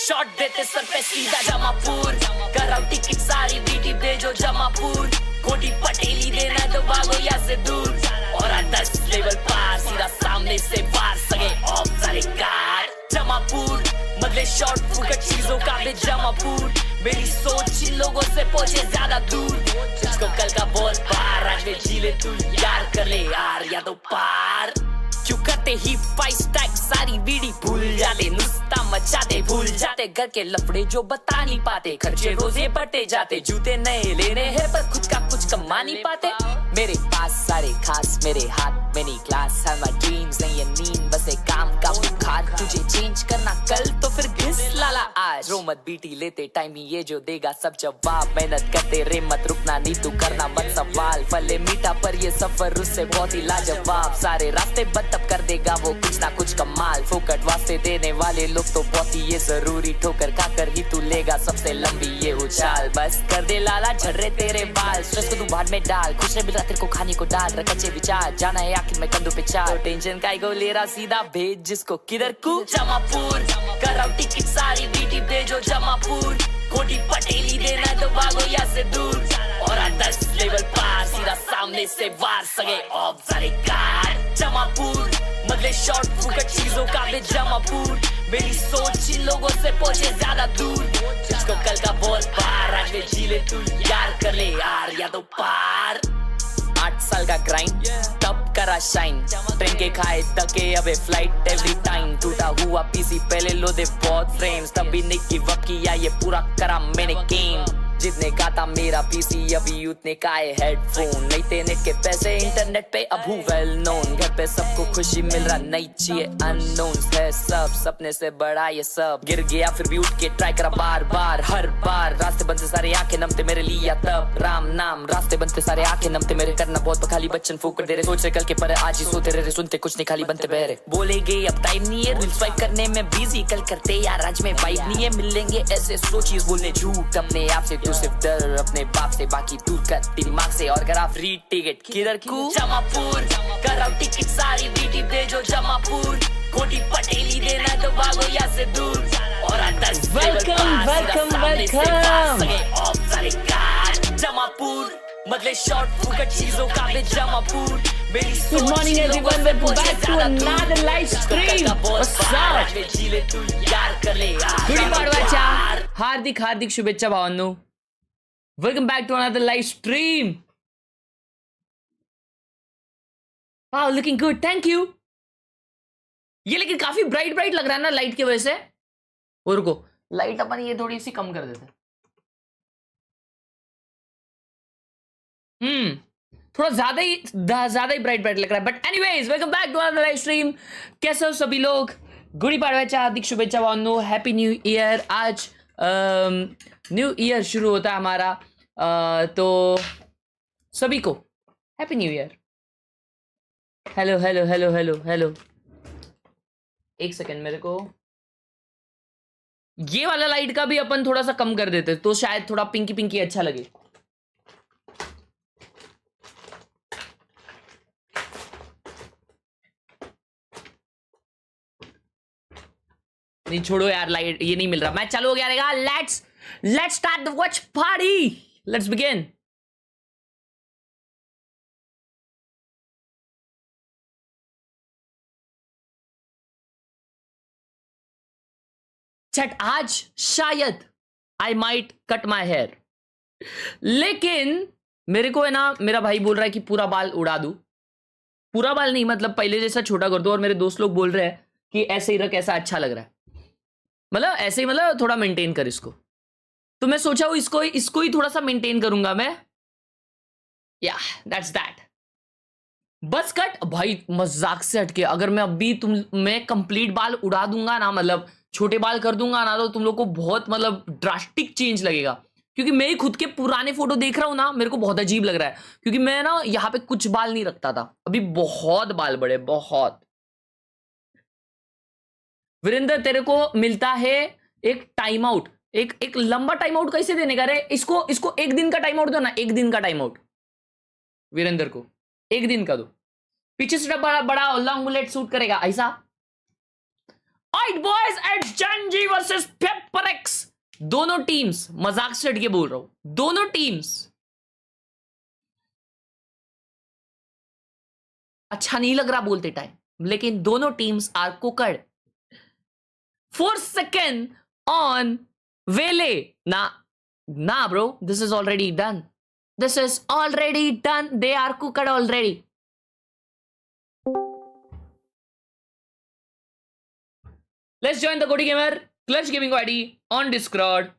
Shot देते sir पे सीधा जमापुर, कराओ टिकट सारी बीटी भेजो जमापुर, कोटी पटेली देना तो भागो यहाँ से दूर, और 10 लेवल पार सीधा सामने से वार, सगे ऑफ सारे कार जमापुर, बदले शॉट फुकट चीजों का भी जमापुर, मेरी सोच इन लोगों से पहुंचे ज्यादा दूर, तुझको कल का बहुत पार, आज में जी ले तू यार, कर ले यार या तो पार, क्यों करते ही 5 स्टैक सारी बीड़ी भूल जाते, नुस्ता मचाते भूल जाते, घर के लफड़े जो बता नहीं पाते, खर्चे रोजे बटे जाते, जूते नए लेने हैं पर खुद का कुछ कमा नहीं पाते, मेरे पास सारे खास मेरे हाथ में नहीं क्लास, है my dreams नहीं ये नींद बस एक काम का बुखार, तुझे चेंज करना कल तो फिर घिस लाला आज, रो मत बीटी लेते टाइम ही ये जो देगा सब जवाब, मेहनत करते रे मत रुकना नहीं तू करना मत सवाल, फले मीठा पर ये सफर उससे बहुत ही लाजवाब, सारे रास्ते बंद तब कर देगा वो कुछ ना कुछ कमाल, फोकट वास्ते देने वाले लोग तो बहुत ही ये जरूरी, ठोकर खाकर ही तू लेगा सबसे लंबी ये उछाल, बस कर दे लाला झर्रे तेरे बाल, स्ट्रेस को तू भाड़ में डाल, खुश मिल रहा तेरे को खाने को डाल, रखचे विचार जाना है आखिर में कंधों पे चार, टेंशन का को ले रहा सीधा भेज जिसको किधर को जमापुर, कराओ टिकट सारी बीटी भेजो जमापुर, कोटी पटेली देना तो भागो यहाँ से दूर, और 10 लेवल पार सीधा सामने से वार, सगे ऑफ सारे कार जमापुर, बदले शॉट फुकट चीजों का भी जमापुर, मेरी सोच इन लोगों से पहुंचे ज्यादा दूर, तुझको कल का बहुत पार, आज में जी ले तू यार, कर ले यार या तो पार, 8 साल का ग्राइंड तब करा शाइन, ट्रेन के खाए तके अबे फ्लाइट एवरी टाइम, टूटा हुआ पीसी पहले लो दे बहुत फ्रेम्स, तभी नहीं गिव अप किया ये पूरा करा मैंने गेम, जितने का था मेरा पीसी अभी उतने का है हेडफोन, नहीं थे नेट के पैसे इंटरनेट पे अब हूँ वेल नोन, घर पे सबको खुशी मिल रहा नहीं चाहिए अननोन है सब, सपने से बड़ा ये सब, गिर गया फिर भी उठ के ट्राई करा बार बार हर बार, रास्ते बनते सारे आंखें नमते मेरे लिए तब राम नाम, रास्ते बनते सारे आंखें नमते मेरे, करना बहुत खाली बच्चन फूक दे रहे, सोच रहे कल के पर आज ही सोते रहे, सुनते कुछ नहीं खाली बनते बहरे, बोलेंगे अब टाइम नहीं है रील स्वाइप करने में बिजी, कल करते यार आज में वाइब नहीं है, मिलेंगे ऐसे सोचिए बोलने झूठ अपने आप से, तू सिर्फ डर अपने बाप से, बाकी दूर कर दिमाग से, और करा फ्री टिकट किधर को जमापुर, कराओ टिकट सारी बीटी भेजो जमापुर, कोटी पटेली देना तो भागो यहाँ से दूर, और 10 वेलकम जमापुर, बदले शॉट फुकट चीजों का भी जमापुर, मेरी सोच Good morning everyone, welcome back to another live stream. What's up? Gudi पाडव्याच्या हार्दिक हार्दिक शुभेच्छा भावांनो. Welcome back to another live stream. Wow, looking good. Thank you. ये लेकिन काफी ब्राइट लग रहा है ना लाइट की वजह से. और रुको, लाइट अपन ये थोड़ी सी कम कर देते. थोड़ा ज्यादा ही ब्राइट लग रहा है. But anyways, welcome back to another live stream. कैसे हो सभी लोग? गुडी पाडव्याच्या हार्दिक शुभेच्छा भावनो. Happy new year. आज न्यू ईयर शुरू होता है हमारा. तो सभी को happy new year. Hello hello hello hello hello. एक सेकेंड, मेरे को ये वाला लाइट का भी अपन थोड़ा सा कम कर देते तो शायद थोड़ा पिंकी पिंकी अच्छा लगे. नहीं छोड़ो यार, लाइट ये नहीं मिल रहा. मैच चालू हो गया रहेगा. Let's start the watch party. Let's begin. Chat आज शायद I might cut my hair, लेकिन मेरे को है ना, मेरा भाई बोल रहा है कि पूरा बाल उड़ा दूं. पूरा बाल नहीं, मतलब पहले जैसा छोटा कर दो. और मेरे दोस्त लोग बोल रहे हैं कि ऐसे ही रख, ऐसा अच्छा लग रहा है. मतलब ऐसे ही, मतलब थोड़ा मेंटेन कर इसको. तो मैं सोचा हूं इसको ही थोड़ा सा मेंटेन करूंगा मैं. या दैट्स दैट. बस कट भाई, मजाक से हटके. अगर मैं अभी मैं कंप्लीट बाल उड़ा दूंगा ना, मतलब छोटे बाल कर दूंगा ना, तो तुम लोग को बहुत मतलब ड्रास्टिक चेंज लगेगा. क्योंकि मैं ही खुद के पुराने फोटो देख रहा हूं ना, मेरे को बहुत अजीब लग रहा है. क्योंकि मैं ना यहाँ पे कुछ बाल नहीं रखता था, अभी बहुत बाल बड़े, बहुत. वीरेंद्र, तेरे को मिलता है एक टाइम आउट, एक लंबा टाइम आउट कैसे देने का रे? इसको एक दिन का टाइम आउट दो ना, एक दिन का टाइम आउट. वीरेंद्र को एक दिन का दो. पीछे से बड़ा लॉन्ग बुलेट सूट करेगा ऐसा. Alright boys, it's Genji versus PACIFIC. दोनों टीम्स, मजाक से हट के बोल रहा हूं, दोनों टीम्स अच्छा नहीं लग रहा बोलते टाइम, लेकिन दोनों teams are cooked. 4 second on वेले. ना bro, this is already done. This is already done. They are cooked already. Let's join the Godi Gamer Clutch Gaming ID on Discord.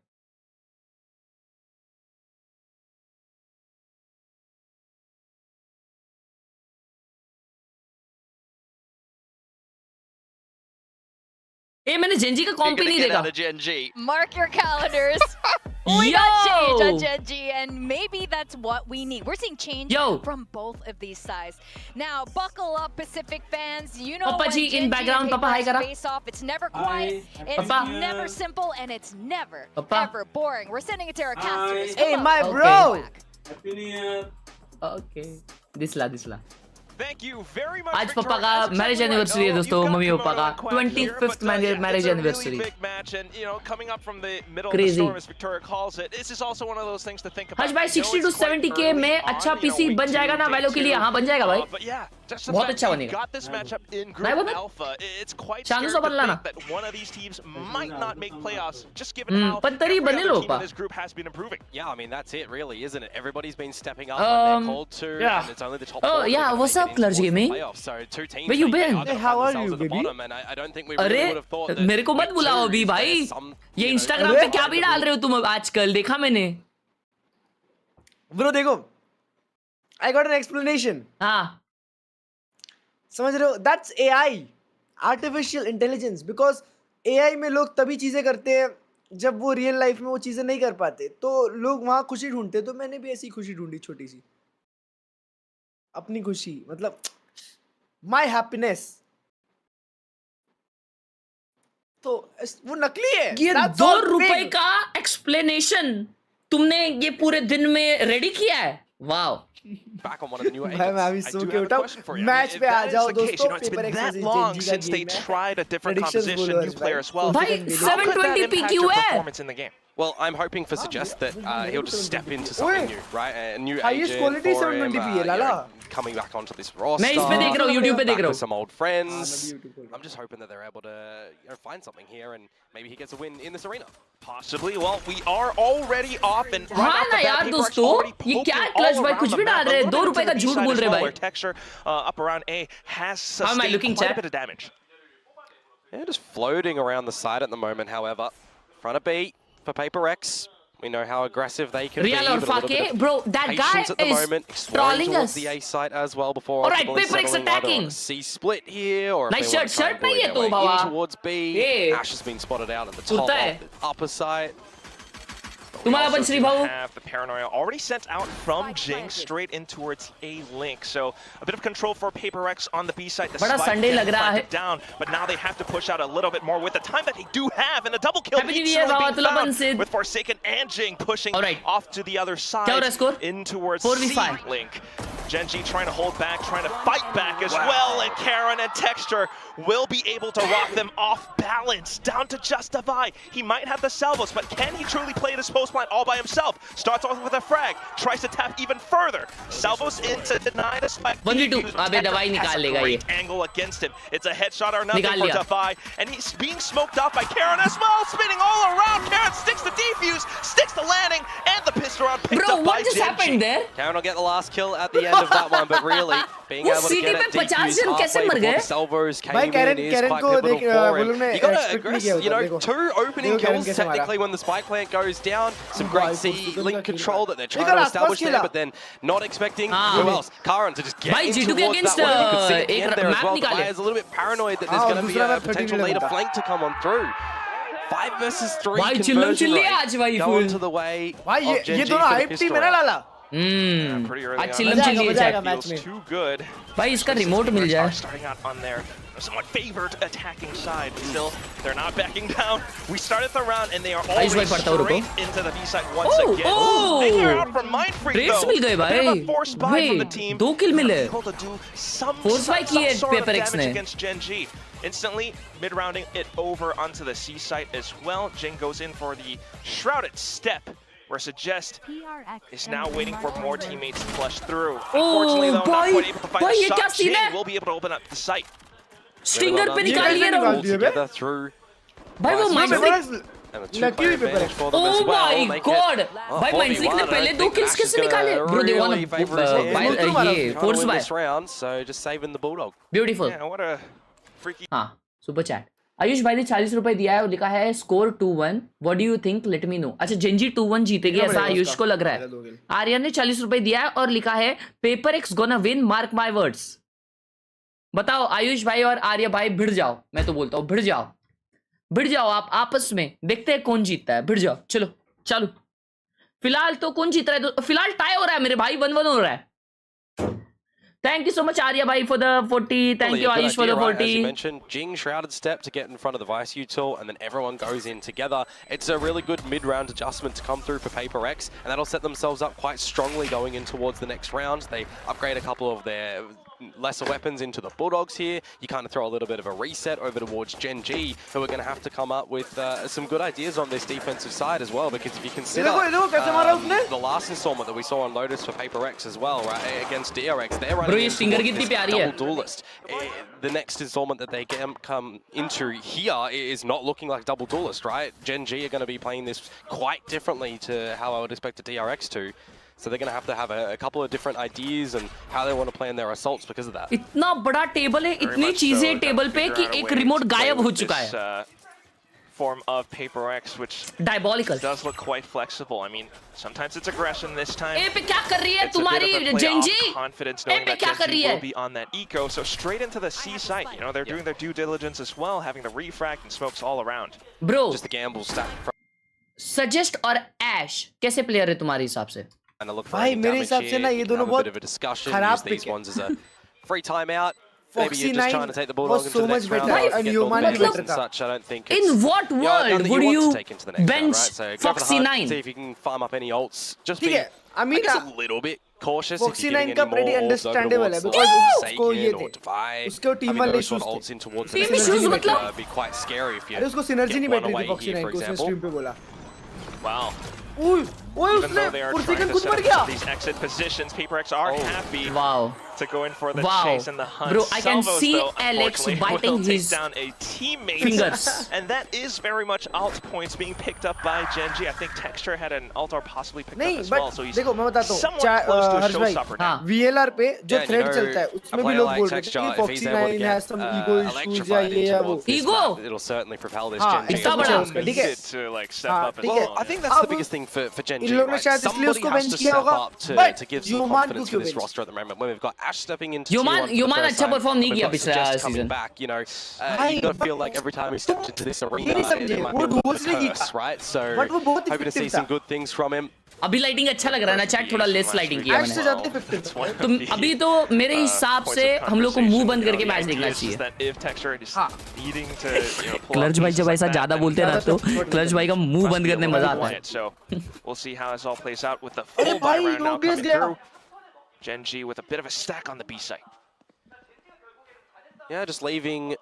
मैंने जेंजी का कॉम्प ही नहीं देखा. Mark your calendars. We got change on Genji, and maybe that's what we need. We're seeing change from both of these sides. Now, buckle up, Pacific fans. You know Papa ji in background, Papa hi kara. Face off. It's never quiet. It's never simple, and it's never ever boring. We're sending it to our casters. Hey, my bro. Happy New Year. Okay. दिसला. Thank you very much. आज पापा का marriage anniversary है दोस्तों, mummy papa का 25th marriage anniversary. Crazy. हज भाई 60 to 70k में अच्छा पीसी बन जाएगा ना वैल्यू के लिए? हाँ बन जाएगा भाई, बहुत अच्छा बनेगा. नहीं बना चांदू से बदला ना पत्तरी बने लो पा. Yeah, I mean that's it really, isn't it? Everybody's been stepping up and they're called to, and it's only the top 4. Oh yeah, what's up Clutch Gaming? So two teams. Where you been? Hey, how are you, baby? And I don't think we really would have thought that. मेरे को मत बुलाओ अभी भाई, ये Instagram पे क्या भी डाल रहे हो तुम आजकल, देखा मैंने. Bro देखो, I got an explanation. हाँ समझ रहे हो? That's AI, artificial intelligence. Because AI में लोग तभी चीजें करते हैं जब वो रियल लाइफ में वो चीजें नहीं कर पाते, तो लोग वहां खुशी ढूंढते. तो मैंने भी ऐसी खुशी ढूंढी, छोटी सी अपनी खुशी, मतलब my happiness. तो वो नकली है. ये 2 रुपए का एक्सप्लेनेशन तुमने ये पूरे दिन में रेडी किया है. Wow. Back on one of the new agents. मैं अभी सो के उठा हूँ. मैच पे आ जाओ दोस्तों. It's been that long since they tried a different composition, new player as well. भाई 720 PQ है. Well, I'm hoping for Suggest that he'll just step into something new, right? A new highest agent quality for him, 720p है लाला. coming back onto this roster. मैं इस पे देख रहा हूँ, YouTube पे देख रहा हूँ. Some old friends. I'm just hoping that they're able to find something here and maybe he gets a win in this arena. Possibly. Well, we are already off and right हाँ off ना the यार bat, दोस्तों, ये क्या है clutch भाई, कुछ भी डाल रहे हैं. 2 रुपए का झूठ बोल रहे भाई. Texture up around A has How am I looking, sustained quite a chat? bit of damage. Yeah, just floating around the side at the moment, however. Front of B for PACIFIC. We know how aggressive they can Real be. or but a little bit Fake, of bro, that guy patience at the is moment, exploring trolling towards us. the A site as well before Alright, ultimately PACIFIC settling either attacking. on a C split here or if Nice they want shirt, to try and shirt bully पे their ये तो way Baba. in towards B. Yeah. Ash has been spotted out at the kurta top है. of the upper side. तुम्हारा पंचरी भाऊ. Have the paranoia already sent out from Jing straight in towards A link. So a bit of control for PACIFIC on the B side. The बड़ा spike Sunday getting लग रहा है. planted down, but now they have to push out a little bit more with the time that they do have, and a double kill Happy New each Year, being बाबा, तुला found बंसित. with Forsaken and Jing pushing Alright. off to the other क्या हो रहा है side score? in towards 4v5. C link. Genji trying to hold back, trying to fight back as well, and Karen and Texture will be able to rock them off balance down to Justify. He might have the salvos, but can he truly play this post plant all by himself? Starts off with a frag, tries to tap even further. Salvos in to deny the spike. 1v2. अबे दवाई निकाल लेगा ये. Great angle against him. It's a headshot or nothing निकाल for लिया. Defy, and he's being smoked off by Karen as well, spinning all around. Karen sticks the defuse, sticks the landing, and the pistol round picked Bro, up by what just Genji. happened there? Karen will get the last kill at the end of that one, but really being वो able to CT get पे it 50 defused जन कैसे halfway मर before गए? the salvos came भाई in Karen is quite को pivotal देख for him. बोलूं ने You gotta expect नहीं aggress, किया you know, देखो. 2 opening देखो Karen kills कैसे मारा. technically when the spike plant goes down. Some great भाई, C वो link तो control that they're trying देखो to आसपास establish there, खेला. but then not expecting हाँ. who else? Karan to just get भाई, in G2 के towards against, that one. You could see at the एक end there as map well. निकाले. Defy is a little bit paranoid that हाँ, there's going to be दूसरा a map 13 potential मिला later था. flank to come on through. 5 versus 3 भाई, चिल्लम conversion chilli rate आज भाई going full. to the way भाई of ये Genji दोनों for the hype pistol team है ना round. लाला. Pretty early आज on. चिल्लम चिल्ली है मजा आएगा chat. मैच में. Feels too good. भाई इसका रिमोट मिल जाए. Starting out on their somewhat favored attacking side. Still, they're not backing down. We started the round and they are Ayush भाई already पढ़ता हूँ, रुको. straight into the B side once Oh, again. oh! They clear out from Mindfreak Trades though. मिल गए A bit of भाई. a force buy from the भाई, team. 2 kill मिले. Able to do some Force buy किए sort of PACIFIC damage ने. against Genji. instantly mid-rounding it over onto the C site as well. Jing goes in for the shrouded step, where Suggest is now waiting for more teammates to flush through. Unfortunately, though, not quite able to find a shot. Jing will be able to open up the site. Stinger पे निकाल लिया ना all together through. भाई वो mind And a Lucky two-player paper. advantage for them as Oh well. my Make god! it, भाई mind ने पहले 2 kills कैसे निकाले? Bro, they won really favor his hand. ये Trying force to win by. this round, so just saving the Bulldog. Beautiful. Yeah, what a freaky. हाँ, super chat. Ayush भाई ने 40 रुपए दिया है और लिखा है score 2-1। What do you think, let me know. अच्छा, जेंजी 2-1 जीतेगी ऐसा आयुष को लग रहा है। आर्यन ने 40 रुपए दिया है और लिखा है paper x gonna win, mark my words. बताओ आयुष भाई और आर्य भाई भिड़ जाओ, मैं तो बोलता हूँ भिड़ जाओ आप आपस में, देखते हैं कौन जीतता है। भिड़ जाओ, चलो चालू। फिलहाल तो कौन जीत रहा है? तो फिलहाल टाई हो रहा है मेरे भाई, 1-1 हो रहा है। Thank you so much, Arya bhai, for the 40. Thank you, Ayush, for the 40. As you mentioned, Jing shrouded step to get in front of the Vice util, and then everyone goes in together. It's a really good mid-round adjustment to come through for Paper X, and that'll set themselves up quite strongly going in towards the next round. They upgrade a couple of their lesser weapons into the Bulldogs here. You kind of throw a little bit of a reset over towards Gen G, who are going to have to come up with some good ideas on this defensive side as well, because if you consider the last installment that we saw on Lotus for Paper X as well, right, against DRX, they're running double duelist. The next installment that they come into here is not looking like double duelist, right? Gen G are going to be playing this quite differently to how I would expect a DRX to. So they're going to have a couple of different ideas and how they want to plan their assaults because of that. इतना बड़ा table है, इतनी चीजें table पे कि एक remote गायब हो चुका है। Form of Paper X, which Diabolical. does look quite flexible. I mean, sometimes it's aggression. This time, ए पे क्या कर रही है तुम्हारी जेंजी? confidence ए knowing पे that क्या कर Gen रही G है? will be on that eco. So straight into the C site. You know, they're doing their due diligence as well, having the refract and smokes all around. Bro, Just the gamble stack. Suggest और Ash कैसे player है तुम्हारे हिसाब से? And look भाई मेरे हिसाब से ना ये दोनों बहुत खराब pick these ones as a free timeout. Maybe Foxy you're just trying to take the Bulldogs was into so the next much round. better and Yoman भी better था. Such, I don't think In it's, what you know, world nothing would want you to take into the next bench round, right? So go for the Foxy hunt, 9? see if you can farm up any ults. Just ठीक be, है, I mean, guess a little bit cautious if Foxy you're getting 9 का any pretty more ults over understandable है towards because उसको ये Saken or थे, Divide. उसके team Having वाले those sort of issues ults थे. in towards Team the issues next मतलब? round be quite scary if you अरे उसको synergy नहीं get बैठ one रही थी away Foxy here, 9 for को, उसने example. stream पे बोला. Wow. ओए Even उसने though they are कुर्सी trying के to खुद set मर up गया. these exit positions, Paper X are happy Wow. to go in for the Wow. chase and the hunt. Bro, I can Salvos, see though, Alex unfortunately, biting will take his down a teammate. fingers. And that is very much alt points being picked up by Gen G. I think Texture had an alt or possibly picked नहीं up as but well. So he's देखो मैं बताता हूँ somewhat close to a हर्ष भाई showstopper now. हाँ. VLR पे जो Yeah, you thread know, चलता है a उसमें भी player लोग like बोल रहे थे Texture, कि if Foxy he's able to 9 get has some ego issues या electrified ये या into वो. towards this Ego? map, it'll certainly propel this हाँ, Gen G. इतना as बड़ा well. उसका, ठीक है. Needed to like step हाँ, up as ठीक well. है. I think that's the अब biggest thing for Gen in G, लोगों ने right? शायद इसलिए Somebody उसको has bench to किया step होगा, up but to give some Yoman confidence को to क्यों this bench? roster at the moment. When we've got Ash stepping into Yoman- T1 for the Yoman first अच्छा time, perform नहीं we've किया got पिछला Suggest coming season. back, you know, भाई, you gotta feel like every time he steps into this arena, नहीं समझे, it might वो be a little duels bit नहीं curse, जीता. right? So But वो बहुत hoping to see effective some था. good things from him. अभी lighting अच्छा लग रहा है ना चैट, थोड़ा लेस लाइटिंग किया Ash से मैंने। ज्यादा effective था. तुम अभी तो मेरे हिसाब से हम लोग को मुंह बंद करके मैच देखना चाहिए। क्लच भाई जब ऐसा ज्यादा बोलते हैं ना तो क्लच भाई का मुंह बंद करने मजा आता है। So we'll see how this all plays out with the अरे full buy भाई, round now Nobius coming गया. through. Gen G with a bit of a stack on the B site. Yeah, just leaving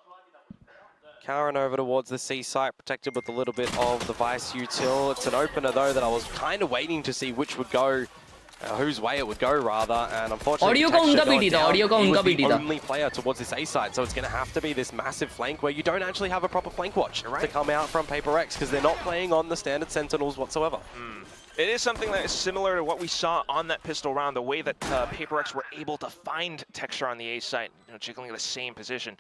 Karen over towards the C site, protected with a little bit of the Vice util. It's an opener though that I was kind of waiting to see which would go, whose way it would go rather, and unfortunately Audio का Texture उनका going BT था, down, audio का he उनका was the BT था। only player towards this A side, so it's going to have to be this massive flank where you don't actually have a proper flank watch to come out from Paper X because they're not playing on the standard Sentinels whatsoever. It is something that is similar to what we saw on that pistol round, the way that Paper X were able to find Texture on the A site, jiggling in the same position.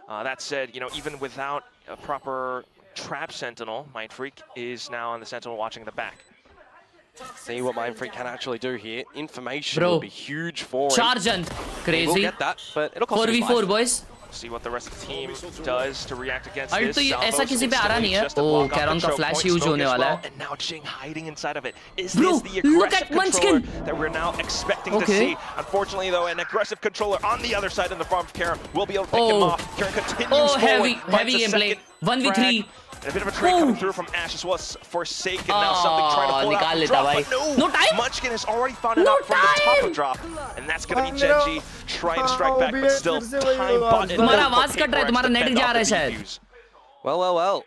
That said, even without a proper trap Sentinel, Mindfreak is now on the Sentinel watching the back. See what Mindfreak can actually do here. Information Bro, would be huge for him. 4 जन, He will crazy. get that, but it'll cost him his 4v4 life. boys. See what the rest of the team does to react against alt this. तो ये ऐसा Salvos किसी पे आ रहा नहीं है। just to oh, block off कैरन the का choke flash point, use smoke होने as वाला well, है। and now Jing hiding inside of it. Is Bro, this the look aggressive at controller Munchkin. that we're now expecting to Okay. see? Unfortunately, though, an aggressive controller on the other side in the farm of Karen will be able to pick him Oh. off. Karen continues Oh, forward, heavy finds a gameplay. second 1v3. And a bit of a trade coming through from Ash as well as Forsaken. Now something trying to pull out the drop, but No time. Munchkin has already found it out from the top of drop. And that's going to be Genji trying to strike back, but still time bought. तुम्हारा आवाज cut रहा है, तुम्हारा net जा रहा है शायद. Well.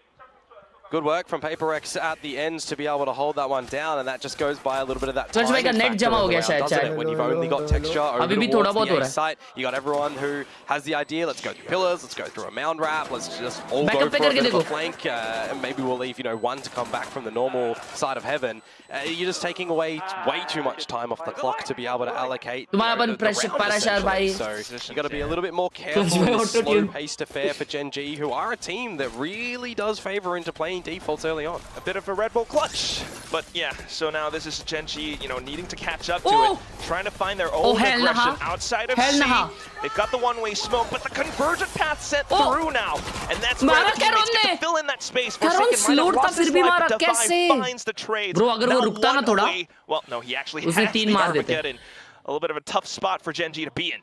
Good work from PACIFIC at the ends to be able to hold that one down, and that just goes by a little bit of that time का नेट जमा हो गया शायद, doesn't it? When you've only got texture over अभी भी थोड़ा बहुत हो towards रहा the A site, you got everyone who has the idea, let's go through pillars, let's go through a mound wrap, let's just all go for a bit of a flank, and maybe we'll leave, one to come back from the normal side of heaven. You're just taking away way too much time off the clock to be able to allocate the round essentially. So you got to be a little bit more careful in this slow-paced affair for Genji, who are a team that really does favor into playing defaults early on. A bit of a Red Bull clutch, but yeah, so now this is Genji, needing to catch up to it, trying to find their own aggression outside of C. They've got the one-way smoke, but the convergent path sent through now, and that's where the teammates get to fill in that space. Forsaken might have lost his life, but Divine finds the trades. Bro, अगर वो रुकता ना थोड़ा, well, no, he actually has the Armageddon. A little bit of a tough spot for Genji to be in.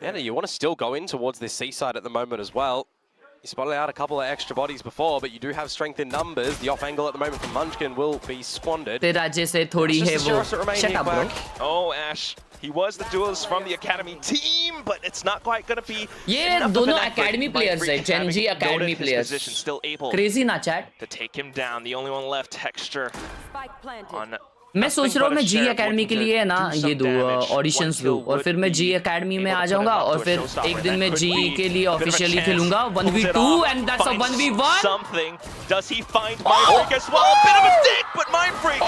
Yeah, you want to still go in towards this seaside at the moment as well. You spotted out a couple of extra bodies before, but you do have strength in numbers. The off angle at the moment from Munchkin will be squandered. तेरा जैसे थोड़ी है वो. Shut up, bro. Oh, Ash. He was the duelist from the academy team, but it's not quite going to be. ये दोनों academy players हैं. Genji academy players. Still able. Crazy ना chat. To take him down. The only one left, Texture. On. मैं सोच रहा हूँ मैं जी academy के लिए ना ये दूँ ऑडिशंस दूँ और फिर मैं जी एकेडमी में आ जाऊँगा और फिर एक दिन मैं जी के लिए officially खेलूँगा 1v2 and that's a 1v1. Something. Does he find Mindfreak as well? A bit of a dig, but Mindfreak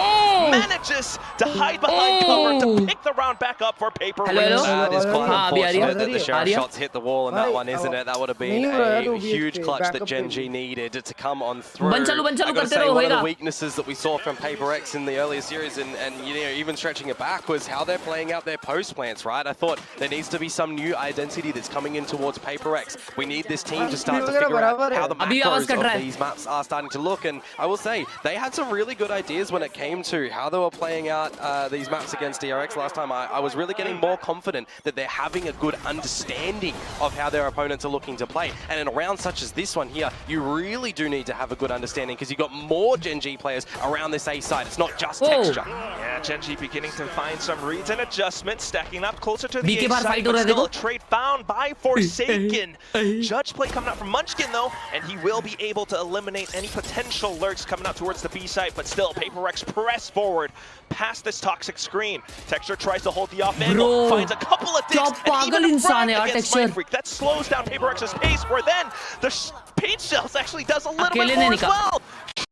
manages to hide behind cover to pick the round back up for Paper. That is quite unfortunate that the sheriff shots hit the wall in that one, isn't it? That would have been a huge clutch that Genji needed to come on through. I gotta say, one of the weaknesses that we saw from PACIFIC in the earlier series and even stretching it back was how they're playing out their post plants, right? I thought there needs to be some new identity that's coming in towards PACIFIC. We need this team to start to figure out how the macros of these maps are starting to look, and I will say they had some really good ideas when it came to how they were playing out these maps against DRX last time. I was really getting more confident that they're having a good understanding of how their opponents are looking to play, and in a round such as this one here, you really do need to have a good understanding because you've got more Genji players around this A side. It's not just texture. Yeah, Genji beginning to find some reads and adjustments, stacking up closer to the A side, but still a trade found by Forsaken. Judge play coming out from Munchkin though, and he will be able to eliminate any potential lurks coming out towards the B side, but still PACIFIC press forward past this toxic screen. Texture tries to hold the off angle, finds a couple of digs, and even a frag against Mindfreak. That slows down PACIFIC's pace, where then the Paint Shells actually does a little bit more as well.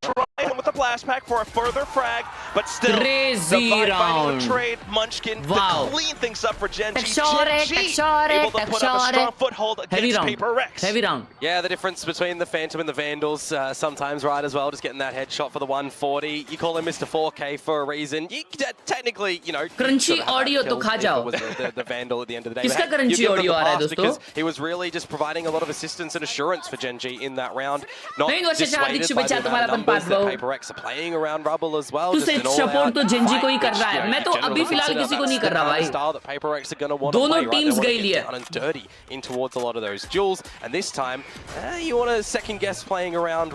Trying him with a blast pack for a further frag, but still crazy round. Trade Munchkin to clean things up for Genji. Genji able to put up a strong foothold against PACIFIC. Heavy round. Yeah, the difference between the Phantom and the Vandals sometimes, right, as well, just getting that headshot for the 140. You call him Mr. 4K for a reason. You technically, crunchy audio to खा जाओ. The Vandal at the end of the day. किसका crunchy audio आ रहा है दोस्तों? Because he was really just providing a lot of assistance and assurance for Genji in that round. Not dissuaded by the amount of numbers that PACIFIC are playing around Rubble as well. तू सिर्फ support तो Genji को ही कर रहा है. मैं तो अभी फिलहाल किसी को नहीं कर रहा भाई. दोनों teams गई लिए. And dirty in towards a lot of those duels, and this time you want to second guess playing around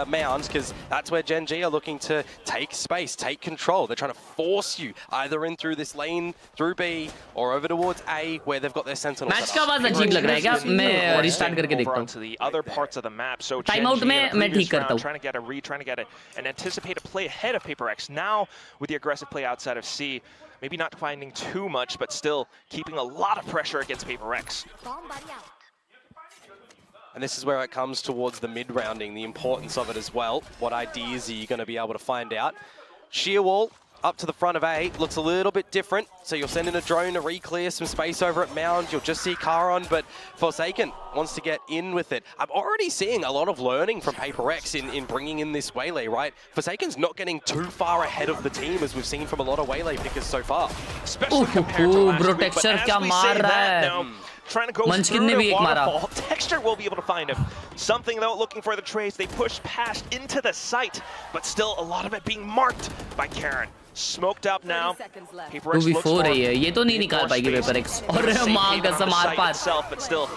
Mound, because that's where Genji are looking to take space, take control. They're trying to force you either in through this lane, through B, or over towards A, where they've got their sentinel. Match का आवाज अजीब लग रहा है क्या? मैं restart करके देखता हूँ. To the other parts of the map, so time out में मैं ठीक करता हूँ. Trying to get a read, trying to get an anticipated play ahead of PACIFIC. Now with the aggressive play outside of C, maybe not finding too much, but still keeping a lot of pressure against PACIFIC. And this is where it comes towards the mid-rounding, the importance of it as well. What ideas are you going to be able to find out? Sheer wall up to the front of A looks a little bit different. So you'll send in a drone to re-clear some space over at Mound. You'll just see Khelraay, but Forsaken wants to get in with it. I'm already seeing a lot of learning from PACIFIC in bringing in this Waylay, right? Forsaken's not getting too far ahead of the team, as we've seen from a lot of Waylay pickers so far. Especially compared to last week, but as we say that now, trying to go through the waterfall. Texture will be able to find him. Something though, looking for the trades. They push past into the site, but still a lot of it being marked by Karen. Smoked up now. PACIFIC looks for ये तो नहीं निकाल पाएगी PACIFIC. और मां कसम आर पार. But still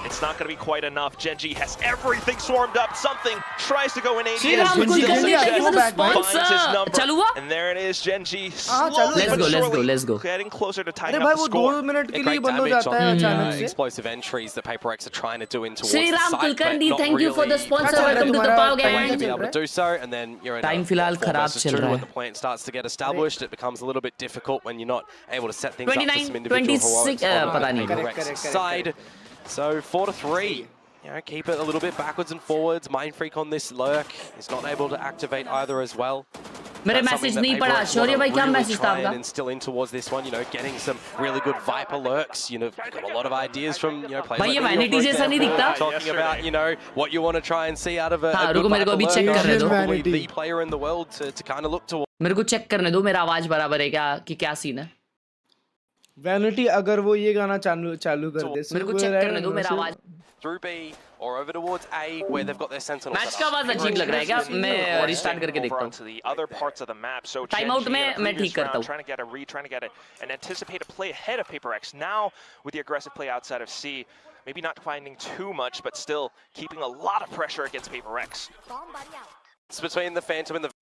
It's not going to be quite enough. Genji has everything swarmed up. Something tries to go in 80. Shriram, Genji Finds his sponsor. number. चालू हुआ? And there it is, Genji. चालू Slowly but surely let's go. getting closer to tying अरे up भाई the वो score. 2 minute के लिए Great बंद हो damage जाता on है the अचानक से explosive entries that PaperX are trying to do in towards Shriram the site, Kulkarni, but not thank you for the really sponsor. अच्छा, Welcome to the तुम्हारा Power time way to Gang. be able to do so, and then you're in Time a फिलहाल 4 खराब versus चल 2 रहा when है. the point starts to get established. It becomes a little bit difficult when you're not able to set things up for 29, some individual 26, heroics on पता नहीं. PaperX's side. So 4-3. You know, keep it a little bit backwards and forwards. Mind Freak on this lurk is not able to activate either as well. मेरे That's message something नहीं that पढ़ा. PaperX शौर्य wanna भाई क्या really message था try and आपका? instill in towards this one, you know, getting some really good Viper lurks. You know, got a lot of ideas from, you know, players भाई ये like vanity Neil, for जैसा नहीं example, दिखता? talking about, you know, what you want to try and see out of a हाँ, good रुको मेरे को Viper अभी check lurk. करने दो. Probably Vanity. the player in the world to kind of look towards. मेरे को चेक करने दो मेरा आवाज बराबर है क्या कि क्या सीन है. वैनिटी अगर वो ये गाना चालू कर दे मेरे को चेक करने दो मेरा आवाज. Through B or over towards A, where they've got their sentinel. Match का आवाज अजीब लग रहा है क्या? मैं रिस्टार्ट करके देखता हूँ. To the other parts of the map. So Time out Genji में in the मैं previous ठीक करता round हूँ. trying to get a read, trying to get an anticipated play ahead of PaperX. Now with the aggressive play outside of C, maybe not finding too much, but still keeping a lot of pressure against PaperX. It's between the Phantom and the.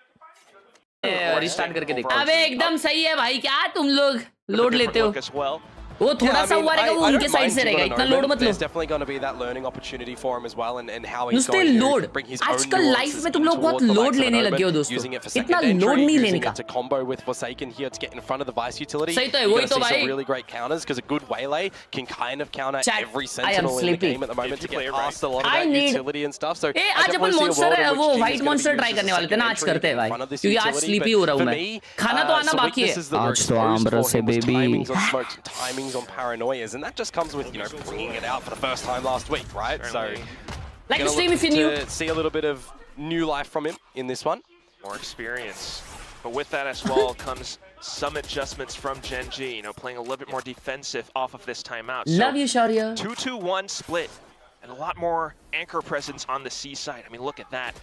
Restart करके देखता. अबे एकदम सही है भाई. क्या तुम लोग लोड लेते हो? Look as well. वो थोड़ा सा हुआ रहेगा, वो I उनके don't साइड mind से रहेगा. Jiggle इतना and लोड Omen. मत लो. There's definitely going to be that learning opportunity for him as well, and how he's नुस्ते going to load. bring his own आजकल लाइफ nuances में तुम लोग बहुत towards the load likes of लेने an लगे हो Omen, दोस्तों. using it for इतना second लोड entry, नहीं लेने using का. it to combo with Forsaken here to get in front of the Vice utility. सही तो है, You're वही gonna तो see भाई. some really great counters because a good waylay can kind of counter Chat, every I am sentinel in the sleepy. game at the moment If to you play get it past a lot of I that need- utility and stuff. So A I आज अपन definitely see a monster world है in वो which Jing white is gonna be monster used try as a करने वाले थे second ना आज entry करते हैं in भाई front of this क्योंकि आज utility, स्लीपी but हो रहा हूँ for मैं. me, खाना तो आना some बाकी है. weaknesses that were आज तो exposed आम for रस है him was baby. timings on smokes and timings on paranoias, and that just comes with, you know, bringing it out for the first time last week, right? So Like gonna the stream look if you're new. to see a little bit of new life from him in this one. More experience. But with that as well comes some adjustments from Genji, you know, playing a little bit more defensive off of this timeout. Love you, Shaurya. 2-2-1 split, and a lot more anchor presence on the C side. I mean, look at that.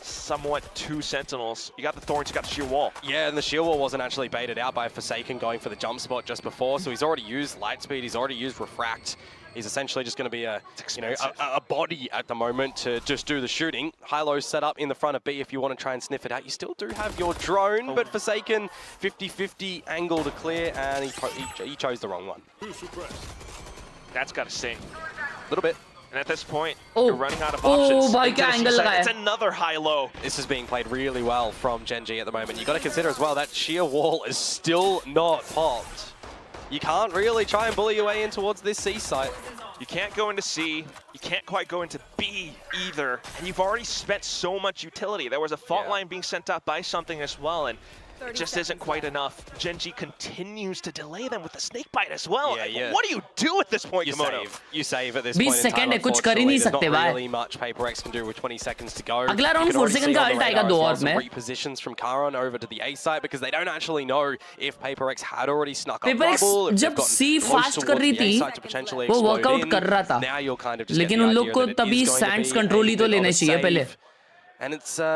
Somewhat two sentinels. You got the thorns, you got the sheer wall. Yeah, and the shield wall wasn't actually baited out by Forsaken going for the jump spot just before, so he's already used light speed, he's already used refract. He's essentially just going to be a body at the moment to just do the shooting. High-low set up in the front of B if you want to try and sniff it out. You still do have your drone, but Forsaken 50-50 angle to clear, and he chose the wrong one. That's got to sting. A little bit. And at this point, Oh. you're running out of options. भाई into क्या the angle C side. लगाया. It's another high-low. This is being played really well from Genji at the moment. You've got to consider as well that sheer wall is still not popped. You can't really try and bully your way in towards this C site. You can't go into C, you can't quite go into B either, and you've already spent so much utility. There was a fault line being sent out by something as well, and it just isn't quite enough. Genji continues to delay them with the snake bite as well. Yeah. What do you do at this point, Komodo? You save at this 20 point in time. Second है, कुछ कर ही नहीं Unfortunately, सकते there's not भाई. really much PaperX can do with 20 seconds to go. अगला You round can 4 already second see का on the alt आएगा radar दो as well और some में. repositions from Khelraay over to the A site because they don't actually know if PaperX had already snuck up PaperX bubble. If जब they've gotten C close fast towards कर रही the A थी, site to potentially वो explode workout in. कर रहा था. Now you'll kind of just लेकिन get उन the लोग idea को that it तभी is going to सैंड्स be a कंट्रोल ही तो bit of लेने a चाहिए पहले. save. And it's a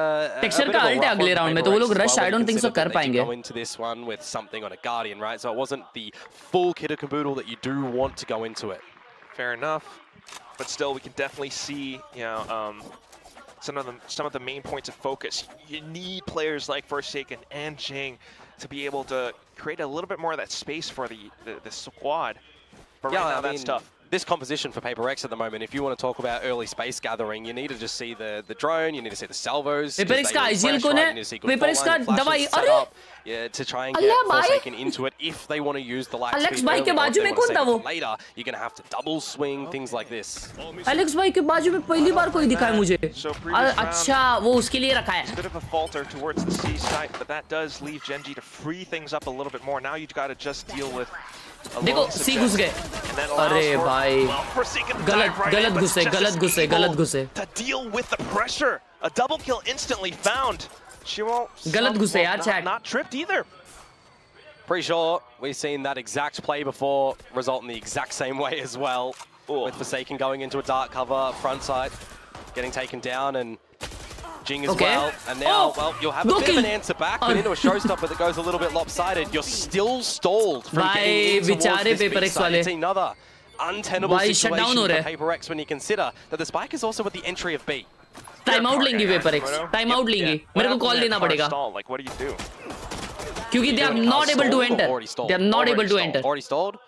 Texture bit का of a ult है rough अगले one round for में, तो वो PaperX लोग as rush well, I don't think so consider कर that they did पाएंगे. go into this one with something on a Guardian, right? So it wasn't the full kit of caboodle that you do want to go into it. Fair enough, but still, we can definitely see, you know, some of the main points of focus. You need players like Forsaken and Jing to be able to create a little bit more of that space for the squad. But right now, that's tough. This composition for PaperX at the moment, if you want to talk about early space gathering, you need to just see the drone, you need to see the salvos. PaperX का IGL कौन है? PaperX का दवाई. अरे Yeah, to try and get Forsaken into it if they want to use the light Alex speed भाई के early, or if बाजू they में want to कौन था save it वो? for later, you're going to have to double swing, things like this. Alex भाई के बाजू में पहली बार कोई दिखा है मुझे. So previous round, अच्छा वो उसके लिए रखा है. bit of a falter towards the C site, but that does leave Genji to free things up a little bit more. Now you've got to just deal with a देखो lone C success. घुस गए. And that allows अरे for, भाई. well, Forsaken to गलत dive right in, गलत but घुसे just गलत is घुसे able गलत घुसे. to deal with the pressure. A double kill instantly found. She won't. गलत घुसे यार, chat. Not tripped either. Pretty sure we've seen that exact play before result in the exact same way as well. With Forsaken going into a dark cover, front side, getting taken down, and Jing as well. And now, well, you'll have a bit of an answer back, but into a showstopper that goes a little bit lopsided. You're still stalled from getting in towards this big side. It's another untenable Why shut down situation हो for रहा है? PaperX when you consider that the spike is also with the entry of B. Time out लेंगे paper x, time out लेंगे, मेरे को call देना पड़ेगा Like, what do you do? क्योंकि they are not able to enter. They are not able to enter. Already stalled.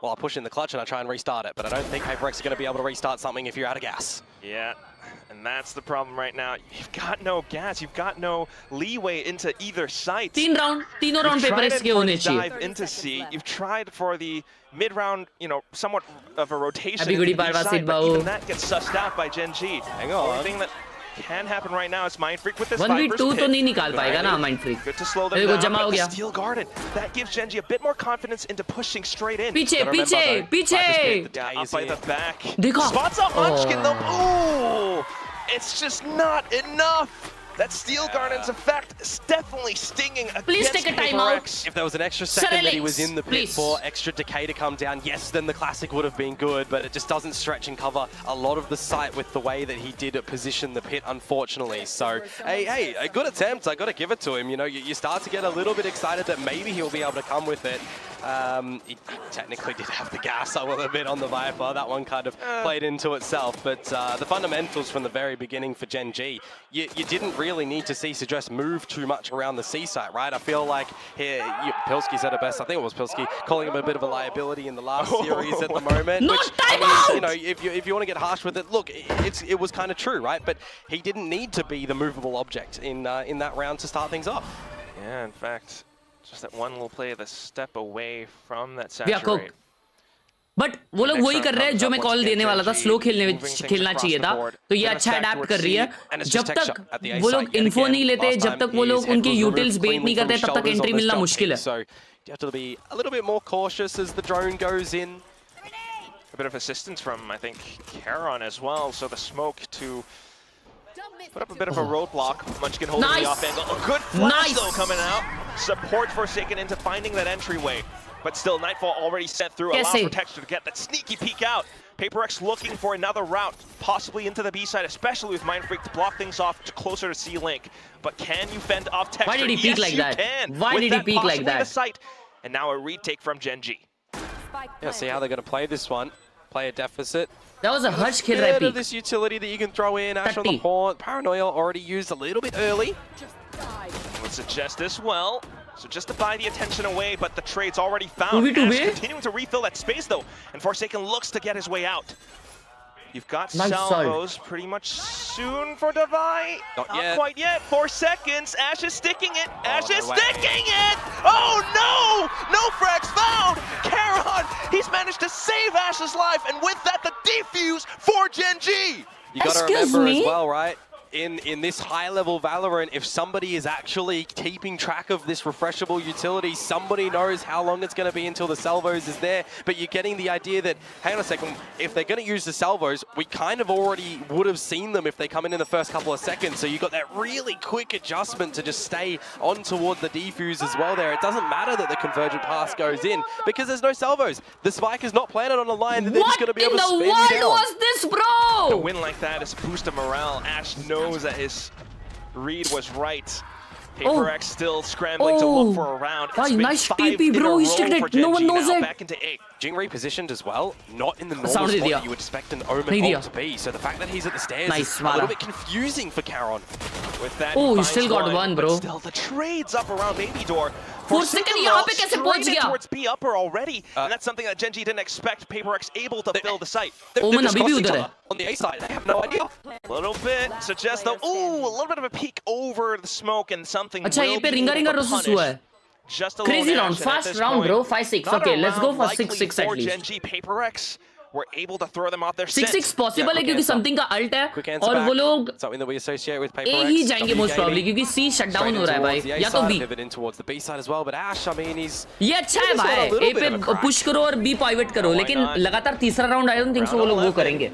Well, I push in the clutch and I try and restart it, but I don't think PaperX is going to be able to restart something if you're out of gas. Yeah, and that's the problem right now. You've got no gas. You've got no leeway into either site. तीनों round paper x के होने चाहिए. Dive into C. You've tried for the mid-round, you know, somewhat of a rotation. Abhi into gudi the B parva side, Sid but Babu. even that gets sussed out by Gen G. Hang on. The only thing that can happen right now is Mind Freak with this 1v2 Viper's तो pit. नहीं निकाल पाएगा ना mind freak. Good to slow them देखो down, जमा हो but the गया. Steel Garden, that gives Gen G a bit more confidence into pushing straight in. पीछे Gotta remember, पीछे though, पीछे. Viper's pit, Yeah, up by the back. देखा. Spots up Munchkin though. Ooh, it's just not enough. That Steel Garden's effect is definitely stinging Please against take a timeout. PaperX. If there was an extra second that he was in the pit Please. for extra decay to come down, yes, then the classic would have been good, but it just doesn't stretch and cover a lot of the site with the way that he did position the pit, unfortunately. So, hey, a good attempt. I got to give it to him. You know, you start to get a little bit excited that maybe he'll be able to come with it. He technically did have the gas a little bit on the Viper. That one kind of played into itself. But the fundamentals from the very beginning for Gen G, you didn't really need to see Suggest move too much around the C site, right? I feel like here, Pilski said it best. I think it was Pilski calling him a bit of a liability in the last series at the moment. No which, timeout! you know, if you want to get harsh with it, look, it was kind of true, right? But he didn't need to be the movable object in that round to start things off. Yeah, in fact, just that one little play, the step away from that We are saturate. cooked. But वो लोग वही कर रहे हैं जो मैं call देने वाला था. स्लो खेलना चाहिए था, तो ये अच्छा अडेप्ट कर रही है. जब तक वो लोग इन्फो नहीं लेते, जब तक वो लोग उनकी यूटिल्स बेट नहीं करते, तब तक एंट्री मिलना मुश्किल है. So you have to be a little bit more cautious as the drone goes in. A bit of assistance from, I think, Khelraay as well. So the smoke to put up a bit of a roadblock. Munchkin holding Nice. the off angle. A good flash Nice. though coming out. Support Forsaken into finding that entryway. But still, Nightfall already sent through. Allow Yes, for Texture to get that sneaky peek out. PaperX looking for another route, possibly into the B side, especially with Mind Freak to block things off to closer to C Link. But can you fend off Texture? Why did he peek yes, like you that? Can. Why With did he that peek like possibly that? the site. And now a retake from Gen G. Yeah, see how they're going to play this one. Play a deficit. That was a Hush Khelraay Bit of peak. this utility that you can throw in. Ash on the 30. horn. Paranoia already used a little bit early. Would suggest as well. So just to buy the attention away, but the trade's already found. 2v2 Ash B? continuing to refill that space though, and Forsaken looks to get his way out. You've got Nice salvos pretty much soon for Devi. Not yet. Quite yet. 4 seconds. Ash is sticking it. Ash no is way. sticking it. Oh no! No frags found. Khelraay, he's managed to save Ash's life, and with that, the defuse for Gen G. You got to Excuse remember me? as well, right? In this high-level Valorant, if somebody is actually keeping track of this refreshable utility, somebody knows how long it's going to be until the salvos is there. But you're getting the idea that, hang on a second, if they're going to use the salvos, we kind of already would have seen them if they come in the first couple of seconds. So you got that really quick adjustment to just stay on toward the defuse as well there. It doesn't matter that the convergent pass goes in because there's no salvos. The spike is not planted on a line that they're just What going to be in able to the spin you world down. was this, A bro? win like that is a boost of morale. Ash knows that his read was right. PaperX still scrambling to look for a round. Guys, It's been nice 5 TP, in a bro. He row sticked for it. No Gen one G knows now, it. back into 8. Jing repositioned as well, not in the normal Sound spot diya. that you would expect an Omen Nahi diya. ult to be. So the fact that he's at the stairs Nice, is a little Mara. bit confusing for Khelraay. With that, Oh, he finds still got one, but bro. Still, the trades up around Baby Door. Forsaken यहाँ पे कैसे पहुंच straight in गया? towards B upper already, and that's something that Gen G didn't expect. PaperX able to fill the site. Omen just अभी भी crossed each उधर other है. on the A side. They have no idea. A little bit suggests though. Ooh, a little bit of a peek over the smoke, and something अच्छा will ये पे be रिंगा able रिंगा to रोसेस punish हुआ है. just a Crazy little round, action at fast this round, point. bro. 5-6. Not Okay, a let's go round for likely 6-6 at for least. Gen G. PaperX were able to throw them off their 6-6 possible है क्योंकि something का alt है Quick answer और वो back. लोग Something that we associate with A PaperX. ही जाएंगे W most probably gaming. क्योंकि सी shut down हो रहा है भाई Towards the A या तो side, B. pivot in towards the B side as well. But Ash, I mean, he's ये अच्छा है He's got a भाई little A bit of a पे crack. पुश करो और बी पाइवट करो Why लेकिन not? लगातार तीसरा round I don't think so वो लोग वो करेंगे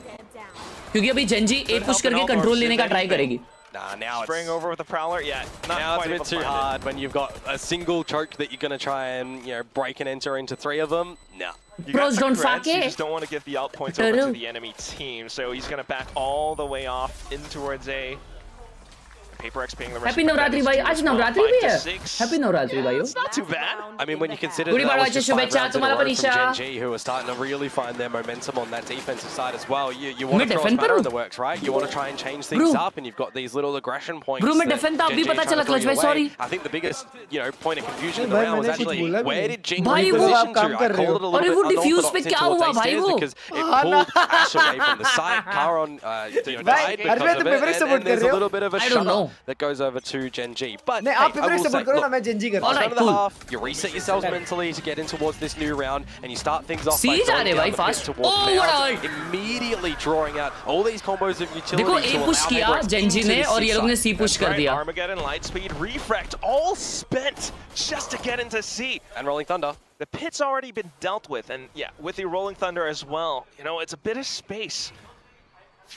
क्योंकि अभी जेंजी ए पुश करके कंट्रोल लेने का ट्राई करेगी. nah. Now Spraying it's over with the Prowler, yeah, not now it's quite a bit able to too find it. hard when you've got a single choke that you're going to try and break and enter into 3 of them. No. You Pros got the don't creds, fuck you it. just don't want to give the out points over to the enemy team, so he's going to back all the way off in towards A. PaperX paying the happy Navratri भाई आज नवरात्रि भी है happy Navratri भाई It's not too bad. I mean, when you consider Goodie that bar was just watches, 5 शुभेच्छा rounds in a तुम्हाला row पण from Isha. Gen G, who are starting to really find their momentum on that defensive side as well. You want मैं to throw a defend spanner करूं? in the works, right? You want to try and change things Bro. up, and you've got these little aggression points. Bro, मैं that defend था, Gen अभी G पता trying to चला throw clutch your भाई, way. sorry. I think the biggest, point of confusion in नहीं the भाई, round was मैंने कुछ actually बोला भी where नहीं. did Jing भाई, be वो positioned आप काम to? कर I रहे called हो. it a little अरे bit वो diffuse पे unorthodox क्या into हुआ what they भाई did वो? because it pulled Ash away from the side. Karon, died because अरे मैं तो of PaperX it, support and there's कर a रहे हो. little bit of a I don't shuttle know. that goes over to Gen G. But नहीं hey, आप I PaperX will say, support करो ना look, मैं Gen G करता हूँ. Alright, Start of the cool. half, you reset yourselves mentally to get in towards this new round, and you start things off by Siege going आ रहे down भाई the fast. pit towards Oh, Mount, what a- immediately drawing out all these combos of utility. देखो to A allow push किया PaperX Gen G into ने the और ये लोग ने C C push That's कर right, दिया. Armageddon, Lightspeed, Refract, all spent just to get into C. side. And Rolling Thunder. The pit's already been dealt with, and yeah, with the Rolling Thunder as well. You know, it's a bit of space.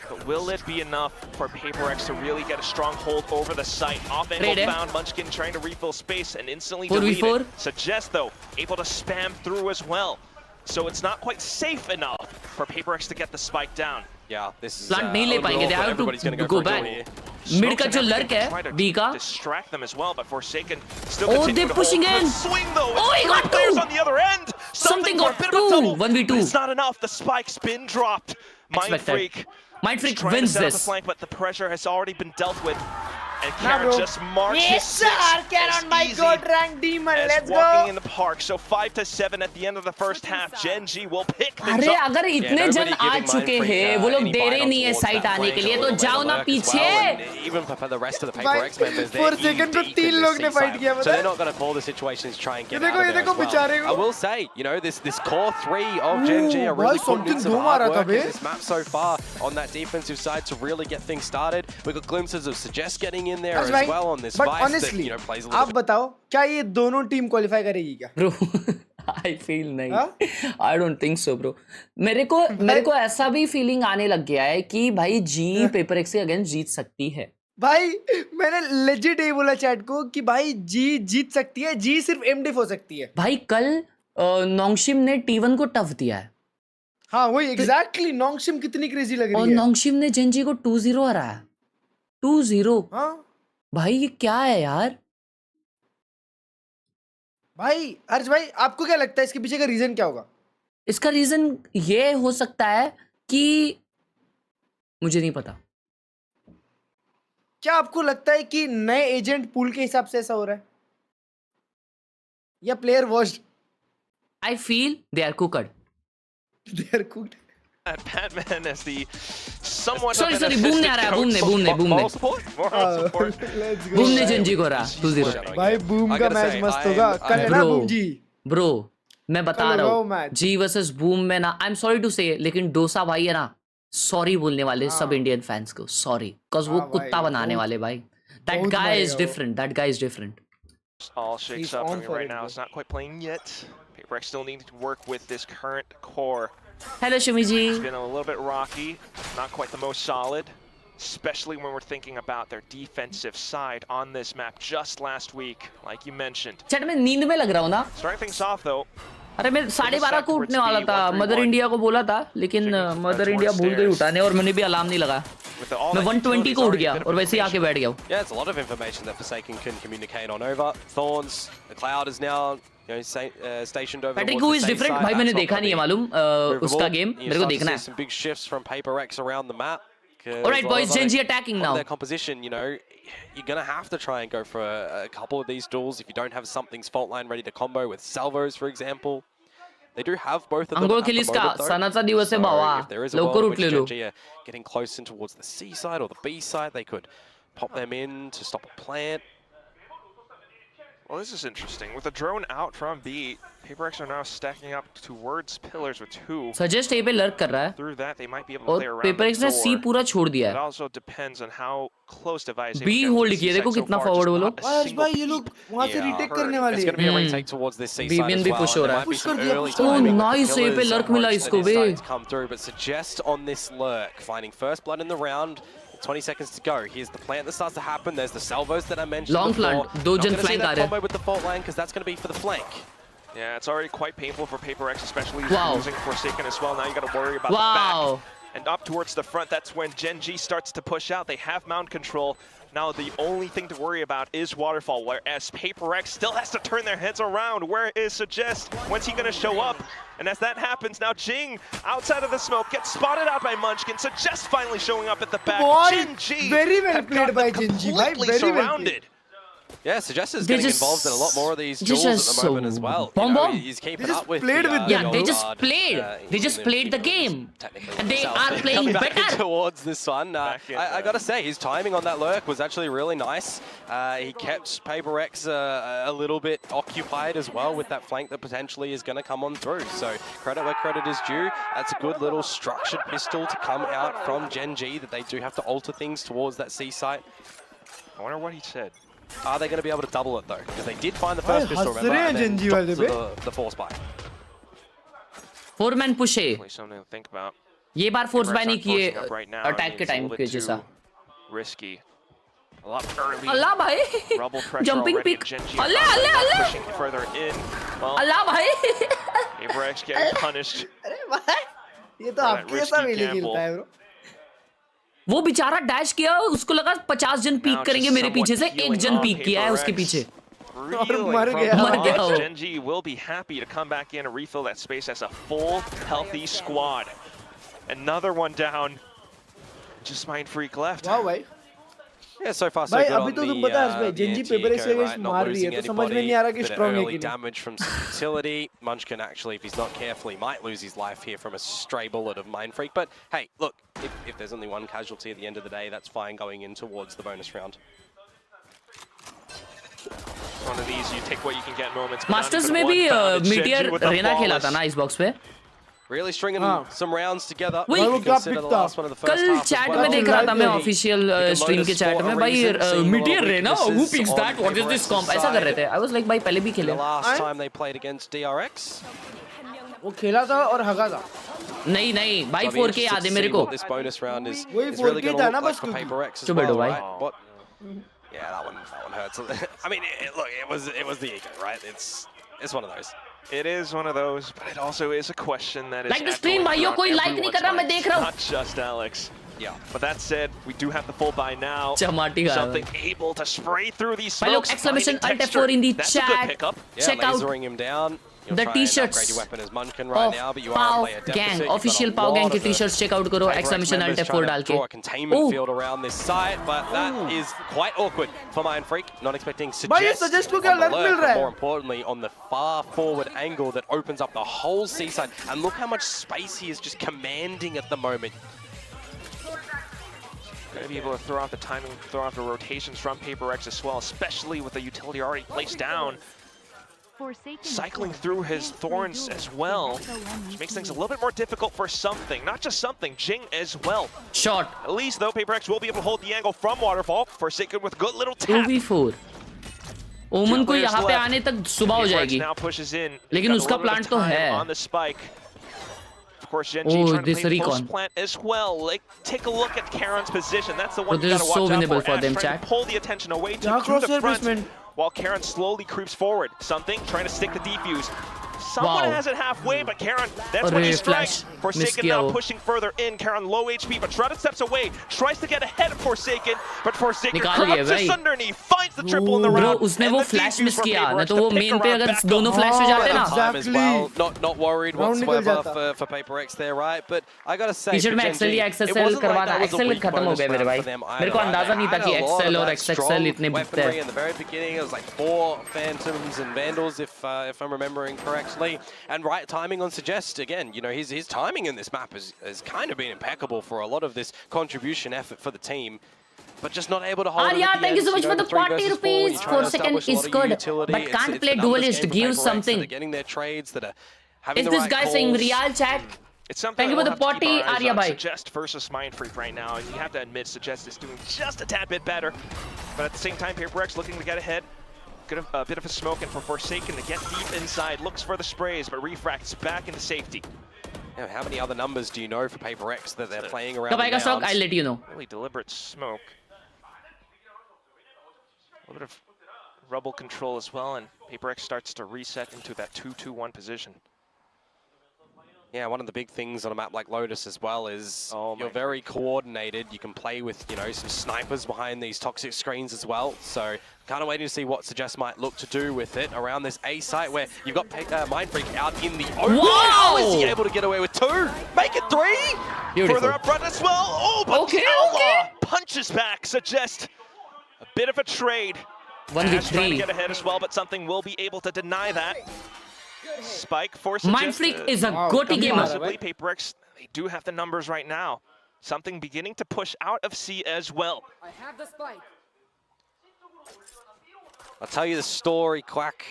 But will it be enough for PaperX to really get a strong hold over the site? Off angle Trade, eh? found, Munchkin trying to refill space and instantly 4v4. delete it. Suggest, though, able to spam through as well. So it's not quite safe enough for PaperX to get the spike down. Yeah, this is Plant नहीं ले a little पाएंगे. They awkward. have Everybody's to gonna go for a back. duel here. Mid का Smokes जो and lurk everything try है to B का. distract them as well, but Forsaken still Oh, continuing they're to hold. pushing in. Good swing though. Oh, he It's got three players two. on the other end. Something for a got bit of a two. double, 1v2. but it's not enough. The spike's been dropped. Mind Expected. Freak. Mind Freak trying wins to set up the this. flank, but the pressure has already been dealt with. And Nah, Karen bro. just marches Yes sir, Karen, my easy god rank demon. as Let's walking go. in the park. So 5-7 at the end of the first half. Gen G will pick things अरे up. अगर इतने nobody जन आ giving चुके Mind Freak, हैं वो लोग any दे bite रहे on नहीं है towards साइट that आने flank के लिए all तो the way जाओ to ना lurk as पीछे. well, and even for the rest of the PaperX members, they're Forsaken को deep तीन in लोग this ने fight C किया, side. पता So है? they're not going to call the situations to try and get ये out देखो, of ये there देखो as well. बेचारे को. I will say, you know, this core three of Gen G are Ooh, really भाई, putting in something some दो hard मारा था work in bay. this map so far on that defensive side to really get things started. We've got glimpses of Suggest getting in there as Right. well on this But Vice honestly, that, you know, plays a little आप बताओ क्या ये दोनों team qualify करेगी क्या? Bro, I feel नहीं. हाँ? I don't think so, bro. मेरे को ऐसा भी फीलिंग आने लग गया है कि भाई जी PaperX के अगेंस्ट जीत सकती है. भाई मैंने लेजिट ये बोला चैट को कि भाई जी जीत सकती है. जी सिर्फ एमडिफ हो सकती है. भाई कल नोंगशिम ने T1 को टफ दिया है हाँ वही एग्जैक्टली. नोंगशिम कितनी क्रेजी लग और रही है. नोंगशिम ने जेनजी को 2-0 हराया. 2-0. हाँ भाई ये क्या है यार? भाई हर्ष भाई आपको क्या लगता है इसके पीछे का रीजन क्या होगा? इसका रीजन ये हो सकता है कि मुझे नहीं पता. क्या आपको लगता है कि नए एजेंट पूल के हिसाब से ऐसा हो रहा है या player watched? I feel they are cooked. They are cooked. And Batman as the somewhat Sorry, of an sorry, boom ने आ assistant रहा है, coach. boom ने. Moral support? Moral support. Let's go. Boom ने जेनजी को हरा 2-0. भाई boom I का gotta match say, मस्त I होगा. am- कल है ना Bro. बूम जी? ब्रो मैं बता कल रहा होगा वो हूँ मैच. जी वर्सेस बूम में ना आई एम सॉरी टू से लेकिन डोसा भाई है ना सॉरी बोलने वाले सब इंडियन फैंस को सॉरी बिकॉज वो हाँ भाई, कुत्ता बनाने बहुत- वाले भाई. दैट बहुत गाय इज मारेगा वो. Different. That guy is different. All shakes He's up on for me for right it, now. bro. It's not quite playing yet. PaperX still needing to work with this current core. Hello Shami ji. It's been a little bit rocky, not quite the most solid, especially when we're thinking about their defensive side on this map just last week, like you mentioned. Chat में नींद में लग रहा हूँ ना. Starting things off though, अरे मैं 12:30 को उठने वाला था. मदर इंडिया को बोला था लेकिन मदर इंडिया भूल गई उठाने और मैंने भी अलार्म नहीं लगा. with all मैं that 120 utilities को उठ already, गया a bit of और वैसे ही आके information. बैठ गया हूँ. Yeah, it's a lot of information that Forsaken can communicate on over. Thorns, the Cloud is now, you know, stationed over. Patrick towards who the is safe different side. भाई मैंने That's not देखा gonna नहीं है be मालूम movable. उसका game You मेरे को start to देखना see है. some big shifts from PaperX around the map. 'Cause Alright, a lot boys, of Gen G other- attacking a lot of now. Their composition, you know, you're gonna have to try and go for a couple of these duels if you don't have something's fault line ready to combo with salvos, for example. They do have both of them अंगोळ at the केलीस का? moment, though. सणाचा दिवस आहे So भावा. if there is a लवकर world in उठले which लो. Gen G are getting close in towards the C side or the B side, they could pop them in to stop a plant. Well, this is interesting. With the drone out from B, PaperX are now stacking up towards pillars with 2. Suggest ए पे lurk कर रहा है Through that, they might be able to और play around PaperX the ने सी door. पूरा छोड़ दिया It है. also depends on how close device B hold किए, देखो कितना forward वो लोग. हर्ष भाई ये लोग वहाँ से रिटेक करने वाले It's going to हैं. be a retake towards this C B side में as भी well. push and हो there रहा है. might be Push some कर दिया, early push कर timing दिया. with the nice, ये पे killers lurk and मिला rogues इसको that is bay. starting to come through, but Suggest on this lurk, finding first blood in the round. 20 seconds to go. Here's the plant that starts to happen. There's the salvos that I mentioned Long before. plant. दो Not जन gonna see flank that आ रहे हैं. combo with the fault line because that's going to be for the flank. Yeah, it's already quite painful for PaperX, especially Wow. losing Forsaken as well. Now you got to worry about the Wow. back. And up towards the front, that's when Gen G starts to push out. They have mound control. Now the only thing to worry about is Waterfall, whereas Paper X still has to turn their heads around. Where is Suggest? When's he gonna show up? And as that happens, now Jing, outside of the smoke, gets spotted out by Munchkin. Suggest finally showing up at the back. Boy, Gen.G very well have played got by them Gen.G, bhai, completely very well surrounded. Yeah, Suggest is They getting just- involved in a lot more of these they duels at just the moment as well. bomb You know, bomb. he's keeping They just up with played the, with the them. Yeah, they old just guard, played. They just played the game. technically And they himself, are but playing coming back better. towards this one. Back in, I gotta say, his timing on that lurk was actually really nice. He kept Paper X a little bit occupied as well with that flank that potentially is going to come on through. So credit where credit is due. That's a good little structured pistol to come out from Gen.G that they do have to alter things towards that C site. I wonder what he said. Are they going to be able to double it though? Because they did find the first pistol, हंस remember, रहे हैं and then Gen.G dropped वाले to पे। the force buy. 4-man push है। Definitely something to think about. ये बार force buy नहीं किए Forcing up right now, I attack mean, के it's a time little के bit जैसा। too risky. A lot early. अल्लाह भाई। Rubble pressure Jumping already pick। and Gen.G Allah Allah Allah. pushing further in. Well, अल्लाह भाई। Paper X getting punished. अरे भाई, ये तो that आपके risky ऐसा मेले gamble. खेलता है ब्रो। वो बेचारा डैश किया, उसको लगा 50 जन Now पीक करेंगे just मेरे पीछे से, somewhat एक जन healing पीक on किया है Paper उसके X. पीछे। Reeling मर from गया। the मर गया loss. वो। Gen.G will be happy to come back in and refill that space as a full, healthy squad. Another one down. Just Mind Freak left. वाह भाई। Yeah, so far so भाई good अभी on तो तुम the, बता भाई, the Gen.G Paper X anti-eco, के right? Against Not मार रही losing है, तो समझ में नहीं anybody, आ रहा कि bit of स्ट्रांग है early कि नहीं। damage from some utility. Munchkin actually, if he's not careful, he might lose his life here from a stray bullet of Mind Freak. But hey, look, if there's only one casualty at the end of the day, that's fine going in towards the bonus round. One of these, you take what you can get moments. but not masters even में one भी found. It's Meteor Gen.G with the रेना खेला था flawless. ना इस box पे। Really stringing some rounds together. वही, If you वो क्या consider the पिकता? last one of the first कल half as चैट well. में देख रहा था मैं Live official can stream load के us चैट for में, a भाई reason, seeing a lot Meteor of रेना who weaknesses picks on that what is Paper this X's comp, ऐसा कर रहे थे। आई वाज लाइक भाई पहले भी The खेले। last time they played against DRX. वो खेला था और हगा था। नहीं नहीं भाई So I'll be 4K interested याद है to मेरे see को। what this bonus round is वही really 4K going था to ना look like बस for क्योंकि। Paper X as चुप well, बैठो भाई। right? What? Yeah, that one hurts. I mean, look, it was the ego, right? It's one of those. It is one of those, but it also is a question that is Like the stream, echoing भाइयों, कोई throughout like नहीं everyone's कर रहा, मैं minds, देख रहा हूँ। Not just Alex. Yeah. But that said, we do have the full buy now. चमाटी का। Something able to spray through these भाई लोग smokes. exclamation finding alt F4 in the That's a good chat. pickup. Yeah, Check out lasering him down. You'll the try and t-shirts upgrade your weapon as Munchkin right now, but you are Pow in player deficit. Gang, You've got official a Pow Gang lot के of the t-shirts check out करो, Paper X exclamation alt members F4 trying to डाल के। draw a containment Oh. field around this site, but that is quite awkward for Mind Freak. Not expecting भाई ये Suggest Suggest को क्या on the luck lurk, mill but रहा more है? importantly on the far forward angle that opens up the whole seaside. And look how much space he is just commanding at the moment. Going to be able to throw out the timing, throw out the rotations from Paper X as well, especially with the utility already placed down. Cycling through his thorns as well, which makes things a little bit more difficult for something. Not just something, Jing as well. Shot At least though, Paper X will be able to hold the angle from Waterfall. Forsaken with good little tap. 2v4 ओमन को यहाँ पे आने तक सुबह हो Paper X जाएगी, now pushes in. लेकिन He's got उसका a little bit plant of तो time है। on the spike. Of course, Gen.G Oh, trying to this play the recon. post plant as well. Like, take a look at Karen's position. That's the one But you this gotta is so watch out winnable for Ash them, trying chat. to pull the attention away to यहाँ the crosshair front, placement। while Karen slowly creeps forward. Something trying to stick the defuse. Someone Wow. has it halfway, but Karen, that's Arre, when he strikes. flash. Forsaken Miss now kill. pushing further in. Karen low HP, but Shrouded steps away. Tries to get ahead of Forsaken, but Forsaken निकाल लिया crunches भाई। underneath. Finds the triple in the Bro, round. उसने and वो the flash defuse miss for किया, Paper ना X तो to वो pick main पे around अगर back दोनों up. flash हो जाते ना। Time as well. Not worried Round निकल whatsoever जाता। for Paper X there, right? But I gotta say, T-shirt for में Gen.G, एक्सेल या it एक्सएल wasn't like करवाना, that was a XL weak खत्म हो bonus गए मेरे round भाई। for them मेरे को either, अंदाजा right? नहीं They था कि had a lot XL of और that एक्सएल strong इतने बिकते weaponry हैं। in the very beginning. It was like 4 Phantoms and Vandals, if I'm remembering correctly. And right timing on Suggest again. You know, his timing in this map has kind of been impeccable for a lot of this contribution effort for the team. But just not able to hold it Arya, at the thank you end. so much know, for the 3 versus 40 4, when rupees. you're trying to 4 second establish a lot is of good, utility, but it's can't the play numbers duelist. game for Give Paper X that something. are getting their trades, that are having Is the this right guy calls. saying real chat? It's something Thank you that for we'll the have to keep 40, our eyes Arya on. bhai. Suggest versus Mind Freak right now, and you have to admit Suggest is doing just a tad bit better. But at the same time, Paper X looking to get ahead. Good a bit of a smoke, and for Forsaken to get deep inside, looks for the sprays, but refracts back into safety. You know, how many other numbers do you know for Paper X that they're playing around? कब आएगा stock? the I'll let you know. Really deliberate smoke. A little bit of rubble control as well, and Paper X starts to reset into that 2-2-1 position. Yeah, one of the big things on a map like Lotus as well is you're very coordinated. You can play with, you know, some snipers behind these toxic screens as well. So kind of waiting to see what Suggest might look to do with it around this A site where you've got Mindfreak out in the open. Wow! How is he able to get away with 2? Make it 3! Beautiful. Further up front as well. Oh, but Okay, Outlaw punches back. Suggest a bit of a trade. 1v3. Trying to get ahead as well, but something will be able to deny that. Spike for Suggest. Mindfreak is a goaty gamer. Possibly PaperX, they do have the numbers right now. Something beginning to push out of C as well. I have the spike. I'll tell you the story, Quack,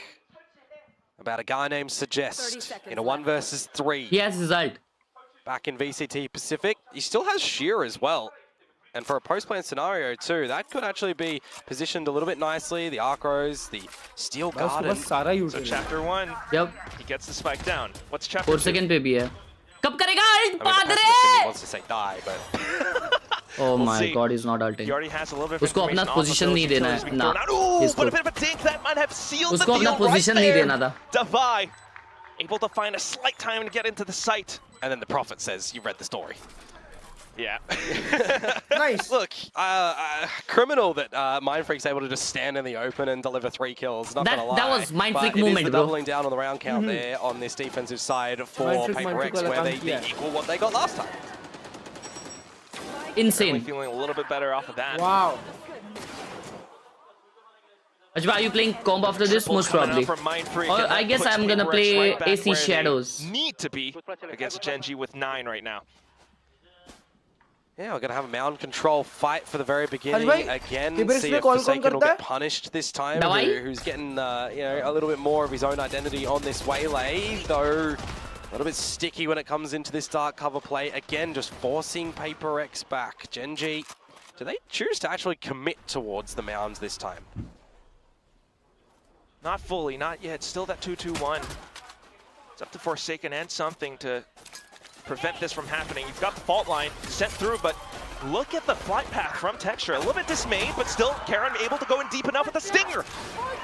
about a guy named Suggest in a 1 versus 3. Yes, result. Back in VCT Pacific. He still has Sheer as well. And for a post-plan scenario too, that could actually be positioned a little bit nicely. The Arcros, the Steel Garden. So chapter 1, Yep. he gets the spike down. What's chapter 4 2? second पे भी है. कब करेगा ult I mean, the pessimist in me padre? wants to say die, but Oh We'll my see. God, he's not ulting. He already has a little bit of उसको अपना information off of position those नहीं देना utilities है. being ना. thrown out. Ooh, इसको but a bit of a dink that might have sealed the उसको अपना deal right position नहीं there. देना था. Davai able to find a slight time to get into the site. and then the Prophet says, you read the story. Yeah. Nice. Look, criminal that Mindfreak's able to just stand in the open and deliver 3 kills. Not gonna lie. That was Mindfreak but it is moment, the bro. doubling down on the round count there on this defensive side for Mindfreak PaperX, वाला where काम they किया. equal what they got last time. Certainly Insane. feeling a little bit better off of that. Wow. Ajba, are you playing combo after this? Most probably. Or I guess I'm gonna play AC Shadows. Need to be against Genji with 9 right now. Yeah, we're going to have a mound control fight for the very beginning. bhai, Again, Kibir see isme if call Forsaken kaun will karta get hai? punished this time, Dawai? who's getting you know, a little bit more of his own identity on this waylay, though a little bit sticky when it comes into this dark cover play. Again, just forcing PaperX back. Genji, do they choose to actually commit towards the mounds this time? Not fully, not yet. Still that 2-2-1. It's up to Forsaken and something to prevent this from happening. You've got the fault line sent through, but look at the flight path from Texture. A little bit dismayed, but still Karen able to go in deep enough with a stinger.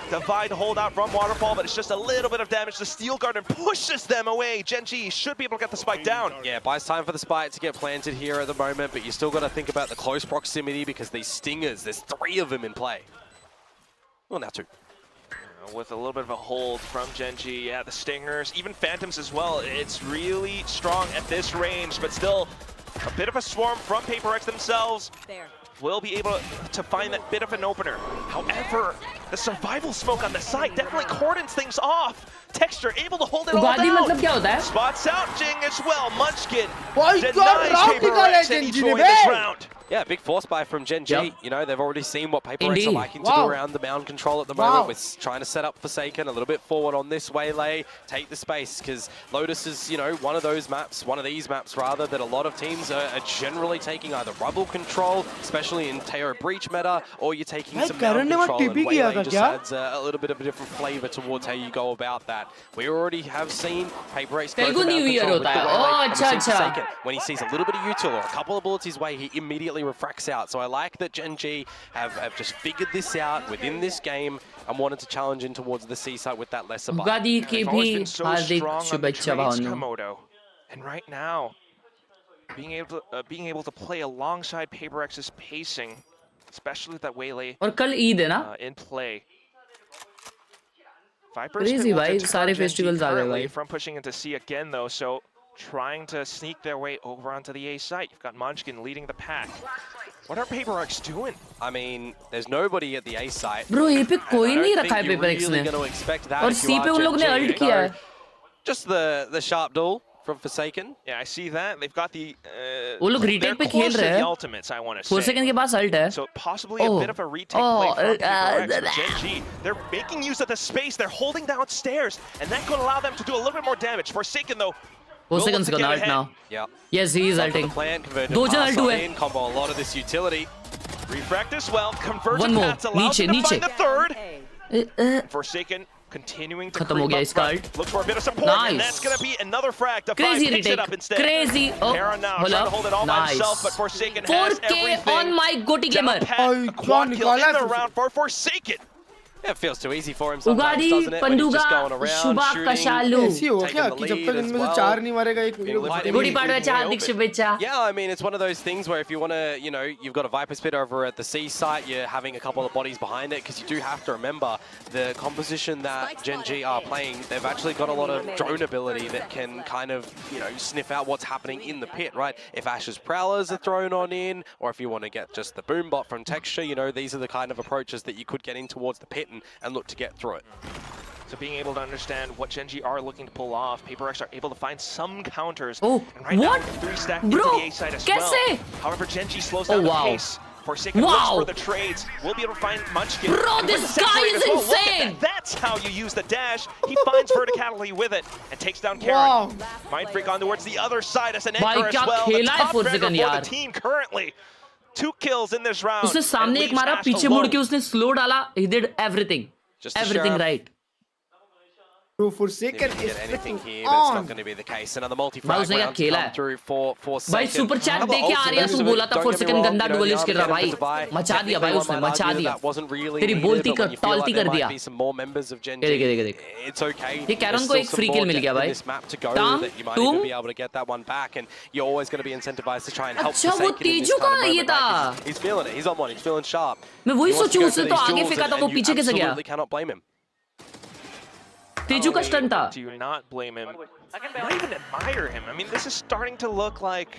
Divide hold out from Waterfall, but it's just a little bit of damage. The Steel Garden pushes them away. Genji should be able to get the spike down. Yeah, buys time for the spike to get planted here at the moment, but you still got to think about the close proximity because these stingers, there's 3 of them in play. Well, now 2. With a little bit of a hold from Genji. Yeah, the stingers, even phantoms as well. It's really strong at this range, but still a bit of a swarm from PaperX themselves. There. Will be able to find that bit of an opener. However, the survival smoke on the site definitely cordons things off. Texture able to hold it all Ugadi down. मतलब क्या होता है? Spots out Jing as well. Munchkin Boy, denies round निकाला है PaperX any Genji joy in ने this bay. round. Yeah, big force buy from Genji. Yep. You know, they've already seen what PaperX Indeed. are liking to Wow. do around the mound control at the Wow. moment with trying to set up Forsaken a little bit forward on this waylay, take the space, because Lotus is, you know, one of those maps, one of these maps rather, that a lot of teams are generally taking either rubble control, especially in Teo Breach meta, or you're taking Bhai, some Karan mound ने वो control, and TP किया waylay था just क्या? adds a little bit of a different flavor towards how you go about that. We already have seen PaperX go for Telugu mound New Year control with होता the है. waylay, Oh, and we अच्छा, see अच्छा. Forsaken, when he sees a little bit of util or a couple of bullets his way, he immediately refracts out. So I like that Genji have just figured this out within this game and wanted to challenge in towards the C site with that lesser buy. Ugadi के They've भी always been so Hardik strong on the शुभेच्छा trades, Bhavna. Komodo. And right now, being able to play alongside PaperX's pacing, especially with that waylay और कल ईद है ना? in play. Vipers Crazy can भाई, deter सारे Genji festivals आ गए currently भाई. from pushing into C again though, so trying to sneak their way over onto the A site. You've got Munchkin leading the pack. What are PaperX doing? I mean, there's nobody at the A site. Bro, ये पे कोई I don't नहीं think रखा है you're PaperX really ने. going to expect that और if you C are पे उन लोग ने Genji. ult किया है. Just the sharp duel from Forsaken. Yeah, I see that. They've got the वो लोग they're retake पे close खेल to रहे the हैं. ultimates, I want to 4 say. second के पास ult है. So possibly a Oh. bit of a retake Oh, play from PaperX for Genji. They're making use of the space. They're holding downstairs, and that could allow them to do a little bit more damage. Forsaken though. 4 will seconds look to gonna get ult ahead. now. Yeah. Yes, he is Up to the ulting. plan, converted दो जन pass ult on हुए. in, combo a lot of this utility. Refract as well. Convergent One more. paths allows नीचे, them to नीचे. find the third. Forsaken continuing to खत्म हो creep गया up इसका front. ult. Looks for a bit of support, and Nice. that's going to be another frag. Defy Crazy picks it up retake. instead. Crazy. Oh, Karen now hold trying up. to hold it all by Nice. himself, but Forsaken has 4K everything. on my goatee gamer. Down pat, Ay, quad क्या kill in निकाला the है round for Forsaken. It feels too easy for him sometimes, Ugadi doesn't it? When he's just Panduga going around, Shubha shooting. कशालू ऐसी हो taking क्या the कि जब lead तक as इनमें से well. 4 नहीं मारेगा एक Being lifted Gudi in Padwa the Hardik open. शुभेच्छा Yeah, I mean, it's one of those things where if you want to, you know, you've got a Viper Spit over at the C site, you're having a couple of bodies behind it, because you do have to remember the composition that Gen G are playing. They've actually got a lot of drone ability that can kind of, you know, sniff out what's happening in the pit, right? If Ash's Prowlers are thrown on in, or if you want to get just the boom bot from Texture, you know, these are the kind of approaches that you could get in towards the pit and look to get through it. So being able to understand what Gen G are looking to pull off, PaperX are able to find some counters. Oh, and right what? now, 3 stack Bro, into the A side as कैसे? well. However, Gen G slows down the wow. pace. Forsaken Wow. looks for the trades. We'll be able to find Munchkin. Bro, And this with the guy separate is as well. Look at insane. that. That's how you use the dash. He finds verticality with it and takes down Karen. Wow. Mind Freak on towards the other side as an भाई anchor as क्या well. The खेला है top Forsaken defender for यार. the team currently. 2 kills in this round. उसने and सामने एक leaves मारा Ash पीछे मुड़ alone. के उसने स्लो डाला he did everything Just to everything shove. right Bro, If Forsaken you can is get anything freaking here, but it's not on. going to be the case. Another multi-frag भाई उसने क्या round to खेला come है? through for भाई Forsaken. Super chat Couple of देखे आ रहा ultimates तू of it. बोला था Don't get me Forsaken wrong, गंदा you know, डुअलिस्ट the कर रहा argument भाई of Vi, मचा दिया भाई technically उसने one might मचा argue that दिया that wasn't really तेरी needed, बोलती but when कर you feel टॉलती like there कर might दिया be some more members of Gen देख G, देख it's okay. ये कैरन There's को still एक some free more kill मिल depth गया in भाई this map to go टाम that you might तुम even be able to get that one back, and you're always going to be incentivized to try and help अच्छा वो Forsaken in this Tezu kind of का ये moment, था right? 'Cause he's feeling it. He's on one. He's feeling sharp. मैं वही He wants to सोचूं go उसने for तो these आगे duels, फेंका था and वो you पीछे कैसे गया absolutely cannot blame him. Tezu का Not स्टन only था do you not blame him, not even admire him. I mean, this is starting to look like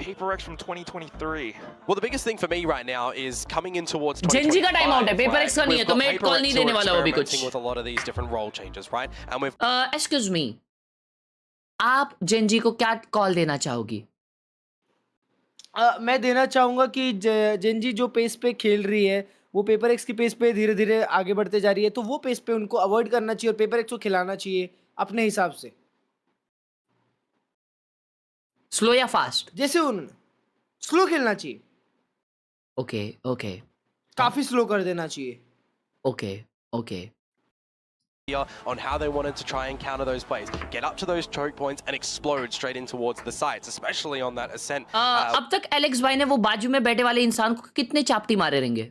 PaperX from 2023. Well, the biggest thing for me right now is coming in towards Gen G का time out है, 2025, PaperX का नहीं है, We've तो got मैं call PaperX नहीं who are देने वाला वो भी कुछ। experimenting with a lot of these different role changes, right? And we've excuse me आप Gen G को क्या कॉल देना चाहोगी मैं देना चाहूंगा कि जेन जी जो पेस पे खेल रही है वो पेपर एक्स की पेस पे धीरे धीरे आगे बढ़ते जा रही है, तो वो पेस पे उनको अवॉइड करना चाहिए और पेपर एक्स को खिलाना चाहिए अपने हिसाब से, स्लो या फास्ट जैसे उन्होंने स्लो खेलना चाहिए, ओके ओके काफी स्लो कर देना चाहिए. Okay okay on how they wanted to try and counter those plays, get up to those choke points and explode straight in towards the sites, especially on that ascent. अब तक Alex भाई ने वो बाजू में बैठे वाले इंसान को कितने चापटी मारे रहेंगे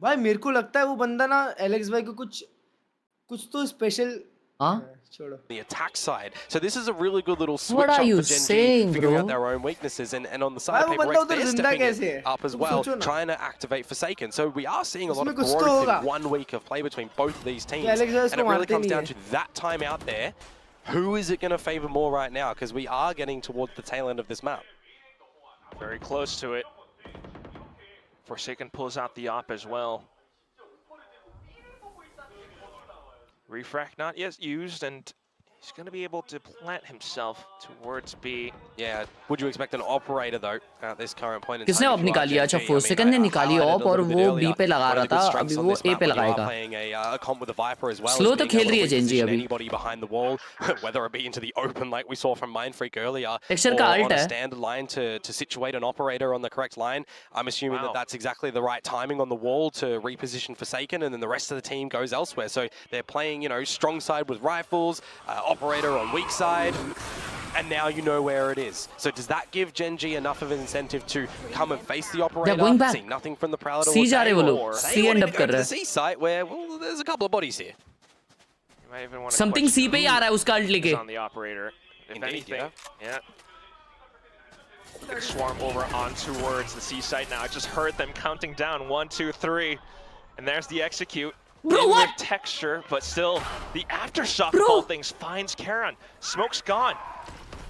भाई मेरे को लगता है वो बंदा ना एलेक्स भाई को कुछ तो स्पेशल हाँ छोड़ो. The attack side. So this is a really good little switch What are up you for Gen saying, G, figuring bro? out their own weaknesses, and on the भाई side, वो बंदा PaperX, उधर they're जिंदा stepping कैसे it है? up as तुम well, सोचो ना. trying to activate Forsaken. So we are seeing a lot उसमें of कुछ तो growth होगा. in 1 week of play between both of these teams, Alex and इसको it really मारते comes नहीं down है. to that time out there. Who is it going to favor more right now? Because we are getting towards the tail end of this map. Very close to it. Forsaken pulls out the op as well. Refract not yet used, and he's going to be able to plant himself towards B. Yeah, would you expect an operator though at this current point in time? किसने if op you are निकाली? Gen अच्छा, G? I Forsaken mean, ने I निकाली highlighted op a और little bit वो earlier, B पे लगा one रहा of the था, good strengths अभी on वो this A map पे when you are लगाएगा. playing a comp with the Viper as well, Slow is तो being खेल able रही to है Gen G reposition अभी. anybody behind the wall, whether it be into the open like we saw from Mind Freak earlier, Texture or का on ult a है. standard line to situate an operator on the correct line. I'm assuming Wow. that that's exactly the right timing on the wall to reposition Forsaken, and then the rest of the team goes elsewhere. So they're playing, you know, strong side with rifles, operator on weak side, and now you know where it is. So does that give Gen G enough of an incentive to come and face the operator? going back. See nothing from the Prowler. C जा रहे वो लोग. Or C they end wanted up to go कर to रहे the C site where, well, there's a couple of bodies here. You might even want to something question C पे ही आ रहा है उसका अल्ट who's लेके. on the operator. If Indeed, anything, yeah. They swarm over on towards the C site now. I just heard them counting down 1, 2, 3, and there's the execute. Bro, In what? with texture, but still the aftershock Bro. of all things finds Karen. Smoke's gone.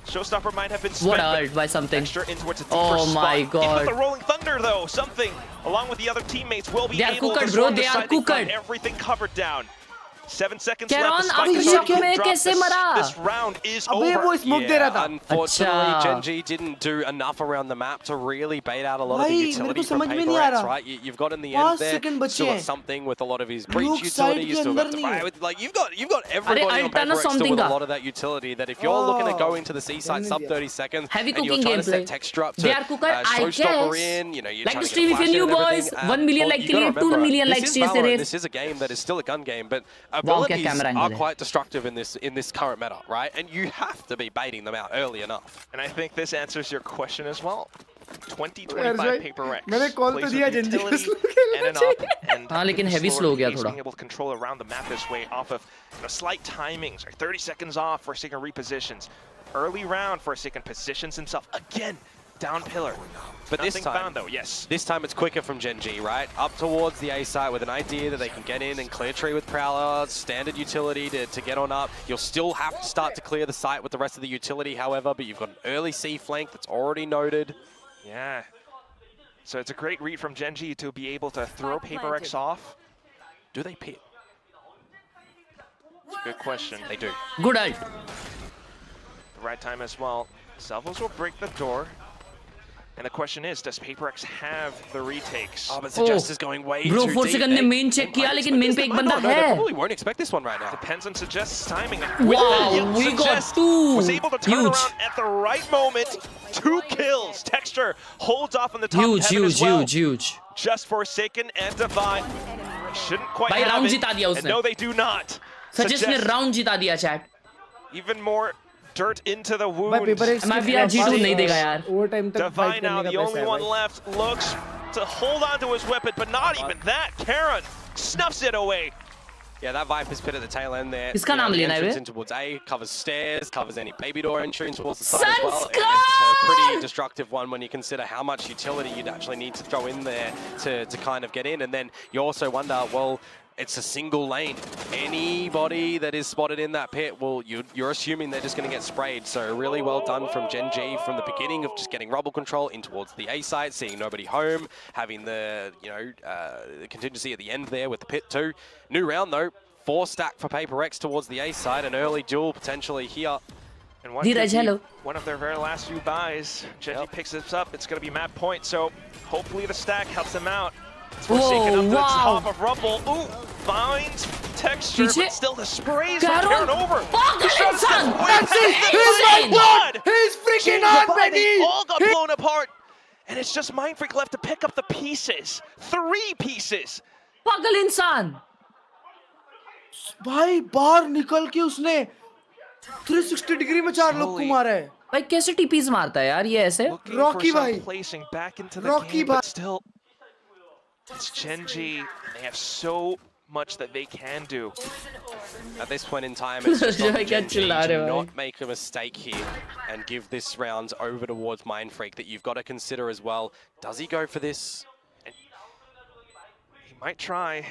Showstopper might have been spent. What but ult by something? Texture in towards a deeper Oh spot. my Even God. with the rolling thunder though, something along with the other teammates will be They are able cooked, to bro. swarm They the are side. They've got cooked. everything covered down. 7 seconds Karen, left. The अभी spike is शक already में dropped. कैसे मरा? This round is अबे over. वो smoke दे रहा था. Unfortunately, अच्छा. Gen G didn't do enough around the map to really bait out a lot of the भाई, मेरे utility को from समझ में नहीं आ PaperX, रहा. right? You've got in the 5 end there, second बचे still got हैं. something with a lot of his breach लोग utility. side You के still अंदर got the नहीं है. with, like you've got everybody on alt आना PaperX still something with a का. lot of that utility. That if you're looking to go into the C site नहीं sub दिया. 30 seconds Heavy and you're cooking trying to set gameplay. texture up to They are cooker, I showstopper guess. in, you know, you're Like trying the to stream get if you flash new and everything. boys, 1 million well, like you के gotta लिए 2 remember, million this likes is चाहिए Valorant. सिर्फ. This is a game that is still a gun game, but abilities camera are angle है. quite destructive in this current meta, right? And you have to be baiting them out early enough. And I think this answers your question as well. 20-25 भाई, Paper Rex मैंने call तो plays दिया with Genji को utility slow खेलना and an चाहिए. up, and हाँ, लेकिन with the heavy slower slow हो गया pace, थोड़ा. being able to control around the map this way off of slight timings, like 30 seconds off for a second repositions. Early round for a second positions himself again down pillar. But Nothing this time, found though. Yes. This time it's quicker from Genji, right? Up towards the A site with an idea that they can get in and clear tree with Prowler, standard utility to get on up. You'll still have to start to clear the site with the rest of the utility, however, but you've got an early C flank that's already noted. Yeah. So it's a great read from Genji to be able to throw Paper X off. Do they pit? It's a good question. They do. Good ult. The right time as well. Salvos will break the door. And the question is, does Paper X have the retakes? Oh, but Suggest is going way Bro, too 4 deep. second ने main check किया लेकिन main पे एक बंदा They है. probably won't expect this one right now. Depends on Suggest's timing. Wow, we got Suggest 2. was able to turn Huge. around at the right moment. 2 kills. Texture holds off on the top heaven as well. Huge. Just Forsaken and Divine. Shouldn't quite भाई have round it. जिता दिया And उसने. no, they do not. Suggest ने round जिता दिया chat. Even more dirt into the wound. भाई Paper X मैं भी यार G2 नहीं देगा यार. overtime तक Divine fight now, करने the का only पैसा है one भाई. left, looks to hold on to his weapon, but not even that. Karen snuffs it away. Yeah, that Viper's pit at the tail end there. किसका नाम the लेना है entrance bay? in towards A, covers stairs, covers any baby door entrance towards the side as well. And Sunscreen! it's a pretty destructive one when you consider how much utility you'd actually need to throw in there to kind of get in. And then you also wonder, well, it's a single lane. Anybody that is spotted in that pit, well, you're assuming they're just going to get sprayed. So really well done from Genji from the beginning of just getting rubble control in towards the A site, seeing nobody home, having the the contingency at the end there with the pit too. New round though, 4 stack for Paper X towards the A side, an early duel potentially here. And what Dheeraj, could be hello. one of their very last few buys. Genji picks this up. It's going to be map point, so hopefully the stack helps them out. It's Forsaken up to the top of Rumble. Ooh, finds Texture, but still the sprays from Karen over. That's it! He's my blood! He's freaking on, They baby! all got blown apart. And it's just Mind Freak left to pick up the pieces. 3 pieces. पागल इंसान. भाई बाहर निकल के उसने 360 degree में 4 लोग को मारा है. भाई कैसे टीपीज मारता है यार ये ऐसे? Looking Rocky for some bhai. placing back into the Rocky game, but bhai. still, it's Genji. They have so much that they can do. At this point in time, it's just on क्या Genji चिल्ला to रहे हो not make a mistake here and give this round over towards Mind Freak that you've got to consider as well. Does he go for this? He might try.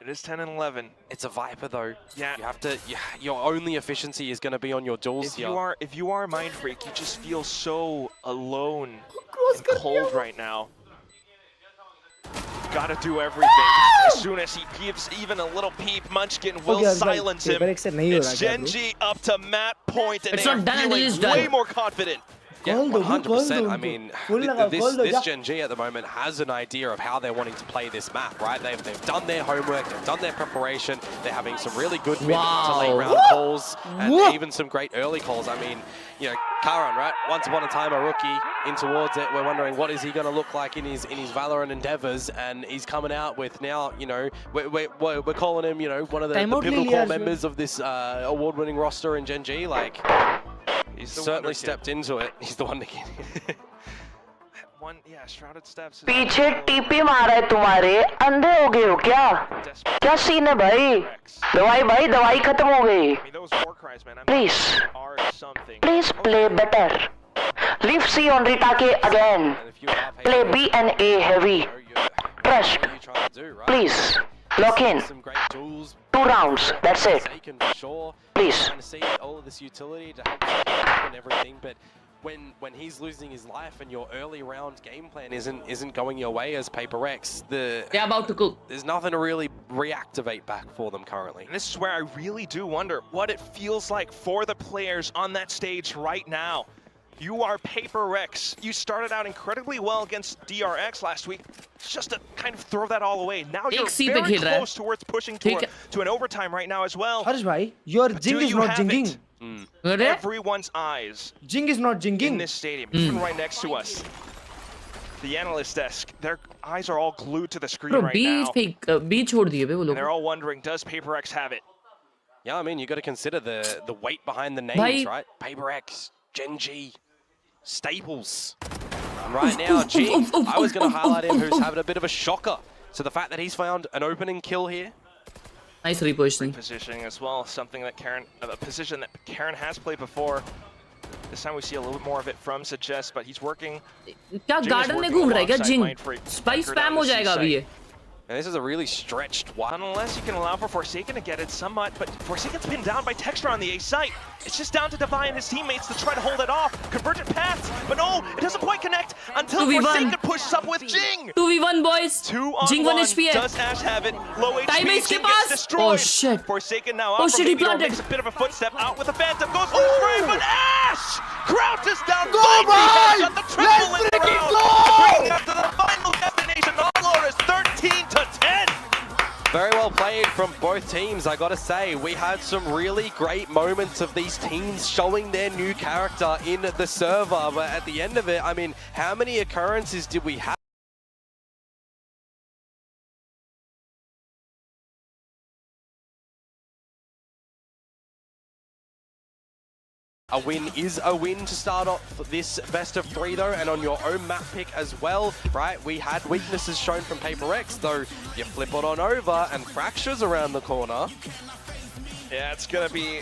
It is 10 and 11. It's a Viper though. Yeah. You have to. Your only efficiency is going to be on your duels here. If you are Mind Freak, you just feel so alone and cold right now. Gotta do everything. As soon as he gives even a little peep, Munchkin will silence him. It's Genji up to map point, and It's they are not done until feeling it's done. way more confident. Yeah, Call the 100%. I hook. mean, Full लगा, call the this hook. Gen G at the moment has an idea of how they're wanting to play this map, right? They've done their homework, they've done their preparation, they're having some really good mid to late round calls, and even some great early calls. I mean, Karan, right? Once upon a time a rookie in towards it. We're wondering what is he going to look like in his Valorant endeavors, and he's coming out with now, we're calling him, one of the pivotal core members of this award-winning roster in Gen G. Like, he's certainly stepped into it. He's the one to get it. Shrouded Steps. पीछे TP मारा है तुम्हारे, अंधे हो गए हो क्या? क्या सीन है भाई दवाई खत्म हो गई. Please play better. Leave C on Ritake again. Play B and A heavy. Trust. Please. Lock in. 2 rounds. That's it. Please. All of this utility to help and everything, but when he's losing his life and your early round game plan isn't going your way as Paper X, they're about to cook. There's nothing to really reactivate back for them currently. And this is where I really do wonder what it feels like for the players on that stage right now. You are Paper X. You started out incredibly well against DRX last week. It's just to kind of throw that all away. Now you're very close towards pushing to an overtime right now as well. Harish bhai, your jing is not jinging. Everyone's eyes. Jing is not jinging. In this stadium, even right next to us. The analyst desk, their eyes are all glued to the screen right now. B छोड़ दिए बे वो लोग. And they're all wondering, does Paper X have it? Yeah, I mean, you got to consider the weight behind the names, right? PaperX, Gen G, Staples. And right now, Jing, I was going to highlight him, who's having a bit of a shocker. So the fact that he's found an opening kill here. Nice repositioning. Positioning as well, something that a position that Karen has played before. This time we see a little bit more of it from Suggest, but he's working. क्या garden में घूम रहा है क्या जिंग? Spice spam हो जाएगा अभी ये. And this is a really stretched one. Unless you can allow for Forsaken to get it somewhat, but Forsaken's pinned down by Textra on the A site. It's just down to Devi and his teammates to try to hold it off. Convergent paths, but no, it doesn't quite connect until 2v1. Forsaken pushes up with Jing. 2v1 boys. 2 on Jing 1 1. HP है. Does Ash have it? Low HP. Time is Jing के gets pass. destroyed. Oh shit. Forsaken now Oh out shit, from he Baby planted. makes a bit of a footstep out with the Phantom. Goes full frame, but Ash crouches down. Go, boys! Got the triple in the Let's freaking round. go! Bringing us to the final destination. All is 13-10. Very well played from both teams, I gotta say. We had some really great moments of these teams showing their new character in the server, but at the end of it, I mean, how many occurrences did we have? A win is a win to start off this best of 3 though, and on your own map pick as well, right? We had weaknesses shown from PaperX, though you flip it on over and Fractures around the corner. Yeah, it's gonna be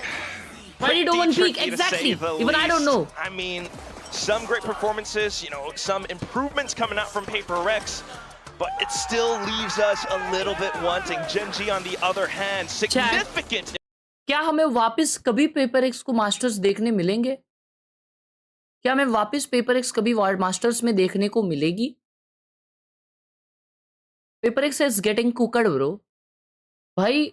Why did Owen peak? tricky to Exactly. say the Even I don't least. know. I mean, some great performances, you know, some improvements coming out from PaperX, but it still leaves us a little bit wanting. Gen G, on the other hand, significant. क्या हमें वापस कभी paper x को masters देखने मिलेंगे? क्या हमें वापस पेपर एक्स कभी वर्ल्ड मास्टर्स में देखने को मिलेगी? Paper x is getting cooked bro. भाई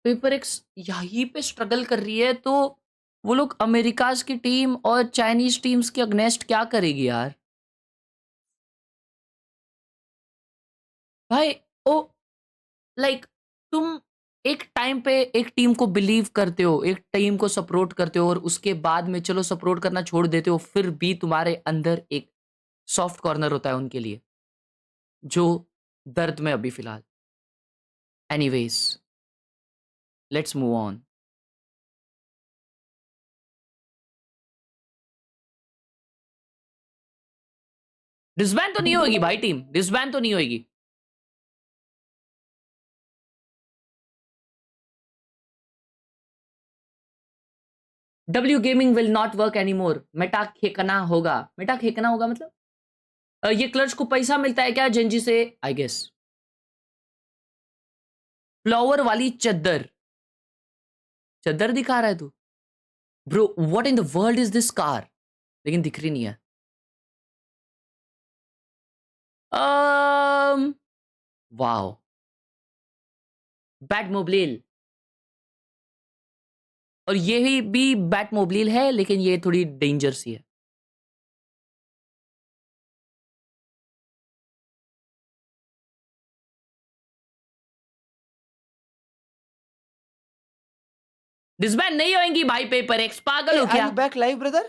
पेपर एक्स यहीं पे स्ट्रगल कर रही है, तो वो लोग अमेरिकाज की टीम और चाइनीज टीम्स के अगेंस्ट क्या करेगी यार? भाई ओ लाइक तुम एक टाइम पे एक टीम को बिलीव करते हो, एक टीम को सपोर्ट करते हो, और उसके बाद में चलो सपोर्ट करना छोड़ देते हो, फिर भी तुम्हारे अंदर एक सॉफ्ट कॉर्नर होता है उनके लिए, जो दर्द में अभी फिलहाल. Anyways, let's move on. डिसबैन तो नहीं होगी भाई, टीम डिसबैन तो नहीं होगी. W gaming will not work anymore. Meta खेकना होगा. मेटा खेकना होगा मतलब ये क्लच को पैसा मिलता है क्या जेंजी से? I guess. फ्लावर वाली चद्दर चद्दर दिखा रहा है तू bro. What in the world is this car? लेकिन दिख रही नहीं है. Wow, batmobile. और ये भी बैट मोबलील है, लेकिन ये थोड़ी डेंजर सी है. डिसबैन नहीं होंगी भाई पेपर एक्स. पागल हो क्या? Are you back live, brother?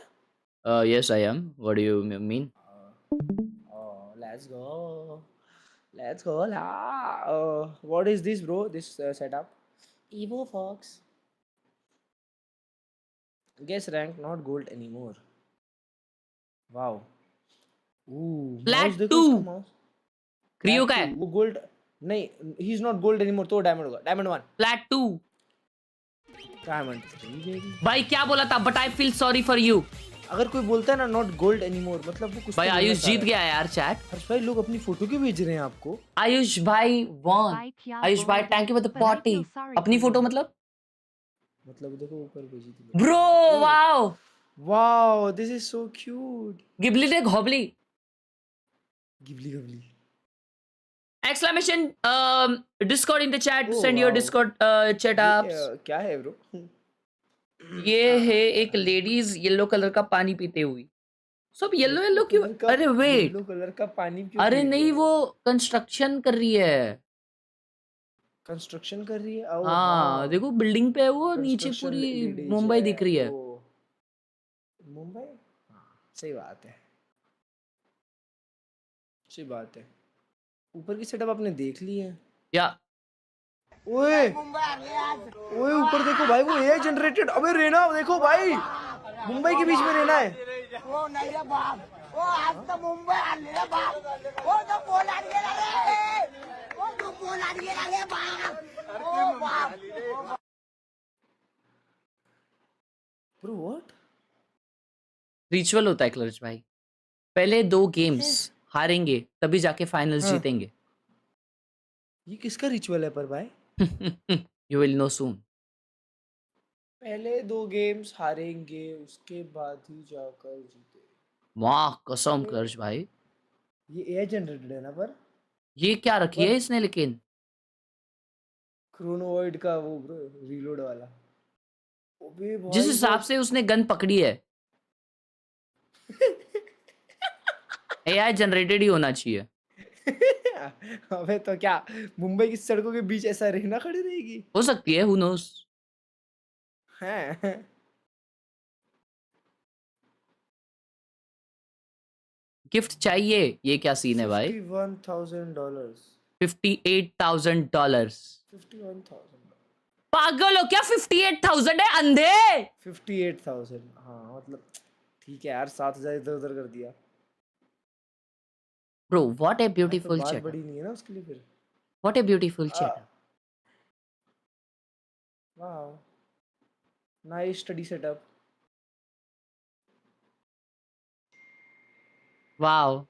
Yes, I am. What do you mean? Oh, let's go. Let's go. What is this, bro? This setup? Evo Fox. Guess rank not gold anymore. Wow. Ooh. Plat mouse देखो 2. इसका mouse. Creo Plat का 2. है. वो gold नहीं, he's not gold anymore. तो diamond होगा. Diamond 1. Flat 2. Diamond 3 baby. भाई क्या बोला था? But I feel sorry for you. अगर कोई बोलता है ना नॉट गोल्ड एनीमोर, मतलब वो कुछ भाई तो आयुष बोलना चाह जीत रहा गया है यार. चैट है. हर्ष भाई लोग अपनी फोटो क्यों भेज रहे हैं आपको? आयुष भाई वन. आयुष भाई thank you for the party. अपनी फोटो मतलब देखो ऊपर भेजी थी. Bro. Wow wow, this is so cute. Ghibli ने घोबली. गिबली गबली. Exclamation Discord in the chat. Oh, send your wow. Discord chat अप्स. क्या है ब्रो? ये है एक लेडीज येलो कलर का पानी पीते हुई. सब येलो येलो क्यों? अरे वेट, येलो कलर का पानी क्यों? अरे नहीं, वो कंस्ट्रक्शन कर रही है. कंस्ट्रक्शन कर रही है. ओ, हाँ देखो बिल्डिंग पे है वो, नीचे Construction पूरी ladies मुंबई है. दिख रही है. ओ, मुंबई. हाँ, सही बात है. सही बात है. ऊपर की सेटअप आपने देख ली है? या ओए ओए ऊपर देखो भाई, वो एआई जनरेटेड। अबे रेना देखो भाई, मुंबई के बीच में रेना है। वो नहीं रे बाप, वो आज तो मुंबई आले रे बाप, वो तो पोलैंड गेला रे, वो तो पोलैंड गेला रे बाप, ओ बाप। Bro what? रिचुअल होता है क्लर्च भाई, पहले 2 गेम्स हारेंगे तभी जाके फाइनल्स हाँ। जीतेंगे। ये किसका रिचुअल है पर भाई? You will know soon. पहले 2 गेम्स हारेंगे, उसके बाद ही जाकर जीते। वाह कसम क्लर्च भाई, ये एआई जनरेटेड है ना? पर ये क्या रखी है इसने लेकिन। क्रोनोवाइड का वो ब्रो, रीलोड वाला। अबे भाई जिस हिसाब से उसने गन पकड़ी है एआई जनरेटेड ही होना चाहिए। अबे तो क्या मुंबई की सड़कों के बीच ऐसा रहना खड़ी रहेगी? हो सकती है, हु नोस। हैं? गिफ्ट चाहिए, ये क्या सीन है भाई? $51,000। $58,000। 51,000। पागल हो क्या? 58,000 है अंधे। 58,000, हाँ मतलब ठीक है यार, 7,000 इधर उधर कर दिया। ब्रो व्हाट ए तो ब्यूटीफुल बात चैट, बड़ी नहीं है ना उसके लिए फिर। What a beautiful chat. Wow, nice study setup. Wow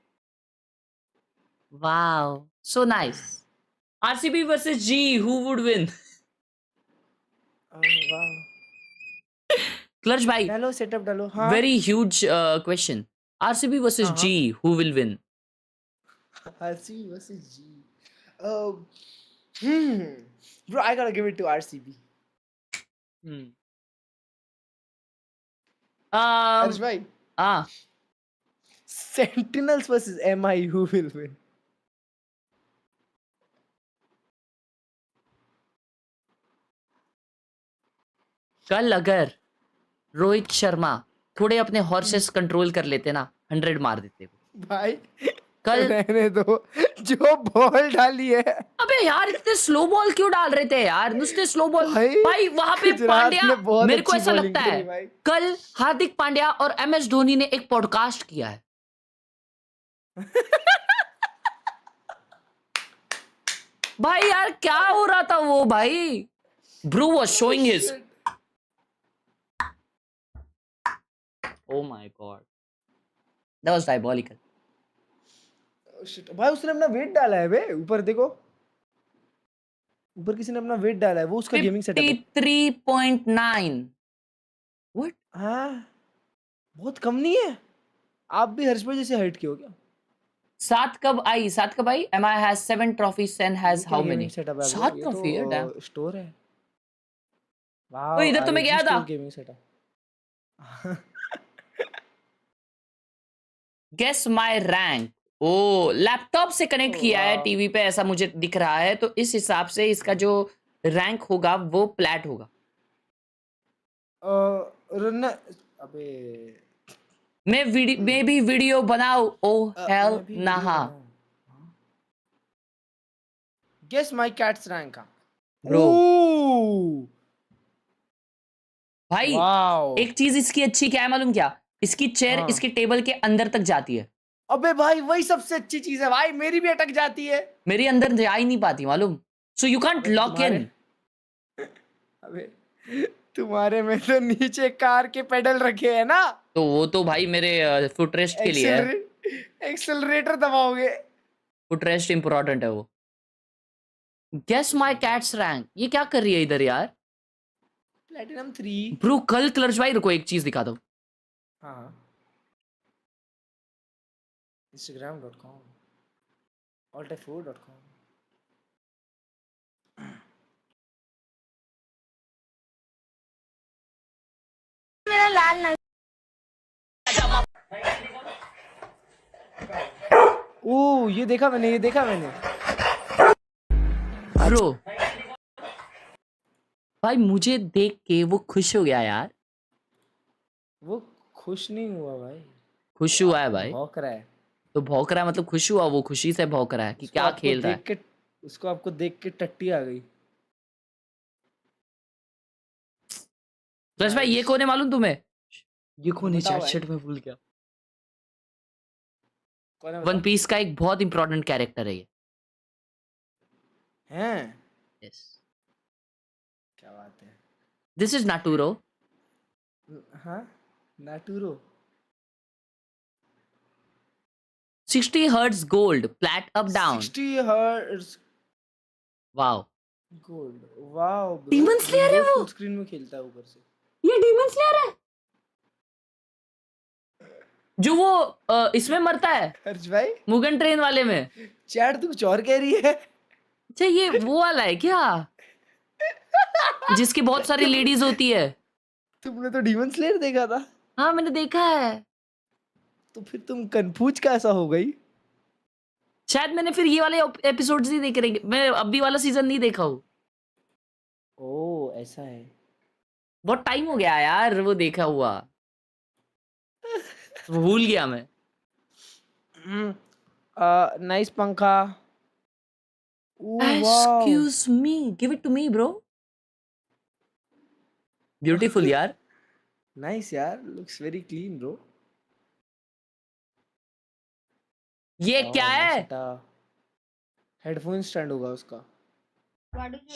wow, so nice. RCB versus G, who would win? Wow, clutch भाई, डालो सेटअप डालो। हाँ very huge question. RCB versus हाँ। G, who will win? RCB versus G. Bro, I gotta give it to RCB. Harsh bhai, ah Sentinels versus MI, who will win? कल अगर रोहित शर्मा थोड़े अपने horses control कर लेते ना, 100 मार देते वो। भाई कल रहने दो, जो बॉल डाली है। अबे यार इतने स्लो बॉल क्यों डाल रहे थे यार, नुस्ते स्लो बॉल भाई, भाई वहां पे गुजरात पांड्या। ने बहुत मेरे को अच्छी ऐसा bowling लगता करी है भाई। कल हार्दिक पांड्या और MS धोनी ने एक पॉडकास्ट किया है। भाई यार क्या हो रहा था वो भाई, bruh was showing his, oh my god, that was diabolical. Shit, भाई उसने अपना वेट डाला है बे, ऊपर देखो, ऊपर किसी ने अपना वेट डाला है, वो उसका गेमिंग सेटअप है। 53.9 व्हाट? हाँ बहुत कम नहीं है? आप भी हर्ष भाई जैसे हाइट के हो क्या? 7 कब आई? MI has 7 trophies and has how many? 7 trophy है, डैम। स्टोर है। तो इधर तो मैं गया था। Gaming setup. Guess my rank. Oh laptop से कनेक्ट किया है टीवी पे, ऐसा मुझे दिख रहा है, तो इस हिसाब से इसका जो रैंक होगा वो प्लैट होगा। अबे मैं भी वीडियो बनाओ। ओ हेल नहा गेस माय कैट्स रैंक का ब्रो। Ooh, भाई wow. एक चीज इसकी अच्छी क्या है मालूम क्या? इसकी चेयर हाँ। इसके टेबल के अंदर तक जाती है। अबे भाई वही सबसे अच्छी चीज है भाई, मेरी भी अटक जाती है। मेरी अंदर जा ही नहीं पाती मालूम, so you can't lock in. अबे तुम्हारे में तो नीचे कार के पेडल रखे हैं ना, तो वो तो भाई मेरे फुट रेस्ट के लिए है। एक्सेलरेटर दबाओगे। फुट रेस्ट इंपॉर्टेंट है वो। गेस माय कैट्स रैंक, ये क्या कर रही है इधर यार? प्लैटिनम 3। ब्रो कल क्लर्च भाई रुको एक चीज दिखा दो। हाँ instagram.com altype4.com मेरा लाल ना ओ ये देखा मैंने ब्रो भाई मुझे देख के वो खुश हो गया यार। वो खुश नहीं हुआ भाई, खुश हुआ है भाई। भौंक रहा है। तो भौंक रहा है मतलब खुश हुआ, वो खुशी से भौंक रहा है कि क्या खेल रहा है। उसको आपको देख के टट्टी आ गई। प्लस भाई ये कौन है मालूम तुम्हें? ये कौन है? बताओ चैट भाई। चैट में भूल गया। कौन है वन बताओ? पीस का एक बहुत इंपॉर्टेंट कैरेक्टर है ये। हैं? यस, क्या बात है? दिस इज नाटूरो। हाँ, नाटूरो। 60 hertz gold, flat up down. 60 hertz wow, gold, wow bro. Demon Slayer है वो। फुल स्क्रीन में खेलता है ऊपर से। ये डीमन स्लेयर है जो वो इसमें मरता है, हर्ष भाई, मुगन ट्रेन वाले में। चैट तू कुछ और कह रही है। अच्छा ये वो वाला है क्या जिसकी बहुत सारी लेडीज होती है? तुमने तो डीमन स्लेयर देखा था, हाँ मैंने देखा है। तो फिर तुम कंफ्यूज कैसा हो गई? शायद मैंने फिर ये वाले एपिसोड्स नहीं देखे रहेंगे, मैं अभी वाला सीजन नहीं देखा हूँ। ओ ऐसा है। बहुत टाइम हो गया यार वो देखा हुआ, भूल गया मैं। नाइस पंखा। Excuse me, give it to me bro. Beautiful यार। नाइस यार, लुक्स वेरी क्लीन ब्रो। ये क्या है? हेडफोन स्टैंड होगा उसका।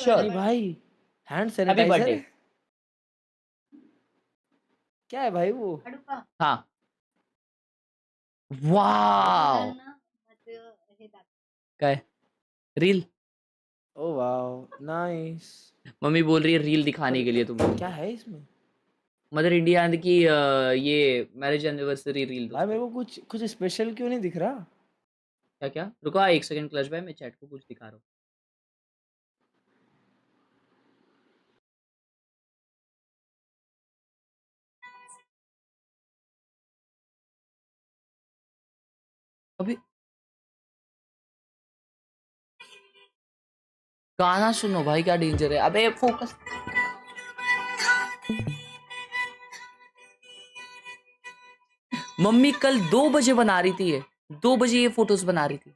श्योर। अरे भाई, हैंड हैप्पी सैनिटाइजर बर्थडे। है? क्या है भाई वो? हाँ, वाओ, क्या है? Reel. Oh wow, nice. Mummy बोल रही है रील दिखाने के लिए तुमको। क्या है इसमें? मदर इंडिया की ये मैरिज एनिवर्सरी रील। भाई मेरे को कुछ कुछ स्पेशल क्यों नहीं दिख रहा? क्या क्या? रुको एक सेकंड क्लच भाई, मैं चैट को कुछ दिखा रहा हूँ। अभी गाना सुनो भाई, क्या डेंजर है। अबे फोकस। मम्मी कल 2 बजे बना रही थी, ये 2 बजे ये फोटोज बना रही थी।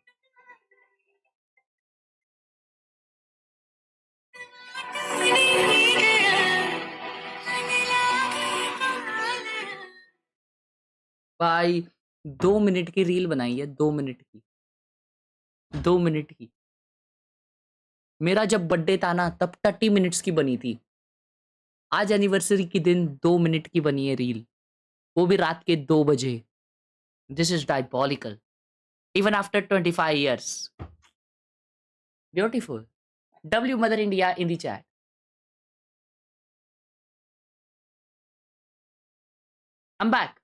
भाई 2 मिनट की रील बनाई है, 2 मिनट की, 2 मिनट की। मेरा जब बर्थडे था ना तब 30 मिनट्स की बनी थी। आज एनिवर्सरी के दिन 2 मिनट की बनी है रील, वो भी रात के 2 बजे। This is diabolical even after 25 years. Beautiful. W Mother India in the chat. I'm back.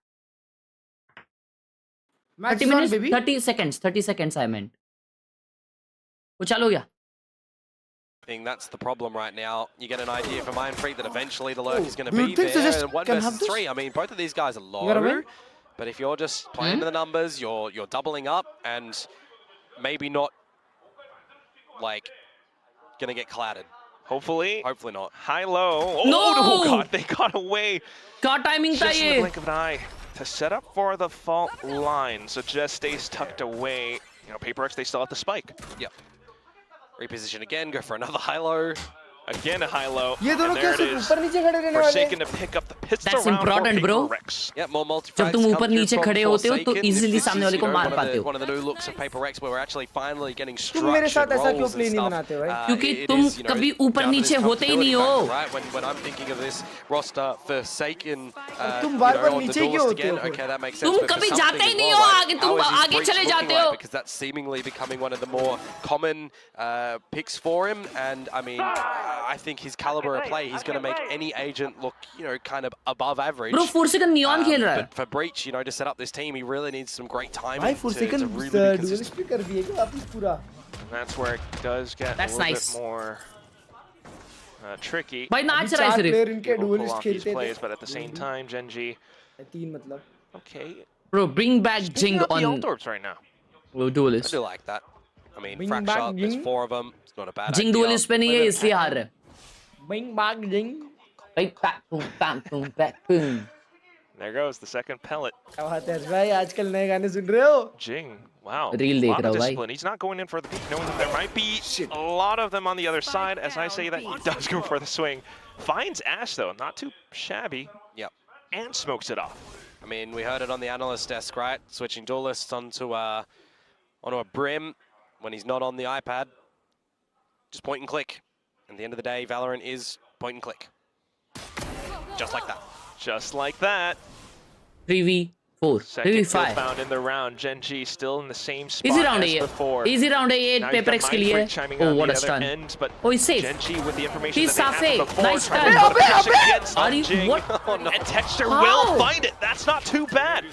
30 minutes, 30 seconds, 30 seconds I meant. वो चालू हो गया। I think that's the problem right now. You get an idea from Iron Freak that eventually the lurk is going to do you be think they there. just And 1 can have versus this? 3. I mean, both of these guys are gotta low. win. But if you're just playing to the numbers, you're doubling up and maybe not like going to get clouded. Hopefully not. high low. Oh, No! oh god, they got away क्या timing था just in the ये? blink of an eye to set up for the fault line. So just stays tucked away. You know, Paper X, they still have the spike. Yep. Reposition again, go for another high-low. Again a high low. ये दोनों and क्या there it सिर्फ is. ऊपर नीचे खड़े रहने वाले हैं? Forsaken to pick up the pistol That's round for important, bro. Paper X. Yeah, more multi जब तुम ऊपर नीचे खड़े होते हो तो easily सामने वाले को मार पाते हो। One of the new looks of Paper X where we're actually finally getting तुम मेरे साथ structured ऐसा क्यों roles play and नहीं stuff. बनाते हो भाई? क्योंकि It तुम is, you know, कभी ऊपर down to नीचे this होते ही नहीं comfortability हो। factor, right? When I'm thinking of this roster, Forsaken, तुम you बार-बार know, on the नीचे क्यों duelist होते हो again, फिर? okay, that makes sense. तुम but for कभी something जाते ही as नहीं well, हो right? आगे, तुम How is his आगे breach चले looking जाते like? हो। Because that's seemingly becoming one of the more common picks for him, and I mean, I think his caliber of play, he's going to make any agent look, you know, kind of above average. Bro 4 second neon खेल रहा है। But for Breach, you know, to set up this team, he really needs some great timing भाई 4 to second really be consistent. Dualist पे कर दिए क्या वापस पूरा? And that's where it does get That's a little nice. bit more tricky. भाई नाच अभी रहा है 4 सिर्फ। प्लेयर इनके Able to pull dualist off these खेलते plays, थे। but at the same time, Genji, 3 मतलब। okay. Bro bring back Picking Jing up the on ult orbs right now. I duelist। do like that. I mean, Bring Fracture, back there's Jing. 4 of them. It's not a bad Jing idea. duelist पे नहीं है इसलिए हार रहा है। Bing बाग जिंग। भाई pack boom पैम boom pack boom. There goes the second pellet. क्या बात है भाई, आजकल नए गाने सुन रहे हो? Jing, wow. Reel देख lot रहा of हूँ भाई। discipline. He's not going in for the peak, knowing that there might be a lot of them on the other side. As I say that, he does go for the swing. Finds Ash though, not too shabby. Yep. And smokes it off. I mean, we heard it on the analyst desk, right? Switching duelists onto a brim when he's not on the iPad. Just point and click. At the end of the day, Valorant is point and click. Just like that. Just like that. 3v4, Second kill 3v5. found in the round. Gen.G still in the same spot Easy round as 8. before. Easy round 8. Now you've Paper got X के Mindfreak लिए. chiming Oh, on what the a other stun. end, but Oh, he's safe. Gen.G with the information He's that they have safe. before, Nice trying to stun. put a push against Are you- Jing. what? Oh, no. And Texture How? will find it. That's not too bad.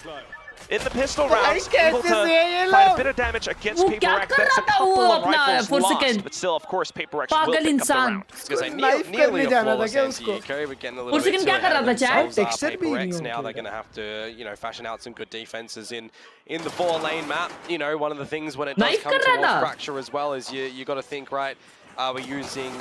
In the pistol rounds, कैसे able to से ये find a लोग? bit of damage against वो Paper क्या X. कर That's a रहा था वो couple of अपना rifles for lost, second? but still, of course, Paper X will पागल pick up the इंसान. round. Because they Knife nearly करने a जाना था flawless क्या उसको? NCEK, but getting a For little bit second too क्या कर ahead रहा of था, Chad? themselves. Texture भी Paper नहीं X होती now, they're going to have to, fashion out some good defenses in the 4-lane map. One of the things when it does Knife come कर रहा towards था. Fracture as well is you got to think, right, are we using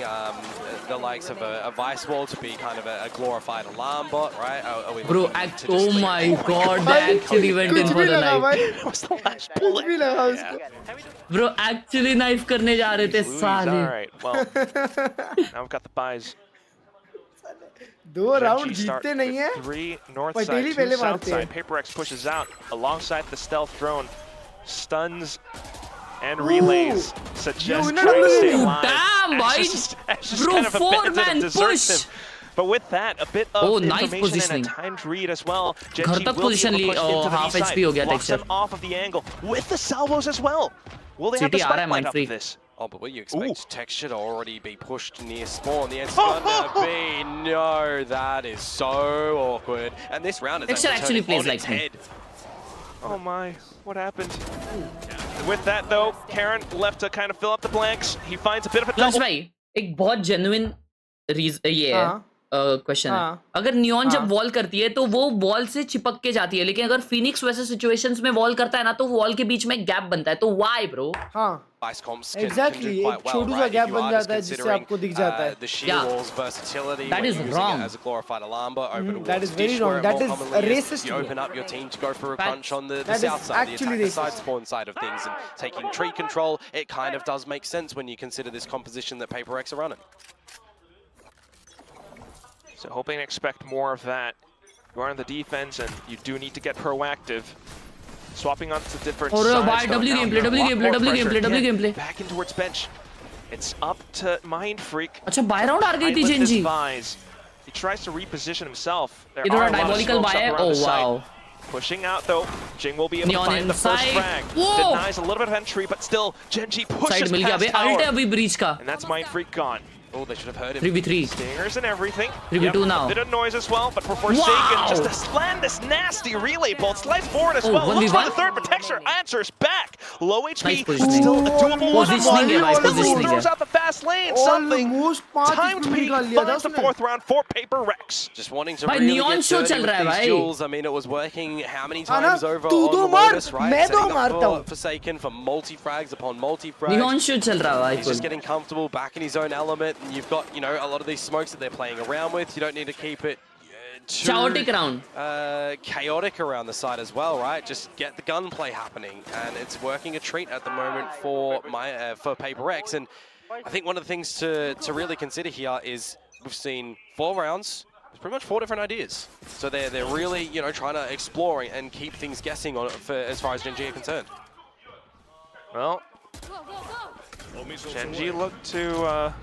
the likes of a Vice Wall to be kind of a glorified alarm bot, right? Are we Bro, looking to just oh leave my it god, they actually went in कुछ for भी the लगा knife. भाई, That was the last कुछ bullet. भी लगा उसको. Bro, actually knife करने जा रहे थे Louis, साले. all right, well, now we've got the buys. 2 round Gen.G start जीतते नहीं है. with 3 north पटेल side, ही 2 पहले south मारते हैं. side. Paper X pushes out alongside the stealth drone. Stuns and Ooh. relays suggest Yo, trying no, to no, stay no, alive. damn, Ash boy. just Bro, kind of abandons it 4-man and deserts push. him. But with that, a bit of Oh, nice information positioning. and a timed read as well. घर Gen.G तक will be position able to Lee, push into the half B HP side. हो गया Blocks Texture. them off of the angle with the salvos as well. Will they have the City आ रहा है spike point off Mindfreak. of this? Oh, but will you expect Ooh. Texture to already be pushed near spawn? The answer's gonna be no. That is so awkward. And this round is Texture actually turning plays on like its me. head. Oh my, what happened? With that though, Karen left to kind of fill up the blanks. He finds a bit of a lunch double. भाई एक बहुत genuine ये है हाँ. Question है. हाँ. अगर neon जब हाँ. वॉल करती है तो वो वॉल से चिपक के जाती है, लेकिन अगर फिनिक्स वैसे सिचुएशंस में वॉल करता है ना तो वॉल के बीच में गैप बनता है. तो व्हाई ब्रो? हाँ. Vice comps can Exactly, do quite एक well, छोटू सा right? gap If you बन are just जाता है जिससे considering, आपको दिख जाता है. the shield Yeah. wall's versatility That when is using wrong. it as a glorified alarm bot over that towards is very Dish, wrong. where it That more is commonly racist. You open up your team to go for a Facts. crunch on the That is south side, the actually attack, the racist. side spawn side of things, and taking tree control. It kind of does make sense when you consider this composition that Paper X are running. So hoping to expect more of that. You are on the defense and you do need to get proactive. Swapping onto different और sides. भाई though. W Now gameplay, a W lot gameplay, more W pressure. gameplay, W Again, gameplay. Back in towards bench. It's up to Mindfreak. अच्छा bye round हार गई थी With this Gen Z. Vise. He tries to reposition himself. There ये थोड़ा are a lot of diabolical smokes buy up है. around Oh the site. wow. Pushing out though. Jing will be able Neon to find the first inside. frag. Whoa! Denies a little bit of entry, but still Gen.G side pushes मिल गया. past अबे alt है tower. अभी breach का. And that's Mindfreak gone. Oh, they should have heard him. 3v3. Stingers and everything. 3v2 now. A bit of noise as well, but for Forsaken, Wow! just to land this nasty relay bolt, slides forward as Oh, well. Looks 1v1? for the third, but Texture answers back. Low HP, Nice but positioning. still a doable Positioning है भाई, positioning throws है. out the fast lane. Something. Almost 5 Timed HP peak निकाल लिया था finds the उसने. fourth round for Paper Rex. Just wanting to भाई, really neon get show dirty चल with रहा है these भाई. duels. I mean, it was working how many हाँ ना, times over तू on दो the मार, Lotus, right? मैं दो Setting up मारता for हूँ. Forsaken for multi-frags upon multi-frags. Neon show चल रहा है भाई. He's just getting comfortable back in his own element, and you've got, a lot of these smokes that they're playing around with. You don't need to keep it too Chaotic round. chaotic around the side as well, right? Just get the gunplay happening, and it's working a treat at the moment for for Paper X. And I think one of the things to really consider here is we've seen 4 rounds. It's pretty much 4 different ideas. So they're really trying to explore and keep things guessing on it for as far as Gen.G are concerned. Well, Gen.G looked to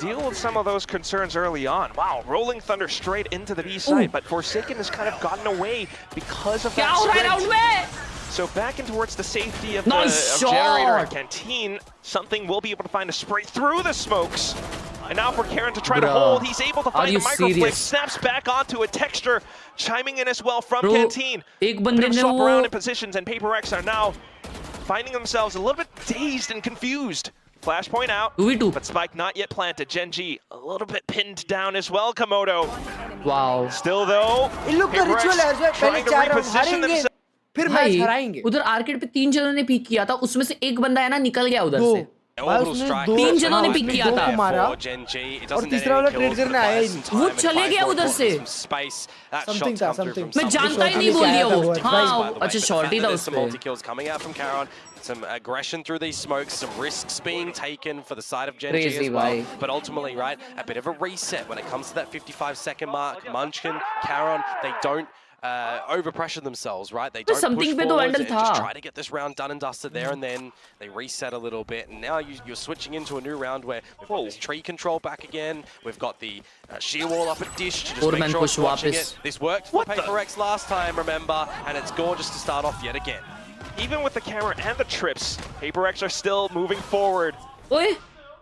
deal with some of those concerns early on. Wow, rolling thunder straight into the B side, but Forsaken has kind of gotten away because of क्या that हो रहा है sprint. Round में? So back in towards the safety of Nice the generator shot. canteen, something will be able to find a spray through the smokes. And now for Karen to try to Bruh. hold, he's able to Are find you the microflick, serious? snaps back onto a texture, chiming in as well from Bro, canteen. एक Bit बंदे of ने swap वो around in positions, and Paper X are now finding themselves a little bit dazed and confused. Flashpoint out, 2v2. but Spike not yet planted. Gen.G a little bit pinned down as well, Komodo. Wow. Still though, इन लोग का Paper X ritual है पहले trying to 4 round reposition हारेंगे themselves. फिर match भाई हराएंगे. उधर arcade पे 3 जनों ने पीक किया था, उसमें से एक बंदा है ना निकल गया उधर दो. से. Orbital strike. तीन जनों ने pick किया था। For Gen G. It doesn't और get तीसरा वाला any trade kills, but करने it आया buys ही some नहीं। time वो and चले buys गया more उधर से। some space. That Something shot's था, come through something। from मैं something. जानता ही नहीं Shot बोल दिया लेके आया वो। था वो, हाँ By the way, अच्छा but शॉट ही था there's उस some पे। multi-kills coming out from Khelraay. Some aggression through these smokes, some risks being taken for the side of Gen G Crazy, as well. bhai. But ultimately, right, a bit of a reset when it comes to that 55-second mark. Munchkin, Khelraay, they don't overpressure themselves, right? They don't something push पे तो forwards handle and just था। try to get this round done and dusted there, and then they reset a little bit. And now you're switching into a new round where we've got this tree control back again. We've got the shear wall up at Dish to just make sure it's watching it. This worked for PaperX last time, remember, and it's gorgeous to start off yet again. Even with the camera and the trips, PaperX are still moving forward. ओए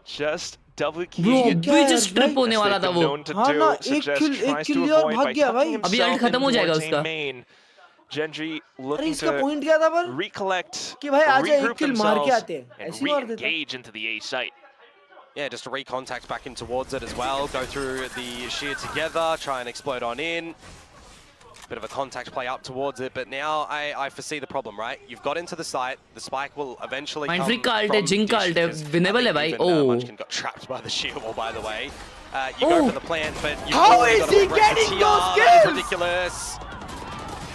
Just double bro keying it. अभी just trip होने वाला था वो। known to हाँ ना, do, एक Suggest kill tries to लिया और avoid भाग by गया tucking भाई। अभी ult himself खत्म हो in जाएगा towards उसका। A main. Genji अरे looking इसका to पॉइंट क्या था पर recollect, कि भाई आजा एक regroup किल मार के themselves, आते हैं and ऐसे ही मार देता। re-engage into the A site. Yeah, just to recontact back in towards it as well. Go through the shear together, try and explode on in. Bit of a contact play up towards it, but now I foresee the problem, right? You've got into the site, the spike will eventually Mind come freak का ult है, from Jing का Dish, ult है, because winnable है I भाई। think even, Oh. Munchkin got trapped by the shear wall, by the way. You go for the plant, but you've How already is got a he progressive getting TR. those That is kills? ridiculous.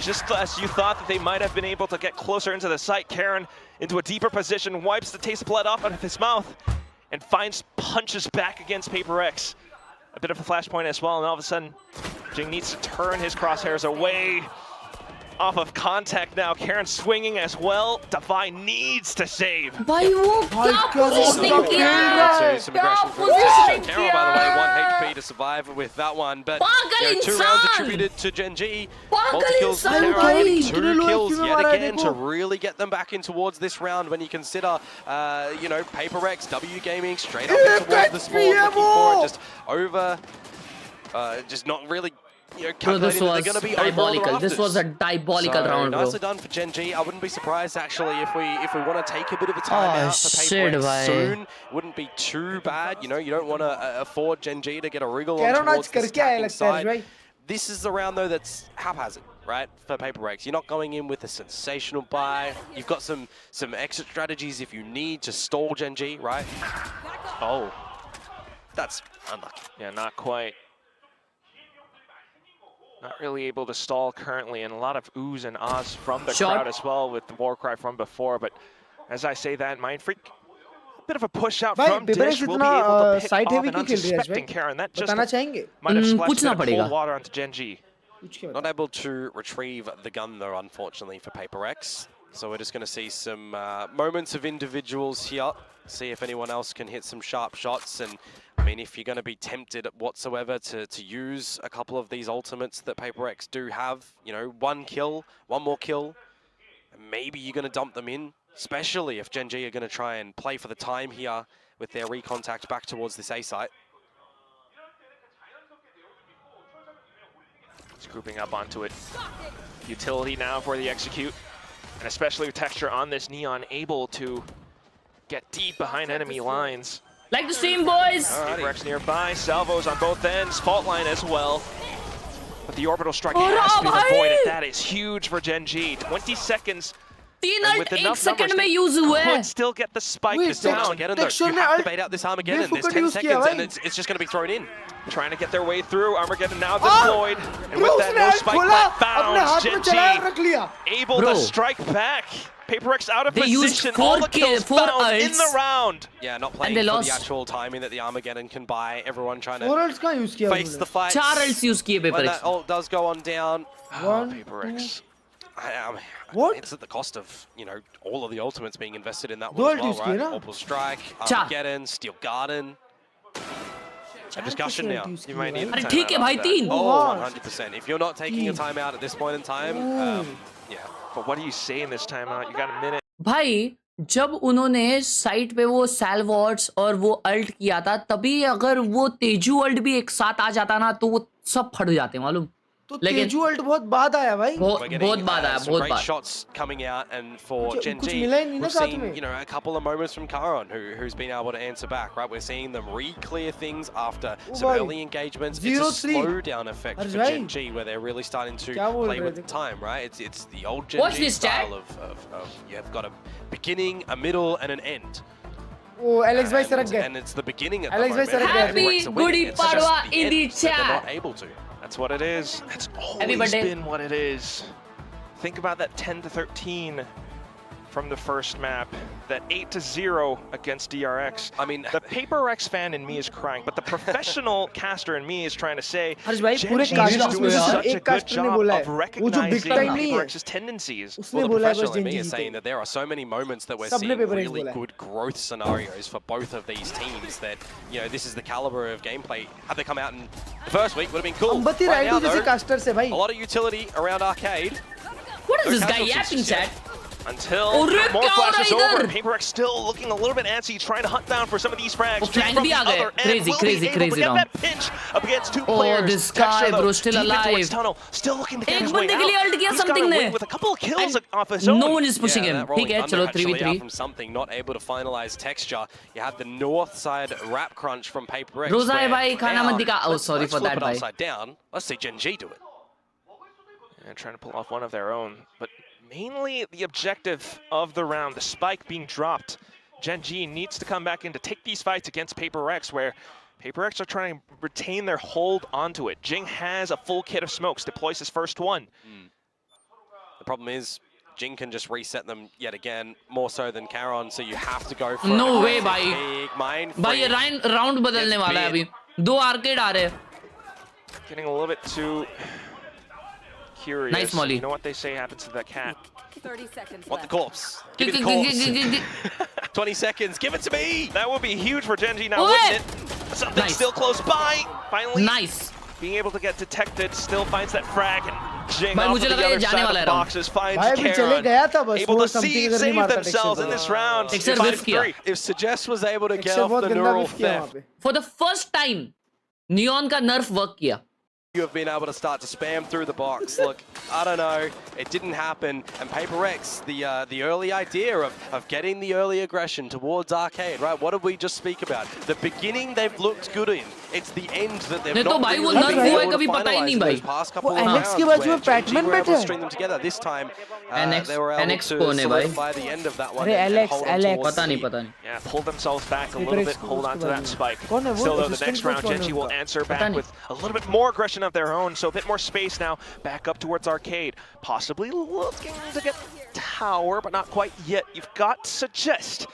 Just as you thought that they might have been able to get closer into the site, Karen into a deeper position, wipes the taste of blood off out of his mouth, and finds punches back against PaperX. A bit of a flashpoint as well, and all of a sudden, Jing needs to turn his crosshairs away off of contact now. Karen swinging as well. Divine needs to save. भाई वो क्या positioning किया है? Some क्या aggression from positioning Khelraay, किया by the way, 1 है? HP to survive with that one, but पागल you know, 2 इंसान! rounds attributed to Gen G. पागल Multi-kills for इंसान Khelraay, भाई! 2 इतने लोग kills क्यों yet मारा है, again देखो। to really get them back in towards this round when you consider, you know, PaperX, W Gaming straight up in towards the sport, looking for it, just over, just not really, you know, Bro, this calculating that was they're going to be over on the diabolical. This was a rafters. diabolical So, round, bro. nicely done for Gen G. I wouldn't be surprised actually if we want to take a bit of a timeout for shit, PaperX bhai. soon. Wouldn't be too bad. You know, you don't want to afford Gen G to get a wriggle on Khelraay towards आज this करके आया attacking लगता है side. भाई। This is the round though that's haphazard, right? For PaperX, you're not going in with a sensational buy. You've got some exit strategies if you need to stall Gen G, right? Oh, That's unlucky. yeah, not quite. Not really able to stall currently, and a lot of oohs and ahs from the Shot. crowd as well with the war cry from before. But as I say that, Mind Freak, a bit of a push out भाई from PaperX Dish will be इतना able to pick side off heavy an क्यों खेल रही है आज unsuspecting भाई? Karen. That just बताना चाहेंगे? might have splashed a पूछना bit of पड़ेगा। cold water onto Gen G. पूछ के बता। Not able to retrieve the gun though, unfortunately, for PaperX. So we're just going to see some moments of individuals here. See if anyone else can hit some sharp shots. And I mean, if you're going to be tempted whatsoever to use a couple of these ultimates that PaperX do have, you know, one more kill, maybe you're going to dump them in, especially if Gen G are going to try and play for the time here with their recontact back towards this A site. It's grouping up onto it. Utility now for the execute, and especially with Texture on this Neon, able to get deep behind enemy lines. Like the stream, boys. PaperX nearby, salvos on both ends, fault line as well. But the orbital strike Oh, has to be bhai! avoided. That is huge for Gen G. 20 seconds. तीन And ult with एक enough second numbers, में they use हुए हैं। could still get the spike Wait, this down. Armageddon though, Texture you ने have to ult bait out this Armageddon. There's बेफुकट 10 use किया seconds भाई। and it's just going to be thrown in. Trying to get their way through. Armageddon now Ah! deployed. And Bro with that, उसने no ult spike खोला, plant अपने found. हाथ Gen में चलाया और G रख लिया। able Bro. to strike back. PaperX out of They used position. 4 All the kills four found in ults. the round. Yeah, not playing they for the lost. actual timing that the Armageddon can buy. Everyone trying to Orals कहाँ use किया face उन्होंने? the fight. चार ults use किए When PaperX that ult does go on down, One, PaperX. What? It's at the cost of, you know, all of the ultimates being invested in that दो one as ult well, use किए right? ना? Orbital Strike, चार। Armageddon, Steel Garden. A discussion now. You might need a अरे ठीक है timeout भाई after that. तीन। Oh, हाँ। 100%. If you're not taking a timeout at this point in time, yeah. But what do you say in this timeout? You got a minute. भाई जब उन्होंने site पे वो सैलवॉट्स और वो अल्ट किया था तभी अगर वो तेजू अल्ट भी एक साथ आ जाता ना तो वो सब फट जाते मालूम। तो लेकिन तेजू अल्ट बहुत बाद आया भाई। We're बहुत getting, बाद आया some बहुत great बाद। shots coming out, and for कुछ- Gen कुछ G, मिला ही नहीं ना we've साथ seen, में। you know, a couple of moments from Karon, who's been able to answer back, right? We're seeing them re-clear things after some भाई, early engagements. It's a 0-3 slow down effect अरे for भाई। Gen G, where they're really starting to क्या बोल play रहे with थे? the time, right? It's the old Gen Watch G this, chat. style of you've got a beginning, a middle, and an end. वो Alex भाई सरक गए. And it's the beginning of Alex the भाई सरक moment. गए. Happy It's Gudi just the Padwa end in the that they're chat. not able to. That's what it is. That's always birthday. been what it is. Think about that 10-13 from the first map, that 8-0 against DRX. I mean, The PaperX fan in me is crying, but the professional caster in me is trying to say, हर्ष भाई पूरे Gen G casters is में doing से such सिर्फ a एक good caster ने job बोला of है वो जो बिग recognizing टाइम नहीं है PaperX's tendencies. उसने well, the बोला है बस professional in gen me is जीते. saying that there are so many moments that we're सबने seeing PaperX really बोला है. good growth scenarios for both of these teams that, you know, this is the caliber of gameplay. Had they come out in the first week, would have been cool. Ambati Right now, Raidu जैसे though, caster से भाई. a lot of utility around Arcade. What is No this guy casualties yapping, just yet. chat? Until Oh, Rick, more क्या हो flashes रहा है over, इधर? PaperX still looking a little bit antsy, trying to hunt down for some of these frags. Oh, Jing flank from भी the आ गए. other end Crazy, will crazy, be able crazy to get round. that pinch up against two Oh, players. this guy, Texture, though, bro, still deep into alive. his tunnel, still looking to get एक his way बंदे के लिए out. ult किया He's got something a ने. win with a couple of kills off his own. No one is pushing him. that rolling ठीक है, thunder चलो actually 3v3. out from something, not able to finalize texture. You have the north side wrap crunch from PaperX. रोजा है where भाई, खाना now- मत दिखा. Oh, sorry let's for flip that, it भाई. upside down. Let's see Gen G do it. And trying to pull off one of their own, but mainly the objective of the round, the spike being dropped. Gen G needs to come back in to take these fights against PaperX, where PaperX are trying to retain their hold onto it. Jing has a full kit of smokes, deploys his first one. The problem is, Jing can just reset them yet again, more so than Karon, so you have to go for No an way, aggressive भाई. big mind भाई ये freeze. Round बदलने वाला है अभी. 2 arcade आ रहे हैं. Getting a little bit too curious. Nice, Molly. You know what they say happens to that cat? 30 seconds Want the left. corpse? Give me the corpse. 20 seconds, give it to me! That would be huge for Gen G now, Oh, wouldn't yeah. it? Something Nice. still close by. Finally, Nice. being able to get detected, still finds that frag, and Jing भाई, off मुझे to the लगा ये other जाने side of वाला the है round. boxes, finds भाई अभी चले गया था Karon, बस able वो to something save इधर नहीं मारता themselves in texture. this round. Texture whiff किया. 5-3. If Suggest was able to get texture off बहुत the गंदा neural विफ किया वहाँ theft, पे. For the first time, Neon का nerf work किया. you have been able to start to spam through the box. Look, I don't know, it didn't happen. And PaperX, the early idea of getting the early aggression towards Arcade, right? What did we just speak about? The beginning they've looked good in. It's the end that they've नहीं तो not भाई been वो really nerf able हुआ है to कभी पता ही finalize नहीं in भाई. those past couple वो of NX के rounds बाजू में where Gen G Patman were able बैठा to है. string them together. This time, NX they were able NX to कौन है भाई? solidify the end of that one. अरे and Alex, hold on Alex. towards पता नहीं the- पता नहीं. Yeah, pull themselves back a Paper little X bit, hold on to that spike. कौन है वो? Still though, the Assistant next coach round, कौन Gen है G will उनका? answer पता back नहीं. with a little bit more aggression of their own, so a bit more space now, back up towards Arcade. Possibly looking to get tower, but not quite yet. You've got Suggest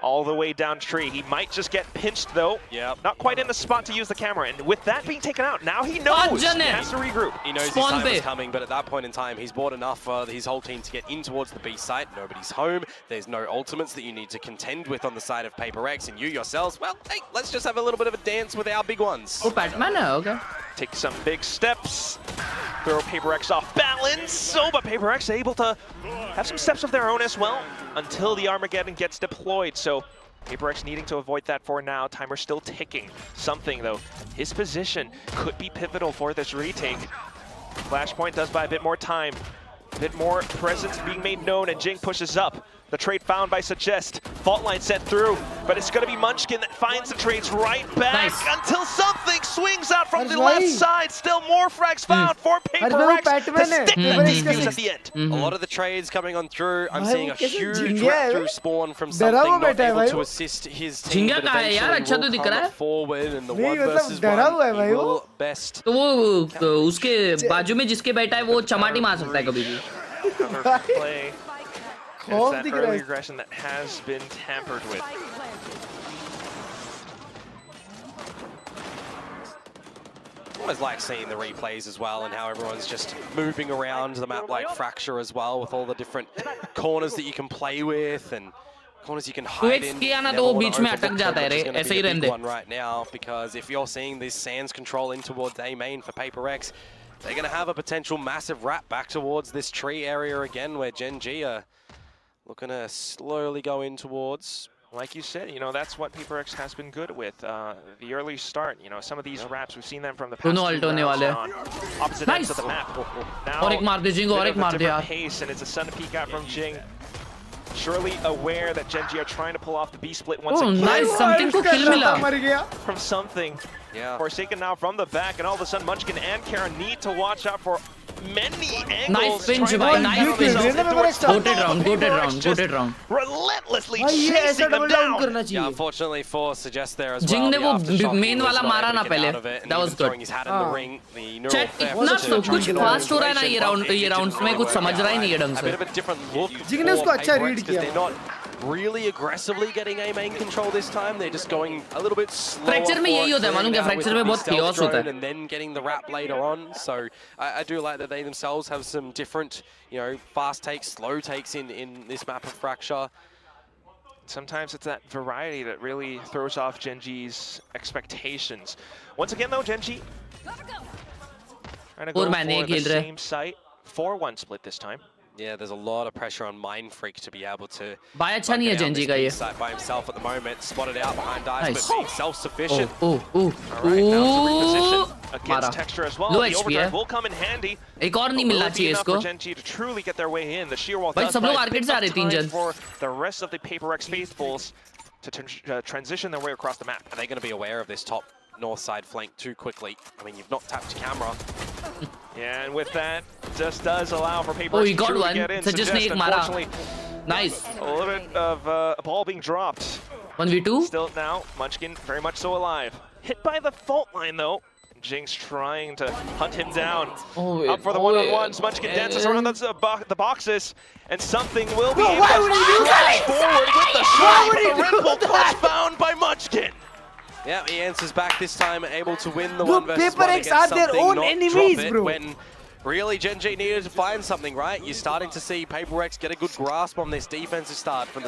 all the way down tree. He might just get pinched though. Yep. Not quite in the spot to use the camera, and with that being taken out, now he knows he has to regroup. He knows his Spawn time is पे. coming, but at that point in time, he's bought enough for his whole team to get in towards the B site. Nobody's home. There's no ultimates that you need to contend with on the side of PaperX, and you yourselves, well, hey, let's just have a little bit of a dance with our big ones. वो Patman है, okay. Take some big steps. Throw PaperX off balance. So, but PaperX able to have some steps of their own as well until the Armageddon gets deployed. So PaperX needing to avoid that for now. Timer still ticking. Something though, his position could be pivotal for this retake. Flashpoint does buy a bit more time. A bit more presence being made known, and Jing pushes up. The trade found by Suggest. Fault line set through, but it's going to be Munchkin that finds the trades right back Nice. until something swings out from Harsh the left bhai. side. Still more frags found for bhai, wo PaperX to Patman hai. stick the PaperX defuse ka at the end. A lot of the trades coming on through. I'm भाई, seeing वो a कैसे huge झिंगिया है rip bay? through spawn from डरा something हुआ not बैठा है able भाई to वो. assist his team. झिंगिया But कहाँ है यार? eventually अच्छा तो will दिख come रहा है. forward in the नहीं, 1 मतलब versus डरा 1. हुआ है भाई He वो. will best तो वो उसके बाजू में जिसके बैठा है वो चमाटी मार सकता है कभी भी. Cover play. And it's खौफ that दिख रहा early है. aggression that has been tampered with. Almost like seeing the replays as well and how everyone's just moving around the map like Fracture as well with all the different corners that you can play with and corners you can hide in. किया ना Never तो वो wanna बीच में overlook अटक them, जाता है which is रे, gonna ऐसे be ही a big रहने दे. one right now, because if you're seeing this Sands control in towards A main for PaperX, they're going to have a potential massive wrap back towards this tree area again where Gen G are looking to slowly go in towards. Like you said, you know, that's what PaperX has been good with. The early start, you know, some of these wraps, we've seen them from the past दोनों few alt होने rounds वाले हैं. on opposite ends Nice. of the map. Now, और एक मार दे जिंग, और bit एक of a मार दे different यार. pace, and it's a sun peek out from Jing. Surely aware that Gen G are trying to pull off the B split once Oh, again nice. Something को kill मिला. मर गया. from something. Yeah. Forsaken now from the back, and all of a sudden Munchkin and Karen need to watch out for many angles. Nice pinch, trying to bhai, get nice themselves pinch. into a Goated stumble, round, but goated PaperX round, just goated round. relentlessly भाई ये ऐसा chasing them double down down. करना Yeah, चाहिए. unfortunately for Suggest there as well. Jing ने the वो aftershock main was वाला not मारा able ना to get पहले. out of it, and That even was good. throwing his hat in the ring, the neural Chat theft इतना to सब कुछ control fast हो रहा है ना ये situation, राउंड ये it राउंड्स didn't में really कुछ समझ work रहा ही out, नहीं है right? ढंग A bit से. of a different look जिंग ने for उसको अच्छा PaperX read because किया. they're not really aggressively getting a main control this time. They're just going a little bit slower. Fracture में यही होता है मालूम क्या फ्रैक्चर में बहुत chaos होता है. And then getting the wrap later on. So I do like that they themselves have some different, you know, fast takes, slow takes in this map of Fracture. Sometimes it's that variety that really throws off Genji's expectations. Once again, though, Genji trying to go और मैंने for the खेल रहे. same site. 4-1 split this time. Yeah, there's a lot of pressure on Mind Freak to be able to भाई अच्छा नहीं है bucket out Genji this का B ये. site by himself at the moment. Spotted out behind Dice, Nice. but being self-sufficient. Oh, All right, now to reposition मारा. against Texture as well. Low The HP overdrive है. will come in handy. एक और नहीं But will मिलना it be चाहिए enough इसको. for Genji to truly get their way in? The sheer wall भाई does सब लोग buy a arcade bit से आ of रहे तीन time जन. for the rest of the PaperX faithfuls to transition their way across the map. Are they going to be aware of this top north side flank too quickly? I mean, you've not tapped your camera. Yeah, and with that, just does allow for PaperX Oh, he to got truly one. get in. So just Suggest, एक मारा. unfortunately, Nice. a little bit of a ball being dropped. 1v2. Still now, Munchkin very much so alive. Hit by the fault line though. Jinx trying to hunt him down. Oh, Up for the one-on-ones. Munchkin dances around the boxes, and something will be Bro, able why to would he do flash that? forward with the Why shot. would he The do Ripple clutch that? found by Munchkin. Yeah, he answers back this time, able to win the Bro, 1 versus 1 PaperX against are their something, own not enemies, drop it bro. when really Genji needed to find something, right? You're starting to see PaperX get a good grasp on this defensive start from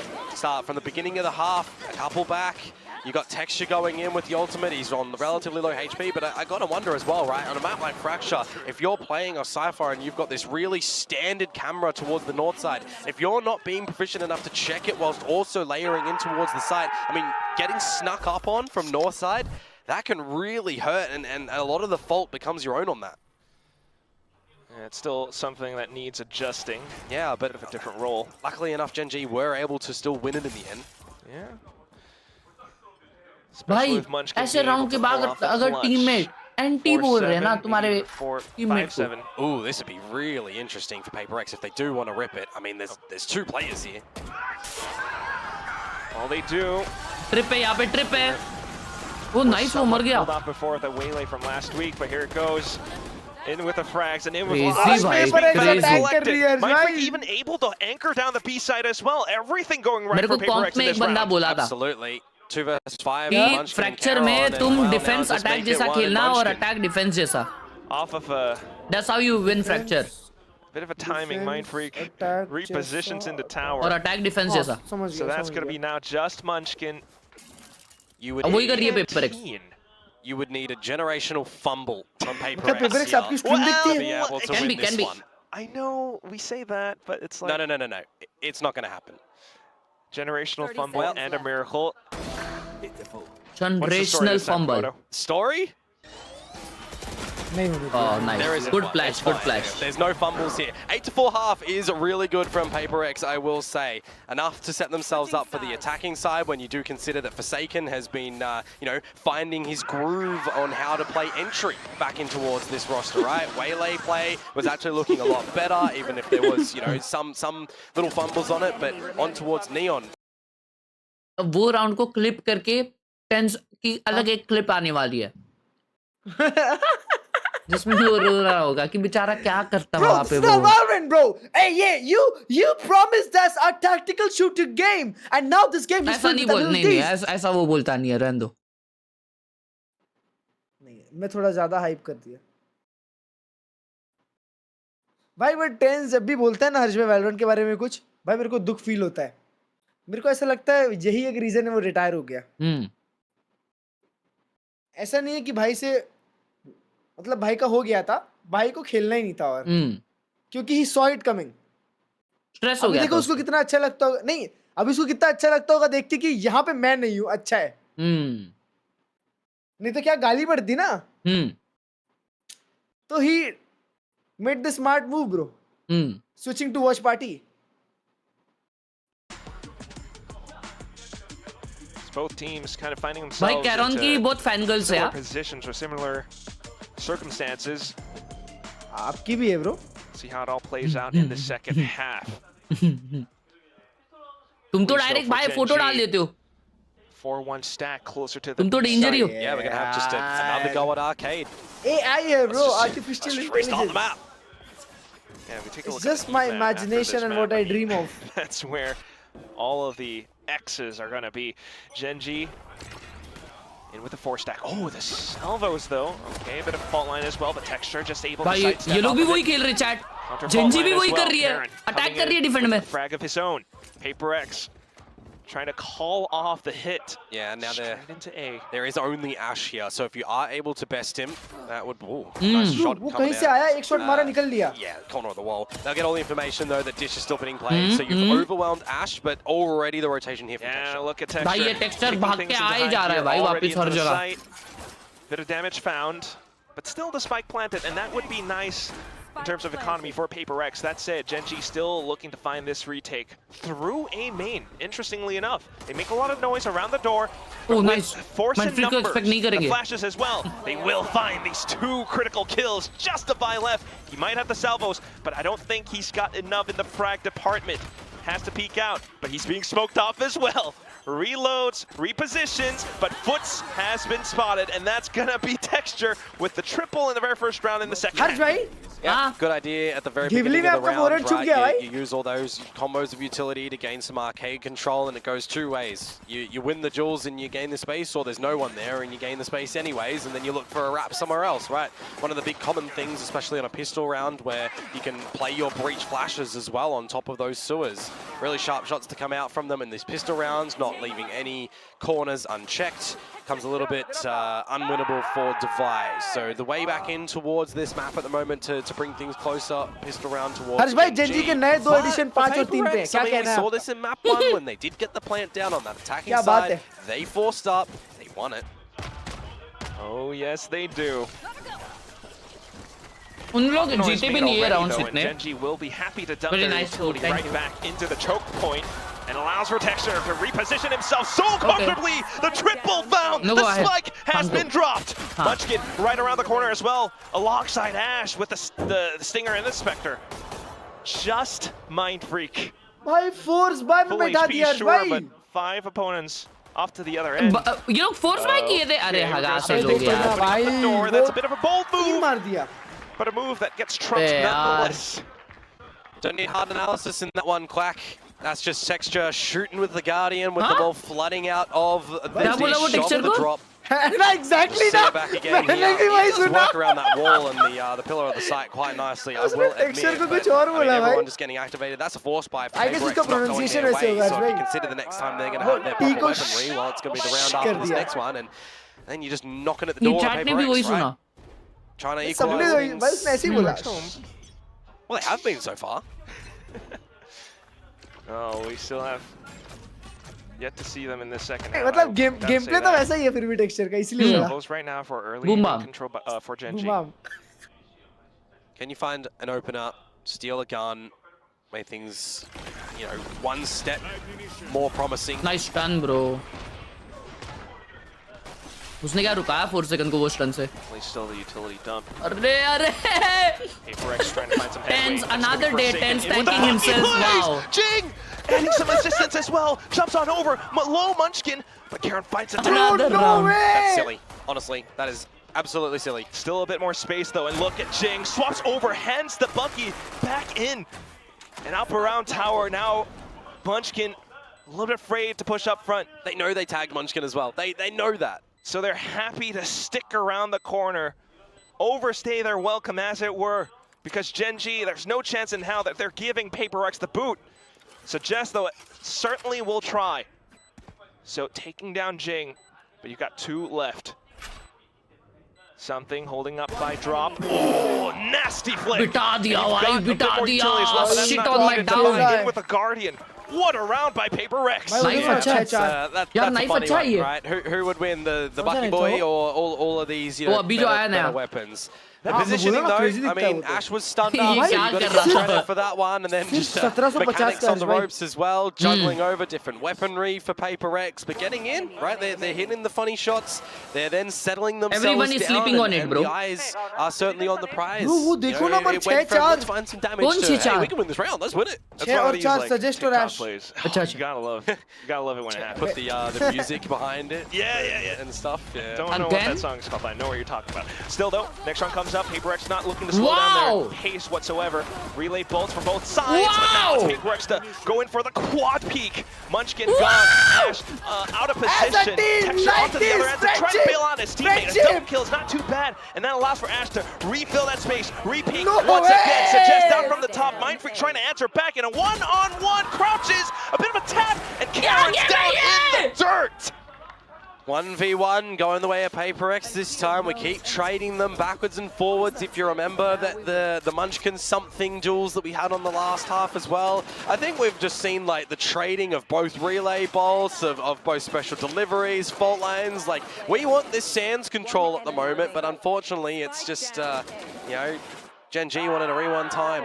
the beginning of the half, a couple back. You got Texture going in with the ultimate. He's on relatively low HP, but I gotta wonder as well, right? On a map like Fracture, if you're playing a Cypher and you've got this really standard camera towards the north side, if you're not being proficient enough to check it whilst also layering in towards the side, I mean, getting snuck up on from north side, that can really hurt, and a lot of the fault becomes your own on that. Yeah, it's still something that needs adjusting. Yeah, but Of a different role. luckily enough, Genji were able to still win it in the end. Yeah. भाई with Munchkin ऐसे being able round to के pull बाद off the अगर clutch. Teammate anti बोल रहे हैं ना 4-7, तुम्हारे maybe teammate को. 4-5-7. Ooh, this would be really interesting for PaperX if they do want to rip it. I mean, there's two players here. All they do. Trip है यहाँ पे ट्रिप है. वो नाइस वो मर गया. Pulled off before the waylay from last week, but here it goes. In with the frags and in with Crazy, lots of bhai, PaperX crazy. collected. कर रही है, Mind Freak भाई. even able to anchor down the B side as well. Everything going right मेरे for को कॉम्प PaperX में in एक this बंदा round. बोला था Absolutely. 2 versus 5. कि Munchkin and फ्रैक्चर Khelraay, में and तुम well, now defence just attack make it जैसा one, खेलना और Munchkin. अटैक डिफेंस जैसा. Off of a That's how you win fracture. bit of a timing, Mind Freak attack repositions जैसा. into और tower. Attack defence जैसा. समझ So गया, that's समझ going to गया. be now just Munchkin. You would अब वही कर रही है need, PaperX. 18. you would need a generational fumble from क्या PaperX PaperX here आपकी स्ट्रीम Well, देखती to है? be able to Can win be, this can be. one. I know we say that, but it's like No. It's not going to happen. generational 30 fumble seconds and a left. miracle. What's the story generational this time, fumble. Komodo? Story? नहीं होने Oh, देगा. nice. There isn't Good one. flash, It's good fine. flash. There's no fumbles here. 8-4 half is really good from PaperX, I will say. Enough to set themselves up for the attacking side when you do consider that Forsaken has been, you know, finding his groove on how to play entry back in towards this roster, right? Waylay play was actually looking a lot better, even if there was, you know, some little fumbles on it, but on towards Neon. अब वो round को clip करके tense की अलग एक clip आने वाली है जिसमें वो रो रहा होगा कि बेचारा क्या करता Bro, वहां this पे is not वो. Valorant, bro. Hey, yeah, you promised us a tactical shooter game, and now this game is ऐसा filled नहीं with बोल नहीं abilities. ऐसा वो बोलता नहीं है. रहने दो. नहीं, मैं थोड़ा ज्यादा हाइप कर दिया. भाई वो टेंस जब भी बोलता है ना हर्ष भाई वैलोरेंट के बारे में कुछ, भाई मेरे को दुख फील होता है. मेरे को ऐसा लगता है यही एक रीजन है वो रिटायर हो गया. ऐसा नहीं है कि भाई से मतलब भाई का हो गया था, भाई को खेलना ही नहीं था और क्योंकि he saw it coming. Stress हो अभी गया देखो था उसको कितना अच्छा लगता होगा. नहीं, अभी उसको कितना अच्छा लगता होगा देख के कि यहाँ पे मैं नहीं हूँ. अच्छा है, नहीं तो क्या गाली पड़ती ना. तो he made the smart move bro, switching to watch party. Both teams kind of finding भाई themselves कैरॉन की into बहुत फैन गर्ल्स है similar यार. positions or similar circumstances. आपकी भी है bro. See how it all plays out in the second half. तुम तो डायरेक्ट भाई फोटो डाल देते हो. 4-1 stack closer to the तुम तो डेंजर ही हो. Yeah, we're gonna have just another go at Arcade. AI है bro, artificial Let's just restart the intelligence. map. Yeah, we take a It's look just at the my heat map after imagination this and map. what I dream of. That's where all of the X's are gonna be. Genji in with the 4 stack. Oh, the salvos though. Okay, a bit of fault line as well, but Texture just able to भाई sidestep ये लोग भी off of वही it. खेल रहे chat. Counter fault Gen Z line भी as वही well. कर रही है. Karen अटैक coming कर रही है in डिफेंड with में. a frag of his own. Paper X trying to call off the hit. Yeah, now Straight into A. there is only Ash here, so if you are able to best him, that would nice shot वो coming कहीं से out. आया, एक shot मारा निकल लिया. Yeah, corner of the wall. They'll get all the information though that Dish is still being played, so you've overwhelmed Ash, but already the rotation here from Yeah, Texture. look at Texture. भाई ये texture Taking भाग things के into आ ही high जा रहा है gear भाई already वापस हर into the जगह. site. Bit of damage found, but still the spike planted, and that would be nice in terms of economy for Paper X. That said, Genji still looking to find this retake through A main. Interestingly enough, they make a lot of noise around the door. Oh, but nice. with force Man, and Freak को numbers, expect नहीं the करेंगे. flashes as well. They will find these 2 critical kills. Justify left. He might have the salvos, but I don't think he's got enough in the frag department. Has to peek out, but he's being smoked off as well. Reloads, repositions, but Foots has been spotted, and that's gonna be Texture with the triple in the very first round in the second Harsh half. भाई, Yeah, good idea at the very Ghibli beginning में of the आपका round, forward छुप right? गया भाई. You use all those combos of utility to gain some arcade control, and it goes 2 ways. You win the duels and you gain the space, or there's no one there and you gain the space anyways, and then you look for a wrap somewhere else, right? One of the big common things, especially on a pistol round, where you can play your breach flashes as well on top of those sewers. Really sharp shots to come out from them in these pistol rounds, not leaving any corners unchecked. Comes a little bit unwinnable for Device. So the way back in towards this map at the moment to bring things closer, pistol round towards हर्ष भाई, Genji. Gen Z के नए 2 addition But 5 और 3 पे. Paper X, क्या I mean, कहना we है saw आप? this in map 1 when they did get the plant down on that attacking क्या बात side. है? They forced up, they won it. Oh yes, they do. उन लोग Noise जीते भी made नहीं है already, राउंड्स though, and इतने. Genji will be happy to dump Very their nice utility move, thank right you. back into the choke point and allows for Texture to reposition himself so comfortably. The triple found. No, the go ahead. spike has Hanzo. been dropped. Munchkin right around the corner as well, alongside Ash with the Stinger and the Spectre. Just Mind Freak. भाई force by में Full बैठा HP, दिया sure, भाई. but 5 opponents off to the other end. ये लोग force by किए थे. अरे Okay, हगा we're से gonna लोग see यार. opening up the door. भाई, That's a वो bit of a bold तीन move, मार दिया. but a move that gets trumped Yeah. nonetheless. Don't need hard analysis in that one, Quack. That's just Texture shooting with the Guardian with the ball flooding out of the क्या बोला वो dish of Texture the को? drop. ना exactly See ना. it back again मैंने here. भी वही He does सुना. work around that wall and the pillar of the site quite nicely, I उसने will admit. Texture को but, कुछ और I mean, बोला भाई. everyone just getting activated. That's a force buy for I guess Paper उसका X not going pronunciation their वैसे way. होगा, So if you right? consider the next time they're going to वो have their T proper को weaponry, well, it's going to be the round कर after this दिया. next one, and then you're just knocking at the ये door of chat ने Paper भी वही X, right? सुना. Trying to सबने equalize भाई things. उसने ऐसे ही बोला. Well, they have been so far. Oh, we still have yet to see them in this second half. मतलब I gotta game say play तो that. वैसा ही है फिर भी टेक्सचर का, इसलिए बोला. Both right now for early Boom game bam. control for Genji. Boom. Can you find an opener, steal a gun, make things, you know, one step more promising? Nice turn bro. उसने क्या रुकाया 4 second को वो stun से. Still the utility dump. अरे अरे. Paper X trying to find some headway. Tens, another day, Tens With the thanking himself. plays. Wow. Jing! Adding some assistance as well. Jumps on over. Low Munchkin. But Karen fights it down. Another No round. way. That's silly. Honestly, that is absolutely silly. Still a bit more space though. And look at Jing. Swaps over. Hands the Bucky back in. And up around tower. Now Munchkin a little bit afraid to push up front. They know they tagged Munchkin as well. They know that. So they're happy to stick around the corner, overstay their welcome as it were, because Genji, there's no chance in hell that they're giving Paper X the boot. Suggest though, certainly will try. So taking down Jing, but you've got 2 left. Something holding up by drop. Oh, nasty flick. Beta दिया You've भाई, got a bit beta more दिया. utilities left, but that's Shit not on my quite down. enough. In with a Guardian. What a round by Paper Rex. Knife अच्छा है चार. That's यार a knife funny अच्छा है one, ये. right? Who would win, the कौन सा Bucky knife Boy था or all of these, you वो know, अभी जो आया better नया. weapons? The हाँ, positioning बोला ना, though, crazy I दिखता है mean, वो तो. Ash was stunned ये up, so क्या you got to कर give रहा credit था? for that one, and then सिर्फ just 1750 mechanics on the भाई. ropes as well, juggling over different weaponry for Paper Rex, but getting in, right? They're hitting the funny shots. They're then settling themselves Everyone is down, sleeping on it, and bro. the eyes are certainly on the prize. Bro, वो You देखो know, ना, पर it went from, 6-4. let's find some damage कौन to, hey, 6-4? we can win this round, let's win it. That's 6 one of और these, 4 like, suggest or TikTok Ash. plays. अच्छा, You gotta love it when it happens. Put the music behind it. Yeah. And stuff, yeah. Don't know what Again? that song's called, but I know what you're talking about. Still though, next round comes up. Paper Rex not looking to slow Wow! down their pace whatsoever. Relay bolts from both sides, but now it's Wow! Paper Rex to go in for the quad peak. Munchkin gone. Ash out of position. team, Texture like onto the other this, end to try to friendship, bail on his teammate. A friendship. double kill is not too bad, and that allows for Ash to refill that space. Re-peek No once again. way! Suggest down from the top. Mindfreak trying to answer back in a one-on-one. Crouches, a bit of a tap, and Karen's down in the dirt. 1v1 going the way of Paper X this time. We keep trading them backwards and forwards. If you remember that the Munchkin something duels that we had on the last half as well. I think we've just seen like the trading of both relay bolts, of both special deliveries, fault lines. Like we want this Sands control at the moment, but unfortunately it's just, you know, Gen G wanted a re-one time.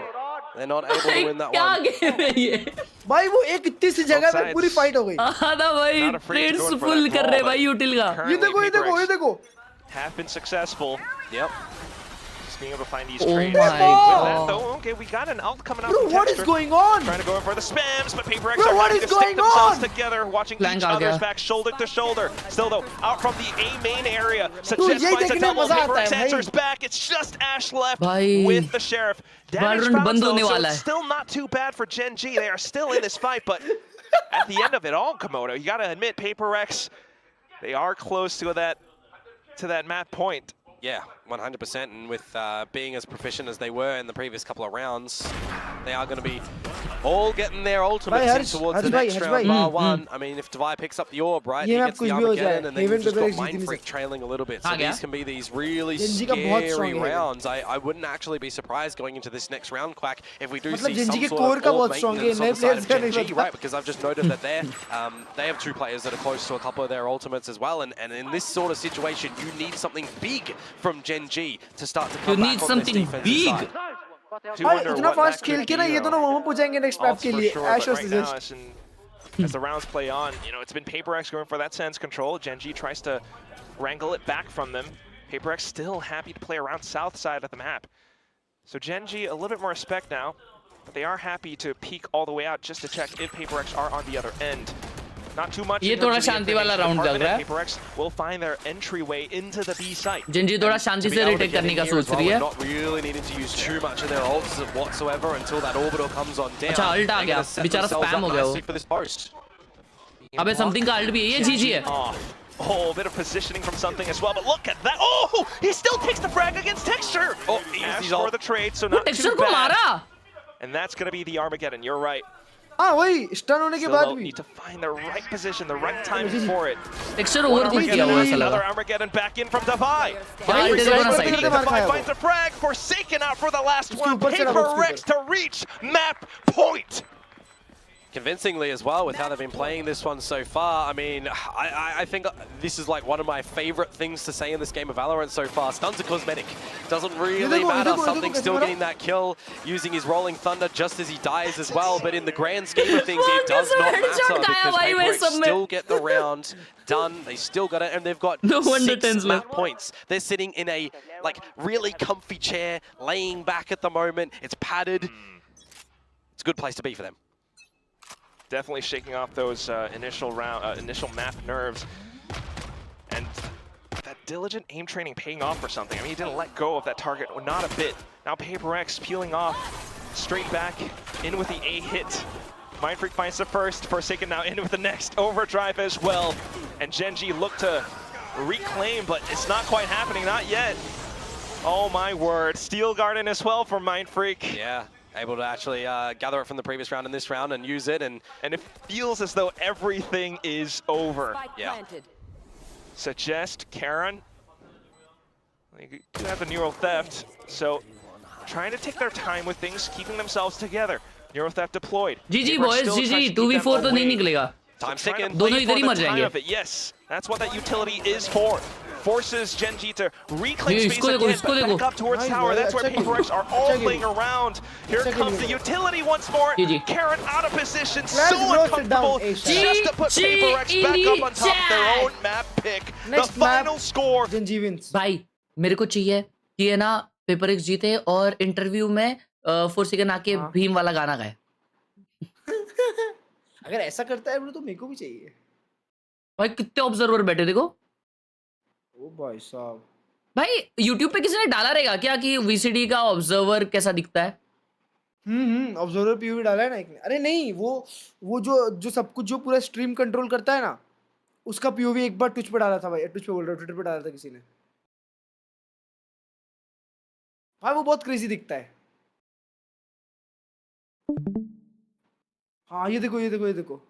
They're not able to win that क्या one. Game है ये? भाई वो एक इतनी सी जगह पे पूरी फाइट हो गई. आधा भाई Not afraid to trades go in for full that कर brawl, रहे but भाई यूटिल का. ये currently देखो ये Paper देखो ये Rex देखो. have been successful. Yep. Just being able to find these Oh trades. my With that, God. though, okay, we got an ult coming out Bro, from what is Texture. going on? Trying to go in for the spams, but Paper Rex Bro, are what happy is to stick going themselves on? together, watching Flank each uh other's गया. back shoulder to shoulder. Still though, out from the A main area, Dude, Suggest यही finds a देखने में double. मजा Paper आता Rex है, answers भाई. back. It's just Ash left भाई. with the Sheriff. Damage Valorant bounced बंद though, होने so वाला it's है. still not too bad for Gen G. They are still in this fight, but at the end of it all, Komodo, you gotta admit, Paper Rex, they are close to that map point. Yeah, 100%, and with being as proficient as they were in the previous couple of rounds, they are going to be all getting their ultimates in Harsh, towards Harsh the bhai, next Harsh round, bhai. bar one. I mean, if Devi picks up the orb, right, he ये gets कुछ the भी हो जाए, Armageddon, and then Haven you've just पे got Paper Rex जीत नहीं Mindfreak trailing a little bit. So हाँ क्या? these can be these really Gen G का बहुत strong scary है Haven. rounds. I wouldn't actually be surprised going into this next round, Quack, if we do मतलब see Gen some G के sort core of का orb बहुत strong है, maintenance on नए the side players of का Gen नहीं G, पता. right? Because I've just noted that they have two players that are close to a couple of their ultimates as well, and in this sort of situation, you need something big from Gen G to start to You come need back on this something defensive big. side. Do भाई wonder इतना what fast that खेल could के be, ना ये though. दोनों वहां पहुंचेंगे next map Ults के for लिए. sure, Ash but और right now, Suggest. as the rounds play on, you know, it's been Paper X going for that Sands control. Gen G tries to wrangle it back from them. Paper X still happy to play around south side of the map. So Gen G a little bit more respect now, but they are happy to peek all the way out just to check if Paper X are on the other end. Not too much. ये in terms थोड़ा of the शांति वाला information round लग department, रहा and है. Paper X will find their entryway into the B site. Gen G थोड़ा To Shanti be से able to retake get करने in का here as सोच well रही and है. not really needing to use too much of their ults whatsoever until that orbital comes on down. अच्छा, ult आ They're गया. gonna set बेचारा themselves spam up हो गया वो. nicely for this post. अबे समथिंग का अल्ट भी है, ये जीजी है. Oh, a bit of positioning from something as well, but look at that. Oh, he still takes the frag against Texture. Oh, Ash easy for ult. the trade, so वो not texture too को bad. मारा. And that's going to be the Armageddon, you're right. हाँ वही stun होने के Still बाद they'll भी. need to find the right position, the right timing for it. Texture One overkill किया Armageddon, हुआ ऐसा another लगा. Armageddon back in from Devi. हाँ, भाई, ult देखो ना side साइड पे पे. मार खाया Devi वो. finds the frag, Forsaken out for the last उसके one. ऊपर से Paper डालो, उसके Rex to reach map point. Convincingly as well with how they've been playing this one so far. I mean, I think this is like one of my favorite things to say in this game of Valorant so far. Stuns are cosmetic. Doesn't really matter. Something's still getting that kill, using his Rolling Thunder just as he dies as well. But in the grand scheme of things, it does not matter because Paper Rex still get the round done. They still got it, and they've got No wonder 6 10's map left. points. They're sitting in a like really comfy chair, laying back at the moment. It's padded. It's a good place to be for them. Definitely shaking off those initial map nerves. And that diligent aim training paying off for something. I mean, he didn't let go of that target, not a bit. Now Paper X peeling off, straight back, in with the A hit. Mindfreak finds the first, Forsaken now in with the next, overdrive as well. And Gen G look to reclaim, but it's not quite happening, not yet. Oh my word, Steel Garden as well for Mindfreak. Yeah. Able to actually gather it from the previous round in this round and use it, and it feels as though everything is over. Yeah. Suggest Karen. They do have the neural theft, so trying to take their time with things, keeping themselves together. Neuro theft deployed. GG Gamer boys, still tries GG, to keep them 2v4 तो नहीं away. निकलेगा. Time ticking. दोनों इधर ही मर जाएंगे. Yes, that's what that utility is for. Forces Gen.G to reclaim ये space इसको देखो, again, इसको but देखो. back up towards Nice, tower. भाई, That's where अच्छा PaperX are खेली. all अच्छा playing खेली. around. Here अच्छा comes खेली. the utility once more. GG. Karen out of position, Let's so go, sit down, uncomfortable. Asia. Just to put GG PaperX back up on top of their chat. own map pick. Next The final score. Gen.G wins. भाई मेरे को चाहिए कि है ना paper x जीते और interview में 4 सेकंड आके हाँ. भीम वाला गाना गाए. अगर ऐसा करता है ब्रो तो मेरे को भी चाहिए. भाई कितने ऑब्जर्वर बैठे देखो. ओ भाई साहब. भाई YouTube पे किसी ने डाला रहेगा क्या कि VCT का ऑब्जर्वर कैसा दिखता है? ऑब्जर्वर पीओवी डाला है ना एक ने. अरे नहीं, वो जो सब कुछ जो पूरा स्ट्रीम कंट्रोल करता है ना, उसका पीओवी एक बार ट्विच पे डाला था भाई. ट्विच पे बोल रहा हूँ, ट्विटर पे डाला था किसी ने. भाई वो बहुत क्रेजी दिखता है. हाँ ये देखो, ये देखो, ये देखो.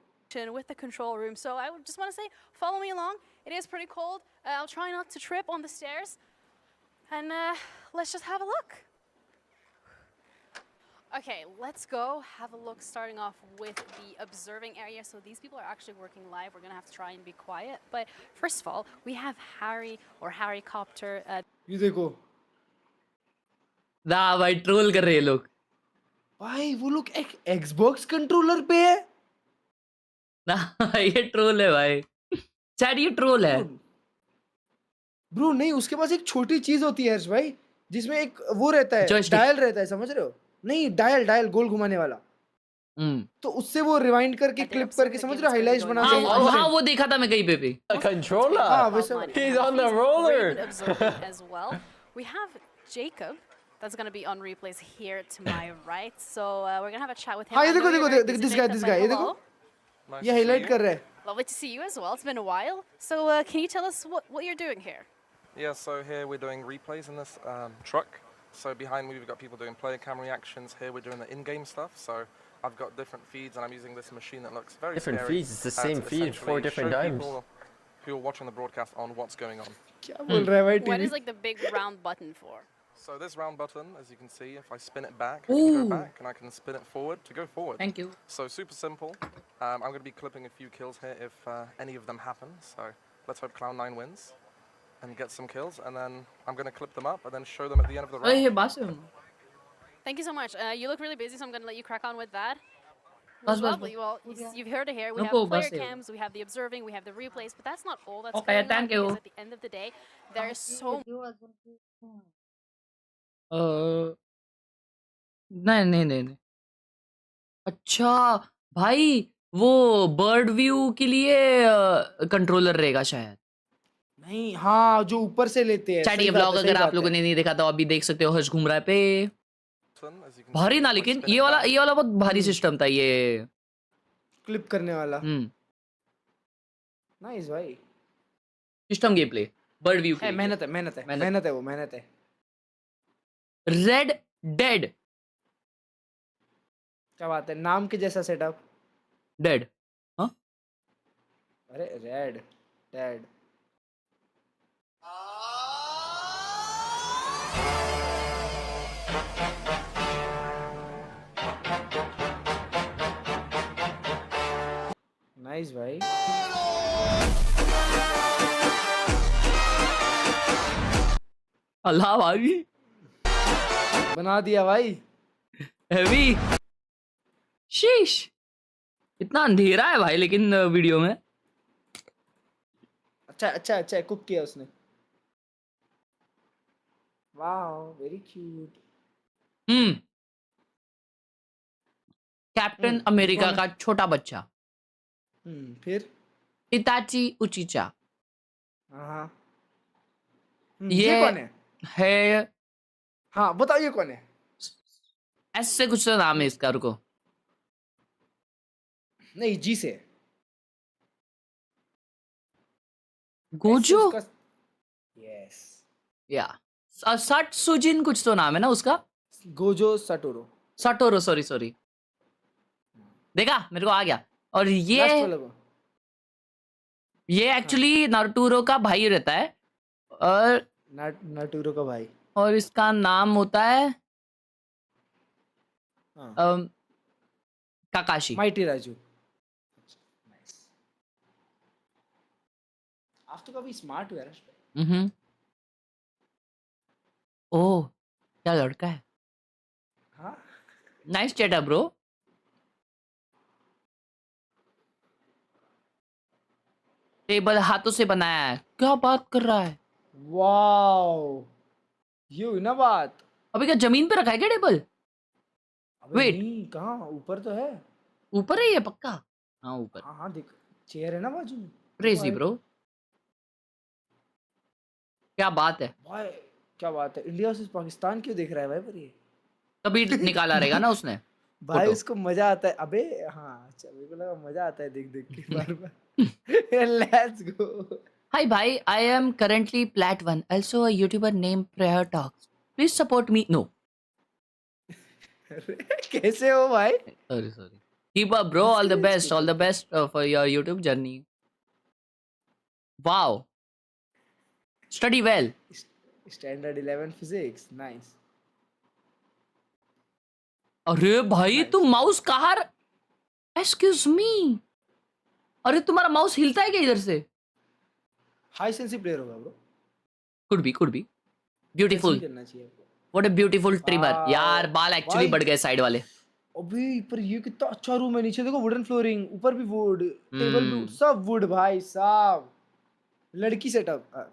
With the control room. So I would just want to say, follow me along. It is pretty cold. I'll try not to trip on the stairs. And let's just have a look. Okay, let's go have a look, starting off with the observing area. So these people are actually working live. We're going to have to try and be quiet. But first of all, we have Harry or Harrycopter. ये देखो. ना भाई troll कर रहे हैं लोग. भाई वो लोग एक Xbox कंट्रोलर पे है. ना ये ट्रोल है भाई. चैट ये ट्रोल है. ब्रो नहीं, उसके पास एक छोटी चीज होती है हर्ष भाई, जिसमें एक वो रहता है, Joystick. डायल रहता है, समझ रहे हो? नहीं, डायल गोल घुमाने वाला. तो उससे वो रिवाइंड करके क्लिप करके, समझ रहे हो, हाइलाइट्स बना हाँ, के. हाँ वो देखा था मैं कहीं पे भी. Controller. हाँ वैसे. He's on the roller. As well. We have Jacob. That's going to be on replays here to my right. So we're going to have a chat with him. हाँ ये I know देखो, you're देखो, very देखो, busy, this Jacob, guy, but ये देखो. hello. ये highlight कर रहा है. Lovely to see you as well. It's been a while. So can you tell us what you're doing here? Yeah, so here we're doing replays in this truck. So behind me we've got people doing player cam reactions. Here we're doing the in-game stuff. So I've got different feeds and I'm using this machine that looks very Different scary, feeds, it's the same to feed, 4 essentially different show times. people who are watching the broadcast on what's going on. क्या बोल रहा है भाई What TV? is like the big round button for? So this round button, as you can see, if I spin it back, I can go back and I can spin it forward to go forward. Thank you. So super simple. I'm going to be clipping a few kills here if any of them happen. So let's hope Cloud9 wins and get some kills, and then I'm going to clip them up and then show them at the end of the round. अरे ये बात है. Thank you so much. You look really busy, so I'm going to let you crack on with that. Bas, bas, Lovely. Well, you've heard it here. We have Ruko, player bas hai. cams, we have the observing, we have the replays, but that's not all that's Okay, going on, thank you. because at the end of the day, there is so नहीं नहीं नहीं नहीं. अच्छा भाई वो bird view के लिए controller रहेगा शायद. नहीं, हाँ जो ऊपर से लेते हैं. चैट सही ये बात ब्लॉग है, अगर सही आप बात लोगों है. ने नहीं देखा तो अभी देख सकते हो. हर्ष घूम रहा है पे. As you can भारी see, ना if I लेकिन spin ये it वाला back, ये वाला बहुत भारी सिस्टम था ये. क्लिप करने वाला. हम्म. नाइस भाई. System game play bird view है, मेहनत है, मेहनत है, मेहनत। मेहनत है, वो मेहनत है. रेड डेड क्या बात है, नाम के जैसा सेटअप. डेड. हाँ अरे रेड डेड. नाइस भाई. अल्लाह भाई बना दिया भाई. हैवी. शीश इतना अंधेरा है भाई लेकिन वीडियो में. अच्छा अच्छा अच्छा, कुक किया उसने. Wow very cute. Captain America का छोटा बच्चा फिर इताची उचिचा. हाँ. ये कौन है? है हाँ बताओ ये कौन है? ऐसे कुछ तो नाम है इसका. रुको नहीं जी से. गोजो. यस. या सट सुजिन कुछ तो नाम है ना उसका. Gojo Satoru. Satoru sorry sorry. देखा मेरे को आ गया. और ये एक्चुअली नारुटोरो का भाई रहता है. और नारुटोरो का भाई. और इसका नाम होता है काकाशी। माइटी राजू। आप तो काफी स्मार्ट हो यार। ओह क्या लड़का है। हाँ नाइस चेटा ब्रो। टेबल हाथों से बनाया है, क्या बात कर रहा है। वाओ, ये हुई ना बात। अबे क्या जमीन पे रखा है क्या टेबल। अबे Wait. नहीं, कहाँ, ऊपर तो है। ऊपर है ये पक्का। हाँ ऊपर। हाँ हाँ देख, चेयर है ना बाजू में। क्रेजी ब्रो, क्या बात है। भाई क्या बात है, इंडिया वर्सेस पाकिस्तान क्यों देख रहा है भाई पर ये। तभी निकाला रहेगा ना उसने भाई फोटो। उसको मजा आता है। अबे हाँ अच्छा, मेरे को लगा मजा आता है देख देख के बार बार। Let's go. Hi bhai, I am currently Plat 1, also a YouTuber named Prayer Talks. Please support me. No. कैसे हो भाई। Sorry. Keep up bro, all the best for your YouTube journey. Wow. Study well. Standard 11 physics, nice. अरे भाई तुम mouse कहाँ Excuse me. अरे तुम्हारा mouse हिलता है क्या इधर से। हाई सेंसी प्लेयर होगा ब्रो। Could be. Beautiful. करना चाहिए आपको। What a beautiful trimmer. Wow. यार बाल एक्चुअली भाई। बढ़ गए साइड वाले। अबे पर ये कितना अच्छा रूम है, नीचे देखो वुडन फ्लोरिंग, ऊपर भी वुड, टेबल भी सब वुड भाई साहब। लड़की सेटअप,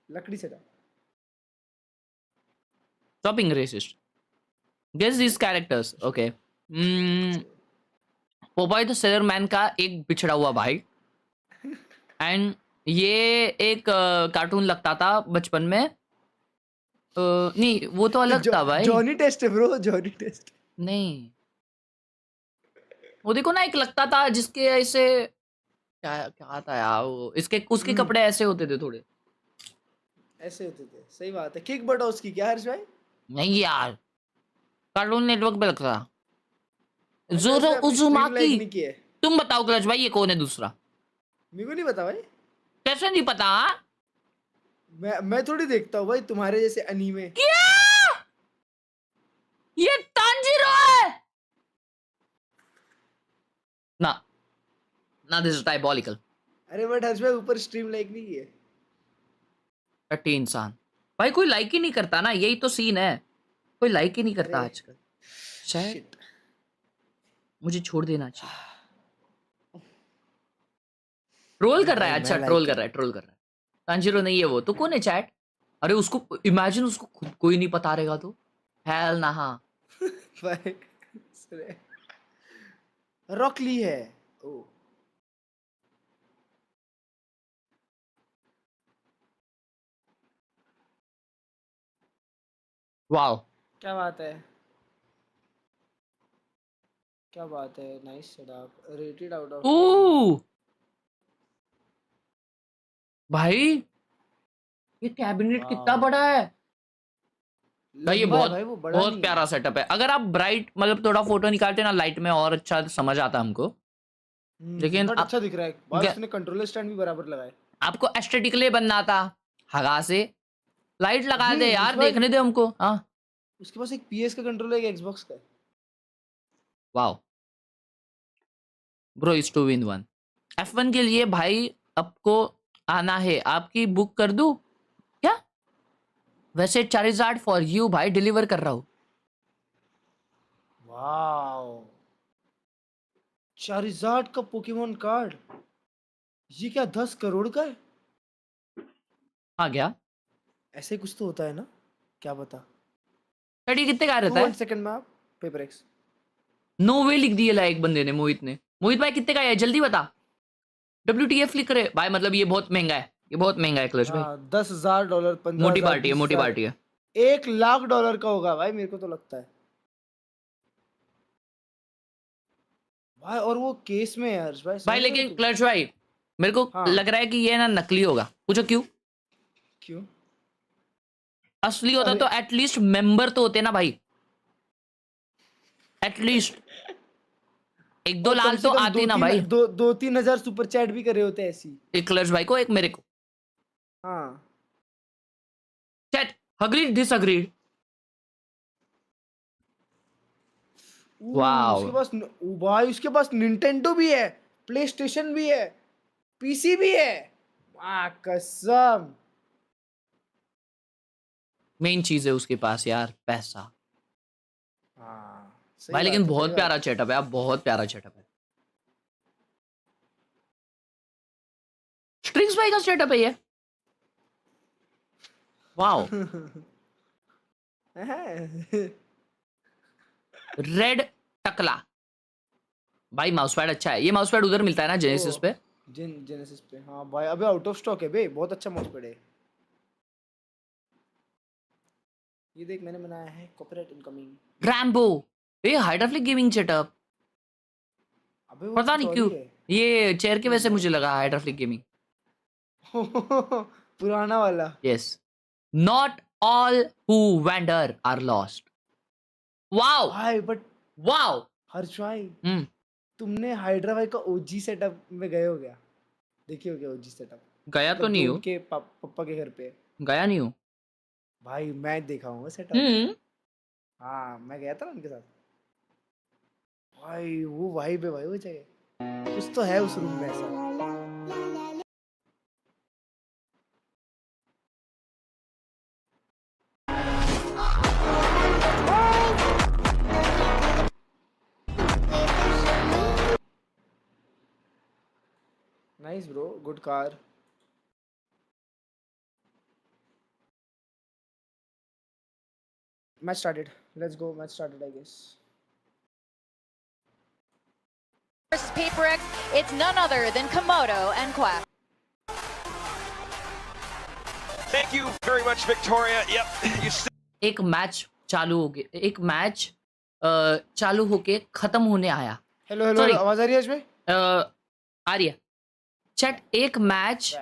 लकड़ी setup. Shopping racist. Guess these characters. Okay. Popeye the sailor man का एक बिछड़ा हुआ भाई। एंड ये एक कार्टून लगता था बचपन में। नहीं वो तो अलग था भाई। जॉनी टेस्ट है ब्रो, जॉनी टेस्ट। नहीं वो देखो ना एक लगता था जिसके ऐसे क्या क्या था यार वो, इसके उसके कपड़े ऐसे होते थे थोड़े। ऐसे होते थे, सही बात है। किक बट उसकी क्या हर्ष भाई। नहीं यार कार्टून नेटवर्क पे लगता था। जोरो उजुमाकी। तुम बताओ क्लच भाई ये कौन है दूसरा। मेरे को नहीं पता भाई। कैसे नहीं पता। मैं थोड़ी देखता हूँ भाई तुम्हारे जैसे अनीमे। क्या ये तांजीरो है। ना दिस इज डायबॉलिकल। अरे बट हर्ष भाई ऊपर स्ट्रीम लाइक नहीं है। टट्टी इंसान भाई, कोई लाइक ही नहीं करता ना, यही तो सीन है। कोई लाइक ही नहीं करता आजकल शायद। मुझे छोड़ देना चाहिए। ट्रोल कर रहा है। अच्छा ट्रोल कर रहा है। तांजीरो नहीं है वो तो कौन है चैट। अरे उसको इमेजिन, उसको खुद कोई नहीं पता रहेगा तो हेल ना। हाँ भाई रॉकली है। ओ वाओ क्या बात है, क्या बात है। Nice setup, rated out of 10। भाई ये कैबिनेट कितना बड़ा है भाई। ये बहुत प्यारा सेटअप है। अगर आप ब्राइट मतलब थोड़ा फोटो निकालते ना लाइट में और अच्छा समझ आता हमको। लेकिन अच्छा दिख रहा है भाई। उसने कंट्रोलर स्टैंड भी बराबर लगाया। आपको एस्थेटिकली बनना था हगा से लाइट लगा दे यार, देखने दे हमको। हाँ उसके पास एक PS का कंट्रोलर है, एक Xbox का। Wow bro is 2 in 1। F1 के लिए भाई आपको आना है, आपकी बुक कर दूं क्या। वैसे चारिज़ार्ड फॉर यू भाई डिलीवर कर रहा हूँ। वाओ चारिज़ार्ड का पोकेमोन कार्ड, ये क्या 10 करोड़ का है। हाँ क्या ऐसे कुछ तो होता है ना, क्या पता। स्टडी कितने का रहता है। सेकंड में आप पेपर एक्स। नो वे लिख दिया एक बंदे ने, मोहित ने। मोहित भाई कितने का है जल्दी बता। WTF लिख रहे भाई, मतलब ये बहुत महंगा है, ये बहुत महंगा है क्लच भाई। $10,000 15,000। मोटी पार्टी है, मोटी पार्टी है। $1,00,000 का होगा भाई, मेरे को तो लगता है भाई। और वो केस में है हर्ष भाई लेकिन क्लच भाई मेरे को लग रहा है कि ये ना नकली होगा। पूछो क्यों। क्यों असली होता तो एटलीस्ट मेंबर तो होते ना भाई, एटलीस्ट 1-2 लाल तो आते ना भाई। 2-3 हजार सुपर चैट भी करे होते ऐसी। एक क्लच भाई को, एक मेरे को। हाँ चैट अग्रीड डिसअग्रीड। वाओ उसके पास भाई उसके पास निंटेंडो भी है, प्ले स्टेशन भी है, पीसी भी है। वाह कसम। मेन चीज है उसके पास यार, पैसा। हाँ सही भाई बात लेकिन है, बहुत सही प्यारा बात सेटअप है यार, बहुत प्यारा सेटअप है। स्ट्रिंग्स भाई का सेटअप है ये। वाओ है। रेड टकला भाई, माउस पैड अच्छा है। ये माउस पैड उधर मिलता है ना जेनेसिस पे। जेनेसिस पे हाँ भाई, अभी आउट ऑफ स्टॉक है बे, बहुत अच्छा माउस पैड है। ये देख मैंने बनाया है, कॉपीराइट इनकमिंग। रैम्बो, ये हाइड्रोफ्लिक गेमिंग सेटअप। अबे वो पता नहीं कुछ और क्यों ही है। ये चेयर के वजह से मुझे लगा हाइड्रोफ्लिक गेमिंग। पुराना वाला। Yes, not all who wander are lost. Wow भाई बट वाओ। हर्ष भाई, तुमने हाइड्रा भाई का ओजी सेटअप में गए हो क्या? देखिए हो क्या ओजी सेटअप? गया तो नहीं हूँ, उनके पापा के घर पे। गया नहीं हूँ भाई मैं देखा हूँ सेटअप। हाँ मैं गया था ना उनके साथ। भाई वो वाइब है भाई, वो जगह कुछ तो है उस रूम में ऐसा। Nice bro, good car. Match started. Let's go. Match started, I guess. Versus PaperX, it's none other than Komodo and Quack. Thank you very much, Victoria. Yep. एक मैच चालू हो गया, एक मैच चालू होके खत्म होने आया। हेलो हेलो, आवाज आ रही है इसमें? आ रही है चैट। एक मैच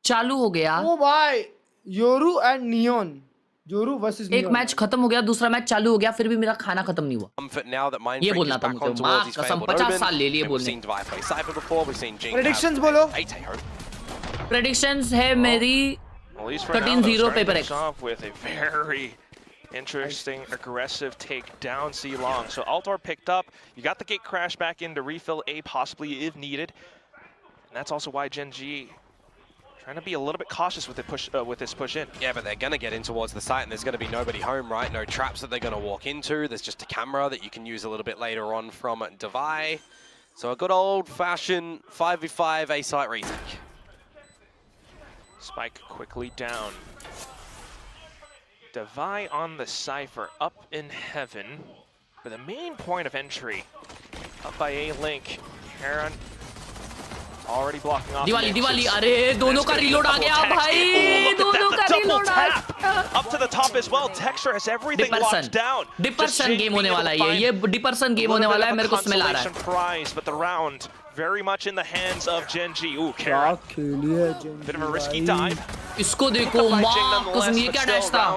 चालू हो गया। ओ भाई, Yoru and neon, Yoru versus neon. एक मैच खत्म हो गया, दूसरा मैच चालू हो गया, फिर भी मेरा खाना खत्म नहीं हुआ। ये बोलना था मुझे, माँ कसम 50 साल ले लिए बोलने। प्रेडिक्शंस बोलो। प्रेडिक्शंस है मेरी 13-0 PaperX. With a very interesting, aggressive take down C long. So Altor picked up. You got the gate crash back in to refill A possibly if needed. And that's also why Gen G trying to be a little bit cautious with the push with this push in. Yeah, but they're going to get in towards the site and there's going to be nobody home, right? No traps that they're going to walk into. There's just a camera that you can use a little bit later on from Devi. So a good old-fashioned 5v5 A-site retake. Spike quickly down. Devi on the Cypher up in heaven for the main point of entry. Up by A-Link. Khelraay already blocking off. Diwali अरे दोनों का reload आ गया भाई, दोनों का reload आ गया। Up to the top as well. Texture has everything locked down. डिपर्सन game होने वाला है ये डिपर्सन गेम होने वाला है, मेरे को स्मेल आ रहा है। Prize, but the round very much in the hands of Gen G. Ooh, Khelraay. Bit of a risky dive. इसको देखो, माँ कसम ये क्या डैश था।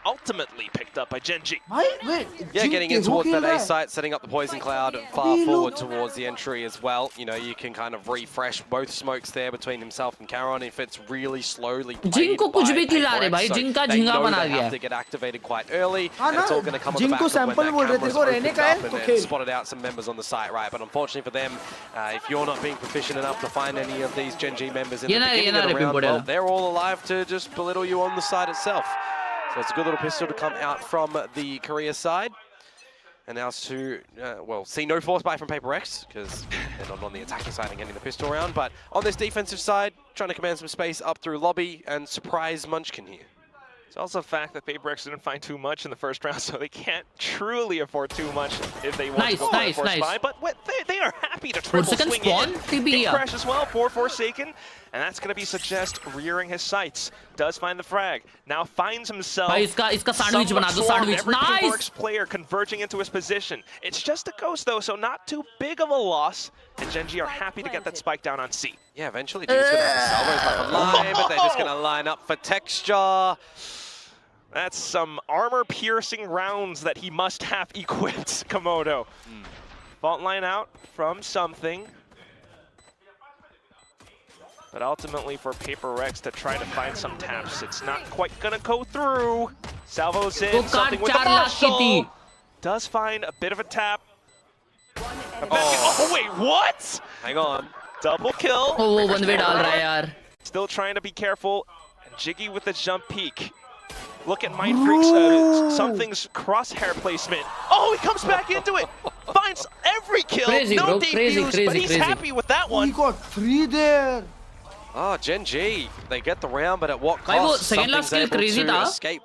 Ultimately picked up by Gen G. Yeah, getting in towards that A site, setting up the poison cloud far forward towards the entry as well. You know, you can kind of refresh both smokes there between himself and Khelraay if it's really slowly played जिनको कुछ भी खिला रहे भाई, so जिनका they झिंगा know बना they दिया have to get activated quite early. And it's all going to come on the जिनको back of when सैंपल बोल रहे that थे, camera's रहने opened का है up and तो then खेल। spotted out some members on the site, right? But unfortunately for them, if you're not being proficient enough to find any of these Gen G members in the beginning of the round, well, they're all alive to just belittle you on the site itself. So it's a good little pistol to come out from the Korea side. And now to, well, see no force buy from PaperX, because they're not on the attacking side and getting the pistol round. But on this defensive side, trying to command some space up through lobby and surprise Munchkin here. It's also a fact that PaperX didn't find too much in the first round, so they can't truly afford too much if they want to go for the force buy. But they are happy to triple swing in. Big crash as well for Forsaken. And that's going to be Suggest rearing his sights. Does find the frag. Now finds himself इसका sandwich बना दो, sandwich. Nice! Player converging into his position. It's just a ghost though, so not too big of a loss. And Gen G are happy to get that spike down on C. Yeah, eventually G's going to have the salvos back online, but they're just going to line up for texture. That's some armor-piercing rounds that he must have equipped, Komodo. Fault line out from something. But ultimately for PaperX to try to find some taps, it's not quite gonna go through. Salvo's in, something with the Marshall. does find a bit of a tap. Oh wait, what? Hang on. Double kill. Oh, वो one way डाल रहा है यार. Still trying to be careful. And Jiggy with the jump peek. Look at Mind Freak's something's crosshair placement. Oh, he comes back into it. Finds every kill. Crazy, no bro. debuts, Crazy, but he's crazy. happy with that one. He got 3 there. Oh, Gen G, they get the round, but at what भाई वो cost? second last Something's kill able crazy to था. escape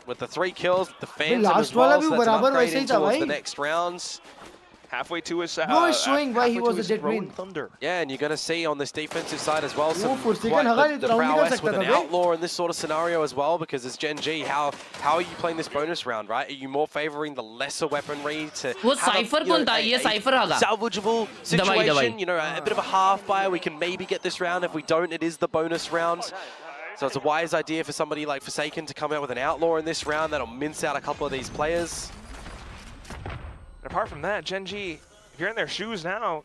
with the 3 kills, the Phantom last as well, वाला so भी that's an बराबर upgrade वैसे ही in था towards भाई. the next rounds. Halfway to his No, he's showing why he halfway to was a his dead Rolling brain. Thunder. Yeah, and you're going to see on this defensive side as well some for second quite हगा नहीं the तो round निकल prowess सकता with था an bay. outlaw in this sort of scenario as well, because as Gen G, how are you playing this bonus round, right? Are you more favoring the lesser weaponry to वो have Cypher you know, कौन था? ये Cypher हगा. salvageable दवाई. situation, you know, a bit of a half buy, we can maybe get this round. If we don't, it is the bonus round. So it's a wise idea for somebody like Forsaken to come out with an outlaw in this round that'll mince out a couple of these players. And apart from that, Gen G, if you're in their shoes now,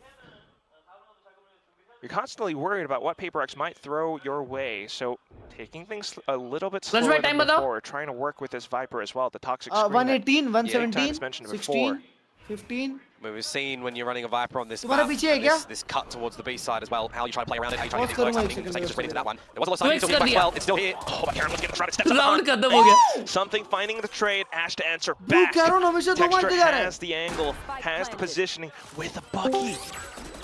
you're constantly worried about what PaperX might throw your way. So taking things a little bit slower Flashback than time बताओ. before, trying to work with this Viper as well, the toxic screen. 118, that 117, Times mentioned 16, before. 15. We've seen when you're running a Viper on this तुम्हारा map, पीछे है क्या? this cut towards the B side as well, how you try to play around it, how you try to Pause get things करूँगा works, एक I think second, just right into that one. There was a lot of Twix signs, कर दिया. well, it's still here. Oh, but Karen was getting tried to step Round खत्म हो गया. Something finding the trade, Ash to answer Bro, back. Karen हमेशा दो Texture मारते जा रहा है. has the angle, has the positioning with a Bucky.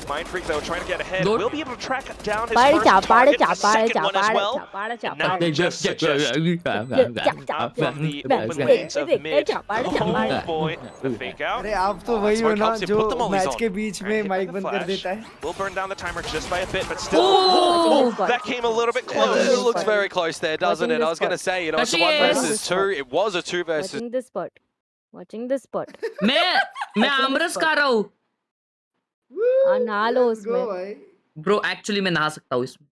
Mind Freak though trying to get ahead, Good. will be able to track down his Bye, first chapade, target, the chapade, second one as chapade, well. chapade, And now chapade. just suggest out from the open lanes of mid. Oh boy, the fake out. अरे आप तो वही हो ना Put जो them always match on. के बीच में Hit by mic the बंद कर flash. देता है. Will burn down the timer just by a bit, but still. Oh! That came a little bit It close. looks very close there, doesn't Watching it? I this was going to spot. say, you know, it's a 1 versus 2. It was a 2 versus. Watching this spot. Watching this spot. मैं आमरस खा रहा हूँ. हाँ नहा लो Let's go उसमें. भाई. Bro, actually मैं नहा सकता हूँ इसमें.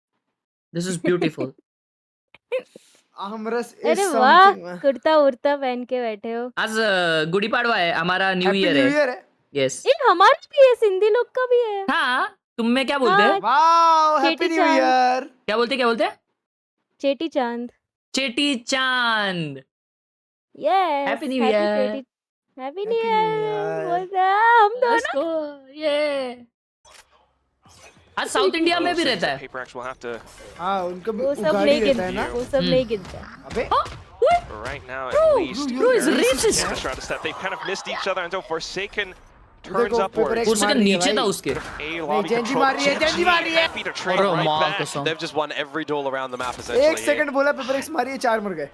This is beautiful. Aamras is अरे वाह something. कुर्ता उर्ता पहन के बैठे हो. आज गुड़ी पाड़वा है, हमारा न्यू Happy ईयर New है. Year है. Yes. ये हमारा भी है सिंधी लोग का भी है. हाँ, तुम में क्या बोलते हैं? Wow, Happy चेटी New चांद. Year. क्या बोलते हैं? चेटी चांद. चेटी चांद. Yes. Happy New Year. Happy Happy New New Year. Year. बोलते हैं हम Let's दोनों. go. Yeah. आज साउथ इंडिया में भी रहता है. PaperX will have to, हाँ उनका भी वो सब उगाड़ी नहीं रहता है ना. गिनता. वो सब नहीं गिनता. अबे for right now at least. bro, it's Karen racist. and Shroud of Step. They've kind of missed each other until Forsaken turns देखो, upwards. PaperX उससे मार रही है नीचे था भाई. उसके. A lobby Genji control. मार रही है, Genji मार रही है. Happy to trade अरे right माँ back. कसम. They've just won every duel around the map essentially. एक सेकंड बोला PaperX मारी है 4 मर गए.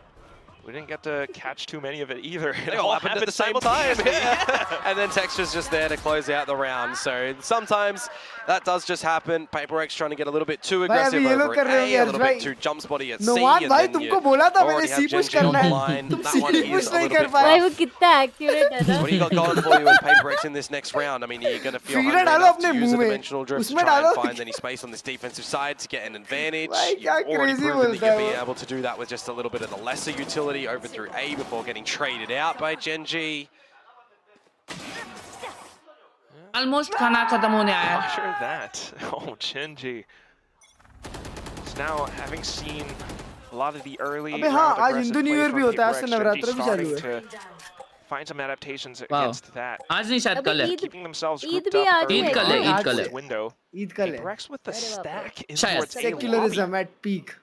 We didn't get to catch too many of it either. They all happened at the same time. Yeah. And then Texture's just there to close out the round. So sometimes that does just happen. PaperX trying to get a little bit too aggressive अभी ये लोग over कर at रहे A, होंगे a little भाई. bit too jump spotty at C. Nawaz And भाई then तुमको you बोला था मैंने already सी have पुश Gen G करना है. online. तुम That सी one is पुश a नहीं little कर bit पाए. भाई rough. वो कितना एक्यूरेट है ना. What do you got going for you as PaperX in this next round? I mean, you're going to feel Feeder hungry डालो enough to अपने use the मुंह में. dimensional drift to उसमें try and डालो. find any space on this defensive side to get an advantage. भाई You've क्या already crazy proven that बोलता you'll है be वो. able to do that with just a little bit of the lesser utility over through A before getting traded out by Gen G. Almost खाना खत्म होने आया. Not sure of that. Oh, Genji. So now, having seen a lot of the early अबे हाँ, round आज aggressive Hindu new play year from भी होता है, आज PaperX, से Genji नवरात्र भी चालू starting to find some adaptations Wow. against that. आज नहीं शायद अबे कल है. Eid Keeping themselves Eid grouped भी up आज early ईद कल है, on ईद in कल this है. window. ईद कल है. PaperX with the अरे बाप रे. stack in शायद. towards A lobby. Secularism at peak.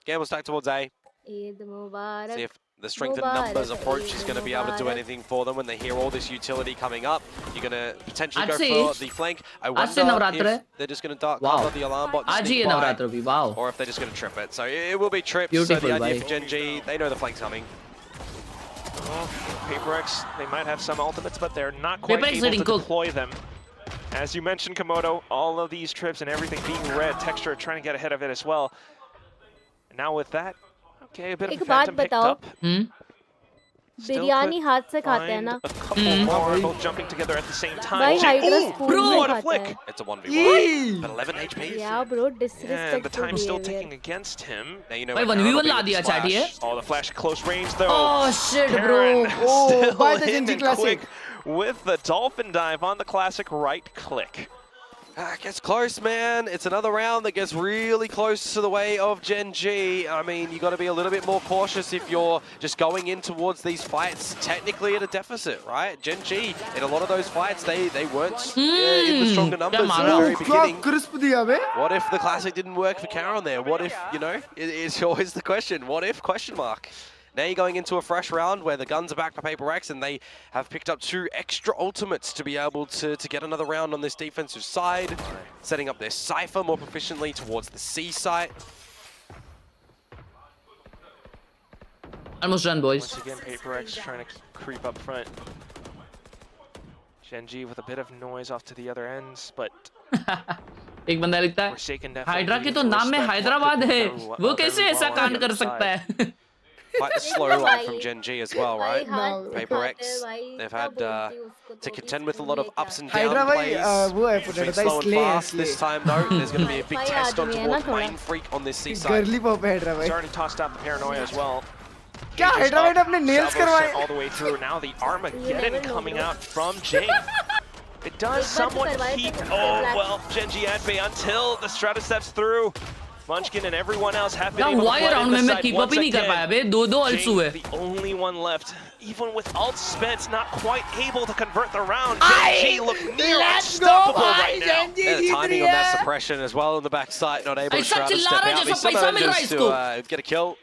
Gamble stack towards A. Eid Mubarak. See if the strength in numbers approach is going to be able to do anything for them when they hear all this utility coming up. You're going to potentially go आज से for the flank. I आज से wonder Navratra if है. they're just going to dark Wow. cover the alarm bot and आज ही sneak है by, Navratra भी. Wow. or if they're just going to trip it. So it will be tripped. So Beautiful, the idea bhai. for Gen G, they know the flank's coming. Well, PaperX, they might have some ultimates, but they're not quite PaperX able hitting to cool. deploy them. As you mentioned, Komodo, all of these trips and everything being red, Texture trying to get ahead of it as well. And now with that, okay, a bit एक of a बात phantom picked बताओ. up. Hmm? Biryani हाथ से खाते हैं Find ना. a couple more, both jumping together at the same time. भाई hydra Ooh, spoon में what a खाता flick! है. It's a 1v1. Yee! But 11 HP. Yeah, bro, And the disrespectful time's still behavior. ticking against him. Now you know भाई what 1v1 Karen will La be with दिया the chat ये. splash. Oh, the flash at close range though. Oh shit, bro. Karen Oh, still by the in Genji and classic. quick with the dolphin dive on the classic right click. Gets close, man. It's another round that gets really close to the way of Gen G. I mean, you got to be a little bit more cautious if you're just going in towards these fights technically at a deficit, right? Gen G, in a lot of those fights, they weren't in the stronger numbers at the very beginning. What if the classic didn't work for Karen there? What if, you know, it's always the question. What if? Question mark. Now you're going into a fresh round where the guns are back for PACIFIC, and they have picked up 2 extra ultimates to be able to get another round on this defensive side, setting up their Cypher more proficiently towards the C site. Almost done, boys. Once again, PACIFIC trying to creep up front. Gen G with a bit of noise off to the other ends, but एक बंदा लिखता है hydra के तो नाम में हैदराबाद है, वो कैसे ऐसा कांड कर सकता है? Quite a slow line from Gen G as well, right? PACIFIC, they've had to contend with a lot of ups and down plays. Between slow and fast this time, though. There's going to be a big test on towards Main Freak on this C side. He's already tossed out the paranoia as well. क्या हैदराबाद अपने nails करवाए? All the way through. Now the Armageddon coming out from Jane. It does somewhat keep. Oh well, Gen G at bay until the Strata steps through. Munchkin and everyone else have been able to play in the side once again. The only one left. Even with ult spent, not quite able to convert the round. Gen G look near unstoppable right now. Yeah, the timing on that suppression as well on the backside, not able to step out. He somehow manages to get a kill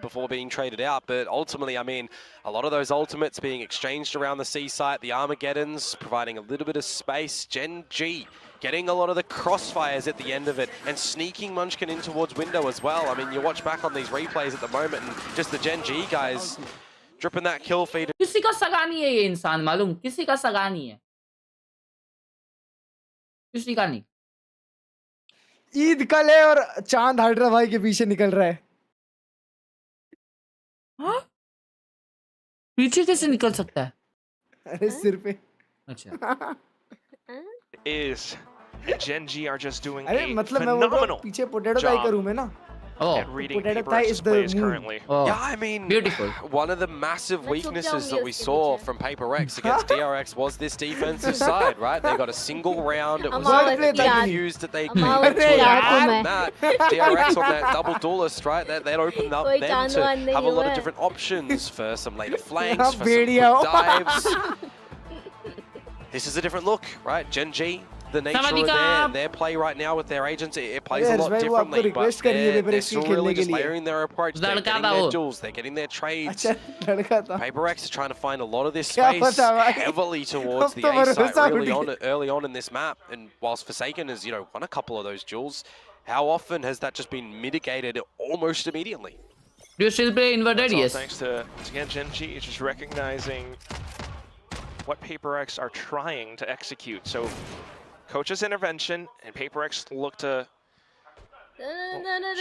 before being traded out. But ultimately, I mean, a lot of those ultimates being exchanged around the C site, the Armageddons providing a little bit of space. Gen G getting a lot of the crossfires at the end of it and sneaking Munchkin in towards window as well. I mean, you watch back on these replays at the moment and just the Gen G guys dripping that kill feed. किसी का सगा नहीं है ये इंसान, मालूम? किसी का सगा नहीं है, किसी का नहीं। ईद कल है और चांद हाइड्रा भाई के पीछे निकल रहा है। हाँ? पीछे कैसे निकल सकता है? अरे सिर पे। अच्छा। Is Gen G are just doing अरे a मतलब मैं बोल रहा हूँ पीछे पोटैटो ताई का रूम है ना? at reading PACIFIC's plays currently. Yeah, I mean, beautiful. One of the massive weaknesses that we saw from PACIFIC against DRX was this defensive side, right? They got a single round. It was confused that they couldn't that. DRX on that double duelist, right? That opened up them to have a lot of different options for some later flanks, for some quick dives. This is a different look, right? Gen G, the nature of their play right now with their agents, it plays a lot differently, but they're still really just layering their approach. They're getting their duels, they're getting their trades. PACIFIC is trying to find a lot of this space heavily towards the A site early on in this map, and whilst Forsaken has, you know, won a couple of those duels, how often has that just been mitigated almost immediately? Do you still play inverted? Yes. Thanks to, again, Gen G just recognizing what PACIFIC are trying to execute. So coach's intervention, and PACIFIC look to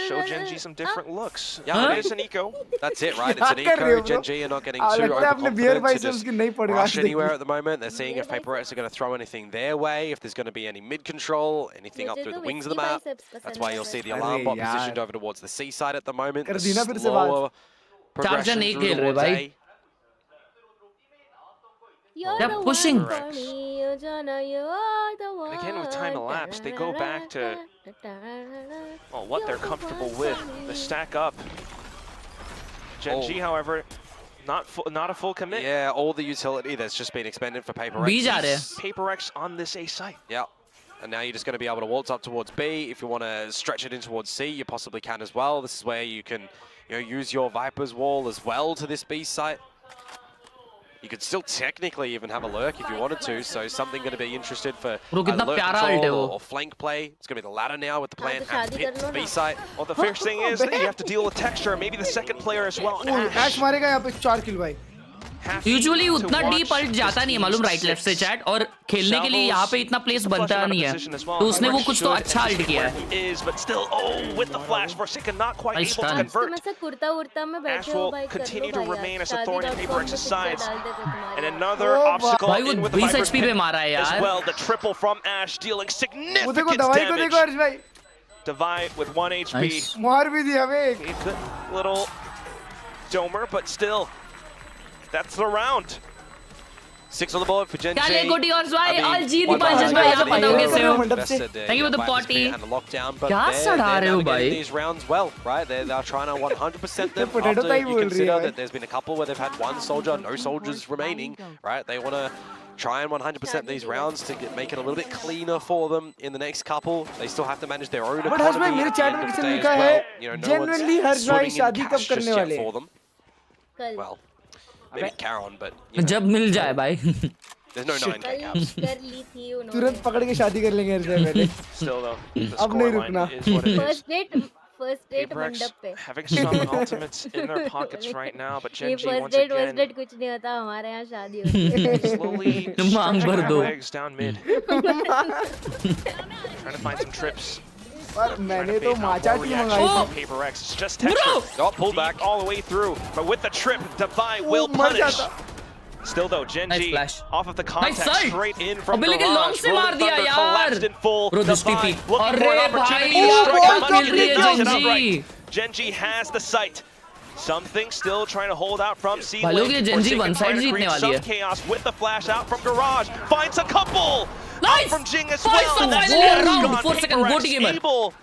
show Gen G some different looks. Yeah, it is an eco. That's it, right? It's an eco. Gen G are not getting too overconfident to just rush anywhere at the moment. They're seeing if PACIFIC are going to throw anything their way, if there's going to be any mid-control, anything up through the wings of the map. That's why you'll see the alarm bot positioned over towards the C side at the moment. The slower progression through towards A. They're pushing. And again, with time elapsed, they go back to what they're comfortable with. The stack up. Gen G, however, not a full commit. Yeah, all the utility that's just been expended for PACIFIC. PACIFIC on this A site. Yeah. And now you're just going to be able to waltz up towards B. If you want to stretch it in towards C, you possibly can as well. This is where you can, you know, use your Viper's wall as well to this B site. You could still technically even have a lurk if you wanted to, so something going to be interested for lurk control or flank play. It's going to be the latter now with the plan at the pit, B site. Well, the first thing is that you have to deal with texture, maybe the second player as well. Ash मारेगा यहाँ पे 4 kill भाई. Usually उतना deep alt जाता नहीं है, मालूम, right left से चैट, और खेलने के लिए यहाँ पे इतना प्लेस बनता नहीं है, तो उसने वो कुछ तो अच्छा अल्ट किया है. But still, with the flash, Forsaken not quite able to convert. Ash will continue to remain as a thorn in PACIFIC's sides, and another obstacle in with the Viper's pit as well. The triple from Ash dealing significant damage. Divide with 1 HP. मार भी दिया बे. Good little domer, but still. That's the round. 6 on the board for Gen G. Chale Koti और भाई I all mean, ji one दीपांशन by भाई one, आप बताओ कैसे हो? Invested, Thank you for the by party. and the lockdown, but क्या they're सड़ा रहे हो navigating भाई? these rounds well, right? They're trying to 100% them potato after pie you बोल रही है consider भाई। that there's been a couple where they've had one soldier, no soldiers remaining, right? They want to try and 100% these rounds to make it a little bit cleaner for them in the next couple. They still have to manage their own But Harsh भाई economy मेरे at the chat end में of किसी the ने day लिखा as है well. You know, no genuinely one's हर्ष भाई swimming in शादी cash कब करने just yet वाले for हैं? them. Well, maybe Karen, but you know, जब मिल जाए भाई. there's no 9K caps. कर ली थी उन्होंने. तुरंत पकड़ के शादी कर लेंगे हर्ष भाई पहले. Still though, the अब नहीं scoreline रुकना. is what it is. First date DRX मंडप पे. having some ultimates in their pockets right now, but ये Gen G first once date again कुछ नहीं होता, हमारे यहाँ शादी होती है. slowly मांग stretching भर their दो. legs down mid, trying to find some trips. पर Trying मैंने to तो bait out माचा more टी reaction मंगाई from थी. Paper X. It's just texture. Pull back. Deep all the way through, but with the trip, Defy will मर punish. जाता. Still though, Gen Nice G flash. off of the contact sight. straight in from अबे लेकिन long Garage. से मार दिया Thunder यार. collapsed in full. Bro, this Defy TP. looking for an अरे opportunity भाई to यार, strike क्या a much खेल रही है needed Gen G. outright. Gen G has the sight. Something still trying to hold out from C भाई लोग ये Link. Gen G Forsaken one side trying to जीतने create वाली some है. chaos with the flash out from Garage. Finds a couple. Nice. Out from Jing as Five well. for And that's finally a it. round. Gone. 4 second, Paper go X to gamer. able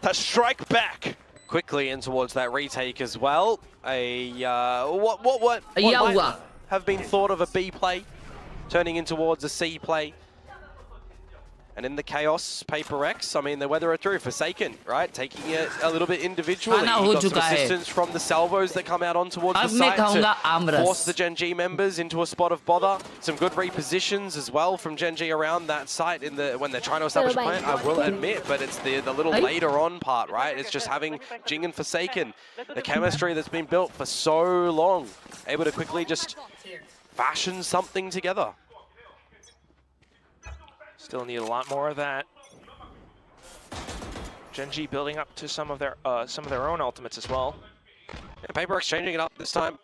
to strike back. Quickly in towards that retake as well. What Yeah, might what? have been thought of a B play, turning in towards a C play. And in the chaos, Paper X, I mean, they weather it through. Forsaken, right? Taking it a little bit individually. खाना He हो got some चुका है. assistance from the salvos that come out on towards अब the मैं side खाऊंगा to aamras. force the Gen G members into a spot of bother. Some good repositions as well from Gen G around that site in the when they're trying to establish a plan, I will admit, but it's the little Hey. later on part, right? It's just having Jing and Forsaken, the chemistry that's been built for so long, able to quickly just fashion something together. Still need a lot more of that. Gen G building up to some of their own ultimates as well. Yeah, Paper X changing it up this time,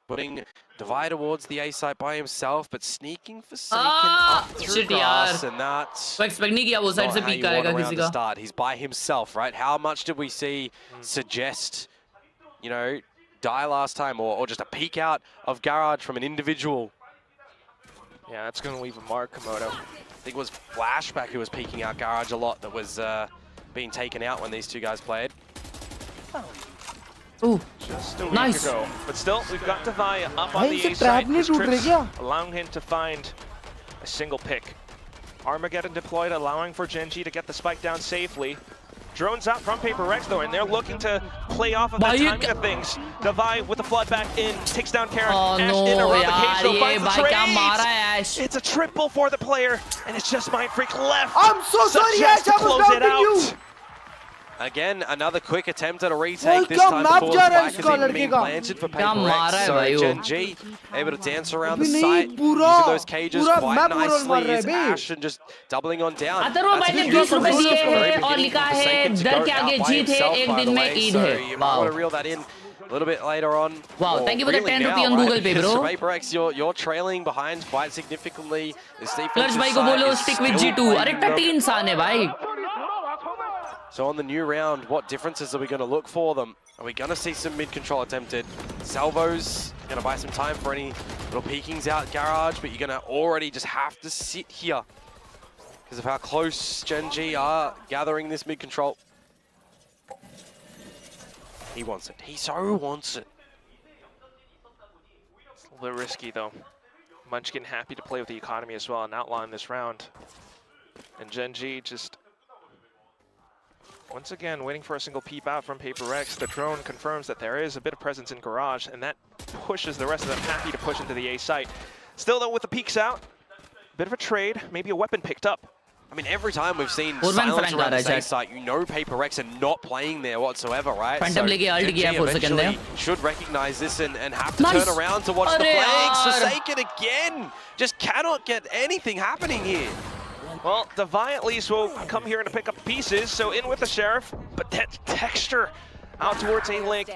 putting Divide towards the A site by himself, but sneaking Forsaken up through shit grass, यार. and that's तो expect नहीं किया वो side not से how peek you want आएगा around किसी the का. start. He's by himself, right? How much did we see suggest, you know, die last time, or just a peek out of Garage from an individual? Yeah, that's going to leave a mark, Komodo. I think it was Flashback who was peeking out Garage a lot that was being taken out when these two guys played. Ooh, Just a week Nice. ago. But still, we've got Defy up on भाई the इसे A trap side. नहीं His टूट रही trips क्या? allowing him to find a single pick. Armageddon deployed, allowing for Gen G to get the spike down safely. Drones out from Paper X though, and they're looking to play off of the भाई ये timing of things. Defy with the flood back in, takes down Karen. Oh Ash no in around the cage, यार, though, ये finds the भाई क्या trades. मारा है Ash. It's a triple for the player, and it's just Mind Freak left. I'm so sorry, Suggest Ash, to I was close it doubting you. out. Again, another quick attempt at a भाई retake. This क्या time map the जा रहा है spike इसका has even लड़के been का? planted for क्या Paper मारा X. है So भाई वो? Gen G able to dance around the अभी नहीं, site, पूरा- using those cages पूरा quite मैप overall मार nicely. रहा है Is bay. Ash and just doubling on down. Atharva भाई ने 20 रुपए दिए हैं और लिखा है दर के आगे जीत है एक दिन में ईद So है. you might want to Wow. reel that in a little bit later on. Wow, or thank you for the really 10 now, rupee on right? Google Pay, Because bro. for Paper X, you're trailing behind quite significantly. This फ्लर्च defensive भाई को side बोलो is stick with still G2. अरे playing them. टटी इंसान है भाई. So on the new round, what differences are we going to look for them? Are we going to see some mid-control attempted? Salvos, going to buy some time for any little peekings out Garage, but you're going to already just have to sit here because of how close Gen G are gathering this mid-control. He wants it. He so wants it. It's a little risky though. Munchkin happy to play with the economy as well and outlaw in this round. And Gen G just once again waiting for a single peep out from Paper X. The drone confirms that there is a bit of presence in Garage, and that pushes the rest of them happy to push into the A site. Still though, with the peeks out, bit of a trade, maybe a weapon picked up. I mean, every time we've seen Urban silence Frank around uh the रहा है A site, you know Paper X are not playing there whatsoever, right? Phantom लेके ult Gen G किया 4 second eventually में. should recognize this and have to Nice. turn around to watch the अरे flanks. यार. Forsaken again! Just cannot get anything happening here. Well, Defy at least will come here to pick up pieces, so in with the Sheriff, but that texture out towards A Link.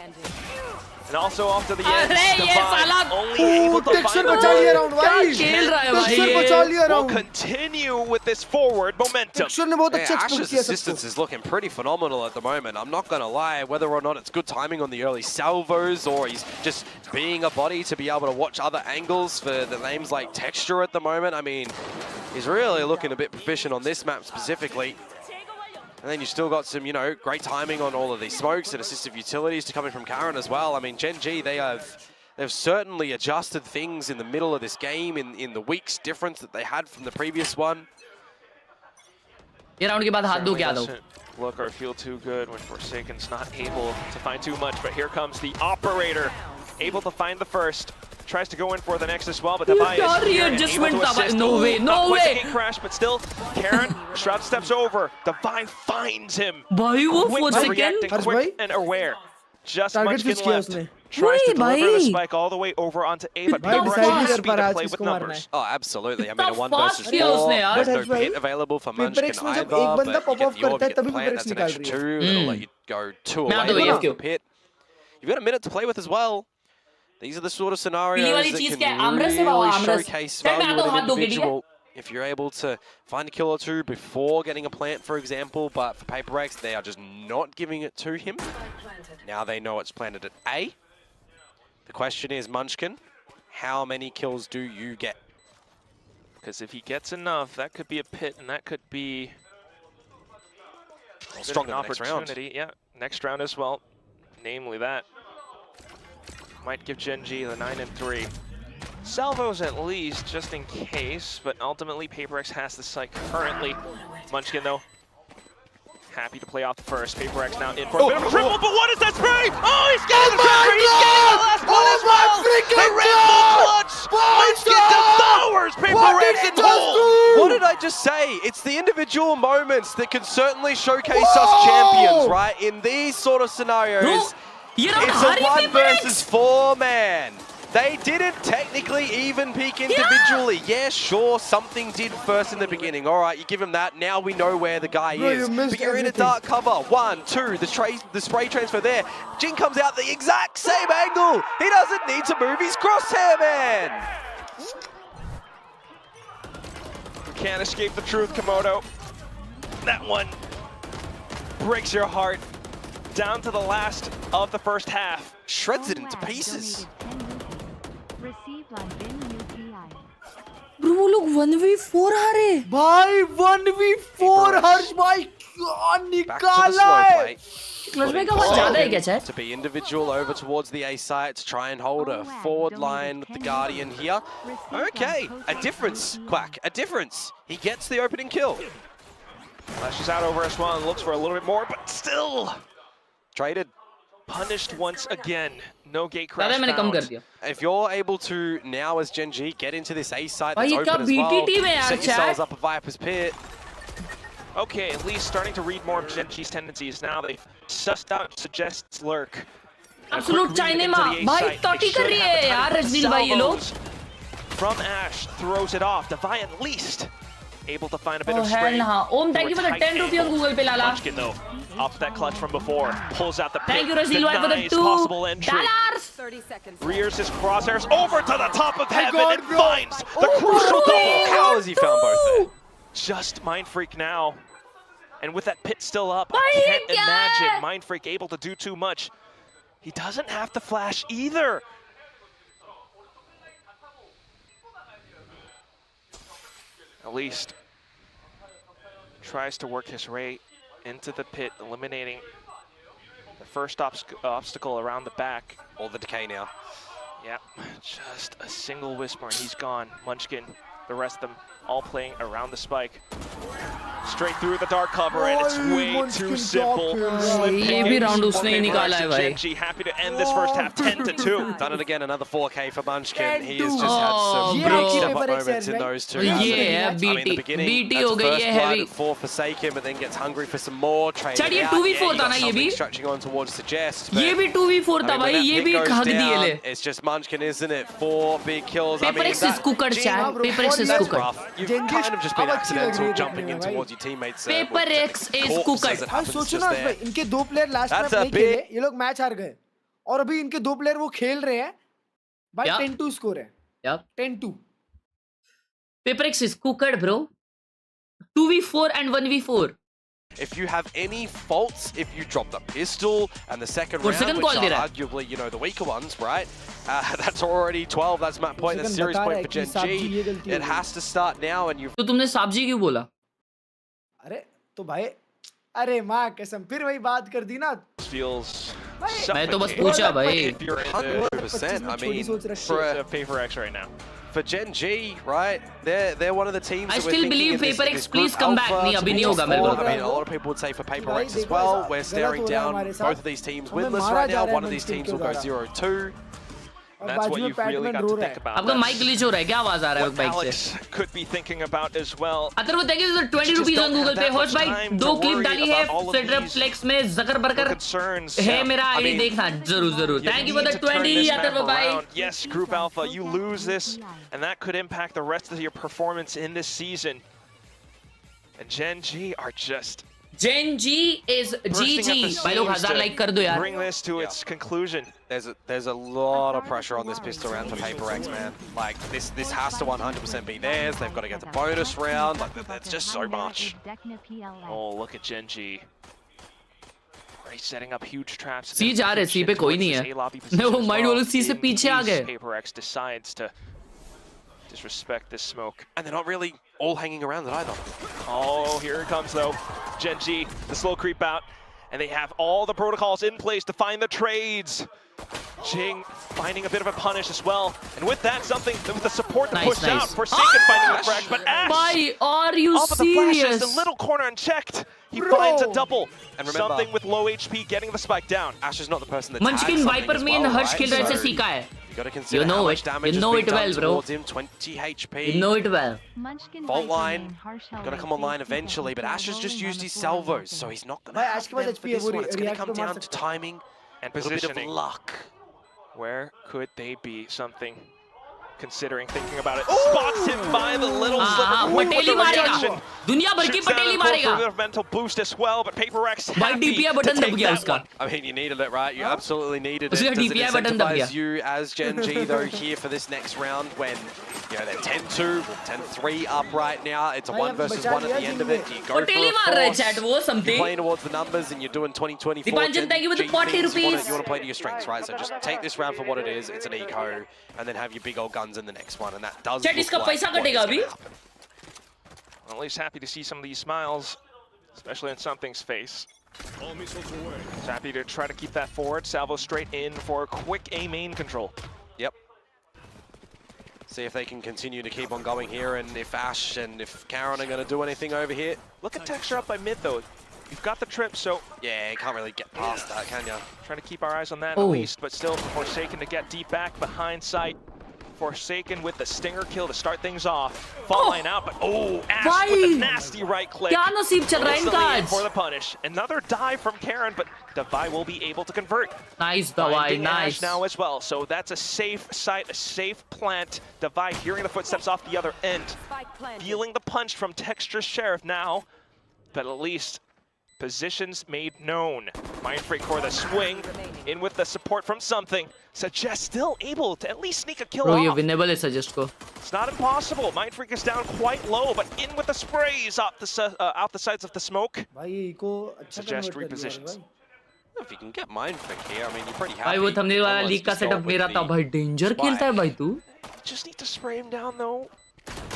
And also off to the edge, अरे ये Divine साला only able to Texture find बचा लिया round क्या भाई खेल रहा है भाई Texture ये? बचा लिया will round continue with this forward momentum. Texture ने बहुत Yeah, अच्छा expose Ash's किया सबको assistance is looking pretty phenomenal at the moment. I'm not going to lie, whether or not it's good timing on the early salvos or he's just being a body to be able to watch other angles for the names like Texture at the moment. I mean, he's really looking a bit proficient on this map specifically. And then you still got some, you know, great timing on all of these smokes and assistive utilities to come in from Karen as well. I mean, Gen G, they've certainly adjusted things in the middle of this game in the weeks difference that they had from the previous one. ये round के बाद हाथ दो क्या दो Doesn't look or feel too good when Forsaken's not able to find too much, but here comes the operator, able to find the first. Tries to go in for the next as well, but Davai is here and able to assist. No way, no Not quite way. the gate crash, but still, Karen, Shroud steps over. Davai finds him. भाई वो Quick to 4 react second and quick and aware. Just Target Munchkin switch किया left. उसने Tries to वही deliver the भाई। spike all the way over onto A, but भाई PaperX decide नहीं has कर speed पा to रहा play आज with किसको मारना numbers. है Oh, absolutely. I इतना mean, a 1 fast versus किया 4. उसने यार। There's no That's right. pit available for PaperX Munchkin में either, जब एक बंदा but pop you off get the orb, करता है, you get the तभी plant, PaperX that's an निकाल extra रही है। 2. That'll let you go 2 मैं away तो from AFK the pit. You've got a minute to play with as well. These are the sort of scenarios वाली that चीज can क्या है? आमरस से really आमरस। showcase चल, मैं value आता in हूँ, an हाथ दो के लिए। individual. If you're able to find a kill or two before getting a plant, for example, but for PaperX, they are just not giving it to him. Now they know it's planted at A. The question is, Munchkin, how many kills do you get? Because if he gets enough, that could be a pit, and that could be Stronger an next round. opportunity. Yeah, next round as well. Namely that. Might give Gen G the 9 and 3. Salvos at least, just in case, but ultimately PaperX has the site currently. Munchkin, though, happy to play off the first. PaperX now in for a bit of a triple, but what is that spray? Oh, he's getting the trigger! He's getting the last one as well! The Rambo clutch! Munchkin devours PaperX in goal! What did I just say? It's the individual moments that can certainly showcase us champions, right? In these sort of scenarios, it's a 1 versus 4, man. They didn't technically even peak individually. Yeah, sure, something did first in the beginning. All right, you give him that. Now we know where the guy is. But you're in a dark cover. 1, 2, the spray transfer there. Jin comes out the exact same angle. He doesn't need to move his crosshair, man. Can't escape the truth, Komodo. That one breaks your heart. Down to the last of the first half. Shreds it into pieces. Bro वो लोग 1v4 हारे भाई 1v4 हर्ष भाई क्या निकाला है clutch में का बहुत ज्यादा है क्या chat To be individual over towards the A site to try and hold a forward line with the Guardian here. Okay, a difference, Quack, a difference. He gets the opening kill. Flashes out over as well and looks for a little bit more, but still traded. Punished once again. No gate crash मैंने कम कर found. दिया If you're able to now as Gen G get into this A site भाई that's ये क्या open as well, BT team है यार set yourselves chat up a Viper's Pit. Okay, at least starting to read more of Gen G's tendencies now. They've sussed out suggests lurk. Absolute China माँ भाई टॉटी कर रही है यार रजनील भाई ये लोग From Ash throws it off. Davai at least able to find a bit Oh of hell spray. हाँ ओम thank you for the 10 rupees on Google पे लाला Munchkin though, off that clutch from before, pulls out the pit, Thank you Rajneil bhai for the denies 2 possible entry. dollars 30 seconds. Rears his crosshairs over to the top of heaven and finds the Oh, crucial bro. double. How has he found both there? Just Mind Freak now. And with that pit still up, Bhai, I can't kya imagine hai? Mind Freak able to do too much. He doesn't have to flash either. At least tries to work his way into the pit, eliminating the first obstacle around the back. All the decay now. Yep, just a single whisper and he's gone. Munchkin, the rest of them all playing around the spike. Straight through the dark cover and it's way too simple. Slim ये भी pickings round for उसने ही PaperX निकाला है and भाई Gen G. Happy to end this first half 10-2. Done it again, another 4K for Munchkin. He has just had some bro. big step up PaperX moments in right? those two. ये hasn't he? है I mean, the BT beginning, BT that's हो गई first है blood heavy at 4 Forsaken, but then gets hungry for some more. चल ये 2v4 था ना ये भी stretching on towards Suggest. ये भी 2v4 था भाई ये भी हक दिए ले It's just Munchkin, isn't it? 4 big kills. I mean, PaperX is cooker chat PaperX is that's cooker rough. You've kind of just been accidental jumping in towards your teammates. PaperX is cooker Corpses, it हाँ happens सोचो just ना there. भाई इनके 2 player last That's match a नहीं खेले ये लोग match हार गए और अभी इनके 2 प्लेयर वो खेल रहे हैं भाई। Yeah. 10-2 स्कोर है। Yep. 10-2। PaperX is cooked, bro. 2v4 and 1v4. If you have any faults, if you drop the pistol and the second round, second which call are arguably, you know, the weaker ones, right? That's already 12. That's map point. That's series point for Gen G. It has to start now, and you've. तो तुमने साबजी क्यों बोला? अरे तो भाई, अरे माँ कसम, फिर वही बात कर दी ना। मैं तो बस पूछा भाई। 100%. I mean, for PaperX right now. For Gen G, right? They're one of the teams. I that we're still thinking believe in this PaperX. group Please come back. alpha नहीं to अभी be नहीं होगा मेरे I को। mean, a lot of people would say for PaperX as well. We're staring down both of these teams winless right now. One of these teams will go 0-2. That's what you've really got to think about. आपका mic glitch हो रहा है क्या? आवाज आ रहा है What bike Alex से? could be thinking about as well. अतर वो देखिए तो 20 रुपीस ऑन गूगल पे। हॉर्स भाई 2 क्लिप डाली है फेडरल फ्लेक्स में जकर बरकर है मेरा आईडी देखना जरूर। Thank you for the 20 अतर भाई। Yes, Group Alpha, you lose this, and that could impact the rest of your performance in this season. And Gen G are just Gen G is GG. भाई लोग 1000 like कर दो यार। bring this to its conclusion. There's a lot of pressure on this pistol round for PaperX, man. Like this has to 100% be theirs. They've got to get the bonus round. Like that's just so much. Oh, look at Gen G. Already setting up huge traps. C जा रहे, C पे कोई नहीं है। नहीं वो mind वालों C से पीछे आ गए। PaperX decides to disrespect this smoke. And they're not really all hanging around it either. Oh, here it comes though. Gen G, the slow creep out. And they have all the protocols in place to find the trades. Jing finding a bit of a punish as well. And with that, something with the support to push out. Forsaken finding the frag, but Ash! Why are you off of the flashes, serious? the little corner unchecked. He finds a double. And remember, something with low HP getting the spike down. Ash is not the person that Munchkin tags Viper something में as well, हर्ष right? Khelraay से So सीखा है। you got to consider You know how much it. damage You know is it being well, done bro. towards him. 20 HP. You know it well. Fault line, gonna come online eventually, but Ash has just used his salvos, so he's not gonna have them for this one. It's gonna come down to timing and a little bit of positioning. luck. Where could they be? Something considering, thinking about it. Spots him by the little sliver. With पटेली the मारेगा। reaction. दुनिया भर की Shoots down पटेली and pulls मारेगा। for a bit of mental boost as well, but PaperX भाई happy DPI to button दब take गया that उसका। one. I mean, you needed it, right? You absolutely needed it. उसका Does it DPI button दब गया। incentivize you as Gen G, though, here for this next round when, you know, they're 10-2, 10-3 up right now. It's a 1 versus 1 at the end of it. Do you go for पटेली a मार रहा है force? Chat वो You're something। playing towards the numbers and you're doing 20-24. Dipanjan, thank you for the 40 rupees. You want to play to your strengths, right? So just take this round for what it is. It's an eco, and then have your big old guns in the next one, and that does chat look इसका like पैसा what is कटेगा अभी? gonna happen. Well, at least happy to see some of these smiles, especially in something's face. He's happy to try to keep that forward. Salvo straight in for quick A main control. Yep. See if they can continue to keep on going here, and if Ash and if Karen are going to do anything over here. Look at texture up by mid though. You've got the trip, so Yeah, you can't really get past that, can you? trying to keep our eyes on that Oh. at least, but still Forsaken to get deep back behind sight. Forsaken with the stinger kill to start things off. Fall line out, but Ash with a भाई! nasty right click. क्या नसीब चल रहा है Instantly इनका in for आज? the punish. Another dive from Karen, but Davai will be able to convert. Nice Davai, Finding Ash nice। now as well, so that's a safe site, a safe plant. Davai hearing the footsteps off the other end. Feeling the punch from Texture's Sheriff now, but at least positions made known. Mindfreak for the swing, in with the support from something. Suggest still able to at least sneak a kill Bro ये off. winnable है suggest को। It's not impossible. Mindfreak is down quite low, but in with the sprays out the sides of the smoke. भाई ये eco अच्छा Suggest convert कर दिया repositions. भाई। If you can get Mindfreak here, I mean, you're pretty happy. भाई वो thumbnail वाला Almost league का just go सेटअप with मेरा the था भाई। डेंजर खेलता है भाई तू। Just need to spray him down though.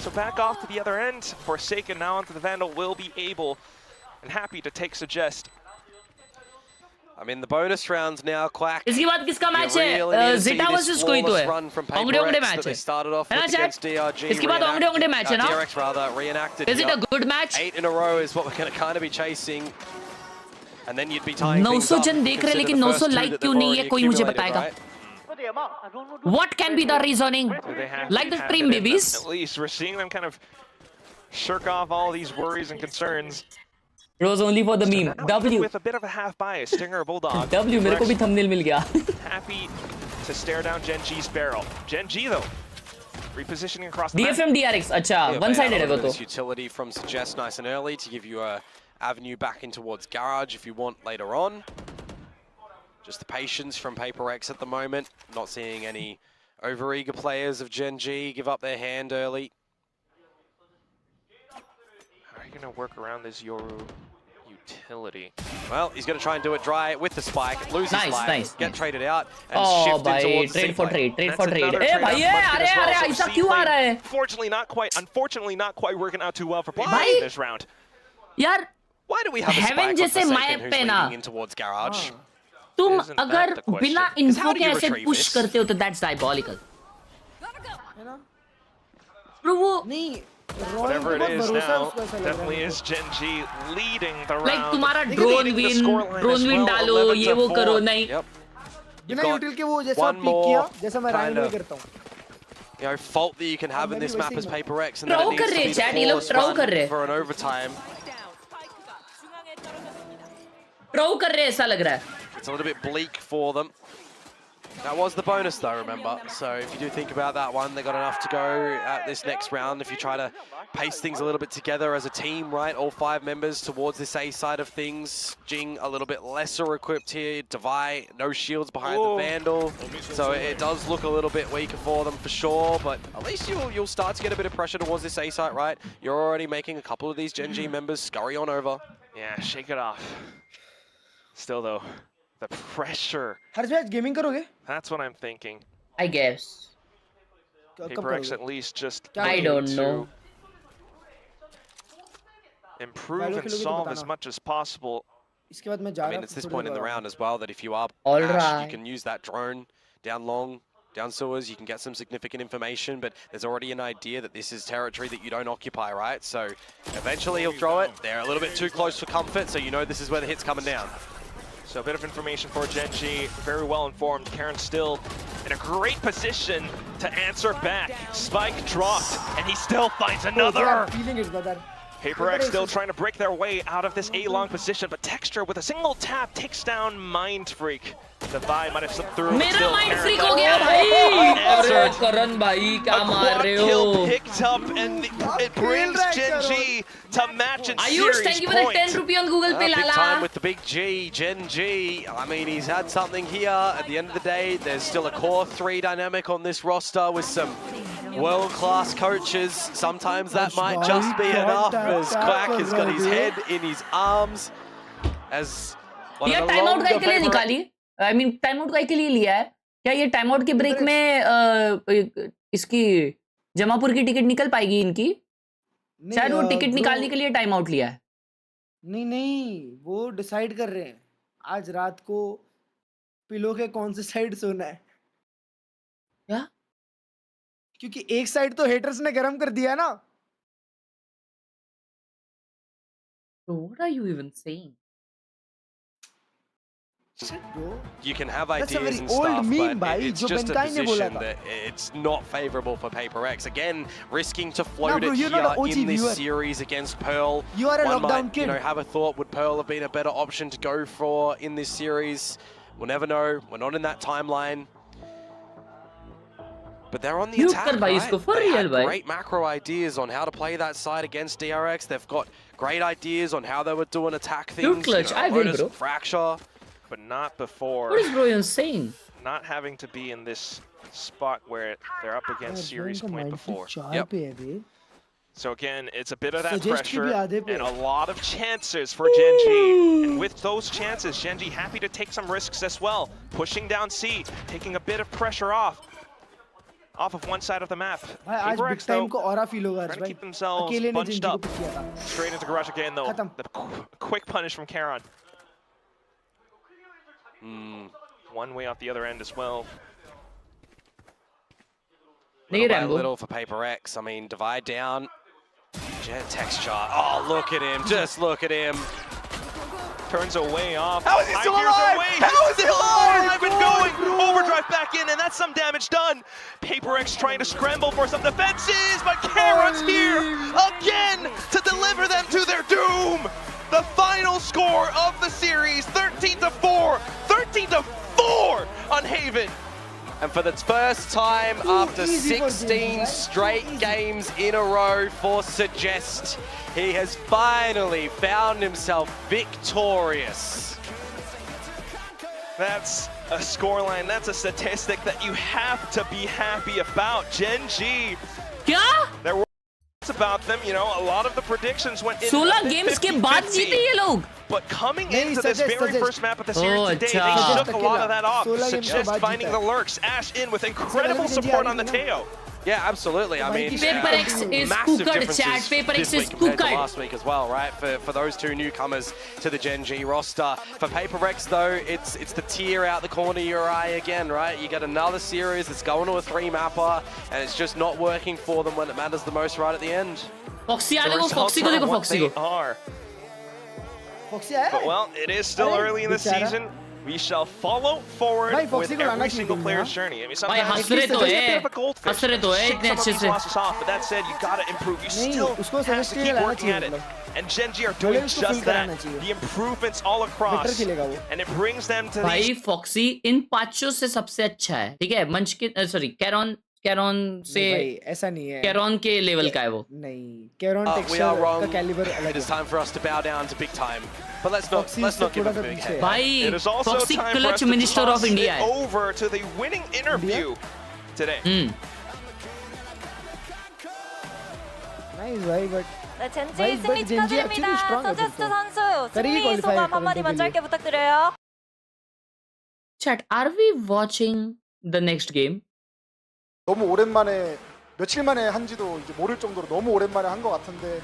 So back off to the other end. Forsaken now onto the Vandal will be able and happy to take Suggest. I mean, the bonus rounds now, Quack. इसके बाद किसका match You है? really need to see Zeta this versus कोई तो flawless है। run from ओंगड़े ओंगड़े PaperX match that they है। started off है ना with चैट? against DRG. इसके बाद ओंगड़े ओंगड़े मैच है ना? DRX rather, reenacted. Is it here. a good match? 8 in a row is what we're going to kind of be chasing. And then you'd be tying 900 things up. जन देख रहे हैं, लेकिन Consider the 900 first two like that क्यों they've नहीं है? already कोई मुझे accumulated, बताएगा। right? What can be the reasoning? Do they have Like to the have stream, it in them? babies. At least we're seeing them kind of shirk off all these worries and concerns. It was only for the meme. Now, W. even with a bit of a half bias, Stinger or Bulldog. W मेरे को भी thumbnail मिल गया। Happy to stare down Gen G's barrel. Gen G though, repositioning across the map. DFM DRX अच्छा Yeah, one sided made है a वो lot of तो। this utility from Suggest nice and early to give you a avenue back in towards Garage if you want later on. Just the patience from Paper X at the moment. Not seeing any overeager players of Gen G give up their hand early. How are you going to work around this Yoru utility? Well, he's going to try and do it dry with the spike, lose his life, get traded out, and Oh, shift in bhai, towards the trade for C trade, trade That's for trade. another Eh, trade bhai, out of अरे Musket as अरे well, so ऐसा C क्यों आ lane, रहा है? unfortunately not quite working out too well for Paper Bhai, this round. यार, Why do we have a Heaven spike on जैसे Forsaken map who's पे ना, leading in towards Garage? तुम Isn't that अगर the question? बिना 'Cause info how do के you ऐसे retrieve push this? करते हो तो that's diabolical. है ना? Bro, वो नहीं, Whatever it बहुत is भरोसा now, उसको ऐसा लग रहा है definitely मेरे is Gen G leading the like round. तुम्हारा Leading drone the win, scoreline drone as win well, डालो, 11 ये to वो 4. करो नहीं. Yep. बिना got यूटिल के वो जैसा one पीक more किया जैसा मैं kind राइन में of- करता हूँ Fault that you can have in this map as Paper X, and then Throw it needs कर to रहे be हैं, the chat, ये लोग flawless throw run कर रहे हैं. for an overtime. Throw कर रहे हैं ऐसा लग रहा है. It's a little bit bleak for them. That was the bonus though, remember. So if you do think about that one, they got enough to go at this next round. If you try to pace things a little bit together as a team, right? All 5 members towards this A side of things. Jing a little bit lesser equipped here. Devi, no shields behind the Vandal. So it does look a little bit weaker for them for sure, but at least you'll start to get a bit of pressure towards this A site, right? You're already making a couple of these Gen G members scurry on over. Yeah, shake it off. Still though, the pressure. हर आज gaming करोगे? That's what I'm thinking. I guess. कब Paper X करोगे? at least just I looking don't to know. improve Value and खेलोगे तो solve as बताना. much as possible. इसके बाद मैं जा I रहा mean, हूँ it's this थोड़ी point in देर the बाद. round as well that if you are All Ash, right. you can use that drone down long, down sewers, you can get some significant information, but there's already an idea that this is territory that you don't occupy, right? So eventually he'll throw it. They're a little bit too close for comfort, so you know this is where the hit's coming down. So a bit of information for Gen G, very well informed. Karen's still in a great position to answer back. Spike dropped, and he still finds Oh, they are another. feeling it, brother. Paper X still trying to break their way out of this A-long position, but Texture with a single tap takes down Mind Freak. The Vi might have slipped through. but मेरा still mind Karen freak got हो गया भाई. unanswered. अरे करण भाई क्या A मार quad रहे kill हो? picked up, and it brings Gen G to match in Ayush, series thank you for the 10 point. rupee on Google Pay, Big time Lala. with the big G, Gen G. I mean, he's had something here. At the end of the day, there's still a core 3 dynamic on this roster with some world-class coaches. Sometimes that might just be enough, as Quack has got his head in his arms. As one ये of the time out longer के लिए Paper- निकाली. I mean time out के लिए लिया है. क्या ये टाइम आउट के ब्रेक में इसकी जमापुर की टिकट निकल पाएगी इनकी? शायद वो टिकट निकालने के लिए टाइम आउट लिया है. नहीं नहीं, वो डिसाइड कर रहे हैं आज रात को पिलो के कौन से साइड सोना है. क्या? क्योंकि एक साइड तो हेटर्स ने गरम कर दिया ना. What are you even saying? Shit, bro. You can have That's a ideas very and old stuff, meme, but bhai, it's जो just a Benkai ने बोला position था. that it's not favorable for Paper X. Again, risking to float bro, it you're here not an OG in this viewer. series against Pearl. You are a One lockdown might, kid. have a thought, would Pearl have been a better option to go for in this series? We'll never know. We're not in that timeline. But they're on the You attack, कर भाई इसको, right? for They real had भाई. great macro ideas on how to play that side against DRX. They've got great ideas on how they would do an attack things. clutch, I will, bonus bro. and Fracture. But not before. What is bro insane? Not having to be in this spot where they're up against series point before. Yep. So again, it's a bit of that Suggest कि भी pressure आधे पे. and a lot of chances for Gen G. And with those chances, Gen G happy to take some risks as well. Pushing down C, taking a bit of pressure off of one side of the map. भाई आज Paper big X, time though, को aura feel होगा आज trying to भाई. keep themselves अकेले ने bunched जिंदगी को up. पिक किया था. Straight into garage again though. खत्म. The quick punish from Karen. One way off the other end as well. Little by Rambo. little for Paper X. I mean, divide down. Jet texture. Oh, look at him. Just look at him. Turns away off. How is he still High gears alive? away. How He's is he still alive? and going. Overdrive back in, and that's some damage done. Paper X trying to scramble for some defenses, but Karen's here again to deliver them to their doom. The final score of the series, 13-4. 13-4 on Haven. And for the first time after easy for 16 Jim, right? straight games in a row for Suggest, he has finally found himself victorious. That's a scoreline, that's a statistic that you have to be happy about. Gen G. क्या? There were about them, you know, a lot of the predictions went in 16 games के बाद जीते ये लोग. But coming नहीं, into this very suggest. first map of the series Oh, today, अच्छा. they shook a lot of that off. 16 games के Suggest बाद finding जीता the है. lurks, Ash in with incredible Gen G support uh on the रही है ना? Teo. Yeah, absolutely. I mean, Paper X is massive cooked, differences chat. Paper X this is week compared to cooked. last week as well, right? For those two newcomers to the Gen G roster. For Paper X though, it's the tier out the corner of your eye again, right? You get another series that's going to a 3-mapper, and it's just not working for them when it matters the most right at the end. Foxy The आ देखो, results Foxy को are देखो, what Foxy they को. are. Foxy आया But है? well, it is still अरे, early in the बेचारा. season. We shall follow forward भाई, Foxy with को लाना every चाहिए single टीम में, player's हाँ? journey. I mean, भाई sometimes हंस it's रहे just तो a है, bit of a goldfish. हंस रहे तो है Shake इतने some of अच्छे these से. losses off, but that said, you gotta improve. You नहीं, still उसको have to suggest keep लाना working at चाहिए it. मतलब. And Gen G are doing उसको just feel that. कराना चाहिए. The improvements all Better across, खेलेगा वो. and it brings them to भाई these. फॉक्सी इन पांचों से सबसे अच्छा है, ठीक है? मंच के सॉरी कैरॉन से नहीं भाई, ऐसा नहीं है. कैरॉन के लेवल का है वो. नहीं, कैरॉन We are टेक्सचर wrong. का कैलिबर अलग It is है. time for us to bow down to big time. But let's not Foxy let's उससे not give थोड़ा them a सा big पीछे head. है. भाई It is also foxy time for clutch us to minister toss off India it है. over to the winning interview today. Nice भाई, but 네, 젠지 But 승리 Gen G actually 축하드립니다. strong, I think 서제스트 so. 선수 Very 승리 qualified 소감 for 한마디 먼저 interview. 짧게 부탁드려요. Chat, are we watching the next game? 너무 오랜만에 며칠 만에 한지도 이제 모를 정도로 너무 오랜만에 한 것 같은데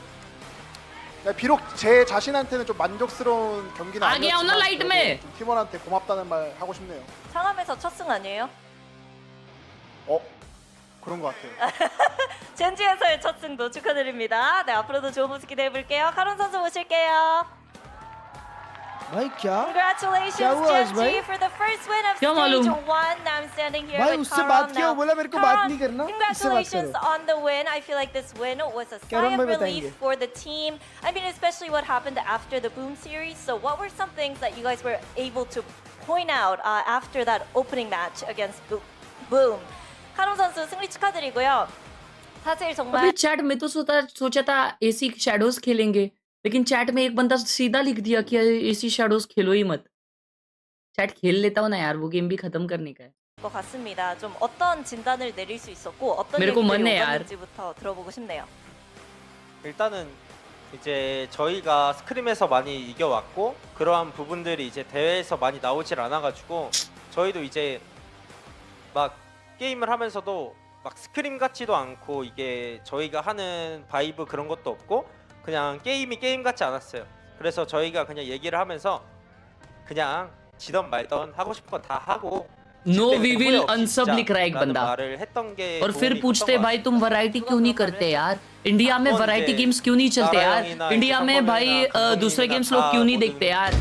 비록 제 자신한테는 좀 만족스러운 경기는 아, 그냥 오늘 라이트 아니었지만 매. 그래도 좀 팀원한테 고맙다는 말 하고 싶네요. 상암에서 첫 승 아니에요? 그런 것 같아요. 젠지에서의 첫 승도 축하드립니다. 네, 앞으로도 좋은 모습 기대해 볼게요. 카론 선수 모실게요. भाई क्या? Congratulations, क्या हुआ आज Gen भाई? G, for the first win of क्या stage मालूम? 1. Now I'm standing here भाई with उससे Karan बात किया, now. बोला मेरे को बात Karan, नहीं करना, इससे बात congratulations करो. on the win. I feel like this win was a sigh Karan of भाई relief बताएंगे. for the team. I mean, especially what happened after the Boom series. So what were some things that you guys were able to point out after that opening match against Boom? 카론 선수 승리 축하드리고요. 사실 अभी 정말 chat में तो सोचा था AC shadows खेलेंगे, लेकिन chat में एक बंदा सीधा लिख दिया कि एसी शैडोज खेलो ही मत. चैट खेल लेता हूँ ना यार, वो गेम भी खत्म करने का है. 것 같습니다. 좀 어떤 진단을 내릴 수 있었고 어떤 मेरे को 얘기들이 मन है यार. 오갔는지부터 들어보고 싶네요. 일단은 이제 저희가 스크림에서 많이 이겨왔고 그러한 부분들이 이제 대회에서 많이 나오질 않아가지고 저희도 이제 막 게임을 하면서도 막 스크림 같지도 않고 이게 저희가 하는 바이브 그런 것도 없고 그냥 게임이 게임 같지 않았어요. 그래서 저희가 그냥 얘기를 하면서 그냥 지던 말던 하고 싶은 거 다 하고 नो वी विल अनसब लिख रहा है एक बंदा, 말을 했던 게 और फिर 도움이 पूछते 컸던 것 भाई तुम वैरायटी क्यों नहीं करते यार? इंडिया में कौन वैरायटी थे? गेम्स क्यों नहीं चलते यार? नारायण이나 इंडिया 이제 में भाई 성범이나 दूसरे 감독님이나 गेम्स लोग 다 क्यों नहीं 모든 देखते यार?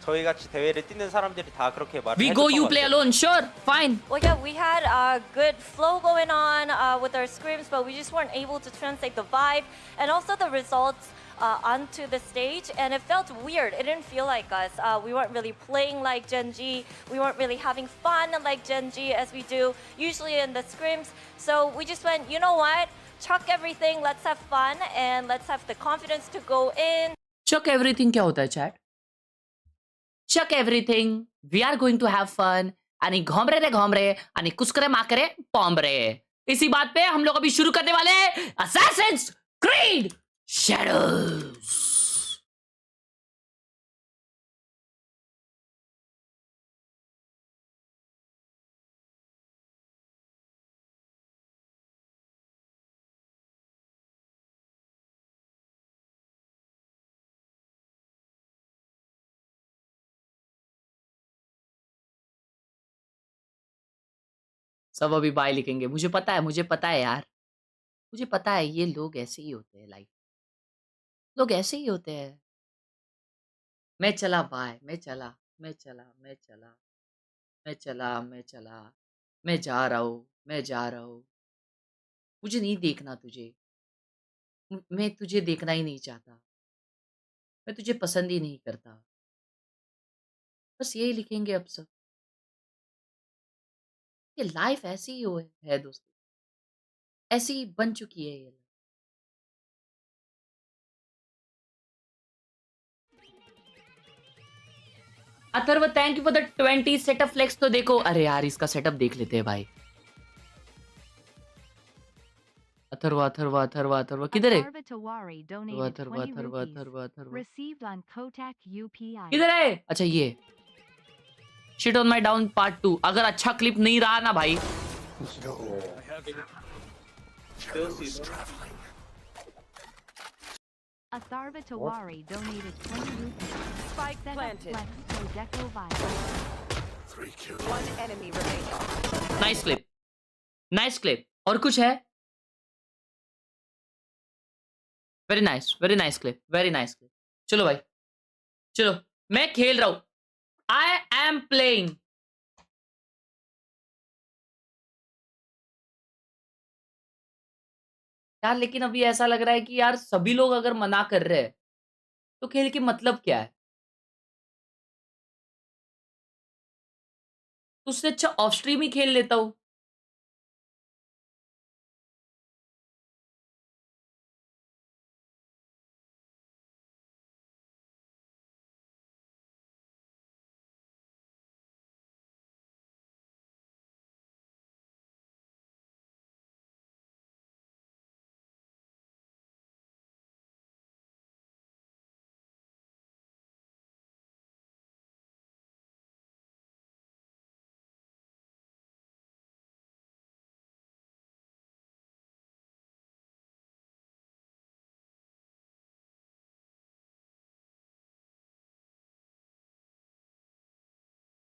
저희 같이 대회를 뛰는 사람들이 다 그렇게 말을 We 해줬던 go, 것 you play 같아요. alone. Sure, fine. Well, yeah, we had a good flow going on with our scrims, but we just weren't able to translate the vibe and also the results onto the stage, and it felt weird. It didn't feel like us. We weren't really playing like Gen G. We weren't really having fun like Gen G as we do usually in the scrims. So we just went, you know what? Chuck everything. Let's have fun and let's have the confidence to go in. Chuck everything क्या होता है chat? Chuck everything. We are going to have fun. आणि घोमरे रे घोमरे आणि कुस्करे माकरे पॉम्बरे. इसी बात पे हम लोग अभी शुरू करने वाले हैं Assassin's Creed Shadows. सब अभी बाय लिखेंगे. मुझे पता है यार, मुझे पता है ये लोग ऐसे ही होते हैं. लाइफ लोग ऐसे ही होते हैं. मैं चला बाय, मैं चला, मैं चला, मैं चला, मैं चला, मैं चला, मैं जा रहा हूँ, मैं जा रहा हूँ. मुझे नहीं देखना तुझे. मैं तुझे देखना ही नहीं चाहता. मैं तुझे पसंद ही नहीं करता. बस यही लिखेंगे अब सब. ये लाइफ ऐसी ही है दोस्तों, ऐसी ही बन चुकी है ये. Atharv thank you for the 20 setup flex. तो देखो, अरे यार इसका सेटअप देख लेते हैं भाई। अथर्व अथर्व अथर्व अथर्व किधर है? अथर्व अथर्व अथर्व अथर्व अथर्व किधर है? अच्छा ये shit on my down part 2। अगर अच्छा क्लिप नहीं रहा ना भाई, Atharva Tawari donated 20 rupees. Spike planted. Deco virus. One enemy remaining. Nice clip, nice clip. और कुछ है? Very nice clip, very nice clip. चलो भाई, चलो मैं खेल रहा हूं। I am playing. यार लेकिन अभी ऐसा लग रहा है कि यार सभी लोग अगर मना कर रहे हैं तो खेल के मतलब क्या है? उससे अच्छा ऑफ स्ट्रीम ही खेल लेता हूं।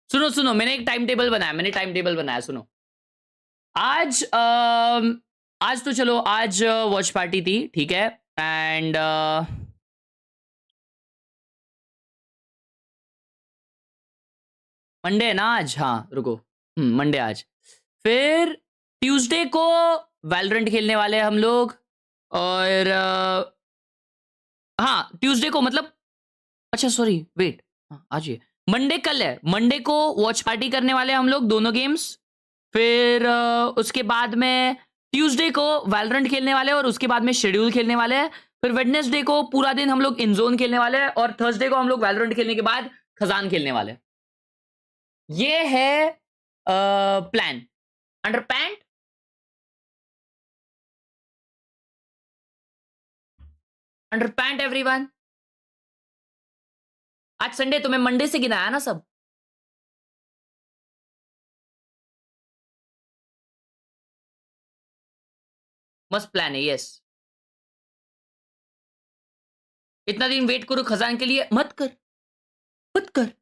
सुनो सुनो, मैंने एक टाइम टेबल बनाया, सुनो। आज आज तो चलो, आज वॉच पार्टी थी, ठीक है। एंड मंडे है ना आज? हाँ रुको, मंडे आज। फिर ट्यूसडे को वैलोरेंट खेलने वाले हैं हम लोग। और हाँ ट्यूसडे को मतलब, अच्छा सॉरी वेट, आज ये मंडे कल है। मंडे को वॉच पार्टी करने वाले हैं हम लोग, दोनों गेम्स। फिर उसके बाद में ट्यूसडे को वैलोरेंट खेलने वाले हैं और उसके बाद में शेड्यूल खेलने वाले हैं। फिर वेडनेसडे को पूरा दिन हम लोग इन जोन खेलने वाले हैं और थर्सडे को हम लोग वैलोरेंट खेलने के बाद खजान खेलने वाले हैं। ये है plan. Under pant, under pant everyone. आज संडे, तो मैं मंडे से गिनाया ना सब। मस्त प्लान है, यस। इतना दिन वेट करो खजान के लिए, मत कर मत कर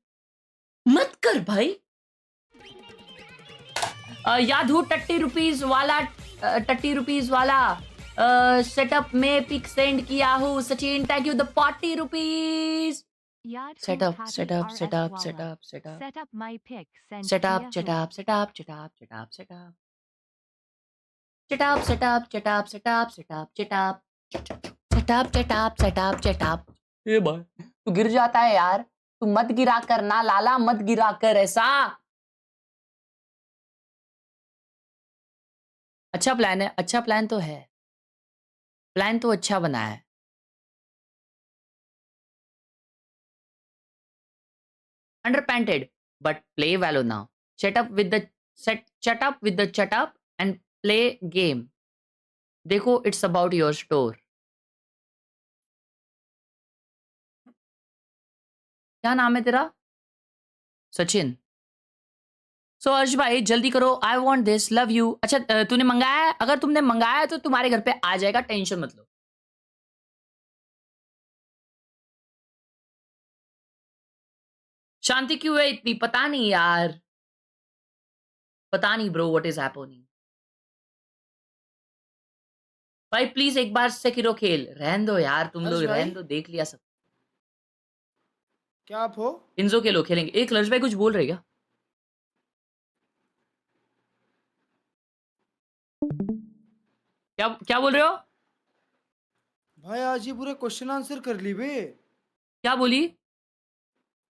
मत कर भाई। याद हो 30 रुपीज वाला, 30 रुपीज वाला सेटअप में पिक सेंड किया हूँ। Sachin thank you the 40 rupees. Setup setup setup setup setup Set up my pick. Send setup Kia setup setup setup setup setup setup setup setup setup setup setup setup setup setup setup. ए भाई तू गिर जाता है यार, तू मत गिरा कर ना लाला, मत गिरा कर ऐसा। अच्छा प्लान है, अच्छा प्लान तो है, प्लान तो अच्छा बना है। Underpainted, but play Valo now. Shut up with the shut up and play game. देखो it's about your store. क्या नाम है तेरा? सचिन। सो अर्श भाई जल्दी करो, I want this, love you. अच्छा तूने मंगाया है? अगर तुमने मंगाया है तो तुम्हारे घर पे आ जाएगा, टेंशन मत लो। शांति क्यों है इतनी? पता नहीं यार, पता नहीं ब्रो व्हाट इज हैपनिंग। भाई प्लीज एक बार सेकिरो खेल। रहन दो यार तुम लोग, रहन दो, देख लिया सब। क्या आप हो? इंजो के लोग खेलेंगे। एक लर्ज भाई कुछ बोल रहे क्या? क्या क्या बोल रहे हो भाई? आज ये पूरे क्वेश्चन आंसर कर ली बे। क्या बोली?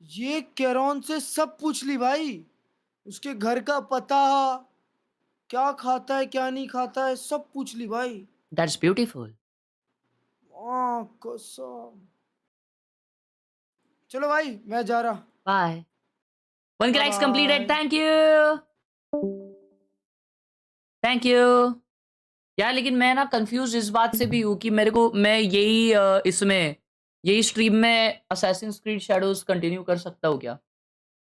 ये कैरॉन से सब पूछ ली भाई, उसके घर का पता, क्या खाता है क्या नहीं खाता है, सब पूछ ली भाई। That's beautiful. कसम। चलो भाई मैं जा रहा। Bye. 1 likes completed. Thank you. Thank you. यार लेकिन मैं ना कंफ्यूज इस बात से भी हूँ कि मैं यही इसमें यही स्ट्रीम में असैसिन्स क्रीड शैडोज कंटिन्यू कर सकता हूँ क्या,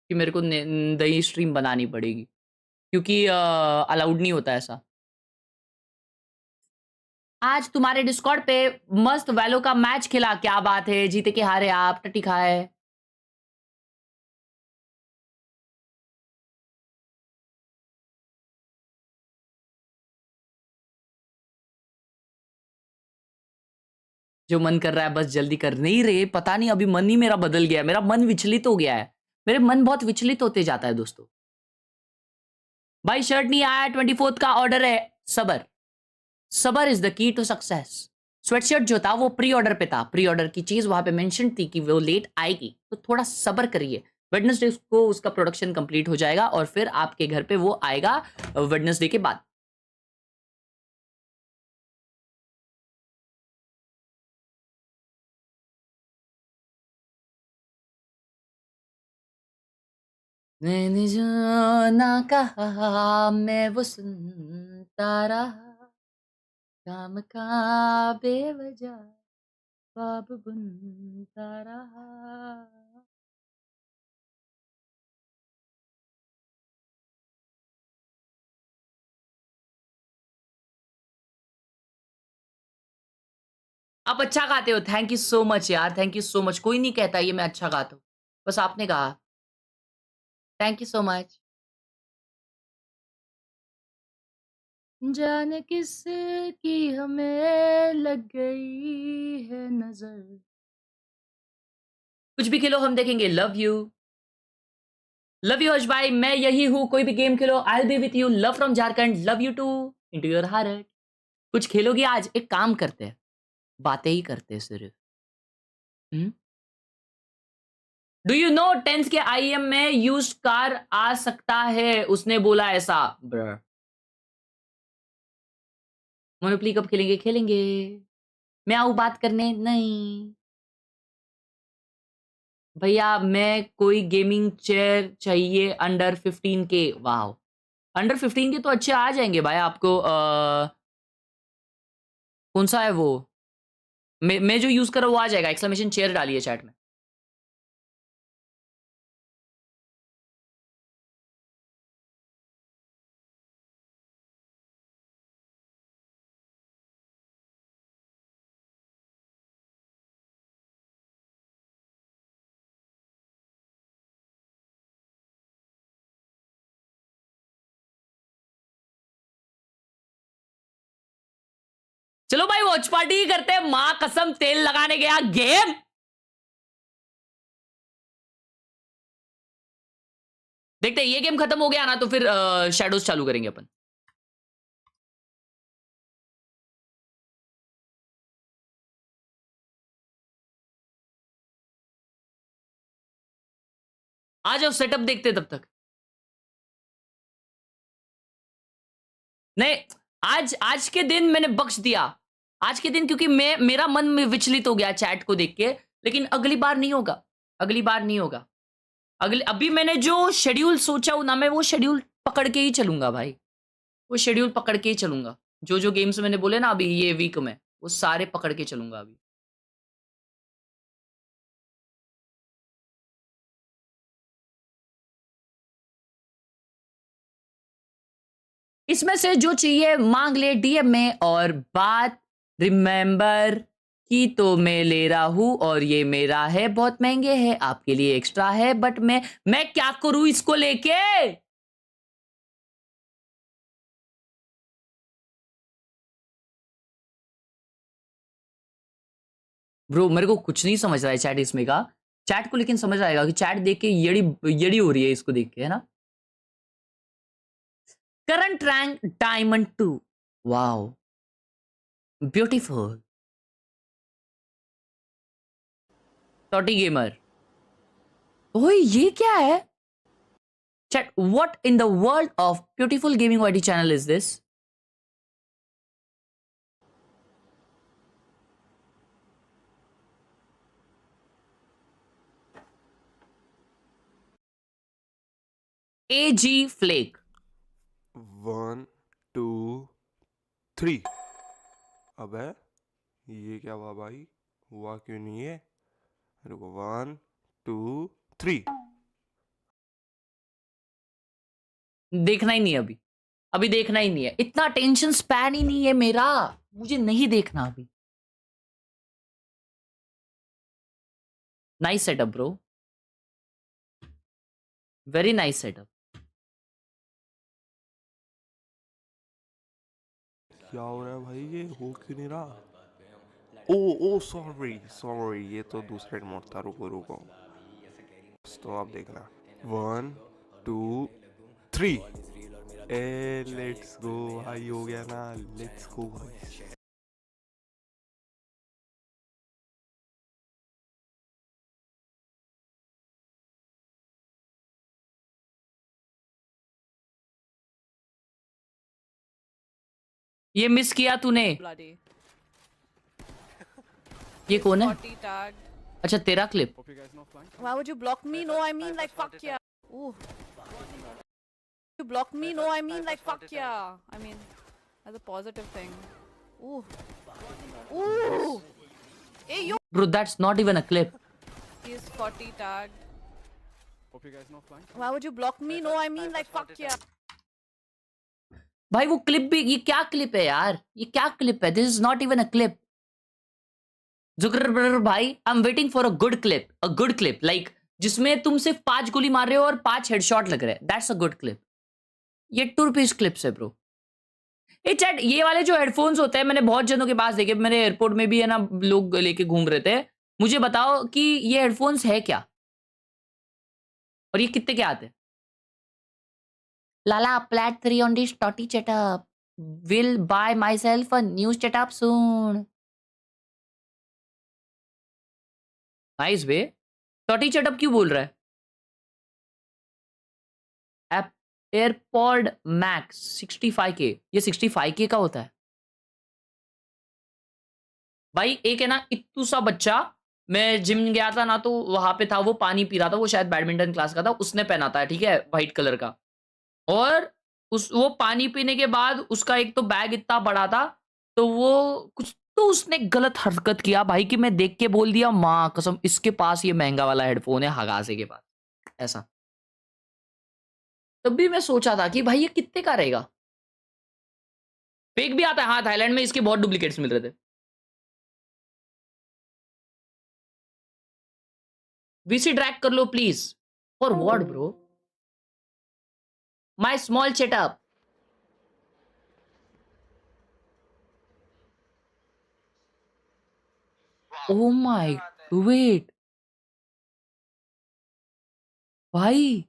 कि मेरे को नई स्ट्रीम बनानी पड़ेगी क्योंकि अलाउड नहीं होता ऐसा। आज तुम्हारे डिस्कॉर्ड पे मस्त वैलो का मैच खेला, क्या बात है, जीते के हारे आप, टट्टी खाए। जो मन कर रहा है बस जल्दी कर। नहीं रे, पता नहीं अभी मन ही मेरा बदल गया है, मेरा मन विचलित हो गया है, मेरे मन बहुत विचलित होते जाता है दोस्तों। भाई शर्ट नहीं आया, 24th का ऑर्डर है। सबर, सबर is the key to success. Sweatshirt जो था वो प्री ऑर्डर पे था, प्री ऑर्डर की चीज वहां पे मेंशन थी कि वो लेट आएगी, तो थोड़ा सबर करिए। वेडनेसडे को उसका प्रोडक्शन कंप्लीट हो जाएगा और फिर आपके घर पे वो आएगा वेडनेसडे के बाद। मैंने जो ना कहा मैं वो सुनता रहा, काम का बेवजह ख्वाब बुनता रहा। आप अच्छा गाते हो, थैंक यू सो मच यार, थैंक यू सो मच। कोई नहीं कहता ये मैं अच्छा गाता हूँ, बस आपने कहा, थैंक यू सो मच। जाने किस की हमें लग गई है नजर। कुछ भी खेलो हम देखेंगे। लव यू हर्ष भाई, मैं यही हूं, कोई भी गेम खेलो I will be with you. Love from Jharkhand, love you too into your heart. कुछ खेलोगी आज? एक काम करते हैं, बातें ही करते हैं सिर्फ। डू यू नो 10th के आईएम में यूज्ड कार आ सकता है, उसने बोला ऐसा। ब्र मोनोप्ली कब खेलेंगे? खेलेंगे। मैं आऊं बात करने? नहीं भैया, मैं कोई गेमिंग चेयर चाहिए अंडर 15 के। वाह, अंडर 15 के तो अच्छे आ जाएंगे भाई आपको। कौन सा है वो? मैं जो यूज कर रहा हूं वो आ जाएगा। एक्सक्लेमेशन चेयर डालिए चैट में। चलो भाई वॉच पार्टी ही करते हैं, मां कसम तेल लगाने गया गेम। देखते हैं ये गेम खत्म हो गया ना तो फिर शैडोज चालू करेंगे अपन। आ जाओ सेटअप देखते हैं तब तक। नहीं, आज के दिन मैंने बख्श दिया, आज के दिन, क्योंकि मेरा मन में विचलित हो गया चैट को देख के। लेकिन अगली बार नहीं होगा, अगली बार नहीं होगा। अभी मैंने जो शेड्यूल सोचा हूं ना, मैं वो शेड्यूल पकड़ के ही चलूंगा भाई, वो शेड्यूल पकड़ के ही चलूंगा। जो जो गेम्स मैंने बोले ना अभी ये वीक में, वो सारे पकड़ के चलूंगा अभी। इसमें से जो चाहिए मांग ले डीएम में। और बात रिमेंबर की तो मैं ले रहा हूं, और ये मेरा है, बहुत महंगे है, आपके लिए एक्स्ट्रा है, बट मैं क्या करूं इसको लेके। ब्रो मेरे को कुछ नहीं समझ रहा है चैट इसमें का। चैट को लेकिन समझ आएगा कि चैट देख के येड़ी येड़ी हो रही है इसको देख के, है ना। Current rank diamond 2। Wow, beautiful. टॉटी गेमर, ओए ये क्या है? Chat, what in the world of beautiful gaming YT channel is this? AG Flake. 1 2 3। अबे ये क्या हुआ भाई? हुआ क्यों नहीं है? रुको 1 2 3। देखना ही नहीं है अभी, अभी देखना ही नहीं है, इतना टेंशन स्पैन ही नहीं है मेरा, मुझे नहीं देखना अभी। Nice setup bro, very nice setup. क्या हो रहा है भाई? ये हो क्यों नहीं रहा? ओ सॉरी सॉरी, ये तो दूसरा मोड था। रुको रुको, तो आप देखना 1 2 3। ए लेट्स गो भाई, हो गया ना, लेट्स गो भाई। ये मिस किया तूने। ये कौन है? अच्छा तेरा clip. Why would you block me? No, I mean like fuck yeah. Ooh. You block me? No, I mean like fuck yeah. I mean, as a positive thing. Ooh. Ooh. Hey, you. Bro, that's not even a clip. He is 40 tagged. Why would you block me? No, I mean like fuck yeah. भाई वो clip भी, ये क्या clip है यार? ये क्या clip है? This is not even a clip. जुगर भाई, I am waiting for a good clip, like जिसमें तुम सिर्फ 5 गोली मार रहे हो और 5 हेडशॉट लग रहे हैं। That's a good clip. ये 2 रुपीज क्लिप्स है ब्रो। ये चैट, ये वाले जो हेडफोन्स होते हैं, मैंने बहुत जनों के पास देखे, मेरे एयरपोर्ट में भी है ना, लोग लेके घूम रहे थे। मुझे बताओ कि ये हेडफोन्स है क्या और ये कितने के आते हैं? Lala, plat 3 on this totty setup. Will buy myself a new setup soon. Nice way. Totty setup क्यों बोल रहा है? AirPod Max 65K. ये 65K का होता है भाई। एक है ना इत्तू सा बच्चा, मैं जिम गया था ना, तो वहां पे था, वो पानी पी रहा था, वो शायद बैडमिंटन क्लास का था, उसने पहना था, ठीक है, व्हाइट कलर का। और वो पानी पीने के बाद उसका एक तो बैग इतना बड़ा था, तो वो कुछ तो उसने गलत हरकत किया भाई, कि मैं देख के बोल दिया माँ कसम इसके पास ये महंगा वाला हेडफोन है, हगासे के पास, ऐसा। तब भी मैं सोचा था कि भाई ये कितने का रहेगा। फेक भी आता है, हाँ, थाईलैंड में इसके बहुत डुप्लीकेट्स मिल रहे थे। वीसी ड्रैग कर लो please. For what bro? My small setup. Oh my, wait. भाई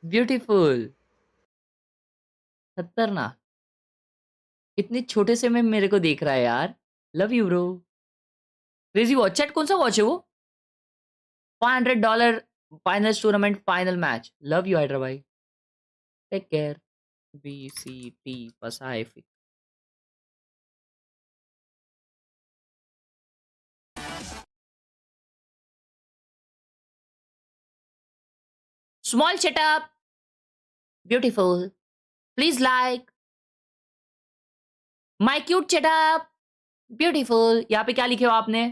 ब्यूटीफुल, खतरनाक। इतने छोटे से में मेरे को देख रहा है यार। Love you bro. Crazy watch. Chat कौन सा वॉच है वो? $500 final tournament final match. Love you Hydra भाई, take care. VCT Pacific। Small setup, beautiful. Please like my cute setup, beautiful. यहाँ पे क्या लिखे हो आपने?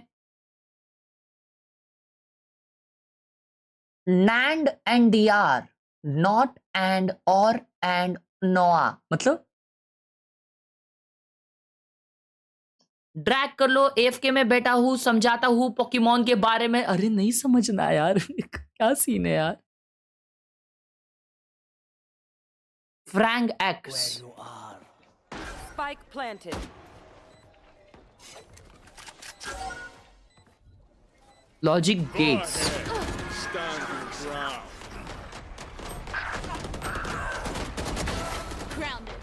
NAND and DR, not and or and NOA, मतलब ड्रैग कर लो। AFK में बैठा हूँ, समझाता हूँ पोकेमॉन के बारे में। अरे नहीं समझना यार क्या सीन है यार। Frank X. Spike planted. Logic gates. Stand your ground. Grounded.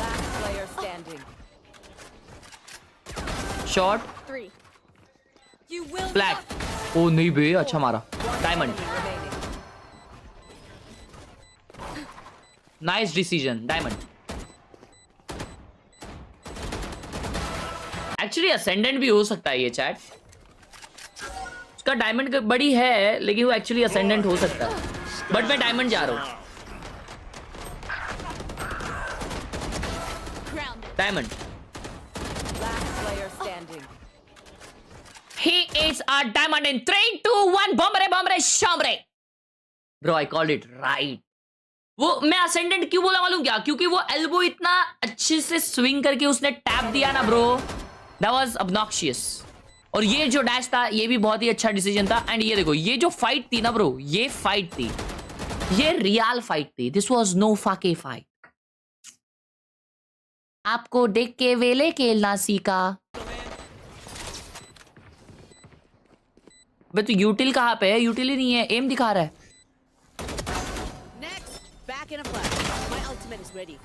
Last player standing. Short. 3. You will Black. Oh नहीं बे, अच्छा मारा। Diamond. Nice decision diamond. Actually ascendant भी हो सकता है ये चैट. उसका डायमंड बड़ी है लेकिन वो एक्चुअली असेंडेंट हो सकता है. बट मैं डायमंड जा रहा हूँ. Diamond. He is a diamond in 3, 2, 1. बॉम्बरे शामरे. Bro, I called it right. वो मैं असेंडेंट क्यों बोला मालूम क्या? क्योंकि वो एल्बो इतना अच्छे से स्विंग करके उसने टैप दिया ना ब्रो. That was obnoxious. और ये जो डैश था ये भी बहुत ही अच्छा डिसीजन था. एंड ये देखो ये जो फाइट थी ना ब्रो, ये फाइट थी, ये रियल फाइट थी. This was no fake fight. आपको देख के वेले खेलना सीखा. बे तो यूटिल कहाँ पे है? यूटिल ही नहीं है. एम दिखा रहा है. Back in a flash. My ultimate is ready.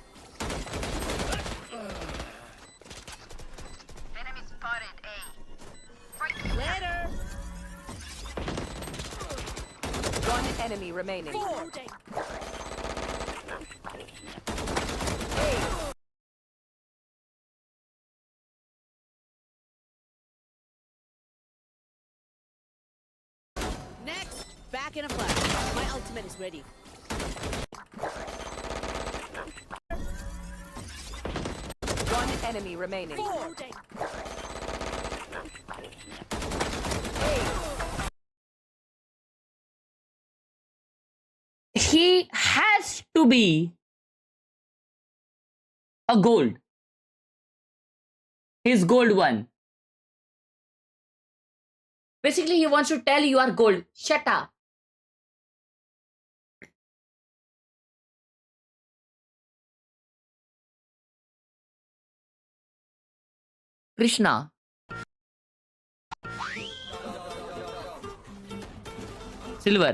Enemy spotted A. Later. One enemy remaining. Next, back in a flash. My ultimate is ready. One enemy remaining. He has to be a gold. He's gold one. Basically, he wants to tell you are gold. Shut up. Krishna. Silver.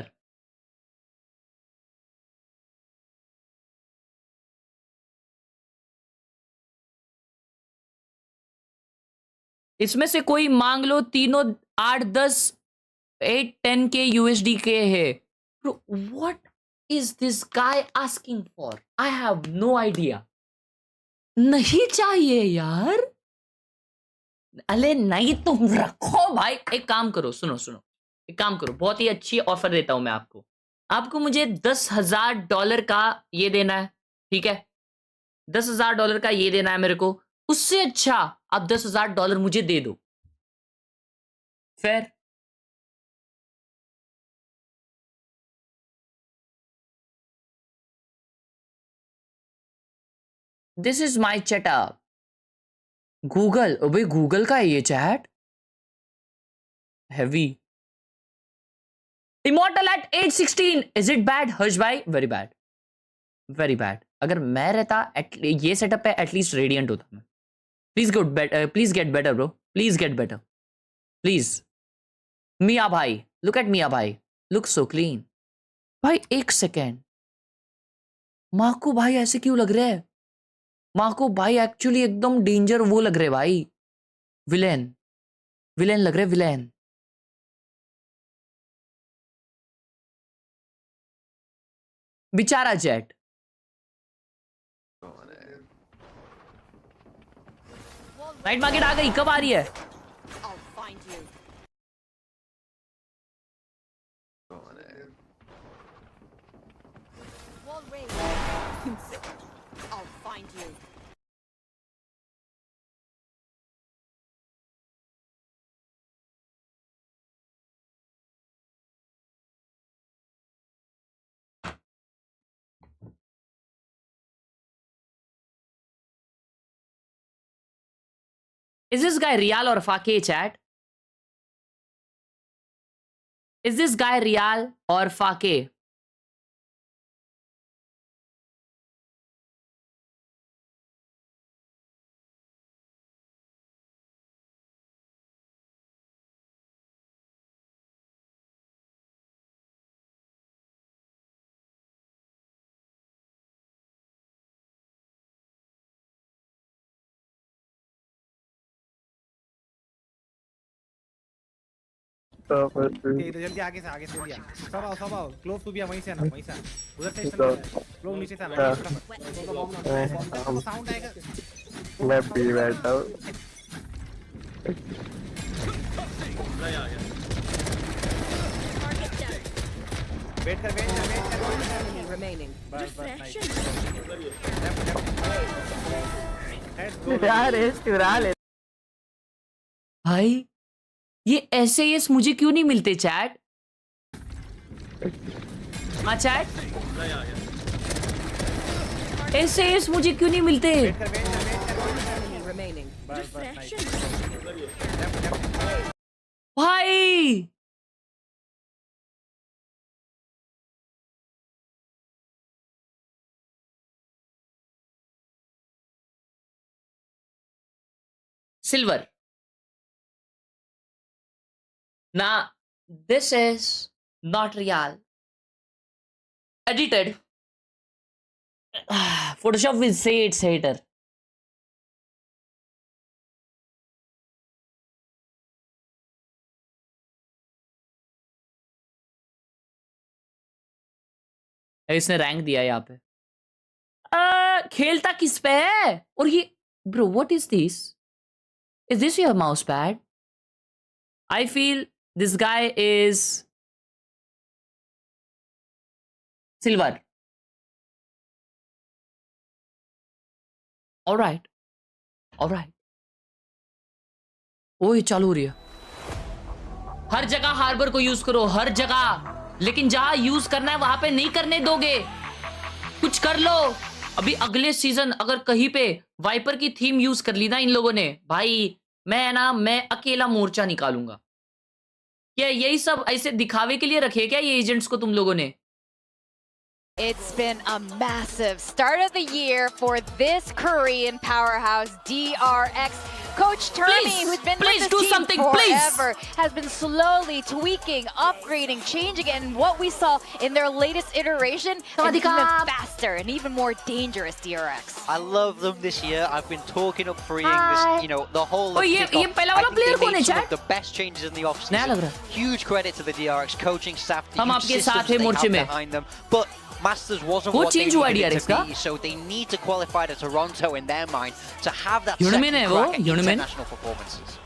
इसमें से कोई मांग लो. तीनों 8, 10, 8, 10 के USD के है. What is this guy asking for? I have no idea. नहीं चाहिए यार. अरे नहीं तुम रखो भाई. एक काम करो, सुनो सुनो, एक काम करो. बहुत ही अच्छी ऑफर देता हूं मैं आपको. आपको मुझे $10,000 का ये देना है. ठीक है, $10,000 का ये देना है मेरे को. उससे अच्छा आप $10,000 मुझे दे दो. फेयर. दिस इज माई चैटअप. गूगल. अबे गूगल का है ये chat. Heavy. Immortal at age 16. Is it bad Harsh भाई? Very bad, very bad. अगर मैं रहता ये सेटअप पे एटलीस्ट रेडियंट होता मैं. Please good better, please get better bro, please get better please. मिया भाई, लुक एट मिया भाई, लुक सो क्लीन. भाई एक सेकेंड, माको भाई ऐसे क्यों लग रहे हैं? माको भाई एक्चुअली एकदम डेंजर वो लग रहे भाई. विलेन, विलेन लग रहे, विलेन. बेचारा जेट. नाइट मार्केट आ गई. कब आ रही है? I'll find you. Wall raised. I'll find you. Is this guy Real or Fake chat? Is this guy Real or Fake? इधर जल्दी आगे से लिया सब आओ क्लोज टू भी वहीं से आना वहीं से उधर से लोग नीचे से आना साउंड आएगा मैं भी बैठा हूँ वेट कर remaining. यार रेस चुरा ले भाई ये SAS मुझे क्यों नहीं मिलते चैट? हाँ चैट, SAS मुझे क्यों नहीं मिलते? Remaining. भाई Silver. Now, this is not real. Edited. Photoshop will say it's hater. इसने रैंक दिया यहाँ पे। खेलता किस पे है? और ये bro, what is this? Is this your mouse pad? I feel this guy is silver. All right. All right. ओ ये चालू हो रही है। हर जगह हार्बर को यूज करो, हर जगह, लेकिन जहां यूज करना है वहां पे नहीं करने दोगे। कुछ कर लो। अभी अगले सीजन अगर कहीं पे वाइपर की थीम यूज कर ली ना इन लोगों ने, भाई मैं अकेला मोर्चा निकालूंगा। क्या यही सब ऐसे दिखावे के लिए रखे क्या ये एजेंट्स को तुम लोगों ने? It's been a massive start of the year for this Korean powerhouse, DRX. Coach Termi, who's been with this team forever, has been slowly tweaking, upgrading, changing it, and what we saw in their latest iteration, an even faster and even more dangerous DRX. I love them this year. I've been talking up freeing this, you know, the whole of kickoff. I think they made some of the best changes in the offseason. Huge credit to the DRX coaching staff, the huge systems they have behind them. But Masters wasn't what they needed it to be, so they need to qualify to Toronto in their mind to have that second crack at international performances.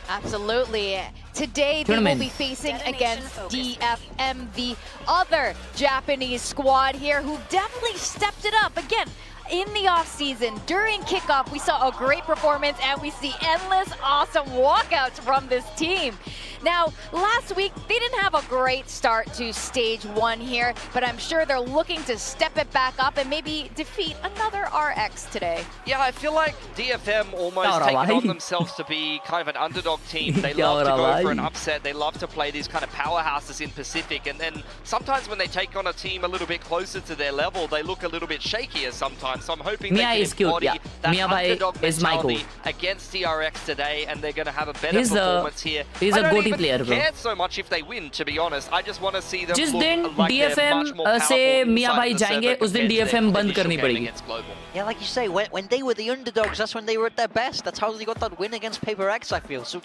Absolutely. Today they will be facing against DFM, the other Japanese squad here, who definitely stepped it up. Again, in the offseason, during kickoff, we saw a great performance and we see endless awesome walkouts from this team. Now, last week, they didn't have a great start to stage 1 here, but I'm sure they're looking to step it back up and maybe defeat another RX today. Yeah, I feel like DFM almost take it on themselves to be kind of an underdog team. They love to go for an upset. They love to play these kind of powerhouses in Pacific. And then sometimes when they take on a team a little bit closer to their level, they look a little bit shakier sometimes. So I'm hoping they can embody that underdog mentality against DRX today, and they're going to have a better performance here. He's a goatee player, bro. I don't care so much if they win, to be honest. I just want to see them जिस look दिन like they're DFM much more powerful से मियां inside भाई the जाएंगे, server उस दिन compared to DFM their बंद करनी initial game पड़ेगी। against Global. Yeah, like you say, when they were the underdogs, that's when they were at their best. That's how they got that win against Paper X, I feel. So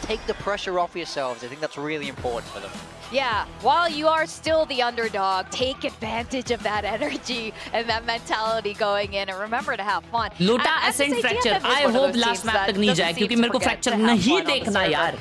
take the pressure off yourselves. I think that's really important for them. Yeah, while you are still the underdog, take advantage of that energy and that mentality going in, and remember to have fun. Lotus Ascent Fracture, I hope last map तक नहीं जाए क्योंकि मेरे को fracture नहीं देखना यार।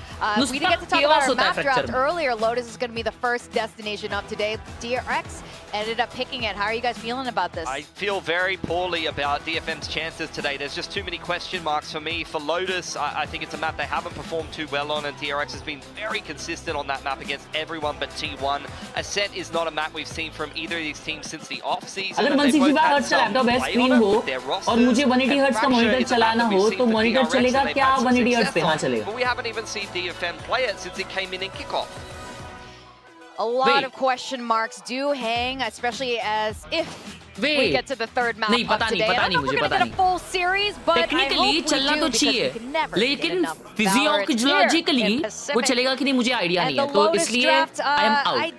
We didn't get to talk about our map draft earlier. Lotus is going to be the first destination up today. DRX ended up picking it. How are you guys feeling about this? I feel very poorly about DFM's chances today. There's just too many question marks for me. For Lotus, I think it's a map they haven't performed too well on, and DRX has been very consistent on that map against everyone but T1. Ascent is not a map we've seen from either of these teams since the off-season. अगर 165 hertz का laptop है, screen हो और मुझे 180 hertz का monitor चलाना हो तो मॉनिटर चलेगा क्या 180 हर्ट्ज पे? हाँ चलेगा। But we haven't even seen DFM play it since it came in kickoff. A lot of question marks do hang, especially as if we get to the third map of today. I don't know if we're going to get a full series, but I hope we do because we can never get enough physiologically वो चलेगा कि नहीं मुझे idea नहीं है, तो इसलिए I am out.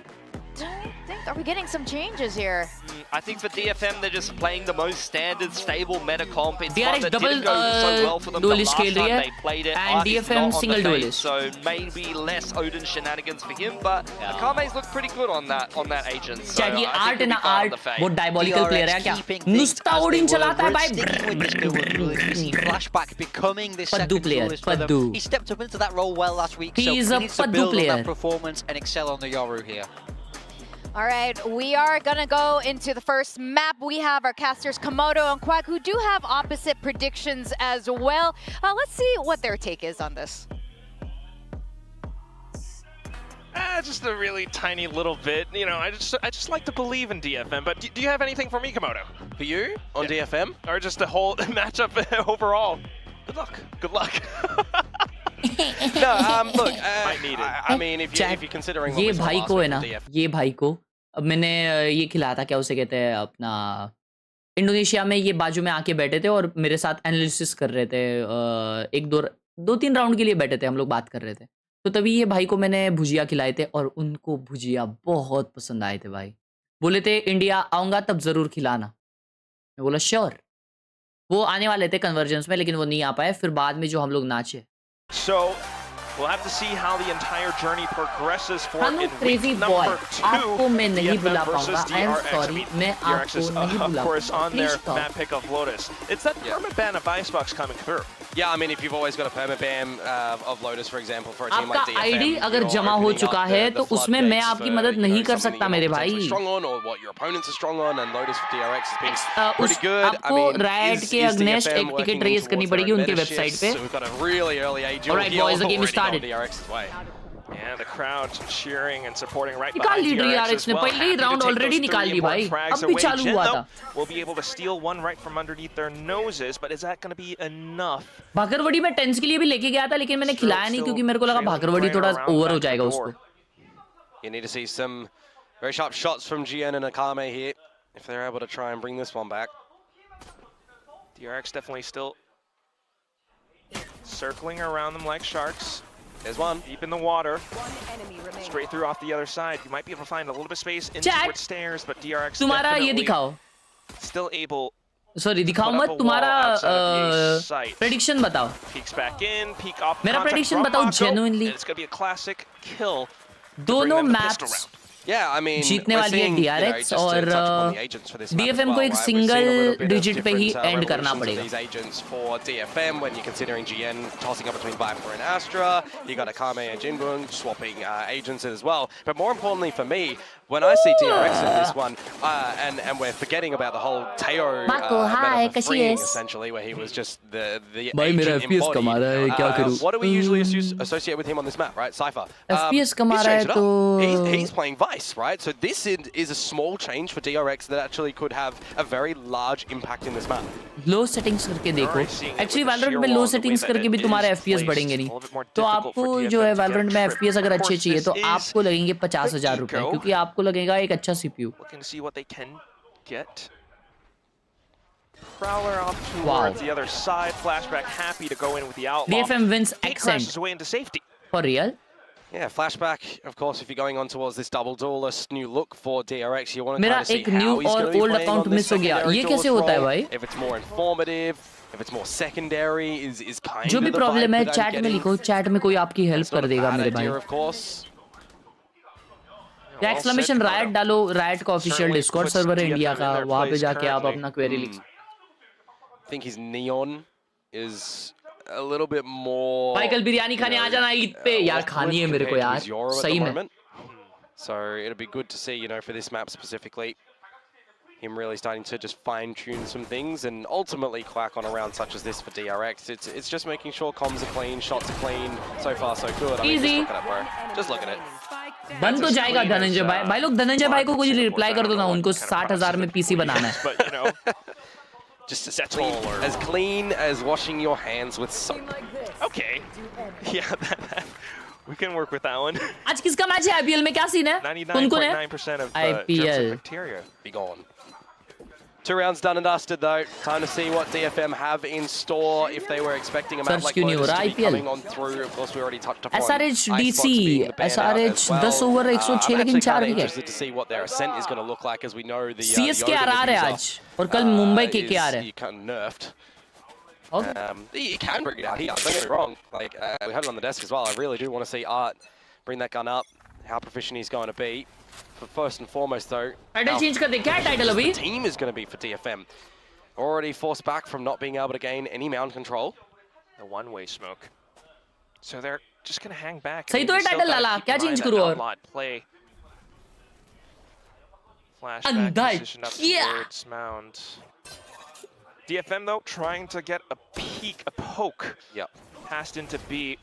Are we getting some changes here? I think for DFM, they're just playing the most standard, stable meta comp. It's DRX one that double, didn't go so well for them the duelist last खेल time रही है, they played it. and Art is DFM not on single the fade, duelist. so maybe less Odin shenanigans for him, but Akame's looked pretty good on that agent. So chat ये I think art he'll है be ना fine on art the fade. वो diabolical player है क्या नुस्ता Odin चलाता है भाई Flashback becoming this पद्दू second player duelist for them. पद्दू He stepped up into that role well last week, so He is he a needs to Paddu build on player. that performance and excel on the Yoru here. All right, we are going to go into the first map. We have our casters Komodo and Quack, who do have opposite predictions as well. Let's see what their take is on this. Just a really tiny little bit. You know, I just like to believe in DFM. But do you have anything for me, Komodo? For you on DFM, or just the whole matchup overall? Good luck. Good luck. No, look. Might need it. I mean, if you're considering what ये we saw भाई last को है week ना with DFM. ये भाई को अब मैंने ये खिलाया था क्या उसे कहते हैं अपना इंडोनेशिया में ये बाजू में आके बैठे थे और मेरे साथ एनालिसिस कर रहे थे एक दो तीन राउंड के लिए बैठे थे हम लोग बात कर रहे थे तो तभी ये भाई को मैंने भुजिया खिलाए थे और उनको भुजिया बहुत पसंद आए थे भाई बोले थे इंडिया आऊँगा तब ज़रूर खिलाना मैं बोला श्योर वो आने वाले थे कन्वर्जेंस में लेकिन वो नहीं आ पाए फिर बाद में जो हम लोग नाचे So, we'll have to see how the entire journey progresses for Hanu in crazy week boy, number 2. आपको मैं नहीं DFM बुला versus पाऊंगा. I am DRX. sorry, मैं DRX is, आपको नहीं बुला of course, पाऊंगा. on their Please stop. map pick of Lotus. It's that perma ban of Icebox coming through. Yeah, I mean, if you've always got a perma ban of Lotus, for example, for a team like आपका DFM, ID अगर you're जमा हो opening चुका up है the तो उसमें मैं floodgates आपकी for, मदद you know, नहीं कर something सकता you're मेरे potentially भाई. strong on, or what your opponents are strong on, and Lotus for DRX has been उस pretty good. I आपको mean, रायट के अगेंस्ट एक टिकट रेस करनी पड़ेगी उनके वेबसाइट पे. So we've got a really early AG. All right, boys, the game is started. DRX's way. Yeah, the crowd cheering and supporting right निकाल behind ली DRX DRX as ने well. पहले ही Happy to round take already those निकाल 3 ली भाई. important frags अब भी away. चालू Jin, हुआ though, था. will be able to steal one right from underneath their noses, but is that going to be enough? भागरवड़ी में टेंस के लिए भी लेके गया था लेकिन मैंने खिलाया नहीं क्योंकि मेरे को लगा भागरवड़ी थोड़ा ओवर हो जाएगा उसको. You need to see some very sharp shots from GN and Akame here if they're able to try and bring this one back. DRX definitely still circling around them like sharks. There's one. Deep in the water. Straight through off the other side. You might be able to find a little bit of space in towards stairs, but DRX तुम्हारा ये दिखाओ. still able. Sorry, दिखाओ मत तुम्हारा prediction बताओ. Peeks back in, peek up. मेरा prediction बताओ genuinely. It's going to be a classic kill. दोनों maps Yeah, I mean, जीतने वाली है DRX और DFM को एक सिंगल डिजिट पे ही एंड करना पड़ेगा. These agents for DFM when you're considering GN tossing up between Viper and Astra, you got Akame and Jinbung swapping agents as well. But more importantly for me, when I see DRX in this one, and we're forgetting about the whole Teo metaphor freeing essentially, where he was just the agent embodied. What do we usually associate with him on this map, right? Cypher. FPS कमा रहा है तो he's playing Vice, right? So this is a small change for DRX that actually could have a very large impact in this map. Low settings करके देखो. Actually Valorant में low settings करके भी तुम्हारे FPS बढ़ेंगे नहीं. तो आपको जो है वैलोरेंट में FPS अगर अच्छे चाहिए तो आपको लगेंगे 50,000 रुपए क्योंकि आपको लगेगा एक अच्छा CPU. Looking to see what they can get. Prowler off towards the other side. Flashback happy to go in with the outlaw. DFM wins He accent. crashes away into safety. For real? Yeah, flashback. Of course, if you're going on towards this double duelist new look for DRX, you want to मेरा kind of see एक how new he's और going to be old playing account on this miss हो गया. secondary ये कैसे duelist होता है role. भाई? If it's more informative, if it's more secondary, is kind जो of भी the प्रॉब्लम है vibe that I'm चैट में getting. लिखो. चैट में कोई आपकी हेल्प कर देगा मेरे भाई. Of course. या एक्सक्लेमेशन रायट डालो. रायट का ऑफिशियल डिस्कॉर्ड सर्वर है इंडिया का. वहां पे जाके आप अपना क्वेरी लिख. I think his neon is a little bit more. भाई कल बिरयानी खाने आ जाना ईद पे. यार खानी है मेरे को यार. सही में. So it'll be good to see, you know, for this map specifically, him really starting to just fine-tune some things, and ultimately Quack on a round such as this for DRX, it's just making sure comms are clean, shots are clean. So far, so good. I mean, Easy. just look at it, bro. Just look at it. बन तो जाएगा धनंजय भाई. भाई लोग धनंजय भाई को कुछ reply कर दो ना. उनको 60,000 में पीसी बनाना है. But, you know, just as clean as washing your hands with soap. Okay. Yeah, we can work with that one. आज किसका मैच है IPL में? क्या सीन है? कौन-कौन है? 99.9% of IPL bacteria be gone. 2 rounds done and dusted though. Time to see what DFM have in store if they were expecting a map like Lotus to be coming on through. Of course, we already touched upon SRH Icebox being DC, the banner SRH as well. 10 over 106 लेकिन 4 I'm wicket. interested to see what their ascent is going to look like as we know the CSK RR है आज और कल Mumbai KKR है. You kind of nerfed. He can bring it out here, don't get me wrong. Like, we had it on the desk as well. I really do want to see Art bring that gun up, how proficient he's going to be. But first and foremost though, Title change कर दे क्या title अभी? the team is going to be for DFM. Already forced back from not being able to gain any mound control. The one-way smoke. So they're just going to hang back. सही तो है title लाला, क्या change करूँ और? Play. Flashback position up towards mound. DFM though trying to get a peek, a poke. Yep. Passed into B.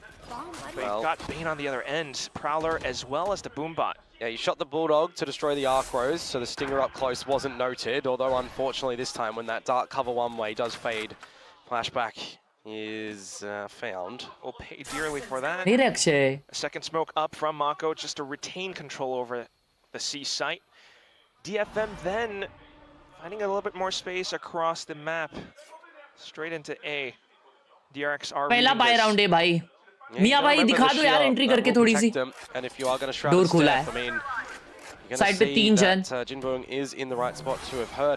They've got Bane on the other end, Prowler as well as the Boombot. Yeah, you shot the Bulldog to destroy the Arcros, so the Stinger up close wasn't noted, although unfortunately this time when that dark cover one-way does fade, Flashback is found. We'll pay dearly for that. A second smoke up from Mako just to retain control over the C site. DFM then finding a little bit more space across the map, straight into A. DRX are पहला bye round है भाई. मियां भाई दिखा दो यार entry करके थोड़ी सी. Door खुला है. साइड पे 3 जन.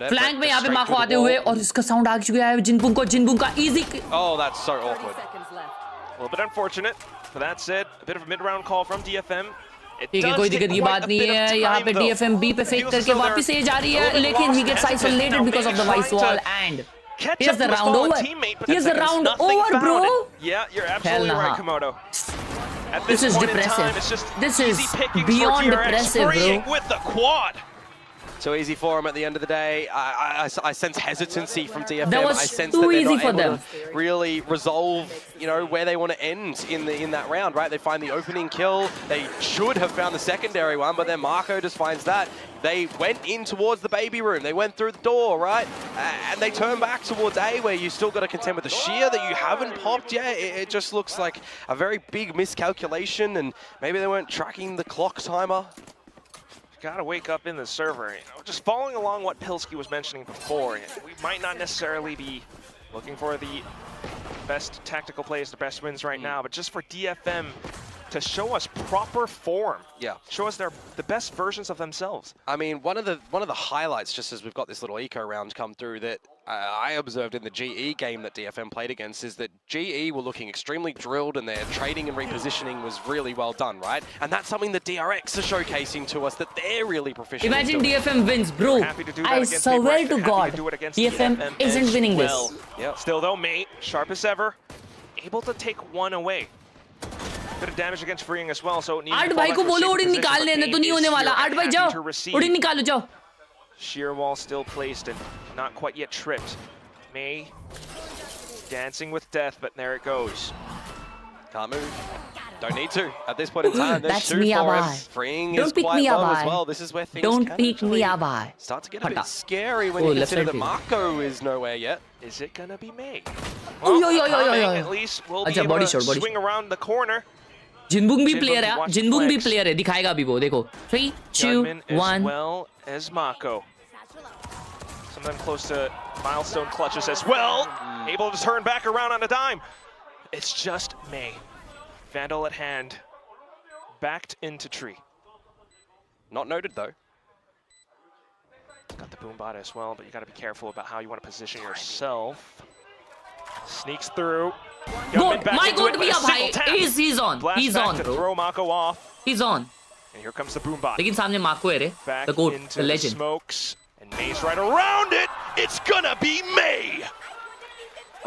फ्लैंक में यहाँ पे माको आते हुए और इसका साउंड आ चुका है जिनपुंग का easy. Oh, that's so awkward. A little bit unfortunate, but that said, a bit of a mid-round call from DFM. ठीक है कोई दिक्कत की बात नहीं है. यहाँ पे DFM B पे फेक करके वापस ए जा रही है लेकिन he gets isolated because of the vice wall and here's the round over. Here's the round over, bro. Yeah, you're absolutely right, Komodo. At this is point in depressive. time, it's just This easy is pickings beyond for DRX, depressive, spraying bro. with the quad. So easy for him at the end of the day. I sense hesitancy from DFM. That was I sense too that they're easy not for able them. to really resolve, you know, where they want to end in that round, right? They find the opening kill. They should have found the secondary one, but then Marco just finds that. They went in towards the baby room. They went through the door, right? And they turn back towards A, where you still got to contend with the shear that you haven't popped yet. It just looks like a very big miscalculation, and maybe they weren't tracking the clock timer. Gotta wake up in the server. You know, just following along what Pilsky was mentioning before, we might not necessarily be looking for the best tactical plays, the best wins right now, but just for DFM to show us proper form. Yeah. Show us the best versions of themselves. I mean, one of the highlights, just as we've got this little eco round come through, that I observed in the GE game that DFM played against is that GE were looking extremely drilled and their trading and repositioning was really well done, right? And that's something that DRX are showcasing to us that they're really proficient. Imagine DFM wins, bro. I swear to God, DFM isn't winning this. Yep. Still though, mate, sharp as ever, able to take one away. Bit of damage against freeing as well, so it needs to 8 भाई को बोलो उड़ी निकालने ने तो नहीं होने वाला. 8 भाई जाओ उड़ी निकालो जाओ. Sheer wall still placed and not quite yet tripped. May dancing with death, but there it goes. Can't move. Don't need to at this point in time. There's That's 2 me, for him. Abai. Freeing Don't is pick quite me, low Abai. as well. This is where things Don't can pick me, actually Abai. start to get a bit scary when Oh, you left consider that side Marco is nowhere yet. Is it gonna be May? Oh, yo, yo, yo, yo, yo. At least we'll be अच्छा, able body to shot, body swing around the corner. जिनबुंग भी player है. watch जिनबुंग भी flex. Player है. दिखाएगा अभी वो. देखो 3, 2, Gunman as 1. well as Mako. Some of them close to milestone clutches as well. Able to turn back around on a dime. It's just May. Vandal at hand. Backed into tree. Not noted though. Got the Boombot as well, but you got to be careful about how you want to position yourself. Sneaks through. Good. My God, भैया भाई. He's on. He's on, to bro. throw Mako off. He's on. And here comes the Boombot. लेकिन सामने माको है रे. Back The goat, into the the legend. smokes. And May's right around it. It's gonna be May.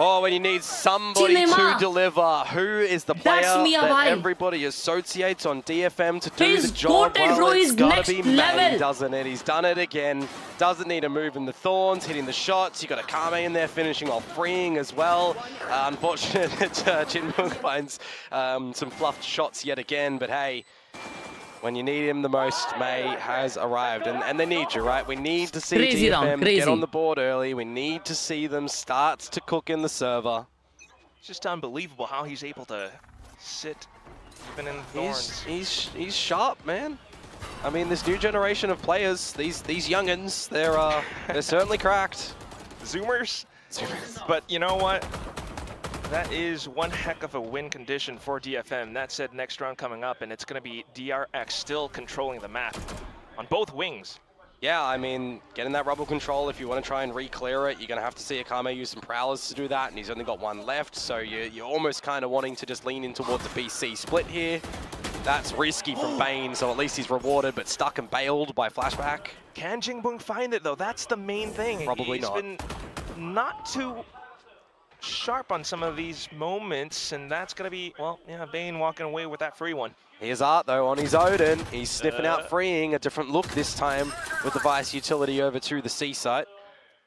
Oh, when you need somebody Cinema. to deliver. Who is the player That's me, that Abai. everybody associates on DFM to do He's the job? goated, bro. Well, it's He's gotta next be May, level. doesn't it? He's done it again. Doesn't need to move in the thorns, hitting the shots. You got a Kame in there finishing off freeing as well. Unfortunate that Jinmung finds some fluffed shots yet again, but hey, when you need him the most, May has arrived. And they need you, right? We need to see Crazy DFM round, get crazy. on the board early. We need to see them start to cook in the server. It's just unbelievable how he's able to sit even in thorns. He's sharp, man. I mean, this new generation of players, these youngins, they're certainly cracked. Zoomers? But you know what? That is one heck of a win condition for DFM. That said, next round coming up, and it's going to be DRX still controlling the map on both wings. Yeah, I mean, getting that rubble control, if you want to try and re-clear it, you're going to have to see Akame use some prowlers to do that, and he's only got one left, so you're almost kind of wanting to just lean in towards the BC split here. That's risky from Bane, so at least he's rewarded, but stuck and bailed by Flashback. Can Jingbung find it, though? That's the main thing. Probably He's not. been not too sharp on some of these moments, and that's going to be, well, yeah, Bane walking away with that free one. Here's Art, though, on his Odin. He's sniffing out freeing, a different look this time with the Vice utility over to the C site.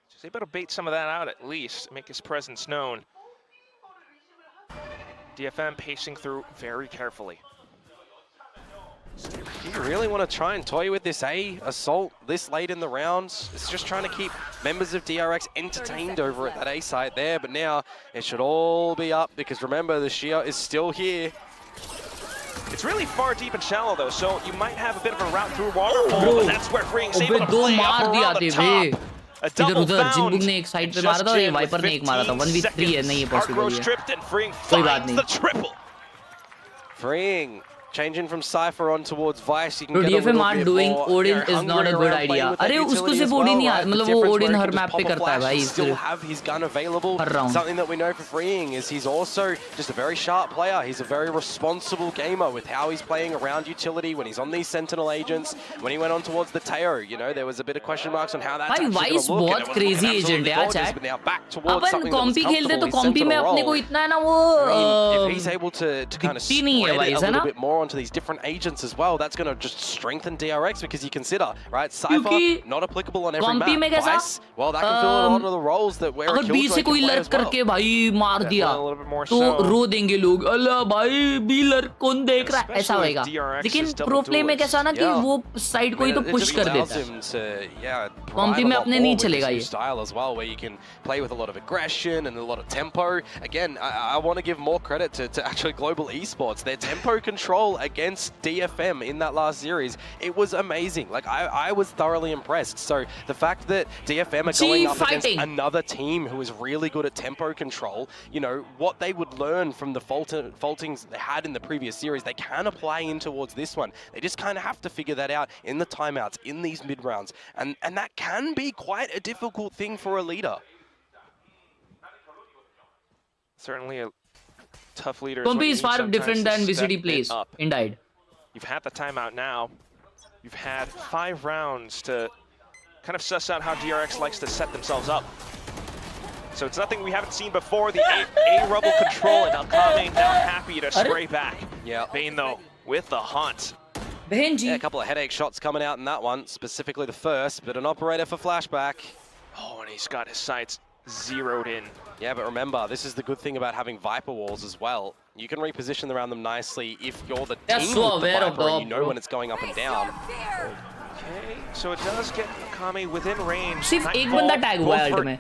He's able to bait some of that out at least, make his presence known. DFM pacing through very carefully. You really want to try and toy with this A assault this late in the round. It's just trying to keep members of DRX entertained over at that A site there, but now it should all be up because remember, the Shia is still here. It's really far deep and shallow though, so you might have a bit of a route through waterfall, but that's where Freeing's able to play up around the top. A double found. जिनबुक ने एक side पे मारा था और ये wiper ने एक मारा था 1v3 है, नहीं है पॉसिबल ये, tripped and Freeing कोई बात finds नहीं. the triple. Freeing changing from Cypher on towards Vice. You can तो get a DFM little are bit doing more, Odin you know, is not a hungry good around playing idea. with that अरे उसको utility सिर्फ as Odin well, नहीं right? मतलब The वो difference Odin where he her can map just पे pop a करता है flash भाई. and still have his gun available. Her round. Something that we know for Freeing is he's also just a very sharp player. He's a very responsible gamer with how he's playing around utility when he's on these Sentinel agents. When he went on towards the Teo, you know, there was a bit of question marks on how that's भाई actually Vice going to look. बहुत crazy agent है यार chat. But now back towards upon something that was कॉम्पी खेलते तो comfortable, his कॉम्पी में Sentinel अपने को role. इतना है ना वो I mean, if he's able to kind of दिखती नहीं है spread it Vice, a है little ना? bit more onto these different agents as well, that's going to just strengthen DRX because you consider, right, Cypher, क्योंकि not applicable on every कॉम्पी में map. कैसा? Vice, well, that can fill in a lot of the roles that where a अगर B से Killjoy कोई can play lurk as well. करके भाई मार दिया a little bit more तो so. रो देंगे लोग, अल्लाह भाई बी लर्क कौन देख रहा है, ऐसा होएगा. DRX लेकिन is double प्रो प्ले में duelist. कैसा ना कि Yeah. वो साइड को ही I तो mean, it पुश just कर allows देता है. him to, yeah, provide कॉम्पी a में lot अपने more नहीं with चलेगा his new ये. style as well, where you can play with a lot of aggression and a lot of tempo. Again, I want to give more credit to actually Global Esports. Their tempo control against DFM in that last series, it was amazing. Like, I was thoroughly impressed. So the fact that DFM are going up against another team who is really good at tempo control, you know, what they would learn from the faultings they had in the previous series, they can apply in towards this one. They just kind of have to figure that out in the timeouts, in these mid-rounds. And that can be quite a difficult thing for a leader. Certainly a tough leader. Compi is far different than VCT plays in Died. You've had the timeout now. You've had 5 rounds to kind of suss out how DRX likes to set themselves up. So it's nothing we haven't seen before. The A rubble control and Akame now happy to spray back. Yeah. Bane though with the hunt. Yeah, a couple of headache shots coming out in that one, specifically the first, but an operator for Flashback. Oh, and he's got his sights zeroed in. Yeah, but remember, this is the good thing about having Viper walls as well. You can reposition around them nicely if you're the team so with the aware of Viper and you the- know when it's going up and down. Okay, so it does get Akame within range. सिर्फ एक बंदा tag हुआ है alt में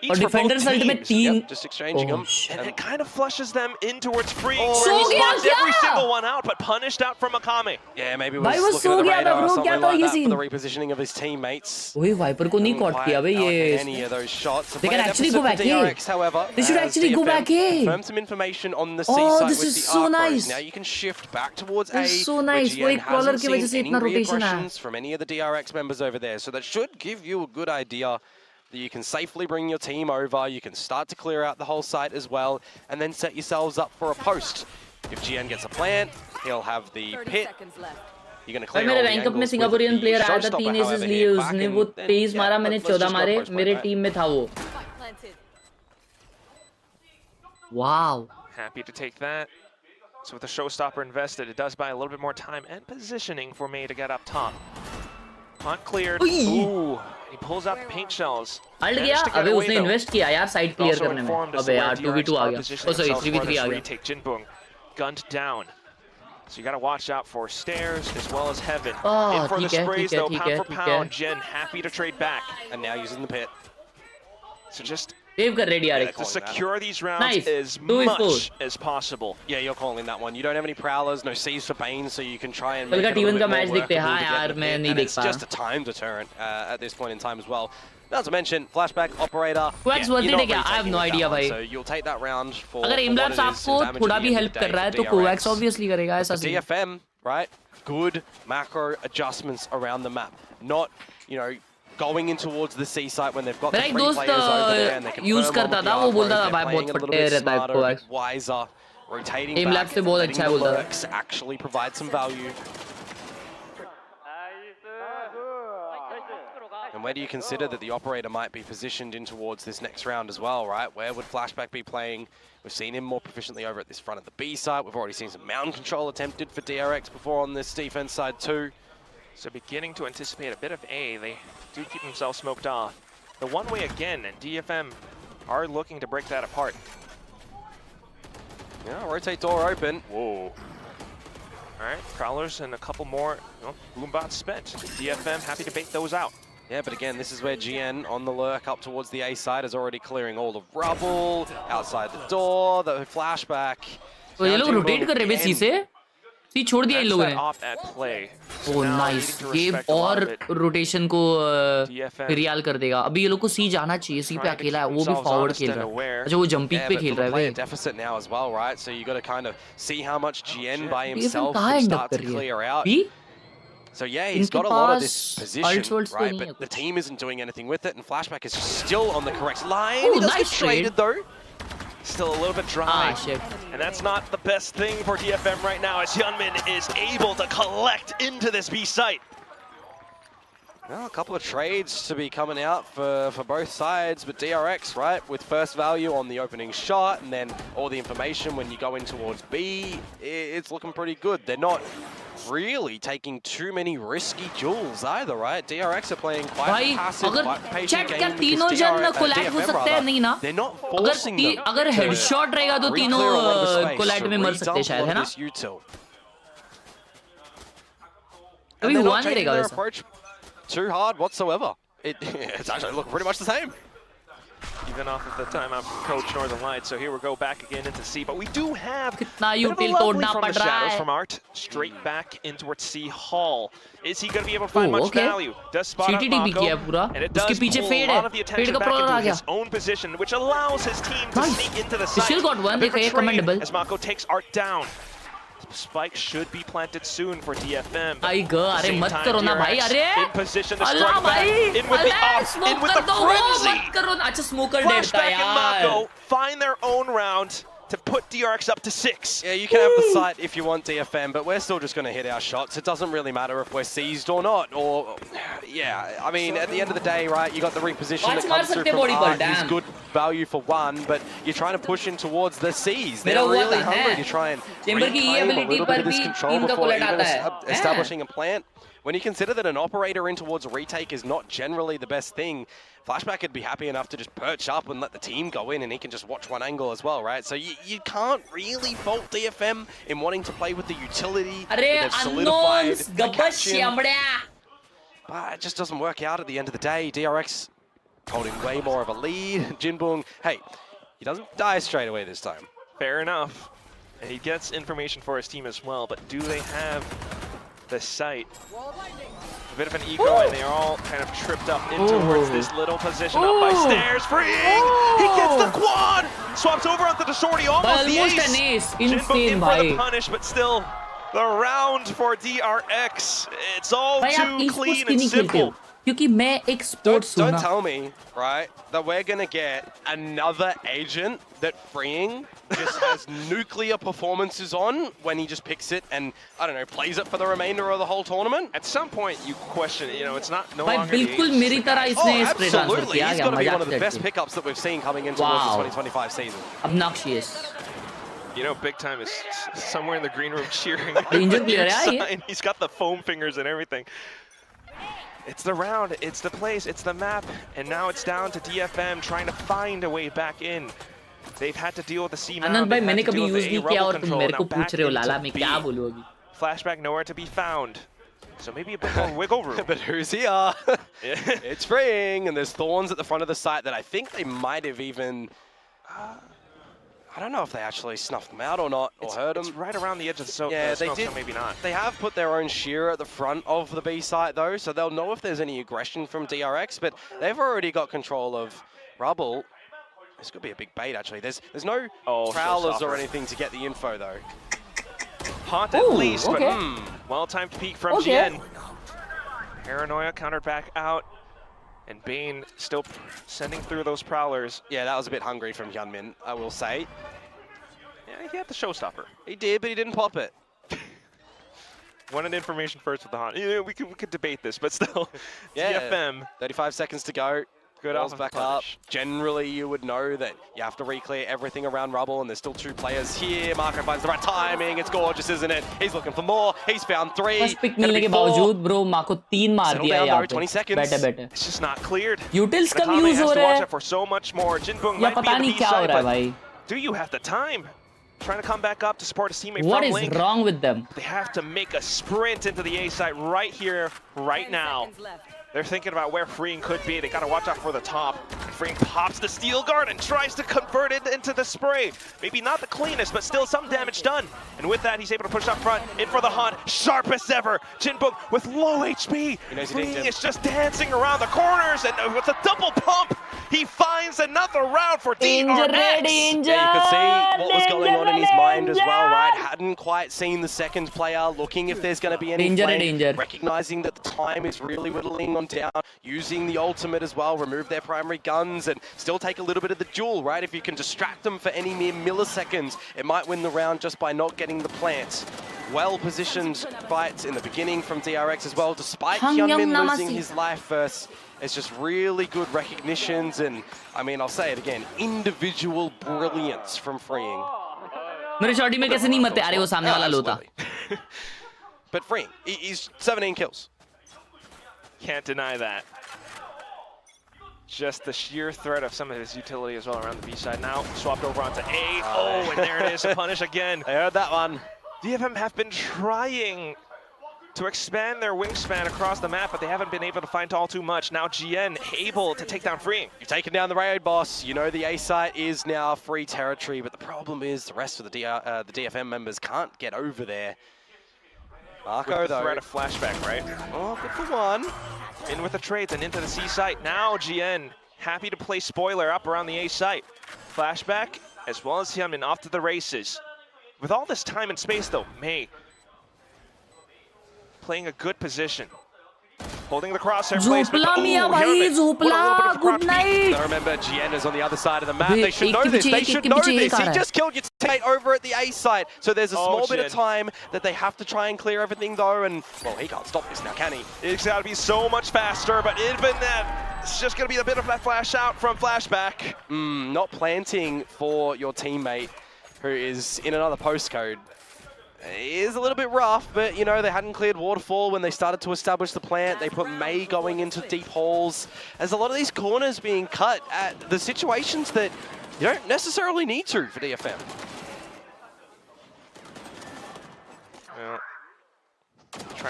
और defenders alt में 3. Just exchanging them. And it kind of flushes them in towards Freeing. Oh, where he सो गया spots क्या? every single one out, but punished out from Akame. Yeah, maybe भाई was वो looking so at the गया था radar or bro, something क्या था like ये that for scene? the repositioning of his teammates. वही वाइपर को नहीं कॉट किया भाई ये. Any of those shots. They can actually go back for here. DRX, however, They should as actually go DFM back here. confirmed some information on the C Oh, side this with is the so arc rows. nice. Now you can shift back towards This A. is so nice. Where वो GN एक crawler hasn't की वजह seen से any इतना rotation है. reaggressions from any of the DRX members over there. So that should give you a good idea that you can safely bring your team over, you can start to clear out the whole site as well, and then set yourselves up for a post. If GN gets a plant, he'll have the pit. You're going to भाई clear मेरे all the rank up में angles with Singaporean the player आया था showstopper, 3 assess however, लिए here उसने back वो and then, 23 मारा मैंने let's just 14 go मारे post मेरे right टीम में था वो. Wow. Happy to take that. So with the showstopper invested, it does buy a little bit more time and positioning for May to get up top. Hunt cleared. Ooh, he pulls out the paint shells. Ult गया, अबे उसने invest किया यार side clear करने में. अबे यार 2v2 आ गया. Oh sorry 3v3 आ गया. Retake Jinbung, gunned down. So you got to watch out for stairs as well as heaven. Oh, In for the ठीक है, sprays ठीक है, though, ठीक pound है, for ठीक है. pound. Jen happy to trade back. And now using the pit. So just Save कर ready Yeah, to secure these rounds as much as possible. Yeah, you're calling that one. You don't have any prowlers, no C's for Bane, so you can try and कल make का it a little T1 bit का more match workable देखते हैं हाँ to get यार the मैं hit, नहीं and देख it's पा just a time deterrent at this point in time as well. Not to mention, flashback, operator. Quack's worth it है क्या? I have no idea भाई. So you'll take that round for अगर Aimlabs आपको थोड़ा भी help कर रहा है तो Quack's obviously करेगा ऐसा scene. DFM, right? Good macro adjustments around the map. Not, you know, going in towards the C site when they've got the मेरा एक three दोस्त players over there and they can use करता था वो बोलता था भाई बहुत फटे रहता है Quack's. wiser, rotating Aimlabs back, से बहुत letting अच्छा है the बोलता था. lurks actually provide some value. And where do you consider that the operator might be positioned in towards this next round as well, right? Where would Flashback be playing? We've seen him more proficiently over at this front of the B site. We've already seen some mountain control attempted for DRX before on this defense side too. So beginning to anticipate a bit of A. They do keep themselves smoked off. The one way again, and DFM are looking to break that apart. Yeah, rotate door open. Whoa. All right, Prowlers and a couple more boombots spent. DFM happy to bait those out. Yeah, but again, this is where GN on the lurk up towards the A side is already clearing all the rubble outside the door, the flashback. तो ये लोग rotate कर रहे हैं सी से? सी छोड़ दिया इन लोगों ने. Oh nice. ये और rotation को रियल कर देगा. अभी ये लोग को सी जाना चाहिए. सी पे अकेला है. वो भी forward खेल रहा है. अच्छा वो jumping पे खेल रहा है. Deficit now as well, right? So you got to kind of see how much GN by himself can start to clear out. So yeah, he's got a lot of this position, right? But the team isn't doing anything with it, and Flashback is still on the correct line. Oh, he does nice get traded though. Still a little bit dry. And that's not the best thing for DFM right now, as Hyunmin is able to collect into this B site. Well, a couple of trades to be coming out for both sides, but DRX, right, with first value on the opening shot, and then all the information when you go in towards B, it's looking pretty good. They're not really taking too many risky duels either, right? DRX are playing quite passive, quite patient game because they're not forcing them. अगर headshot रहेगा तो तीनों collide में मर सकते शायद है ना? And they're not taking their approach too hard whatsoever. It's actually looking pretty much the same. Even off of the timeout from Coach Northern Lights. So here we go back again into C. But we do have a bit of a lovely from the shadows from Art. Straight back in towards C Hall. Is he going to be able to find much value? Does spot out Mako, and it does pull a lot of the attention back into his own position, which allows his team to sneak into the site. Still got one, commendable. As Mako takes Art down. Spike should be planted soon for DFM. आई ग अरे मत करो ना भाई अरे in position to strike back. In with the off, in with the frenzy. मत करो ना अच्छा स्मोकर डेड था Flashback and यार. Mako find their own round to put DRX up to 6. Yeah, you can have the site if you want DFM, but we're still just going to hit our shots. It doesn't really matter if we're seized or not. Or, yeah, I mean, at the end of the day, right, you got the reposition that comes through from Art. He's good value for one, but you're trying to push in towards the C's. They're really hungry to try and reclaim a little bit of this control before even establishing a plant. When you consider that an operator in towards a retake is not generally the best thing, Flashback would be happy enough to just perch up and let the team go in, and he can just watch one angle as well, right? So you can't really fault DFM in wanting to play with the utility that they've solidified the catch-in. But it just doesn't work out at the end of the day. DRX holding way more of a lead. Jinbong, hey, he doesn't die straight away this time. Fair enough. And he gets information for his team as well, but do they have the site? A bit of an ego, and they are all kind of tripped up in towards this little position up by stairs. Freeing! He gets the quad! Swaps over onto the shorty, almost the ace. Jinbong in for the punish, but still, the round for DRX. It's all too clean and simple. क्योंकि मैं एक sports Don't tell me, right, that we're going to get another agent that Freeing just has nuclear performances on when he just picks it and, I don't know, plays it for the remainder of the whole tournament? At some point, you question, you know, it's not no भाई longer बिल्कुल मेरी तरह इसने spray transfer absolutely. किया He's got to be one of the best pickups that we've seen coming into the 2025 season. Obnoxious. You know, Big Time is somewhere in the green room cheering. Danger player, yeah. He's got the foam fingers and everything. It's the round, it's the place, it's the map, and now it's down to DFM trying to find a way back in. They've had to deal with the C map. आनंद भाई मैंने कभी use नहीं किया और तुम मेरे को पूछ रहे हो लाला मैं क्या बोलूं अभी. Flashback nowhere to be found. So maybe a bit more wiggle room. But who's here? It's freeing, and there's thorns at the front of the site that I think they might have even... I don't know if they actually snuffed them out or not, or heard them. It's right around the edge of the smoke, yeah, they smoke, did. so maybe not. They have put their own shear at the front of the B site, though, so they'll know if there's any aggression from DRX, but they've already got control of Rubble. This could be a big bait, actually. There's no prowlers or anything to get the info, though. Haunt at least, but well-timed peek from GN. Paranoia countered back out. And Bane still sending through those prowlers. Yeah, that was a bit hungry from Hyunmin, I will say. Yeah, he had the showstopper. He did, but he didn't pop it. Wanted information first with the Haunt. Yeah, we could debate this, but still. Yeah, DFM. 35 seconds to go. Good Balls off back up. Generally, you would know that you have to re-clear everything around Rubble, and there's still 2 players here. Marco finds the right timing. It's gorgeous, isn't it? He's looking for more. He's found 3. First pick मिलने के बावजूद bro माँ को 3 मार Settle दिया down, यहाँ though, 20 पे. seconds. Better. It's just not cleared. Utils कब Nakame use has हो to रहा watch है? out for so much more. Jinbung या might be पता in the नहीं B क्या हो side, रहा है but भाई. do you have the time? Trying to come back up to support his teammate What from is Link. wrong with them? They have to make a sprint into the A site right here, right now. They're thinking about where Freeing could be. They got to watch out for the top. Freeing pops the steel guard and tries to convert it into the spray. Maybe not the cleanest, but still some damage done. And with that, he's able to push up front, in for the Haunt, sharp as ever. Jinbung with low HP. Freeing is just dancing around the corners, and with a double pump, he finds another round for DRX. Yeah, you could see what was going on in his mind as well, right? Hadn't quite seen the second player, looking if there's going to be any flame, recognizing that the time is really whittling on down, using the ultimate as well, remove their primary guns, and still take a little bit of the duel, right? If you can distract them for any mere milliseconds, it might win the round just by not getting the plant. Well-positioned fights in the beginning from DRX as well, despite Hyunmin losing his life first. It's just really good recognitions, and I mean, I'll say it again, individual brilliance from Freeing. मेरे शॉटी में कैसे नहीं मरते? अरे वो सामने वाला लोता. But Freeing, he's 17 kills. Can't deny that. Just the sheer threat of some of his utility as well around the B side. Now swapped over onto A. Oh, and there it is, a punish again. I heard that one. DFM have been trying to expand their wingspan across the map, but they haven't been able to find all too much. Now GN able to take down Freeing. You've taken down the raid boss. You know the A site is now free territory, but the problem is the rest of the DFM members can't get over there. Marco, with the though. threat of flashback, right? Oh, good for one. In with the trades and into the C site. Now GN happy to play spoiler up around the A site. Flashback, as well as Hyunmin, off to the races. With all this time and space, though, May playing a good position. Holding the crosshair placement. Zupla, good night. Now remember, GN is on the other side of the map. They should know this. They should know this. He just killed your teammate over at the A site. So there's a small bit of time that they have to try and clear everything, though. And, well, he can't stop this now, can he? It's got to be so much faster, but even that, it's just going to be a bit of that flash out from flashback. Not planting for your teammate, who is in another postcode. Is a little bit rough, but you know, they hadn't cleared Waterfall when they started to establish the plant. They put May going into deep holes. There's a lot of these corners being cut at the situations that you don't necessarily need to for DFM.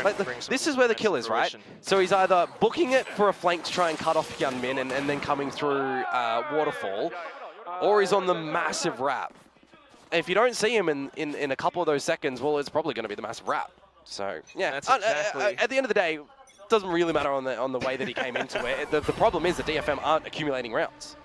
Like this is where the kill is, right? So he's either booking it for a flank to try and cut off Hyunmin and then coming through Waterfall, or he's on the massive wrap. If you don't see him in a couple of those seconds, well, it's probably going to be the massive wrap. So yeah, that's exactly. At the end of the day, it doesn't really matter on the way that he came into it. The problem is that DFM aren't accumulating rounds.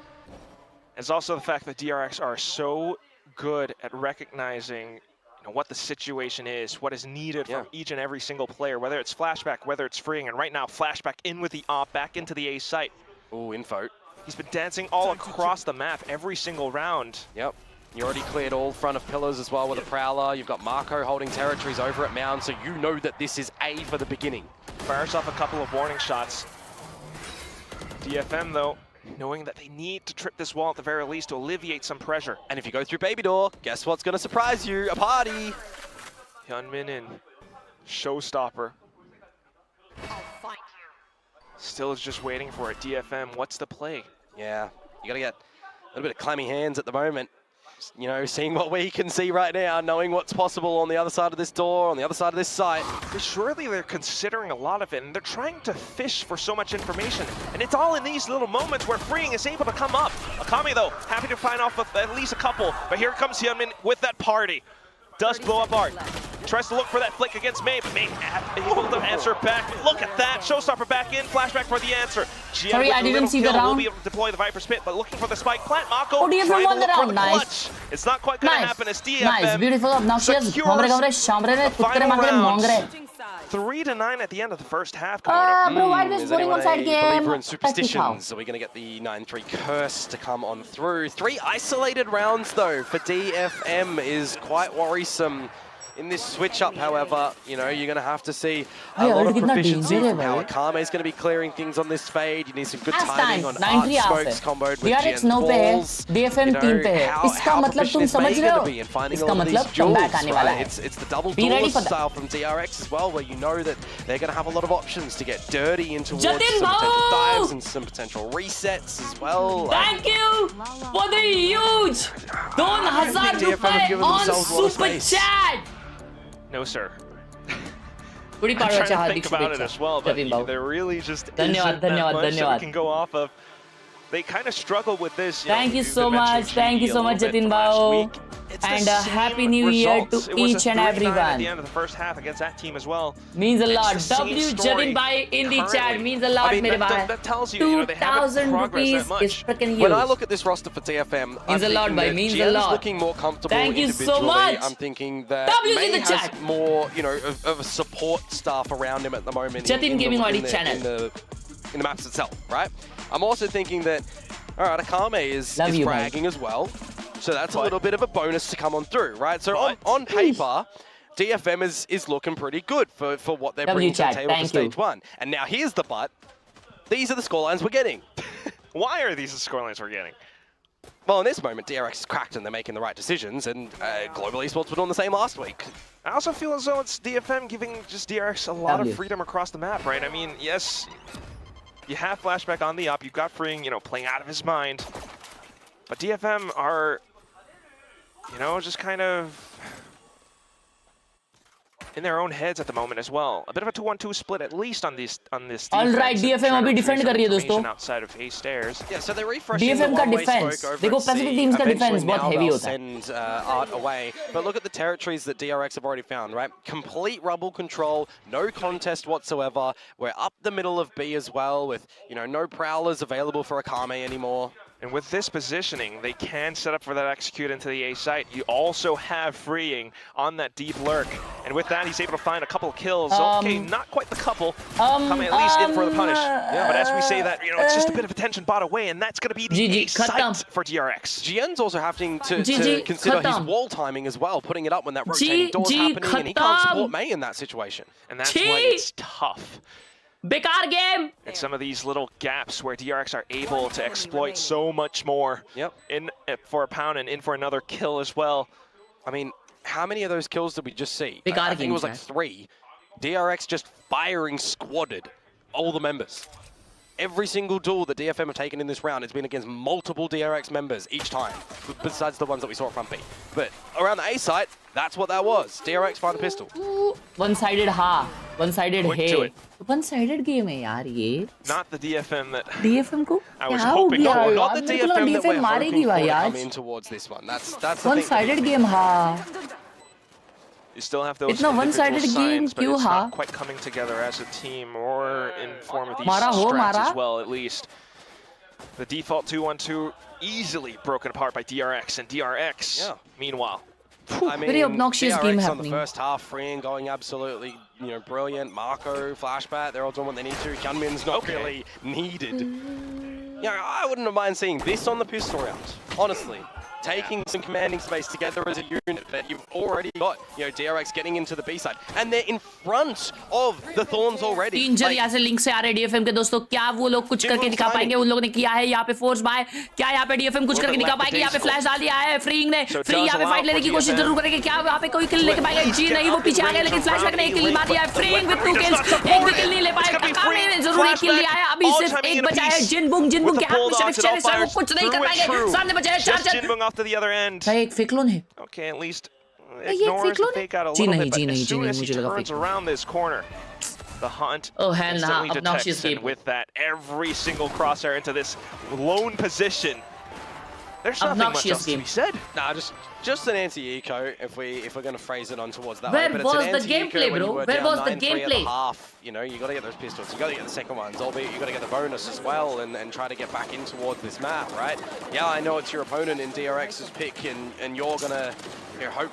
It's also the fact that DRX are so good at recognizing what the situation is, what is needed from each and every single player, whether it's flashback, whether it's freeing, and right now flashback in with the op back into the A site. Ooh, info. He's been dancing all across the map every single round. Yep. You already cleared all front of pillars as well with a Prowler. You've got Marco holding territories over at Mound, so you know that this is A for the beginning. Fires off a couple of warning shots. DFM, though, knowing that they need to trip this wall at the very least to alleviate some pressure. And if you go through Baby Door, guess what's going to surprise you? A party! Hyunmin in. Showstopper. Still is just waiting for it. DFM, what's the play? Yeah, you got to get a little bit of clammy hands at the moment. you know, seeing what we can see right now, knowing what's possible on the other side of this door, on the other side of this site. Surely they're considering a lot of it, and they're trying to fish for so much information. And it's all in these little moments where Freeing is able to come up. Akame, though, happy to find off with at least a couple. But here comes Hyunmin with that party. Does blow up Art. Tries to look for that flick against May, but May able to answer back. Look at that. Showstopper back in. Flashback for the answer. Sorry, I didn't see the round. Will be able to deploy the Viper Spit, but looking for the spike plant. Mako Oh, DFM won the round. Nice. It's not quite going to happen as DFM Nice, beautiful, obnoxious. secures 3-9 at the end of the first half. Bro, why this Is boring anyone one-side a game? believer in superstitions? Are we going to get the 9-3 curse to come on through? 3 isolated rounds, though, for DFM is quite worrisome. In this switch-up, however, you know, you're going to have to see a lot of proficiency from how Akame is going to be clearing things on this fade. You need some good timing on Art Smokes comboed with DRX GN 9 पे है, balls. DFM 3 पे है. इसका मतलब तुम समझ रहे हो? इसका मतलब comeback आने वाला है. It's the double door style from DRX as well, where you know that they're going to have a lot of options to get dirty in towards some potential dives and some potential resets as well. Thank you for the huge 2,000 रुपए on Super Chat. No, sir. Pretty I'm trying to think about it as well, but they're really just isn't that much that we can go off of. They kind of struggle with this. Thank you so much. Thank you so much, Jatin Bao. And Happy New Year to each and everyone. At the end of the first half against that team as well. Means a lot. W Jatin Bhai in the chat means a lot, mere bhai. That tells you, they haven't 2,000 progressed that rupees is much. freaking huge. When I look at this roster for DFM, means a lot, bhai. Means a lot. Looking more comfortable. Thank you so individually. much. I'm thinking that W's May in the has chat. more, you know, of a support staff around him at the moment. Jatin Gaming Wadi channel. In the maps itself, right? I'm also thinking that, all right, Akame is fragging as well. So that's a little bit of a bonus to come on through, right? So on paper, DFM is looking pretty good for what they're bringing to the table for stage 1. And now here's the but. These are the scorelines we're getting. Why are these the scorelines we're getting? Well, in this moment, DRX is cracked and they're making the right decisions, and Global Esports were doing the same last week. I also feel as though it's DFM giving just DRX a lot of freedom across the map, right? I mean, yes, you have Flashback on the up, you've got Freeing, you know, playing out of his mind. But DFM are, you know, just kind of in their own heads at the moment as well. A bit of a 2-1-2 split at least on this. All right, DFM अभी defend कर रही है दोस्तों. Outside of A stairs. Yeah, so they're refreshing DFM का defense. देखो Pacific teams का defense बहुत heavy होता है. Send Art away, but look at the territories that DRX have already found, right? Complete rubble control, no contest whatsoever. We're up the middle of B as well, with no prowlers available for Akame anymore. And with this positioning, they can set up for that execute into the A site. You also have Freeing on that deep lurk. And with that, he's able to find a couple of kills. Okay, not quite the couple. Coming at least in for the punish. Yeah, but as we say that, it's just a bit of attention bought away, and that's going to be the A site for DRX. GN's also having to consider his wall timing as well, putting it up when that rotating door's happening, and he can't support May in that situation. And that's why it's tough. Bekar game. And some of these little gaps where DRX are able to exploit so much more. Yep. In for a pound and in for another kill as well. I mean, how many of those kills did we just see? I think it was like 3. DRX just firing squadded all the members. Every single duel that DFM have taken in this round has been against multiple DRX members each time, besides the ones that we saw at front B. But around the A site, that's what that was. DRX find a pistol. One-sided ha. One-sided hey. One-sided game है यार ये. Not the DFM that DFM को I was hoping for. Not the DFM that we're hoping for to come in towards this one. That's the one-sided game ha. You still have those one-sided game but it's not quite coming together as a team or in form of these strats as well, at least. The default 2-1-2 easily broken apart by DRX, and DRX, meanwhile. I mean, very obnoxious DRX game on happening. The first half, Freeing going absolutely, brilliant. Marco, Flashback, they're all doing what they need to. Hyunmin's not really needed. I wouldn't have mind seeing this on the pistol round, honestly. Taking some commanding space together as a unit, but you've already got, DRX getting into the B side, and they're in front of the Thorns already. 3 जन यहाँ से link से आ रहे हैं DFM के दोस्तों. क्या वो लोग कुछ करके दिखा पाएंगे? उन लोगों ने किया है यहाँ पे फोर्स बाय. क्या यहाँ पे DFM कुछ करके दिखा पाएंगे? यहाँ पे फ्लैश डाल दिया है फ्रीइंग ने. फ्रीइंग यहाँ पे फाइट लेने की कोशिश जरूर करेंगे. क्या यहाँ पे कोई किल लेके पाएगा? जी नहीं, वो पीछे आ गए, लेकिन फ्लैशबैक ने एक किल मार दिया है. फ्रीइंग विद 2 किल्स, एक भी किल नहीं ले पाए. अकामे ने जरूर एक किल लिया है. अभी सिर्फ एक बचा है. जिनबुंग के हाथ में शरीफ चेहरे से वो कुछ नहीं कर पाएंगे. सामने बचा है 4 जन. to the other end. क्या एक फेक लोन है? Okay, at least ये एक ignores फेक the लोन है? fake out a जी little नहीं, bit, जी but नहीं, as जी soon नहीं, as he मुझे लगा turns fake. around this corner, the hunt Oh hell nah, instantly obnoxious detects, and game. with that, every single crosshair into this lone position. There's nothing much Obnoxious else to game. be said. Nah, just an anti-eco if we're going to phrase it on towards that Where way. But it's was an the anti-eco gameplay, when bro? you were Where down was the 9-3 at gameplay? the half. You know, you got to get those pistols. You got to get the second ones, albeit you got to get the bonus as well, and try to get back in towards this map, right? Yeah, I know it's your opponent in DRX's pick, and you're gonna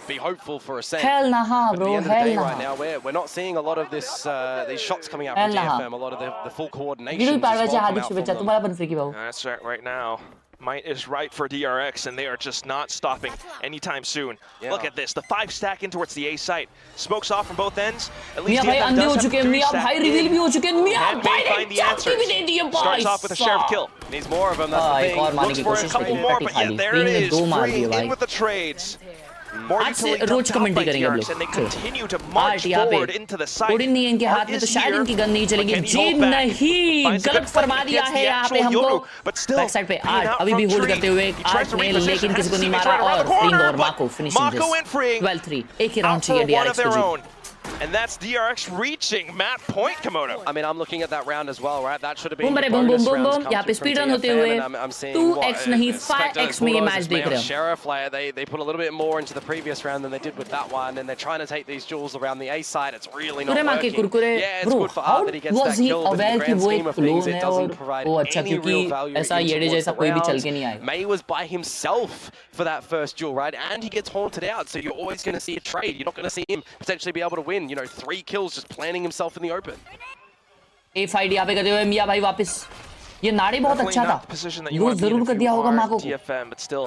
be hopeful for a set. Hell nah, But at bro. the end of the Hell day, nah. right now, we're not seeing a lot of this these shots coming out from Hell nah. DFM. A lot of the full गिडू coordination as पारवाच्या well come Hardik out from शुभेच्छा them. तुम्हाला पण free की भाऊ. That's right now. Might is right for DRX, and they are just not stopping anytime soon. Look at this, the 5 stack in towards the A site. Smokes off from both ends. At least मियां भाई DFM अंधे does हो have चुके हैं, 3 मियां stack भाई reveal भी हो चुके हैं, मियां and भाई may ने find the चाबी भी answers. दे दी है Starts off with a sheriff kill. Needs more of them, that's the एक thing. और मारने Looks की for a कोशिश couple करी, more, टटी but खा yeah, ली. there फ्री it ने is. 2 मार 3 दिए in भाई. with the trades. More आज से utility रोज dumped out कमेंट्री by करेंगे हम DRX, लोग. and they चलो. continue to आर्ट march यहाँ forward पे into the site. कोडिन नहीं है इनके हाथ Art में तो is शायद here, इनकी गन नहीं but चलेगी. can he ji hold back? नहीं, Finds a गलत good fight फरमा दिया against है the यहाँ पे actual हमको. Yoru, but still back side पे being आर्ट out अभी भी from होल्ड tree. करते हुए He tries आर्ट to ने reposition, लेकिन has किसी को to नहीं see मारा right around और the corner, फ्रिंग और but Mako finishing Mako this. in freeing. 12-3 एक ही राउंड Out for चाहिए one of DRX को their जी. own. And that's DRX reaching map point, Komodo. I mean, I'm looking at that round as well, right? That should have been boom बरे your boom bonus boom boom rounds boom come यहाँ पे through from speed run होते DFM, हुए and I'm seeing 2x नहीं Spectre, 5x में ये Bulldogs, match it's देख male रहे हो. Sheriff, like, they put a little bit more into the previous round than they did with that one, and they're trying to take these duels around the A side. It's really not Kurkure मार के working. Kurkure. Yeah, it's Bro, good for how Art that he gets was that he kill, but in the aware कि grand वो scheme एक of things, clone it है doesn't और provide वो अच्छा any क्योंकि real value ऐसा in येडे towards जैसा the कोई भी चल rounds. के नहीं आएगा. May was by himself for that first duel, right? And he gets haunted out, so you're always going to see a trade. You're not going to see him potentially be able to win, 3 kills just planting himself in the open. A fight यहाँ पे करते हुए मियां भाई वापस. ये नाड़ी बहुत Definitely अच्छा not था. the position that you use want to be in जरूर if कर you दिया होगा are माको को. DFM, but still.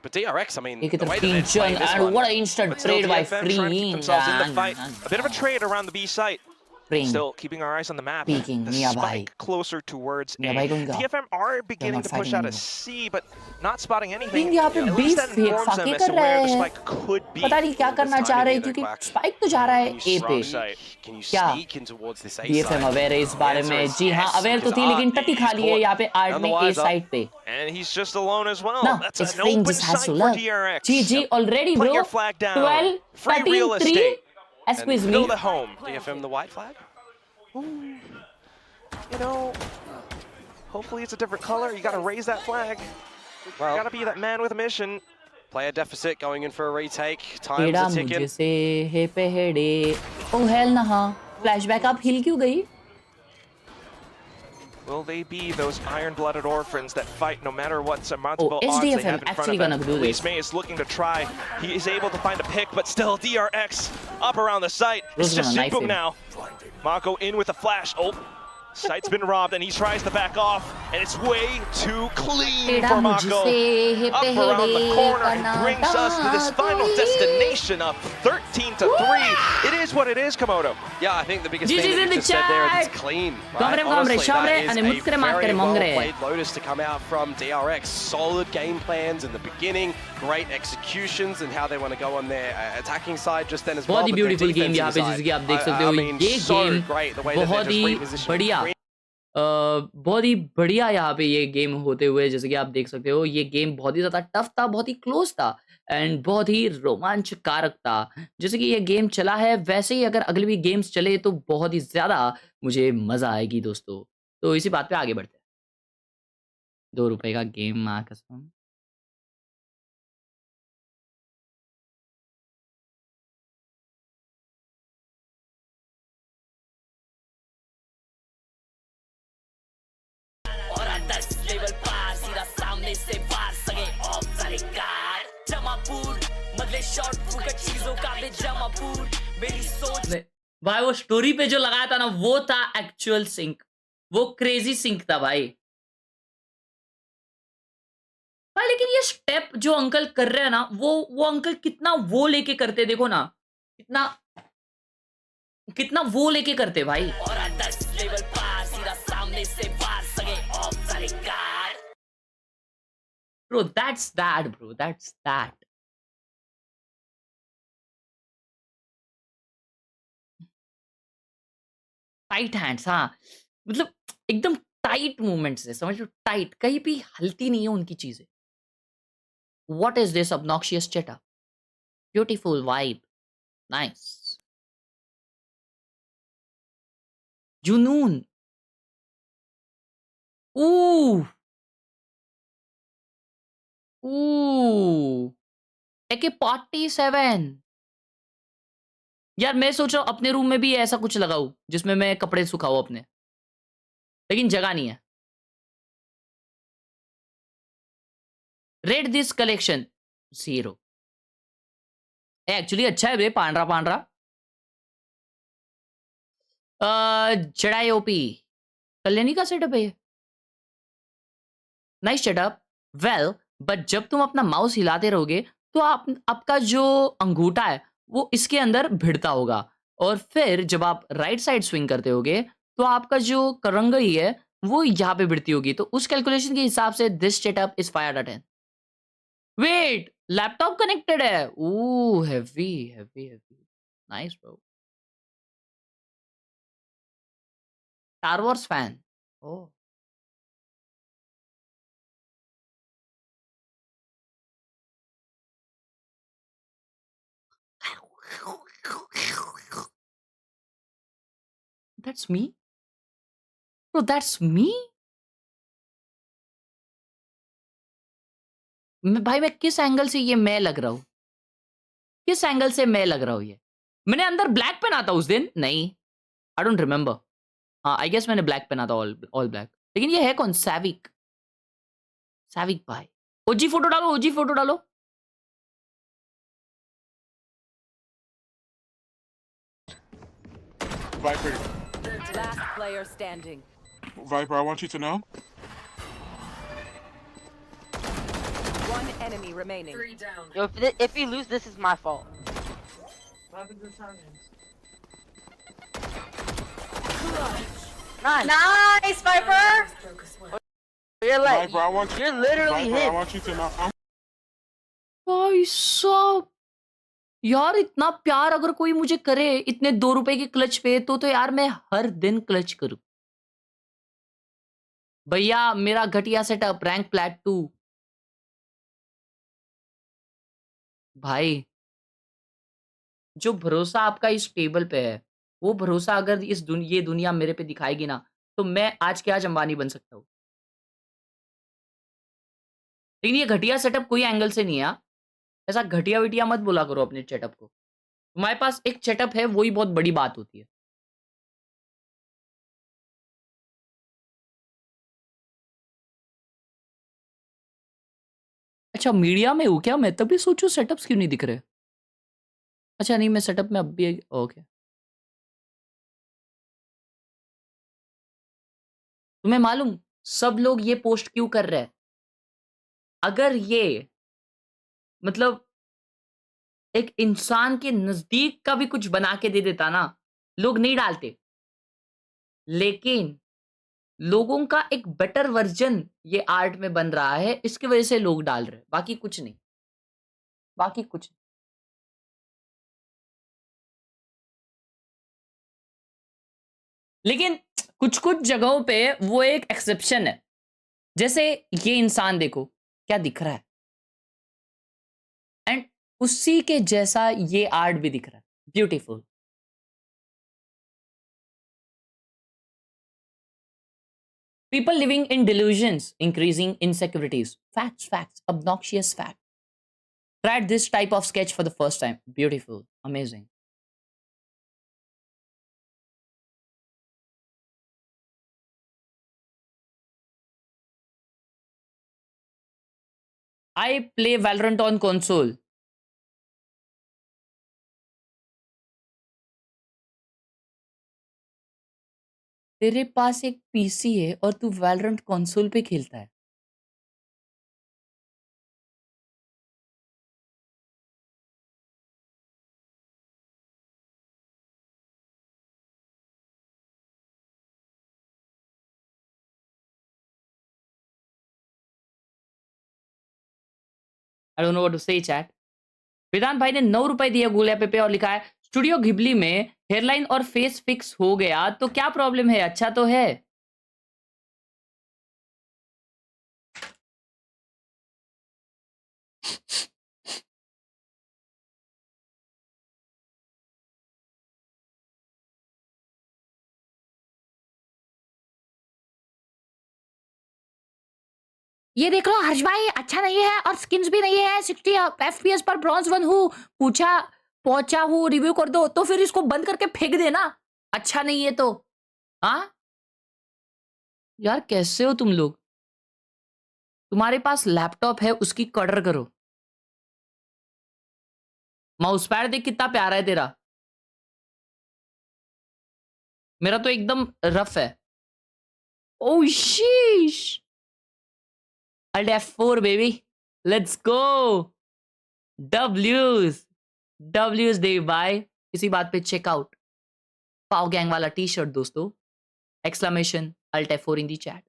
But DRX, I mean, एक the तरफ way that they're Pinchon playing this and one, what an instant But still, trade by DFM trying to keep Free. themselves in the fight. A bit of a trade around the B site. Spring. Still keeping our eyes on the map. Peeking, The Mia spike bhai. closer towards Mia A. bhai going DFM are beginning not to push fighting out a anymore. C, but not spotting anything. Spring यहाँ पे At B least that informs them फाके as to कर where रहे the हैं. spike could be. पता नहीं क्या करना चाह रहे हैं क्योंकि स्पाइक तो जा रहा है A पे. Wrong site. can you क्या? sneak in towards this A DFM side? Aware है इस बारे The में. answer is जी हाँ yes, अवेयर तो because थी लेकिन Art टट्टी is खा ली है caught. यहाँ पे आर्ट ने A Otherwise, साइड पे. And he's just alone as well. No, That's it's an Spring open just has site to for learn. DRX. GG already Put bro. your flag down. 12, Free 13, real 3. estate. Excuse me. Build a home. DFM the white flag? Hopefully it's a different color. You got to raise that flag. Well, got to be that man with a mission. Player deficit going in for a retake. Time's टेढ़ा a ticking. मुझे से हे पे हेडे. Oh hell nah. Flashback up हिल क्यों गई? Will they be those iron-blooded orphans that fight no matter what surmountable odds they SDFM have in front actually of them? gonna do this. Luis May is looking to try. He is able to find a pick, but still DRX up around the site. It's Bro's just gonna knife Boom him. now. Mako in with a flash. Oh, site's been robbed, and he tries to back off, and it's way too clean टेढ़ा for मुझसे Mako. हे Up पे around the हेडे corner and brings us to this final कोई. destination of 13-3. It is what it is, Komodo. Yeah, I think the biggest GG's thing that in you the just said there is chat. it's clean. Comre, comre, Honestly, shamre, that is and a mutkre matkre very mongre. well-played Lotus to come out from DRX. Solid game plans in the beginning, great executions and how they want to go on their attacking side just then as well. बहुत ही but their beautiful game यहाँ पे defensive जैसे कि आप side, देख सकते हो. I mean, ये so game great the way that बहुत they're ही just repositioning. बढ़िया. बहुत ही बढ़िया यहाँ पे ये गेम होते हुए जैसे कि आप देख सकते हो. ये गेम बहुत ही ज़्यादा टफ था, बहुत ही क्लोज था एंड बहुत ही रोमांचकारक था. जैसे कि ये गेम चला है वैसे ही अगर अगले भी गेम्स चले तो बहुत ही ज़्यादा मुझे मज़ा आएगी दोस्तों. तो इसी बात पे आगे बढ़ते हैं. 2 रुपए का गेम माँ कसम. भाई वो स्टोरी पे जो लगाया था ना वो था एक्चुअल सिंक. वो क्रेजी सिंक था भाई. भाई लेकिन ये स्टेप जो अंकल कर रहे हैं ना वो अंकल कितना वो लेके करते. देखो ना कितना वो लेके करते भाई. Bro, that's that, bro. That's that. Tight hands. हाँ मतलब एकदम टाइट मूवमेंट्स है. समझ लो टाइट. कहीं भी हलती नहीं है उनकी चीजें. What is this obnoxious chatter? Beautiful vibe. Nice. Junoon. Ooh. Ooh. AK-47. यार मैं सोच रहा हूँ अपने रूम में भी ऐसा कुछ लगाऊं जिसमें मैं कपड़े सुखाऊं अपने, लेकिन जगह नहीं है. Rate this collection 0. एक्चुअली अच्छा है बे, पांडरा पांडरा. जड़ाई ओपी कल्याणी का सेटअप है ये. Nice setup. वेल बट जब तुम अपना माउस हिलाते रहोगे तो आपका जो अंगूठा है वो इसके अंदर भिड़ता होगा, और फिर जब आप राइट साइड स्विंग करते होगे तो आपका जो करंगई है वो यहाँ पे भिड़ती होगी. तो उस कैलकुलेशन के हिसाब से this setup is 5 out of 10. Wait, laptop connected है. Oh heavy heavy heavy. Nice bro. Star wars fan. Oh that's me. Bro, that's me. भाई मैं किस एंगल से ये मैं लग रहा हूँ, किस एंगल से मैं लग रहा हूँ? ये मैंने अंदर ब्लैक पहना था उस दिन. नहीं, आई डोंट रिमेम्बर. हाँ आई गेस मैंने ब्लैक पहना था, ऑल ब्लैक. लेकिन ये है कौन? सैविक. सैविक भाई. ओजी फोटो डालो, ओजी फोटो डालो. Viper, Last player standing. Viper, I want you to know. One enemy remaining. 3 down. Yo, if we lose, this is my fault. Nice. Nice, Viper. You're like, Viper, I want you. you're literally Viper, I him. want you to know. भाई साहब, यार इतना प्यार अगर कोई मुझे करे इतने 2 रुपए के क्लच पे, तो यार मैं हर दिन क्लच करूं. भैया मेरा घटिया सेटअप रैंक प्लैट 2. भाई जो भरोसा आपका इस टेबल पे है, वो भरोसा अगर ये दुनिया मेरे पे दिखाएगी ना, तो मैं आज के आज अंबानी बन सकता हूँ. लेकिन ये घटिया सेटअप कोई एंगल से नहीं है. ऐसा घटिया विटिया मत बोला करो अपने सेटअप को. तुम्हारे पास एक सेटअप है, वही बहुत बड़ी बात होती है. अच्छा मीडिया में हूँ क्या मैं? तभी सोचू सेटअप्स क्यों नहीं दिख रहे. अच्छा नहीं, मैं सेटअप में अब भी. ओके. तुम्हें मालूम सब लोग ये पोस्ट क्यों कर रहे हैं? अगर ये मतलब एक इंसान के नजदीक का भी कुछ बना के दे देता ना, लोग नहीं डालते. लेकिन लोगों का एक बेटर वर्जन ये आर्ट में बन रहा है, इसकी वजह से लोग डाल रहे हैं. बाकी कुछ नहीं, बाकी कुछ नहीं. लेकिन कुछ कुछ जगहों पे वो एक एक्सेप्शन है. जैसे ये इंसान देखो क्या दिख रहा है, एंड उसी के जैसा ये आर्ट भी दिख रहा है. Beautiful. People living in delusions, increasing insecurities. Facts, facts, obnoxious fact. Tried this type of sketch for the first time. Beautiful, amazing. I play Valorant on console. तेरे पास एक पीसी है और तू वैलोरेंट कंसोल पे खेलता है. I don't know what to say, chat. वेदांत भाई ने 9 रुपए दिया गूगल ऐप पे और लिखा है स्टूडियो घिबली में हेयरलाइन और फेस फिक्स हो गया तो क्या प्रॉब्लम है? अच्छा तो है. ये देख लो हर्ष भाई अच्छा नहीं है और स्किन्स भी नहीं है 60 FPS पर ब्रॉन्ज 1 हूँ पहुंचा हूँ रिव्यू कर दो तो फिर इसको बंद करके फेंक देना अच्छा नहीं है तो हाँ यार कैसे हो तुम लोग तुम्हारे पास लैपटॉप है उसकी कदर करो माउस पैड देख कितना प्यारा है तेरा मेरा तो एकदम रफ है ओह शीश Alt F4 baby let's go W's दे भाई इसी बात पे चेकआउट पाव गैंग वाला टी शर्ट दोस्तों exclamation Alt F4 in the chat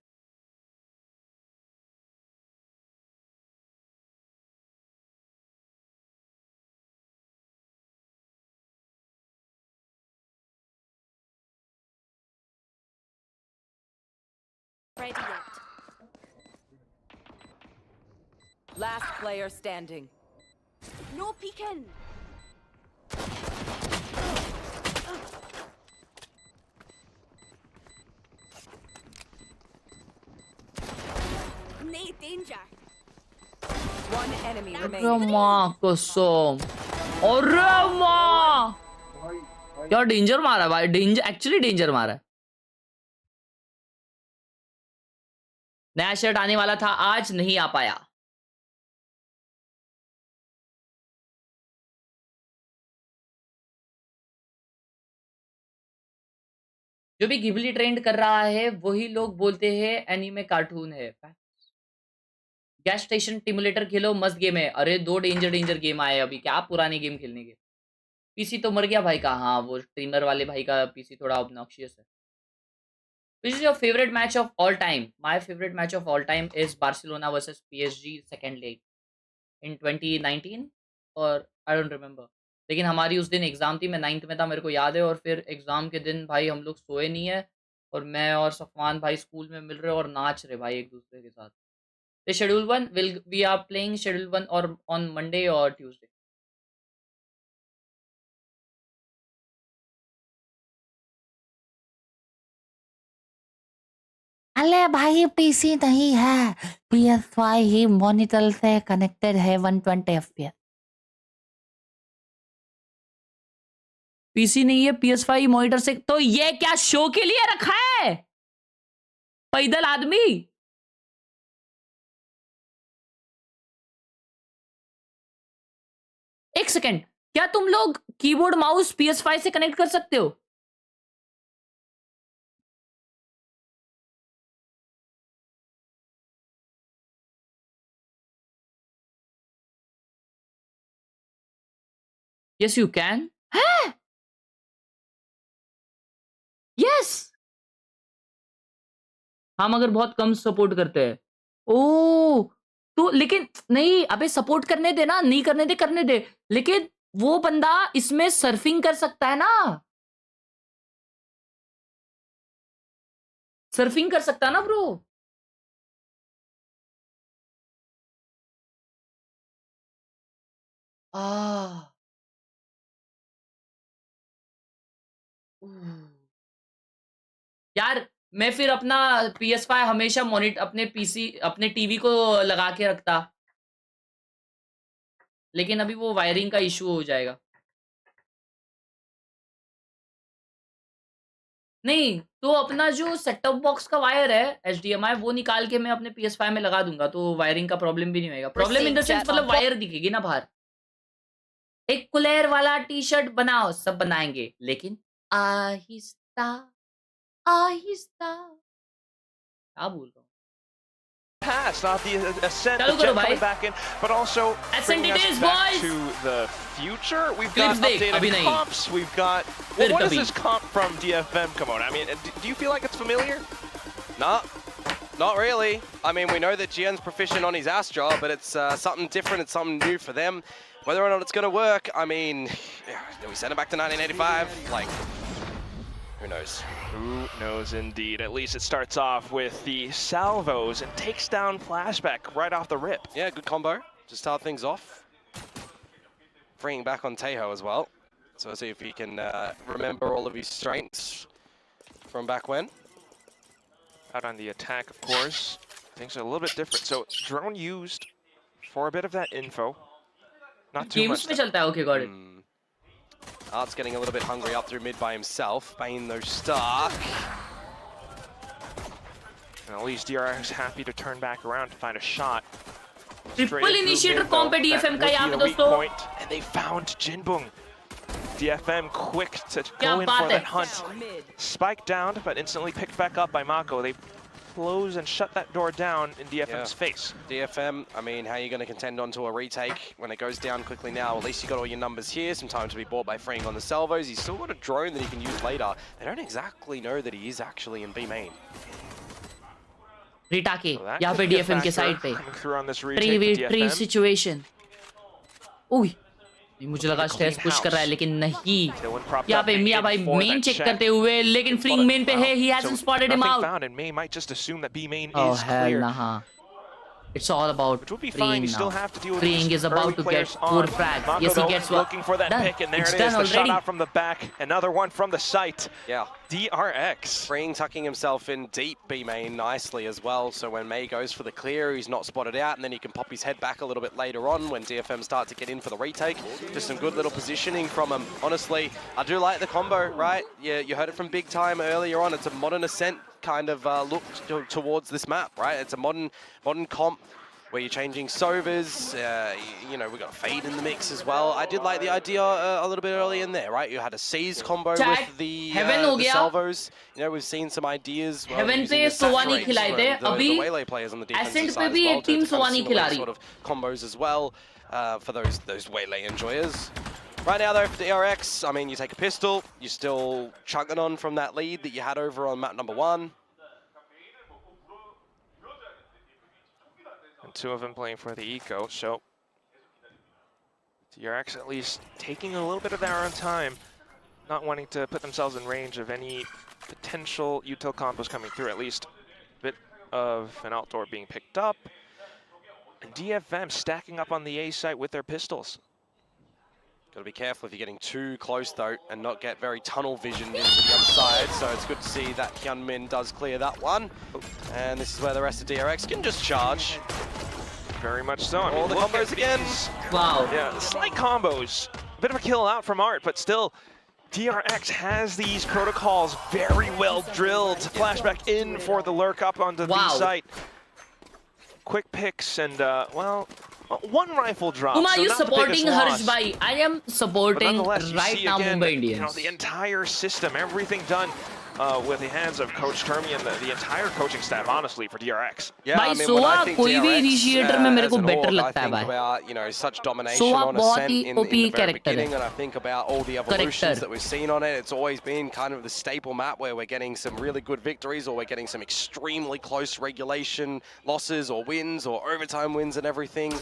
Ready yet. Last player standing. No peeking. Nate, danger. One enemy remaining. माँ कसम अरे माँ क्या डेंजर मारा भाई डेंजर एक्चुअली डेंजर मारा नया शर्ट आने वाला था आज नहीं आ पाया जो भी घिबली ट्रेंड कर रहा है वही लोग बोलते हैं एनीमे कार्टून है गैस स्टेशन टिमुलेटर खेलो मस्त गेम है अरे 2 डेंजर गेम आए अभी क्या पुराने गेम खेलने के पीसी तो मर गया भाई का हाँ वो स्ट्रीमर वाले भाई का पीसी थोड़ा ऑब्नॉक्शियस है Which is your favorite match of all time? My favorite match of all time is Barcelona versus PSG second leg in 2019 और I don't remember. लेकिन हमारी उस दिन एग्जाम थी मैं 9th में था मेरे को याद है और फिर एग्जाम के दिन भाई हम लोग सोए नहीं है और मैं और सफवान भाई स्कूल में मिल रहे और नाच रहे भाई एक दूसरे के साथ The schedule one we are playing schedule one or on Monday or Tuesday. अले भाई पीसी नहीं है PS5 ही मॉनिटर से कनेक्टेड है 120 FPS पीसी नहीं है PS5 मॉनिटर से तो ये क्या शो के लिए रखा है पैदल आदमी एक सेकेंड क्या तुम लोग कीबोर्ड माउस PS5 से कनेक्ट कर सकते हो Yes, you can. है? Yes. हम अगर बहुत कम सपोर्ट करते हैं ओ तो लेकिन नहीं अबे सपोर्ट करने दे ना नहीं करने दे लेकिन वो बंदा इसमें सर्फिंग कर सकता है ना सर्फिंग कर सकता है ना ब्रो यार मैं फिर अपना PS5 हमेशा मॉनिटर अपने पीसी अपने टीवी को लगा के रखता लेकिन अभी वो वायरिंग का इशू हो जाएगा नहीं तो अपना जो सेट टॉप बॉक्स का वायर है HDMI वो निकाल के मैं अपने PS5 में लगा दूंगा तो वायरिंग का प्रॉब्लम भी नहीं होगा प्रॉब्लम इन द सेंस मतलब वायर दिखेगी ना बाहर एक कुलेर वाला टी शर्ट बनाओ सब बनाएंगे लेकिन आहिस्ता आहिस्ता क्या बोल रहा हूँ pass, not the ascent, the jet coming back in, but also bringing us back to the future. We've got updated comps, we've got... Well, what does this comp from DFM come on? I mean, do you feel like it's familiar? Not really. I mean, we know that Jian's proficient on his Astra, but it's something different, it's something new for them. Whether or not it's going to work, I mean, do we send it back to 1985? Like, who knows? Who knows indeed. At least it starts off with the salvos and takes down Flashback right off the rip. Yeah, good combo to start things off. Bringing back on Tejo as well. So let's see if he can remember all of his strengths from back when. Out on the attack, of course. things are a little bit different. So drone used for a bit of that info. Not too much. Games में चलता है, okay, got it. Art's getting a little bit hungry up through mid by himself. Bane though stuck. And at least DRX happy to turn back around to find a shot. Triple initiator comp है DFM का यहाँ पे दोस्तों. And they found Jinbung. DFM quick to go in for that hunt. Spiked down, but instantly picked back up by Mako. They close and shut that door down in DFM's face. DFM, I mean, how are you going to contend onto a retake when it goes down quickly now? At least you got all your numbers here, some time to be bought by freeing on the salvos. He's still got a drone that he can use later. They don't exactly know that he is actually in B main. Ritake, यहाँ पे DFM के side पे. 3v3 situation. Ui. मुझे लगा stage push कर रहा है लेकिन नहीं. यहाँ पे मिया भाई मेन चेक करते हुए लेकिन फ्रिंग मेन पे है. He hasn't spotted him out. And May might just assume that B main oh, is hell clear. Nah. It's all about Freeing now. Freeing is about to get 4 frags. Yes, he gets one. Looking for that done. pick, and there it's it is. The already. shot out from the back. Another one from the site. Yeah. DRX. Freeing tucking himself in deep B main nicely as well. So when May goes for the clear, he's not spotted out, and then he can pop his head back a little bit later on when DFM start to get in for the retake. Just some good little positioning from him. Honestly, I do like the combo, right? Yeah, you heard it from Big Time earlier on. It's a modern Ascent kind of look towards this map, right? It's a modern comp where you're changing Sovas, you know, we got Fade in the mix as well. I did like the idea a little bit early in there, right? You had a Seize combo with the salvos. You know, we've seen some ideas. Heaven पे सोवानी खिलाए थे. अभी Ascent पे भी एक team सोवानी खिला रही. Sort of combos as well for those Waylay enjoyers. Right now though, for DRX, I mean, you take a pistol, you're still chugging on from that lead that you had over on map number 1. Two of them playing for the eco, so DRX at least taking a little bit of their own time, not wanting to put themselves in range of any potential util combos coming through, at least a bit of an outdoor being picked up. And DFM stacking up on the A site with their pistols. Got to be careful if you're getting too close though and not get very tunnel vision into the other side. So it's good to see that Hyunmin does clear that one. And this is where the rest of DRX can just charge. Very much so. I mean, all the combos again. Wow. Yeah, slight combos. A bit of a kill out from Art, but still, DRX has these protocols very well drilled. Flashback in for the lurk up onto the site. Quick picks and, well, one rifle drop. Whom are you supporting, Harsh Bhai? I am supporting right now Mumbai Indians. You know, the entire system, everything done with the hands of Coach Termi and the entire coaching staff, honestly, for DRX. Yeah, I mean, when I think DRX as an org, I think about, you know, such domination on Ascent in the very beginning, and I think about all the evolutions that we've seen on it. It's always been kind of the staple map where we're getting some really good victories or we're getting some extremely close regulation losses or wins or overtime wins and everything.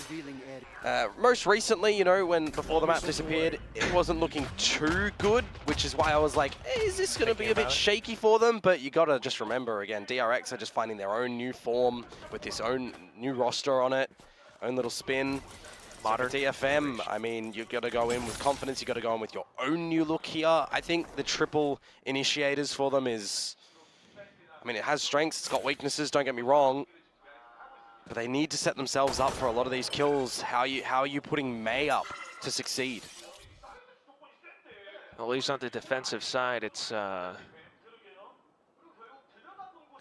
Most recently, you know, before the map disappeared, it wasn't looking too good, which is why I was like, hey, is this going to be a bit shaky for them? But you got to just remember, again, DRX are just finding their own new form with this own new roster on it, own little spin. Modern DFM, I mean, you've got to go in with confidence, you've got to go in with your own new look here. I think the triple initiators for them is, I mean, it has strengths, it's got weaknesses, don't get me wrong, but they need to set themselves up for a lot of these kills. How are you putting May up to succeed? At least on the defensive side, it's going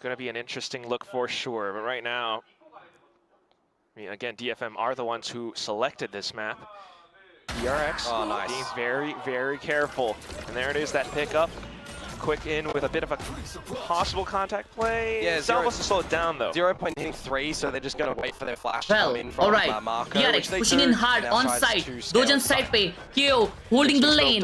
to be an interesting look for sure. But right now, I mean, again, DFM are the ones who selected this map. DRX being very, very careful. And there it is, that pickup. Quick in with a bit of a possible contact play. Yeah, Salvos to slow it down though. 0.3, so they're just going to wait for their flash to come in from Marco. DRX pushing in hard on site. Dojan side pe. Kyo holding the lane.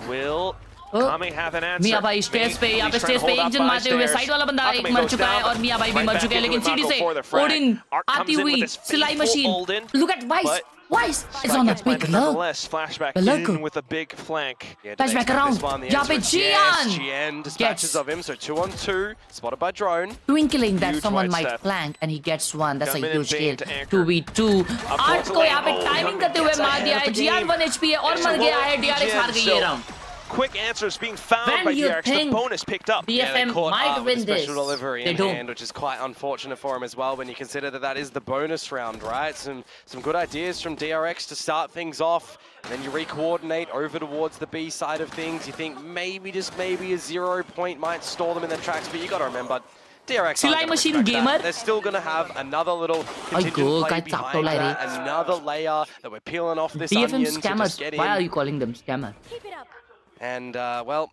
Will Kami have an answer. मिया भाई stage पे यहाँ पे stage पे एक जन मारते हुए side वाला बंदा एक मर चुका है और मिया भाई भी मर चुके हैं लेकिन सीढ़ी से ओडिन आती हुई सिलाई machine. Look at Vice. Vice is on a big low. Flashback in with a big flank. Flashback around. यहाँ पे Jian dispatches of him, so 2-on-2, spotted by drone. Twinkling that someone might flank and he gets one. That's a huge kill. 2v2. Art को यहाँ पे timing करते हुए मार दिया है. Jian 1 HP है और मर गया है. DRX हार गई ये round. quick answers being found When by you DRX. The think bonus picked up. DFM caught might up with win a this. special delivery They in don't. hand, which is quite unfortunate for him as well when you consider that that is the bonus round, right? Some good ideas from DRX to start things off, and then you re-coordinate over towards the B side of things. You think maybe, just maybe, a 0 point might stall them in their tracks, but you got to remember, DRX Silai machine gamer. they're still going to have another little contingent play behind that, another layer that we're peeling off this DFM onion to just scammers. get in. Why are you calling them scammer? And well,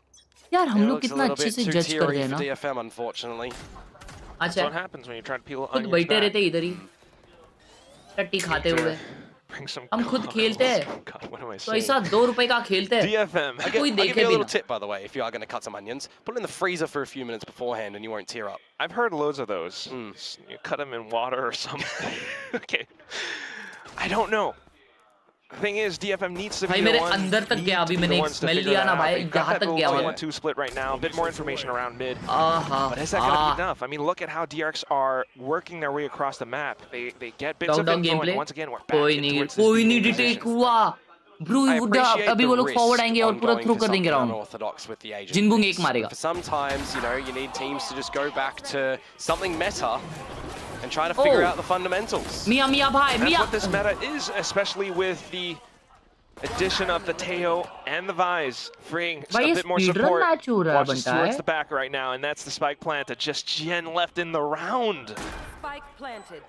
यार हम it लोग looks a कितना little अच्छे bit से too जज कर रहे teary हैं for ना. DFM, unfortunately. That's अच्छा what happens when you try to peel खुद onions बैठे back. रहते इधर ही टट्टी खाते हुए. Bring some हम खुद खेलते हैं. God, what am I तो saying? ऐसा 2 रुपए का खेलते हैं. DFM. I'll कोई give देखे you a भी little ना. tip, by the way, if you are going to cut some onions. Put it in the freezer for a few minutes beforehand and you won't tear up. I've heard loads of those. You cut them in water or something. Okay. I don't know. The thing is, DFM needs to be भाई the मेरे one, अंदर तक need गया to अभी be मैंने the एक ones to smell figure लिया that ना out. भाई They've got यहाँ that तक little गया हुआ 2-1-2 split right now. A bit more information around mid. आहा But is that going to be enough? I mean, look at how DRX are working their way across the map. They get bits of down info, game play and once again, we're back कोई in नहीं towards this कोई नहीं leading डिटेक position. हुआ Bru I appreciate अभी the वो लोग risk forward आएंगे और on पूरा going थ्रू for कर देंगे something round. unorthodox with the agent. जिनबुंग एक मारेगा. For sometimes, you know, you need teams to just go back to something meta and try to figure out the fundamentals. मिया मिया भाई That's Mia. what this meta is, especially with the addition of the Teo and the Vies, freeing a भाई ये bit more speedrun support. match हो रहा है Watch this बनता towards है. the back right now, and that's the spike plant that just Jen left in the round. Spike planted.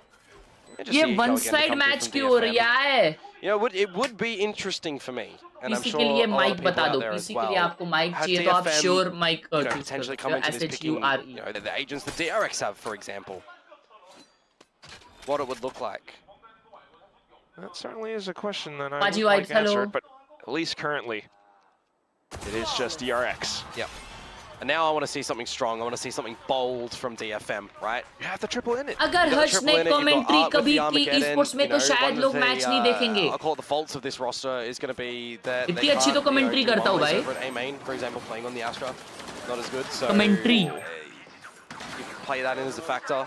ये one side match क्यों हो रहा है? You know, it would be interesting for me. And I'm PC sure के लिए a lot mic of people बता out दो. there as PC के well. लिए आपको माइक Have चाहिए तो आप DFM, sure Mike you know, choose potentially कर come into सकते this हो. picking, SHURE. you know, the agents that DRX have, for example. What it would look like. That certainly is a question that I Paji would like Vibes, hello. answered, but at least currently, it is just DRX. Yep. And now I want to see something strong. I want to see something bold from DFM, right? You have the triple in it. अगर हर्ष ने commentary कभी की esports में तो शायद लोग match नहीं देखेंगे. I'll call it the faults of this roster is going to be that इतनी अच्छी तो कमेंट्री करता हूँ भाई. A main, for example, playing on the Astra, not as good. So commentary. You can play that in as a factor.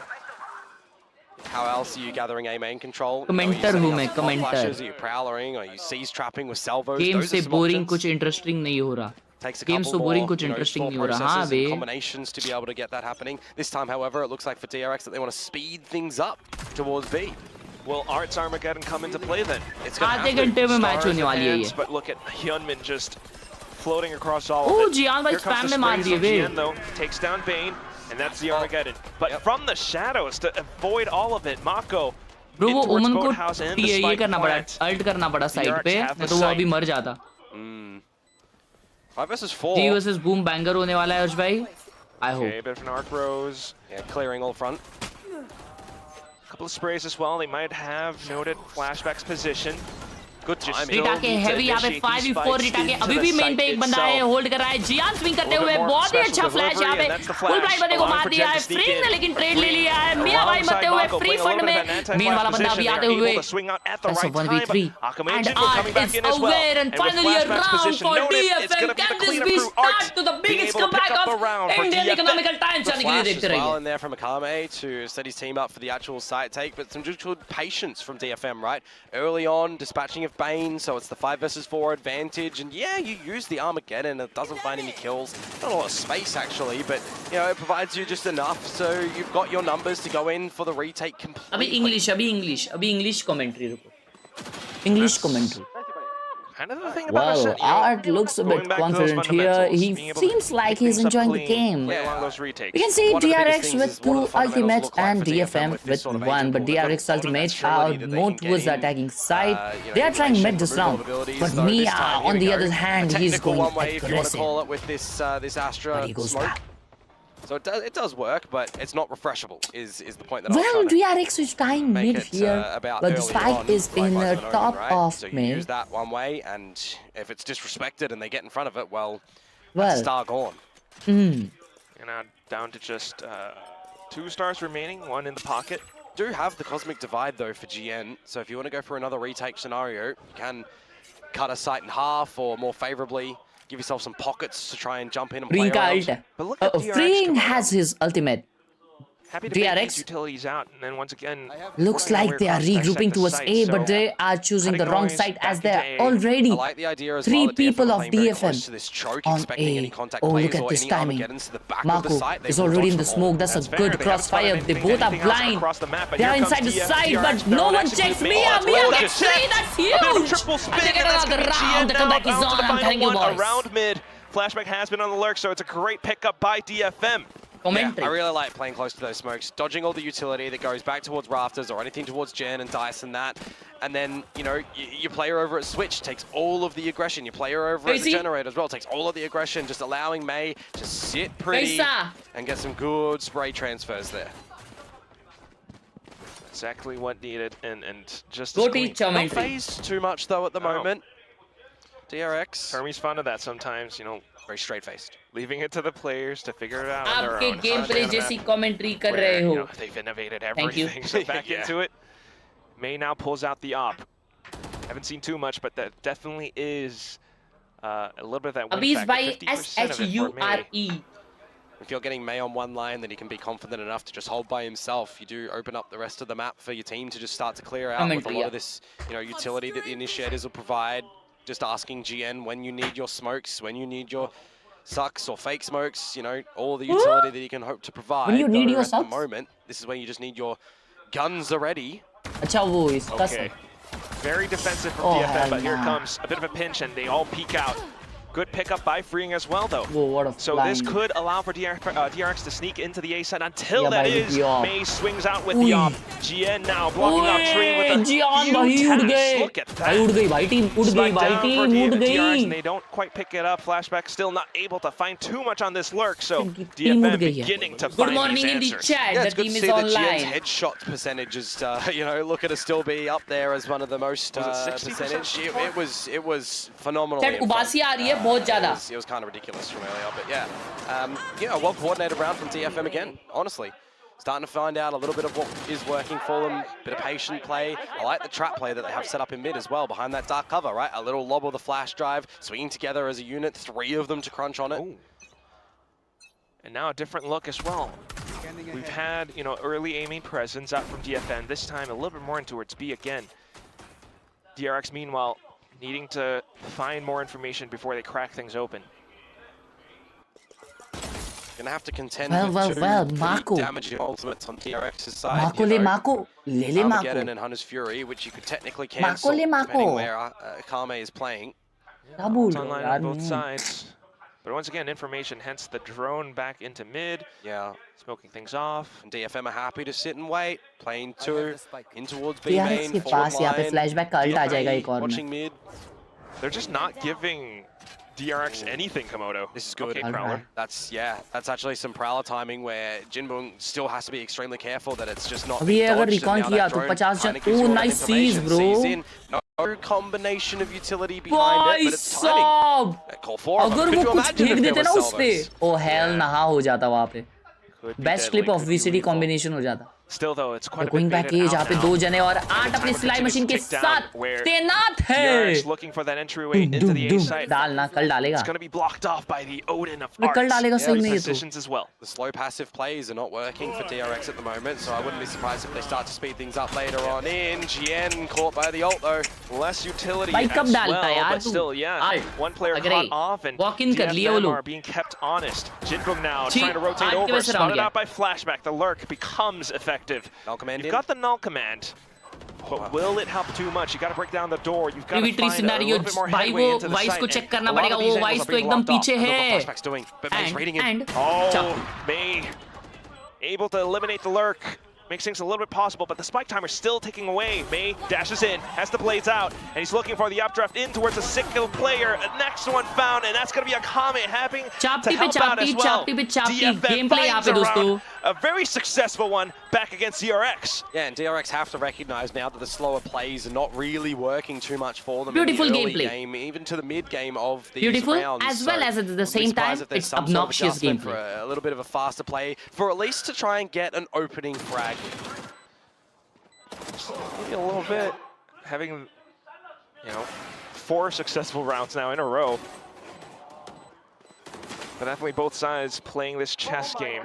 How else are you gathering A main control? Commenter हूँ मैं commenter. Are you prowling? Are you siege trapping with salvos? Game Those से are some boring options. कुछ interesting नहीं हो रहा. Takes a game couple से boring more, कुछ you know, interesting thought नहीं हो रहा. हाँ processes and बे. combinations to be able to get that happening. This time, however, it looks like for DRX that they want to speed things up towards B. Will Arts Armageddon come into play then? It's going to आधे have घंटे to. में match होने वाली है ये. But look at Hyunmin just floating across all Oh, of it. जियान भाई Here comes spam the में मार spray दिए from बे. Jian, though. Takes down Bane, and that's the Armageddon. But from the shadows to avoid all of it, Mako bro वो towards ओमन को Boathouse and the ये spike करना पड़ा, plant. अल्ट करना पड़ा साइड पे, DRX have नहीं the तो वो site. अभी मर जाता. 5 versus 4. G versus Boom banger होने वाला है हर्ष भाई. I hope. Okay, a bit of an arc rose. Yeah, clearing all front. Couple of sprays as well. They might have noted Flashback's position. Good timing. Rita के heavy यहाँ पे 5v4 Rita के अभी भी मेन पे एक बंदा है होल्ड कर रहा है. जियान स्विंग करते हुए बहुत ही अच्छा फ्लैश यहाँ पे फुल ब्राइट बंदे को मार दिया है. फ्रींग ने लेकिन ट्रेड ले लिया है. मिया भाई मरते हुए फ्री फंड में मेन वाला बंदा अभी आते हुए. That's a 1v3 and Art is aware and finally a round for DFM. Can this be start to the biggest comeback of Indian economical times? जाने के लिए देखते रहिए. In there from Akame to set his team up for the actual site take, but some just good patience from DFM, right? Early on, dispatching of Bane, so it's the 5 versus 4 advantage, and yeah, you use the Armageddon, it doesn't find any kills, not a lot of space actually, but you know, it provides you just enough, so you've got your numbers to go in for the retake completely. अभी English commentary रुको. English commentary. Kind of the thing about Wow, Art looks a bit confident here. He seems like he's enjoying the game. We can see DRX with 2 ultimates and DFM with 1, but DRX ultimates are more towards the attacking side. They are trying mid this round, but Mia, on the other hand, he's going aggressive. With this Astra But he goes smoke. back. So it does work, but it's not refreshable, is the point that Well, I'm trying to DRX is trying make mid it, here, about but the early spike on, is in the likewise an top omen, right? of So you mid. use that one way, and if it's disrespected and they get in front of it, well, Well. that's star gone. And now down to just 2 stars remaining, 1 in the pocket. Do have the Cosmic Divide though for GN, so if you want to go for another retake scenario, you can cut a site in half, or more favorably, give yourself some pockets to try and jump in and play Freeing around. ult. Freeing has his ultimate. Happy to make these DRX utilities out, and then once again, looks like they are regrouping towards A, but they are choosing the wrong side as there are already I like the idea as 3 well that people of playing very close to DFM this choke, on expecting any A. contact Oh, plays look at or this any timing. Armageddons to the back of the Marco site. They is will already dodge in the them smoke. all. That's a fair. good They haven't crossfire. spotted They both are anything else blind. across the map, but They are here comes inside the DRX. side, but They're no on one execute. checks May Mia. as Mia well gets just 3. That's a bit of a huge. triple And spin, they get and that's another gonna be round. GN The now comeback is onto on. the I'm final telling you, one boys. around mid. Flashback has been on the lurk, so it's a great pickup by DFM. Yeah, I really like playing close to those smokes, dodging all the utility that goes back towards rafters or anything towards Jen and Dice and that. And then, you know, your player over at Switch takes all of the aggression. Your player over at the generator as well takes all of the aggression, just allowing May to sit pretty and get some good spray transfers there. Exactly what needed, and just Go as clean. Not phased too much though at the moment. DRX. Hermes fond of that sometimes, you know. Very straight-faced. Leaving it to the players to figure it out on their आपके own. gameplay जैसी commentary कर रहे हो. They've innovated Thank you. everything. So back into it. May now pulls out the op. Haven't seen too much, but that definitely is a little bit of that win Abhi's by factor. 50% of it for May. SHURE. If you're getting May on one line, then he can be confident enough to just hold by himself. You do open up the rest of the map for your team to just start to clear out with a lot of this, you know, utility that the initiators will provide. Just asking GN when you need your smokes, when you need your sucks or fake smokes, you know, all the utility that you can hope to provide. When you need your at the sucks? moment, this is when you just need your guns are ready. अच्छा वो इसका Okay. Very defensive from Oh, DFM, hell but here nah. comes a bit of a pinch, and they all peek out. Good pickup by Freeing as well, though. Whoa, what a So this could allow for DRX to sneak into the A side until Yeah, that by the is. op. May swings out with the op. GN now blocking off Tree with a Jian few भाई उड़ taps. गए. Look at that. भाई उड़ गई भाई team उड़ गई Spike भाई down for team उड़ DRX, and गई. they don't quite pick it up. Flashback still not able to find too much on this lurk, so team उड़ DFM गई है. beginning to Good find morning these in the answers. chat. Yeah, The it's good team to is see that online. GN's headshot percentage is, you know, looking to still be up there as one of the most Was it 60%? percentage. It was phenomenal. Chat उबासी आ रही है बहुत ज़्यादा. It was kind of ridiculous from earlier, but yeah. Yeah, a well-coordinated round from DFM again, honestly. Starting to find out a little bit of what is working for them, bit of patient play. I like the trap play that they have set up in mid as well, behind that dark cover, right? A little lob of the flash drive, swinging together as a unit, 3 of them to crunch on it. Ooh. And now a different look as well. We've had, you know, early aiming presence out from DFM. This time a little bit more in towards B again. DRX, meanwhile, needing to find more information before they crack things open. Gonna have to contend Well, with two Marco. pretty damaging ultimates on DRX's side. Marco you ले know. Marco ले Marco. Armageddon and Hunter's Fury, which you could technically Marco cancel le Marco. depending where Khelraay is playing. क्या बोल It's रहे हो online यार? on both sides. But once again, information, hence the drone back into mid. Yeah. Smoking things off. And DFM are happy to sit and wait, playing 2 in towards B DRX main, के forward पास यहाँ पे line. flashback का ult आ जाएगा एक और में. Watching mid. They're just not giving DRX anything, Komodo. This is good. Okay, Prowler. That's actually some Prowler timing where Jinbong still has to be extremely careful that it's just not अभी ये अगर dodged, and recon now किया that तो drone 50 kinda gives you oh all that nice seize information. bro. Sees in. No combination of utility behind भाई it, but it's timing. साहब That call for him. अगर Could वो you कुछ imagine फेंक if there देते ना was उस पे salvos? ओ हेल नहा हो जाता वहाँ पे. Could be best deadly, clip of could be VCT lethal. Combination हो जाता. Still though, it's quite a going bit back baited A out जहाँ पे now. 2 जने और 8 Time अपनी for सिलाई Jimmy's मशीन के tick down, साथ where तैनात है. DRX looking for that entryway into the A site. डालना कल डालेगा. It's going to be blocked off by the Odin of वे कल डालेगा Arts. सही में ये तो. Positions as well. The slow passive plays are not working for DRX at the moment, so I wouldn't be surprised if they start to speed things up later on in. GN caught by the ult though. Less utility भाई as कब डालता है well, यार but तू? still, yeah. Alt. One player Agree. caught off, and Walk in कर लिए वो DFM लोग. are being kept honest. Jinbong now ठीक, trying to rotate alt के over, वैसे round spotted गया. out by flashback. The lurk becomes effective. Null command You've in. got the null command, but will it help too much? You got to break down the door. You've got to Tree find a scenario little bit more भाई headway वो into the vice site. को and check करना a lot पड़ेगा. of वो these vice angles are तो being एकदम blocked off. पीछे I don't know है. what Flashback's doing, but May's reading it. And Oh, May able to eliminate the lurk. Makes things a little bit possible, but the spike timer still ticking away. May dashes in, has the blades out, and he's looking for the updraft in towards a single player. Next one found, and that's going to be a Kame having to चापटी पे help out चापटी as well. चापटी पे चापटी DFM game play यहाँ finds पे a दोस्तों. round, a very successful one back against DRX. Yeah, and DRX have to recognize now that the slower plays are not really working too much for them Beautiful in the early gameplay. game, even to the mid game of these Beautiful, rounds. as well as at the wouldn't be same surprised time, if there's it's some sort of obnoxious adjustment for gameplay. a little bit of a faster play, for at least to try and get an opening frag. Maybe a little bit. Having, you know, 4 successful rounds now in a row. But definitely both sides playing this chess game.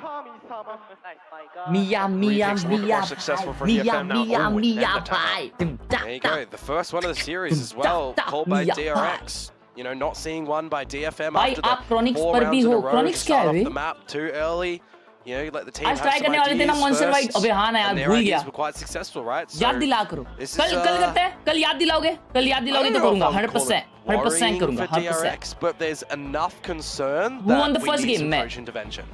Mia, Mia, Retakes a little bit Mia, more successful for Mia, DFM now. Mia, Oh, and Mia, the timeout. There you go. The first one of the series as well, called by DRX. You know, not seeing one by DFM भाई after आप the Chronix 4 पर rounds भी in a हो row. Chronix क्या Start है off बे the map too early. You know, let the team आज have try some करने वाले थे ना ideas मॉन्स्टर वाइट first, अबे हाँ ना यार and their भूल ideas गया were quite successful, right? So याद दिला करो this is, कल करते हैं कल याद दिलाओगे तो करूंगा 100% करूंगा 100%. DRX, but there's enough concern Who that won the we first need game, some man? coach intervention.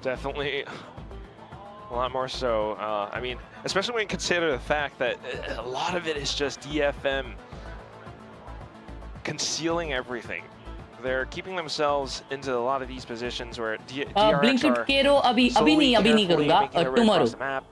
Definitely a lot more so. I mean, especially when you consider the fact that a lot of it is just DFM concealing everything. They're keeping themselves into a lot of these positions where DRX Blink are Kero अभी slowly, नहीं carefully करूंगा making their way tomorrow. across the map.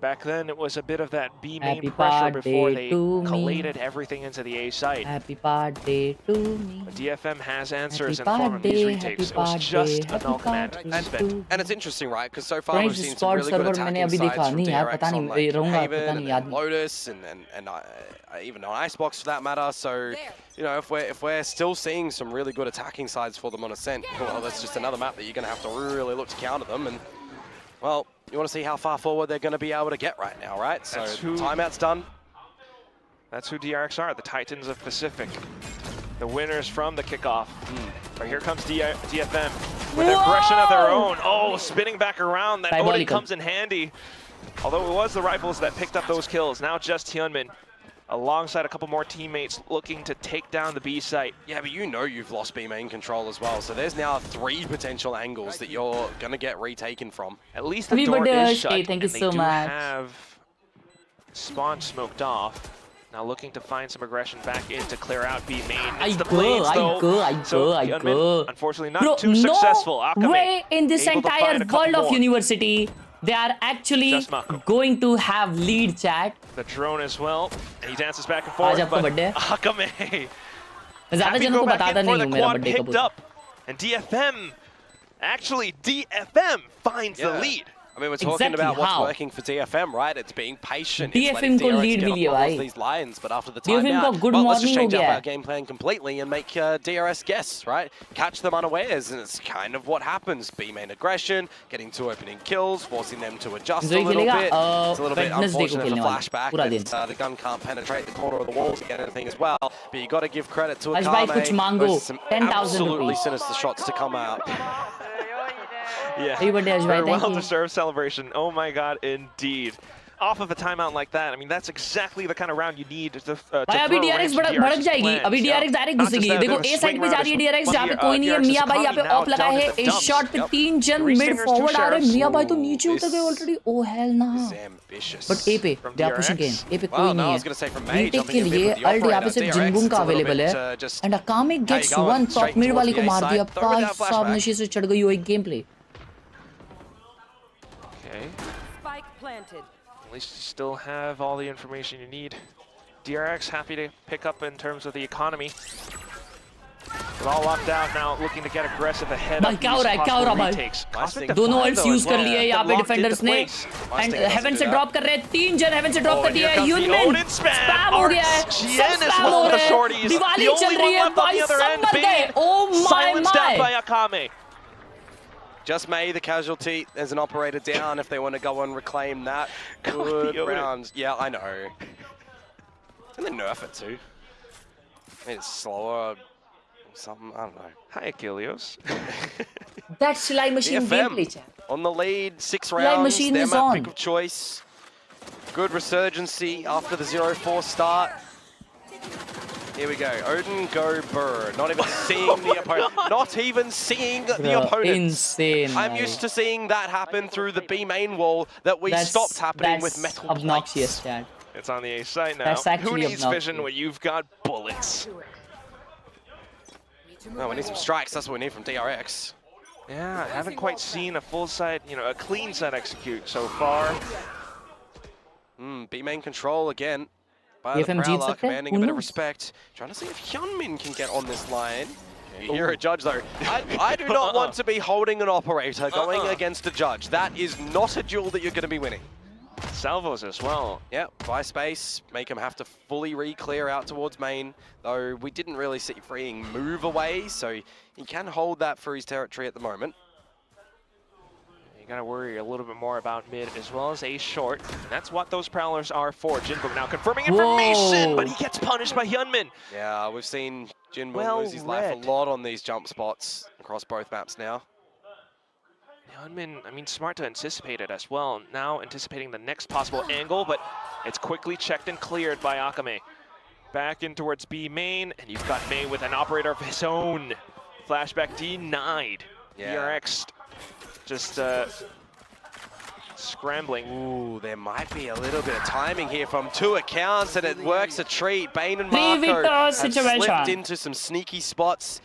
Back then, it was a bit of that B main Happy pressure before birthday they to me. collated everything into the A site. Happy birthday to me. But DFM has answers Happy in form of these birthday, retakes. It happy was just birthday, a null command happy to spend. And it's interesting, right? Because so far Chronix we've seen some Discord really good server मैंने attacking अभी sides देखा from नहीं यार पता DRX on नहीं like रहूंगा Haven पता नहीं याद and नहीं Lotus and even on Icebox for that matter. So you know, if we're still seeing some really good attacking sides for them on Ascent, well, that's just another map that you're going to have to really look to counter them. And well, you want to see how far forward they're going to be able to get right now, right? So timeout's done. That's who DRX are, the Titans of Pacific. The winners from the kickoff. But here comes DFM with aggression of their own. Oh, spinning back around. That Odin comes in handy. Although it was the rifles that picked up those kills. Now just Hyunmin alongside a couple more teammates looking to take down the B site. Yeah, but you know you've lost B main control as well. So there's now 3 potential angles that you're going to get retaken from. At least the door is shut. Thank you and so they do much. have spawn smoked off. Now looking to find some aggression back in to clear out B main. It's the planes though. I go. Unfortunately not too successful. No way in this entire world of university they are actually going to have lead chat. The drone as well. And he dances back and forth. But Akame ज़्यादा जनों को बताता नहीं हूँ मेरा birthday कब up. And DFM finds the lead. I mean, we're talking about what's working for DFM, right? It's being patient. DFM को lead get मिली है up all of भाई. these lines, but after the DFM timeout, को good well, let's just morning change हो up गया our game plan completely and make DRS guess, right? Catch them unawares, and it's kind of what happens. B-main aggression, getting 2 opening kills, forcing them to adjust a little bit. It's a little bit unfortunate for flashback that the gun can't penetrate the corner of the walls to get anything as well. But you got to give credit to Akame. Those some absolutely sinister shots to come out. Yeah, very well-deserved celebration. Oh my god, indeed. Off of a timeout like that, I mean, that's exactly the kind of round you need to भाई अभी DRX भड़क जाएगी. अभी DRX direct घुसेगी. देखो A side पे जा रही है DRX जहाँ पे कोई नहीं है. मिया भाई यहाँ पे ऑफ लगा है. A शॉट पे 3 जन मिड फॉरवर्ड आ रहे हैं. मिया भाई तो नीचे उतर गए already. Oh hell no. But A पे they are pushing in. A पे कोई नहीं है. Retake के लिए अल्ट यहाँ पे सिर्फ जिनबुम का अवेलेबल है. And Akame gets one top mid वाली को मार दिया. भाई साहब नशे से चढ़ गई वो एक game play. Okay. Spike planted. At least you still have all the information you need. DRX happy to pick up in terms of the economy. They're all locked out now, looking to get aggressive ahead of these possible retakes. दोनों अल्ट्स use कर लिए यहाँ पे defenders ने. And heaven से drop कर रहे हैं. 3 जन हेवन से ड्रॉप कर दिया है. यूनमिन स्पैम हो गया है. स्पैम हो रहा है. दिवाली चल रही है. भाई सब मर गए. Oh my. Just May, the casualty. There's an operator down if they want to go and reclaim that. Good rounds. Yeah, I know. And they nerf it too. Maybe it's slower or something. I don't know. Hi, Achilles. That's Slime Machine gameplay chat. On the lead, 6 rounds. Machine their is map on. pick of choice. Good resurgency after the 0-4 start. Here we go. Odin go Burr. Not even seeing the opponent. Not even seeing the opponent. Insane. I'm used to seeing that happen through the B main wall that we stopped happening with metal obnoxious, Chad. It's on the A side now. That's actually Who needs obnoxious. vision when you've got bullets? No, we need some strikes. That's what we need from DRX. Yeah, I haven't quite seen a full side, a clean side execute so far. B main control again. By DFM the Prowler, जीत सकते हैं? commanding a bit of respect. Trying to see if Hyunmin can get on this line. You're a judge though. I do not want to be holding an operator going against a judge. That is not a duel that you're going to be winning. Salvos as well. Yeah, buy space, make him have to fully re-clear out towards main, though we didn't really see Freeing move away, so he can hold that for his territory at the moment. You gotta worry a little bit more about mid as well as ace short. And that's what those Prowlers are for. Jinbok now confirming information, but he gets punished by Hyunmin. Yeah, we've seen Jinbok lose his life a lot on these jump spots across both maps now. Hyunmin, I mean, smart to anticipate it as well. Now anticipating the next possible angle, but it's quickly checked and cleared by Akame. Back in towards B main, and you've got May with an operator of his own. Flashback denied. Yeah. DRX just scrambling. Ooh, there might be a little bit of timing here from 2 accounts, and it works a treat. Bane and Marco have slipped into some sneaky spots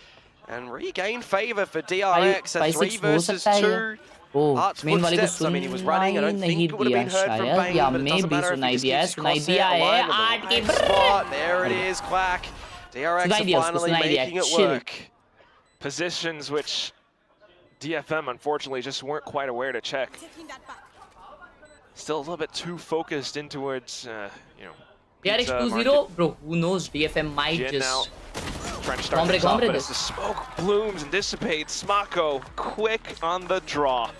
and regained favor for DRX at 3 versus 2. Art's footsteps, I mean, he was running. I don't think it would have been heard from Bane, but it doesn't matter if he just keeps crosshair aligned with the right spot. There it is, Quack. DRX are finally making it work. Positions which DFM unfortunately just weren't quite aware to check. Still a little bit too focused in towards, you know, DRX 2-0, bro. Who knows? DFM might Jin just. Now trying to start things off, but as the smoke blooms and dissipates, Mako quick on the draw.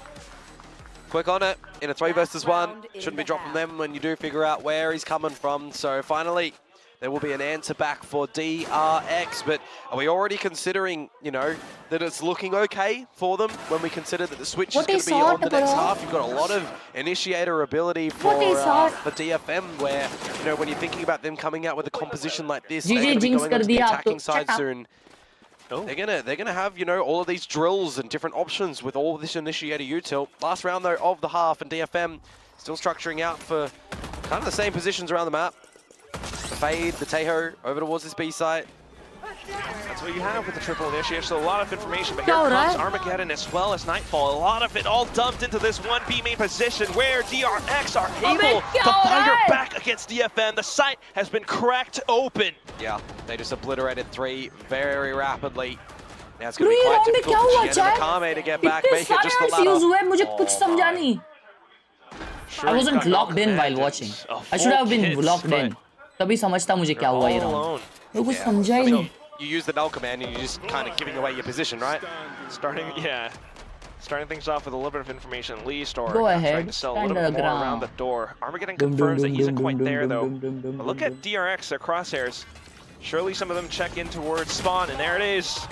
Quick on it in a 3 versus 1. Shouldn't be dropping them when you do figure out where he's coming from. So finally, there will be an answer back for DRX. But are we already considering, you know, that it's looking okay for them when we consider that the switch is going to be on the next half? You've got a lot of initiator ability for DFM, where, you know, when you're thinking about them coming out with a composition like this, they're going to be going onto the attacking side soon. They're gonna have, you know, all of these drills and different options with all of this initiator util. Last round though of the half, and DFM still structuring out for kind of the same positions around the map. The Fade, the Teho over towards this B site. That's what you have with the triple initiator, so a lot of information, but here comes Armageddon as well as Nightfall. A lot of it all dumped into this one B main position where DRX are able to fire back against DFM. The site has been cracked open. Yeah, they just obliterated 3 very rapidly. Now it's going to be quite difficult for Jen and Akame to get back, make it just the ladder. I wasn't locked in while watching. I should have been locked in. तभी समझता मुझे क्या हुआ ये round. मैं कुछ समझा ही नहीं. You use the null command and you're just kind of giving away your position, right? Starting things off with a little bit of information at least, or Go ahead, trying to sell a little bit more around the door. Armageddon confirms that he isn't quite there though. But look at DRX, their crosshairs. Surely some of them check in towards spawn, and there it is.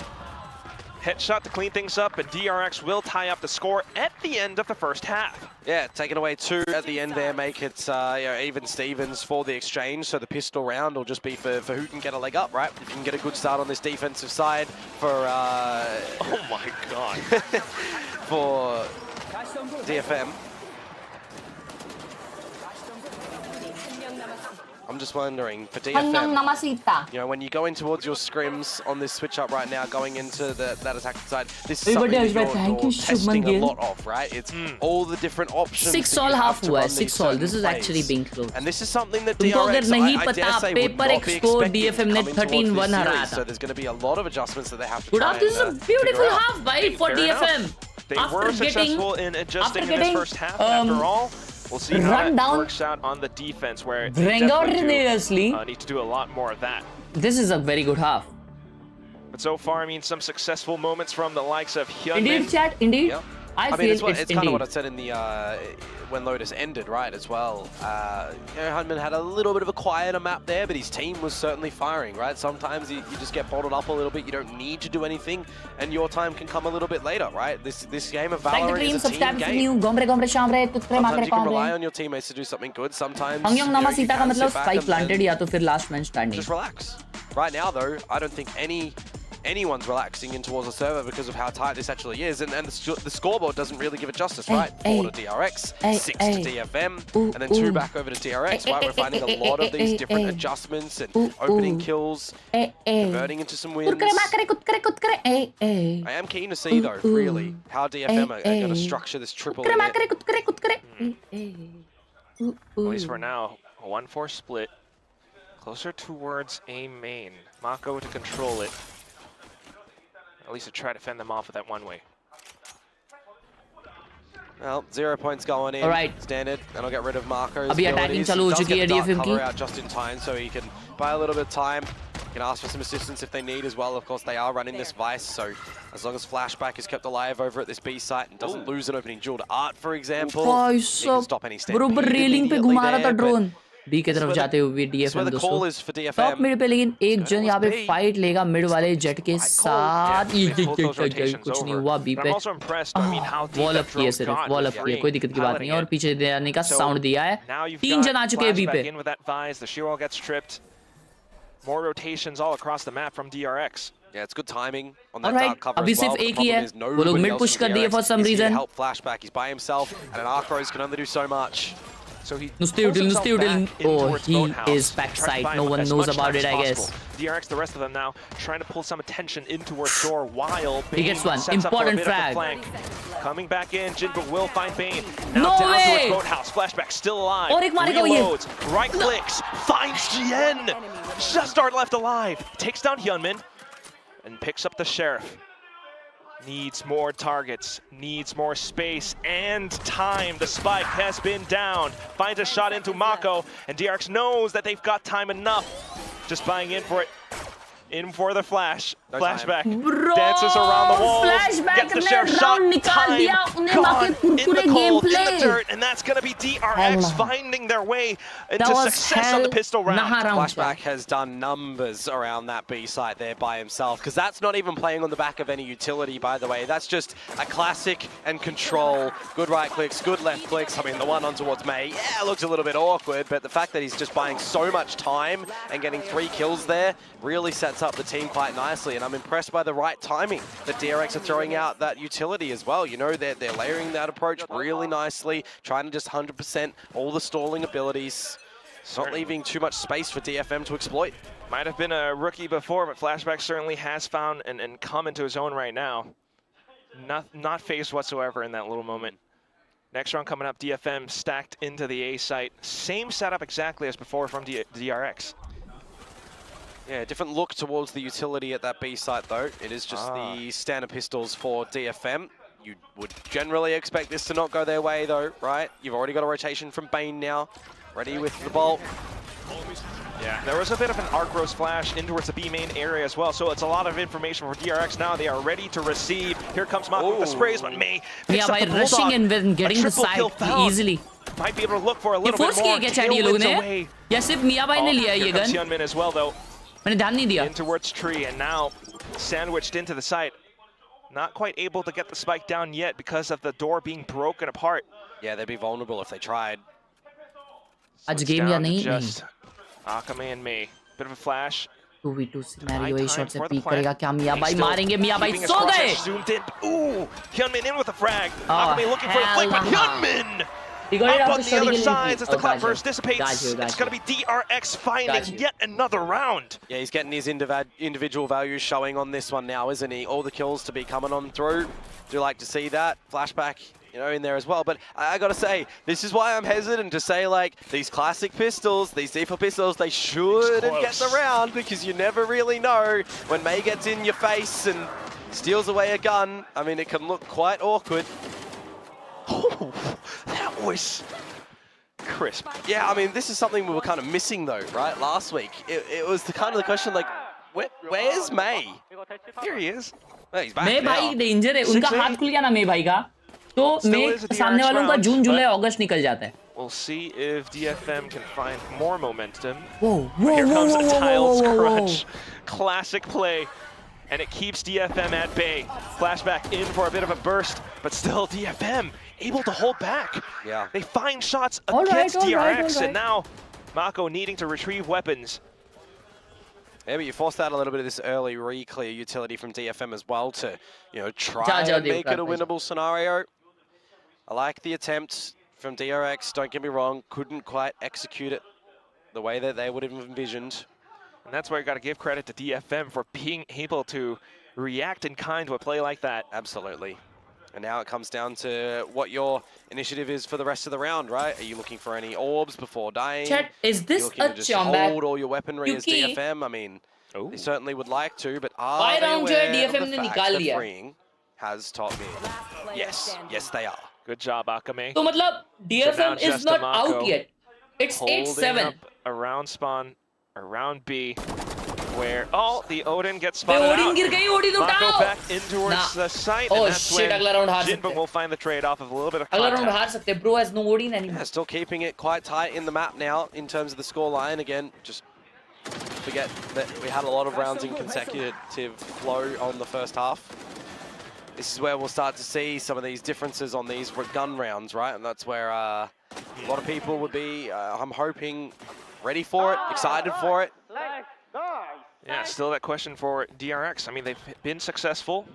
Headshot to clean things up, and DRX will tie up the score at the end of the first half. Yeah, taking away 2 at the end there, make it you know, even Stevens for the exchange. So the pistol round will just be for who can get a leg up, right? If you can get a good start on this defensive side for oh my god, for DFM. I'm just wondering, for DFM, you know, when you go in towards your scrims on this switch up right now, going into that attacking side, this is something that you're testing a lot of, right? It's all the different options. 6-all half हुआ है, 6-all. This is actually being close. And this is something that तुमको अगर DRX, नहीं I पता, dare say, would paper not be expo expecting DFM ने coming towards 13-1 this हराया series. था. So there's going to be a lot of adjustments that they have to Good try half. This is a beautiful half, by for Fair DFM. enough. They were successful in adjusting in this first half after all. We'll see how that works out on the defense, where they definitely need to do a lot more of that. This is a very good half. But so far, I mean, some successful moments from the likes of Hyunmin. Indeed, chat. Indeed. Yep. I mean, feel it's kind of what I said in the when Lotus ended, right, as well. You know, Hyunmin had a little bit of a quieter map there, but his team was certainly firing, right? Sometimes you just get bottled up a little bit. You don't need to do anything, and your time can come a little bit later, right? This game of Valorant is a team game. Sometimes you can rely on your teammates to do something good. Sometimes you know, you can sit back and just relax. Right now, though, I don't think anyone's relaxing in towards the server because of how tight this actually is, and the scoreboard doesn't really give it justice, right? 4 to DRX, 6 to DFM, and then 2 back over to DRX, right? We're finding a lot of these different adjustments and opening kills, converting into some wins. I am keen to see, though, really, how DFM are going to structure this triple hit. At least for now, a 1-4 split. Closer towards A main. Mako to control it. At least to try to fend them off with that one way. Well, 0 points going in. All right. Standard, and I'll get rid of Marco's अभी attacking abilities. चालू हो He does चुकी है get the Dark DFM की. Cover out just in time, so he can buy a little bit of time. He can ask for some assistance if they need as well. Of course, they are running this Vice, so as long as Flashback is kept alive over at this B site and doesn't lose an opening duel to Art, for example, he can stop any stampede बरोबर railing पे घुमा रहा था immediately drone. B की तरफ जाते हुए That's where DFM the call दोस्तों. is for DFM. Top mid पे लेकिन एक जन यहाँ पे फाइट लेगा मिड वाले जेट के साथ. कुछ नहीं हुआ बी पे. वॉल अप किया सिर्फ, वॉल अप किया, कोई दिक्कत की बात नहीं है. और पीछे जाने का साउंड दिया है. 3 जन आ चुके हैं बी पे. More rotations all across the map from DRX. Yeah, it's good timing on that Alright, dark cover अभी as well. सिर्फ The एक ही problem है. is वो लोग nobody mid else push from कर दिए DRX for some is here to reason. help Flashback. He's by himself, and an Arcros can only do so much. So he नुस्ते उठिल. Oh, he is backside. No one knows about it, I guess. DRX, the rest of them now, trying to pull some attention in towards door while Bane He gets one. sets Important up for a bit of a frag. flank. Coming back in, Jinba will find Bane. Now No down way! towards Boathouse. Flashback still alive. और एक मारेगा वो ये. Reloads, right clicks, finds Jien. Just are left alive. Takes down Hyunmin and picks up the Sheriff. Needs more targets, needs more space and time. The spike has been down. Finds a shot into Mako, and DRX knows that they've got time enough. Just buying in for it. In for the flash. No Flashback. Bro, Dances around the walls. Flashback Gets the ने sheriff shot. round निकाल Time दिया. उन्हें gone बाकी in Kurkure the cold, in gameplay. the dirt. And that's going to be DRX finding their way into was success on the pistol round. Flashback has done numbers around that B site there by himself, because that's not even playing on the back of any utility, by the way. That's just a classic and control. Good right clicks, good left clicks. I mean, the one on towards May, yeah, looks a little bit awkward, but the fact that he's just buying so much time and getting 3 kills there really sets up the team quite nicely, and I'm impressed by the right timing that DRX are throwing out that utility as well. You know, they're layering that approach really nicely, trying to just 100% all the stalling abilities, not leaving too much space for DFM to exploit. Might have been a rookie before, but Flashback certainly has found and come into his own right now. Not phased whatsoever in that little moment. Next round coming up, DFM stacked into the A site. Same setup exactly as before from DRX. Yeah, different look towards the utility at that B site though. It is just the standard pistols for DFM. You would generally expect this to not go their way though, right? You've already got a rotation from Bane now. Ready with the bolt. Yeah, there was a bit of an Arcros flash in towards the B main area as well, so it's a lot of information for DRX now. They are ready to receive. Here comes Mako with the sprays, but May picks up by the rushing in and getting the triple kill side found. easily. Might be able to look for a ये little bit force more. किया क्या chat ये लोगों ने? Away. या सिर्फ मिया भाई ने लिया है ये Here comes gun? Hyunmin as well, though. मैंने ध्यान नहीं दिया. In towards tree, and now sandwiched into the site. Not quite able to get the spike down yet because of the door being broken apart. Yeah, they'd be vulnerable if they tried. आज game या नहीं? Just Akame and me. Bit of a flash. 2v2 scenario ये shot से peak करेगा क्या मिया भाई मारेंगे मिया भाई सो गए. Zoomed in. Ooh, Hyunmin in with a frag. Akame looking for a flick, but Hyunmin up on the other side as the cloud burst dissipates. It's going to be DRX finding yet another round. Yeah, he's getting his individual values showing on this one now, isn't he? All the kills to be coming on through. Do like to see that. Flashback, you know, in there as well. But I gotta say, this is why I'm hesitant to say, like, these classic pistols, these default pistols, they shouldn't get the round, because you never really know when May gets in your face and steals away a gun. I mean, it can look quite awkward. Oh, that was crisp. Yeah, I mean, this is something we were kind of missing though, right? Last week, it was the kind of the question, like, where's May? Here he is. Oh, he's back May now. भाई danger है. उनका हाथ खुल गया ना May भाई का. तो May सामने वालों का जून जुलाई अगस्त निकल जाता है. We'll see if DFM can find more momentum. Whoa, Here comes the Tiles Crunch. Classic play. And it keeps DFM at bay. Flashback in for a bit of a burst, but still DFM able to hold back. Yeah. They find shots against DRX, and now Mako needing to retrieve weapons. Yeah, but you forced out a little bit of this early re-clear utility from DFM as well to, you know, try and make it a winnable scenario. I like the attempt from DRX, don't get me wrong, couldn't quite execute it the way that they would have envisioned. And that's why you got to give credit to DFM for being able to react in kind to a play like that. Absolutely. And now it comes down to what your initiative is for the rest of the round, right? Are you looking for any orbs before dying? Chat, is this a just hold all your weaponry as DFM? I mean, they certainly would like to, but are they aware of the fact that freeing has top mid? Yes, yes they are. Good job, Akame. तो मतलब DFM is not out yet. It's 8-7. Around spawn, around B, where the Odin gets spotted out. Odin गिर गई, Odin Mako उठाओ. back in towards the site, Oh and that's shit, when अगला round हार सकते Jinba will find the trade-off of a little bit of अगला round contact. हार सकते bro has no Odin anymore. Yeah, still keeping it quite tight in the map now in terms of the score line. Again, just forget that we had a lot of rounds in consecutive flow on the first half. This is where we'll start to see some of these differences on these gun rounds, right? And that's where a lot of people would be, I'm hoping, ready for it, excited for it. Yeah, still that question for DRX. I mean, they've been successful.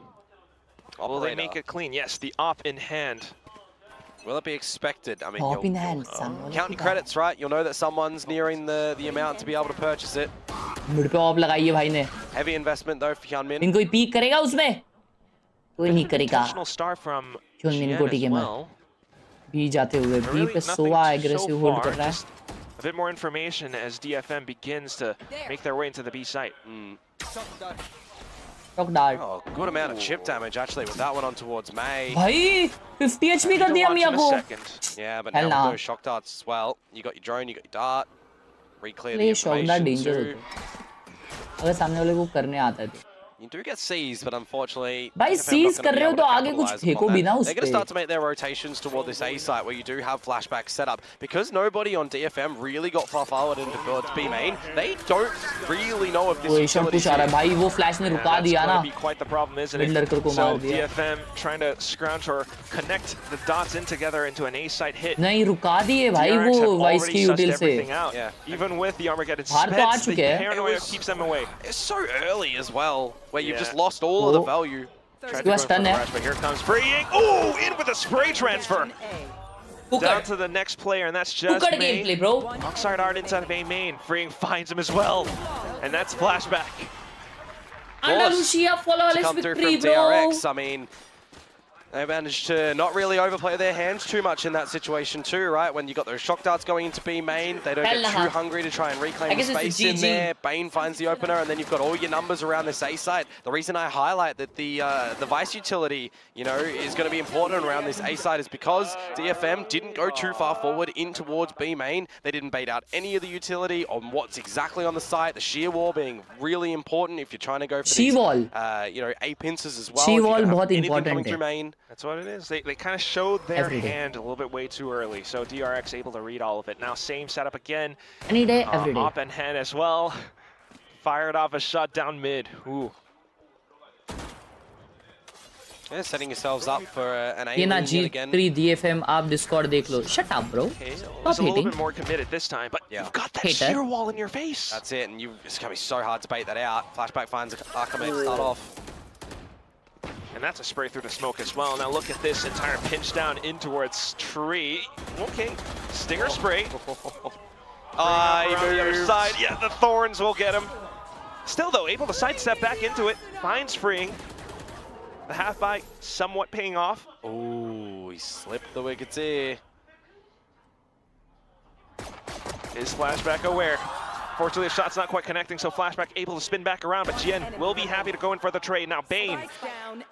Will they make it clean? Yes, the op in hand. Will it be expected? I mean, Op in hand, counting credits, right? You'll know that someone's nearing the amount to be able to purchase it. Mid पे of लगाई है भाई ने. Heavy investment though for Hyunmin. इनको peak करेगा उसमें? कोई नहीं करेगा. Star from Hyunmin को ठीक है मैं. बी जाते हुए बी पे सोवा एग्रेसिव होल्ड कर रहा है. A bit more information as DFM begins to make their way into the B site. Shock dart. Oh, good amount of chip damage actually with that one on towards May. भाई 50 HP कर दिया मिया को. Yeah, but now with those shock darts as well. You got your drone, you got your dart. Reclear the shock dart information. danger अगर सामने वाले को करने आता है तो. You do get seized, but unfortunately, भाई सीज कर रहे हो तो आगे कुछ फेंको भी ना उस पे. They're going to start to make their rotations toward this A site where you do have flashback set up. Because nobody on DFM really got far forward into towards B main, they don't really know if this utility is भाई वो flash ने रुका दिया ना. Be quite the problem, isn't it? So DFM trying to scrounge or connect the dots in together into an A site hit. नहीं रुका दिए भाई वो वाइस की यूटिल से. Yeah. Even with the Armageddon बाहर तो आ Speds, the चुके हैं. paranoia keeps them away. It's so early as well, where you've just lost all of the value. Tried to go for the rush, but here comes freeing. Oh, in with a spray transfer. Down to the next player, and that's just May. Gameplay, bro. Oxide Art inside of A main. Freeing finds him as well. And that's flashback. Andalusia flawless Come through victory, from bro. DRX. I mean, they managed to not really overplay their hands too much in that situation too, right? When you got those shock darts going into B main, they don't get too hungry to try and reclaim the space in there. Bane finds the opener, and then you've got all your numbers around this A site. The reason I highlight that the Vice utility, you know, is going to be important around this A site is because DFM didn't go too far forward in towards B main. They didn't bait out any of the utility on what's exactly on the site. The shear wall being really important if you're trying to go for these, you know, A pincers as well. Shear wall बहुत anything important coming है. through main. That's what it is. They kind of showed their hand a little bit way too early. So DRX able to read all of it. Now same setup again. Any day, every day. Op and hand as well. Fired off a shot down mid. Ooh. Yeah, setting yourselves up for an A ये ना win yet again. G3 DFM आप Discord देख लो. Shut up, bro. It's a little bit more committed this time, but you've got that sheer wall in your face. That's it, and it's going to be so hard to bait that out. Flashback finds Akame to start off. And that's a spray through the smoke as well. Now look at this entire pinch down in towards tree. Okay, stinger spray. He moved the other side. Yeah, the thorns will get him. Still though, able to sidestep back into it. Finds freeing. The half bite somewhat paying off. Oh, he slipped the wickets here. Is flashback aware? Fortunately, the shot's not quite connecting, so flashback able to spin back around, but Jien will be happy to go in for the trade. Now Bane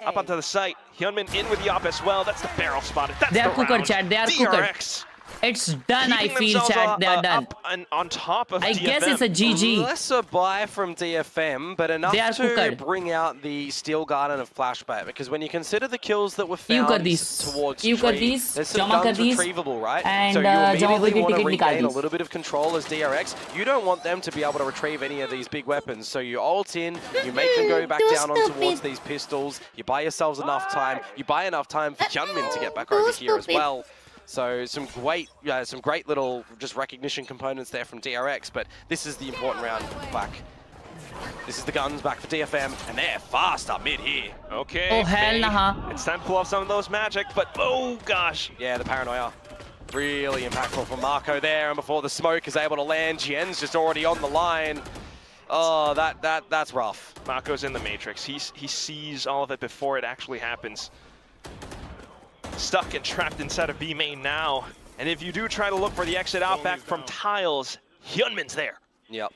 up onto the site. Hyunmin in with the op as well. That's the barrel spotted. That's they are the cooker, round. chat. They are DRX. It's done, I feel, chat. They are done. Up and on top of I DFM. guess it's a GG. Lesser buy from DFM, but enough to bring out the Steel Garden of Flashback. Because when you consider the kills that were found towards Tree, there's some guns retrievable, right? And, so you immediately want to regain a little bit of control as DRX. You don't want them to be able to retrieve any of these big weapons. So you ult in, you make them go back down on towards these pistols, you buy yourselves enough time, you buy enough time for Hyunmin to get back over here as well. So some great little just recognition components there from DRX, but this is the important round back. This is the guns back for DFM, and they're fast up mid here. Okay. Oh, hell nah. It's time to pull off some of those magic, but oh gosh. Yeah, the paranoia. Really impactful from Marco there, and before the smoke is able to land, Jien's just already on the line. Oh, that's rough. Marco's in the Matrix. He sees all of it before it actually happens. Stuck and trapped inside of B main now. And if you do try to look for the exit out back from tiles, Hyunmin's there. Yep.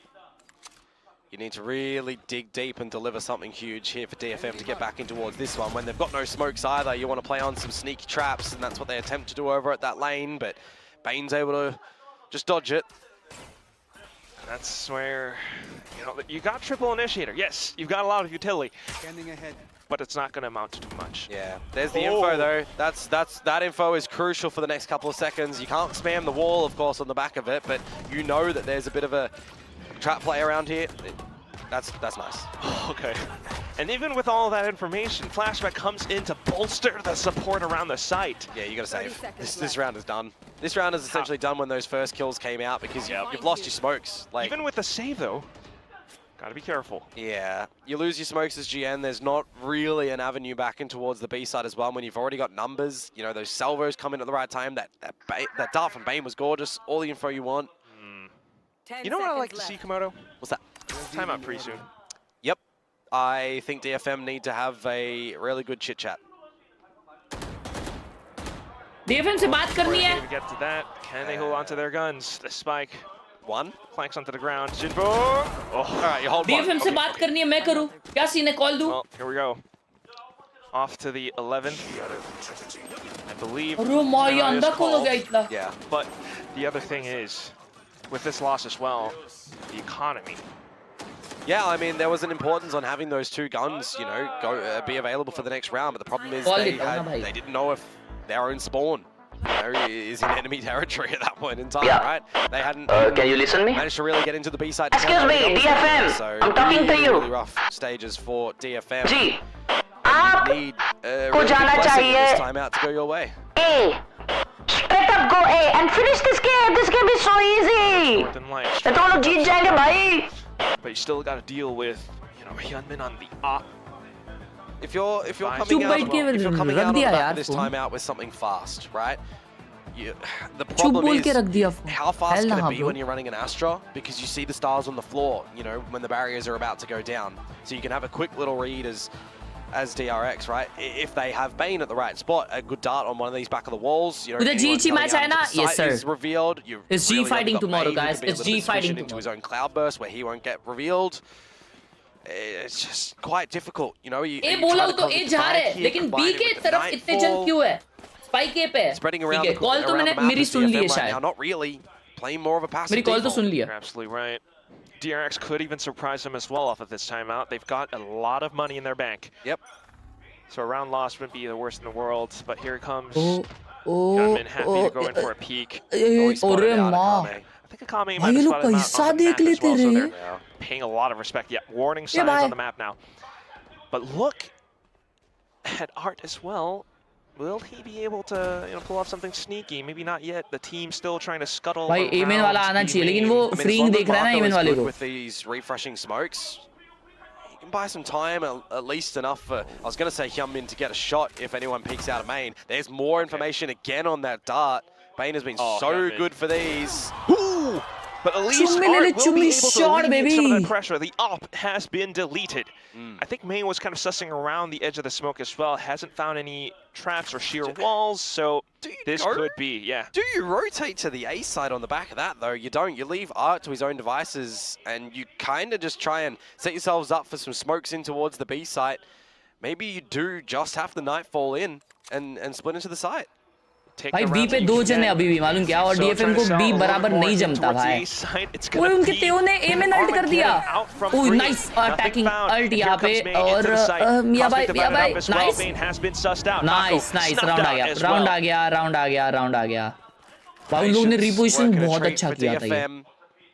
You need to really dig deep and deliver something huge here for DFM to get back in towards this one. When they've got no smokes either, you want to play on some sneaky traps, and that's what they attempt to do over at that lane, but Bane's able to just dodge it. That's where, you know, you got triple initiator. Yes, you've got a lot of utility. Standing ahead. But it's not going to amount to too much. Yeah, there's the info though. That info is crucial for the next couple of seconds. You can't spam the wall, of course, on the back of it, but you know that there's a bit of a trap play around here. That's nice. Okay. And even with all that information, Flashback comes in to bolster the support around the site. Yeah, you got to save. This round is done. This round is essentially done when those first kills came out because you've lost your smokes. Like, even with the save though, gotta be careful. Yeah, you lose your smokes as GN. There's not really an avenue back in towards the B side as well. When you've already got numbers, you know, those salvos come in at the right time. That dart from Bane was gorgeous. All the info you want. You know what I like to see, Komodo? What's that? Timeout pretty soon. Yep. I think DFM need to have a really good chit chat. DFM से बात करनी है. We get to that. Can they hold on to their guns? The spike. One. Planks onto the ground. Jinbo. Oh. All right, you hold DFM one. से बात करनी है, मैं करूँ. क्या सीन है? Call दूँ. Well, here we go. Off to the 11th. I believe. अरे माँ ये अंधा कौन हो गया इतना? Yeah. But the other thing is, with this loss as well, the economy. Yeah, I mean, there was an importance on having those two guns, you know, be available for the next round. But the problem is they didn't know if their own spawn, you know, is in enemy territory at that point in time, right? They hadn't Can you listen me? managed to really get into the B side. Excuse me, DFM. So I'm talking to you. really rough stages for DFM. जी, आप need को जाना चाहिए. this time out to go your way. A. Straight up go A and finish this game. This game is so easy. ये तो लोग जीत जाएंगे भाई. But you still got to deal with, you know, Hyunmin on the op. If you're coming out on the back of this timeout with something fast, right? The problem is how fast can it be when you're running an Astra, because you see the stars on the floor, you know, when the barriers are about to go down. So you can have a quick little read as DRX, right? If they have Bane at the right spot, a good dart on one of these back of the walls, you know, yes sir. is revealed. It's G fighting tomorrow, guys. It's G fighting into his own cloudburst where he won't get revealed. It's just quite difficult, you know. A बोला तो A जा रहा है, लेकिन B के तरफ इतने जन क्यों है? Spike A पे. Spreading around the call तो मैंने मेरी सुन ली है शायद. Not really. Playing more of a passive. मेरी call तो सुन लिया. You're absolutely right. DRX could even surprise them as well off of this timeout. They've got a lot of money in their bank. Yep. So a round loss wouldn't be the worst in the world, but here comes Hyunmin happy to go in for a peek. अरे माँ. I think Akame might have spotted him out on the map as well, so they're paying a lot of respect. Yeah, warning signs on the map now. But look at Art as well. Will he be able to, you know, pull off something sneaky? Maybe not yet. The team still trying to scuttle. भाई amen वाला आना चाहिए, लेकिन वो freeing देख रहा है ना एमेन वाले को. With these refreshing smokes, he can buy some time, at least enough for, I was going to say Hyunmin to get a shot if anyone peeks out of main. There's more information again on that dart. Bane has been so good for these. Ooh! But at least Art will be able to alleviate some of that pressure. The op has been deleted. I think Main was kind of sussing around the edge of the smoke as well. Hasn't found any traps or sheer walls, so this could be, yeah. Do you rotate to the A side on the back of that, though? You don't. You leave Art to his own devices, and you kind of just try and set yourselves up for some smokes in towards the B site. Maybe you do just have the Nightfall in and split into the site. भाई B पे दो जन है अभी भी, मालूम क्या? और DFM को B बराबर नहीं जमता भाई. वो उनके तेओ ने A में अल्ट कर दिया. ओह नाइस अटैकिंग अल्ट यहाँ पे, और मिया भाई नाइस नाइस राउंड आ गया. भाई उन लोगों ने रिपोजिशन बहुत अच्छा किया था ये.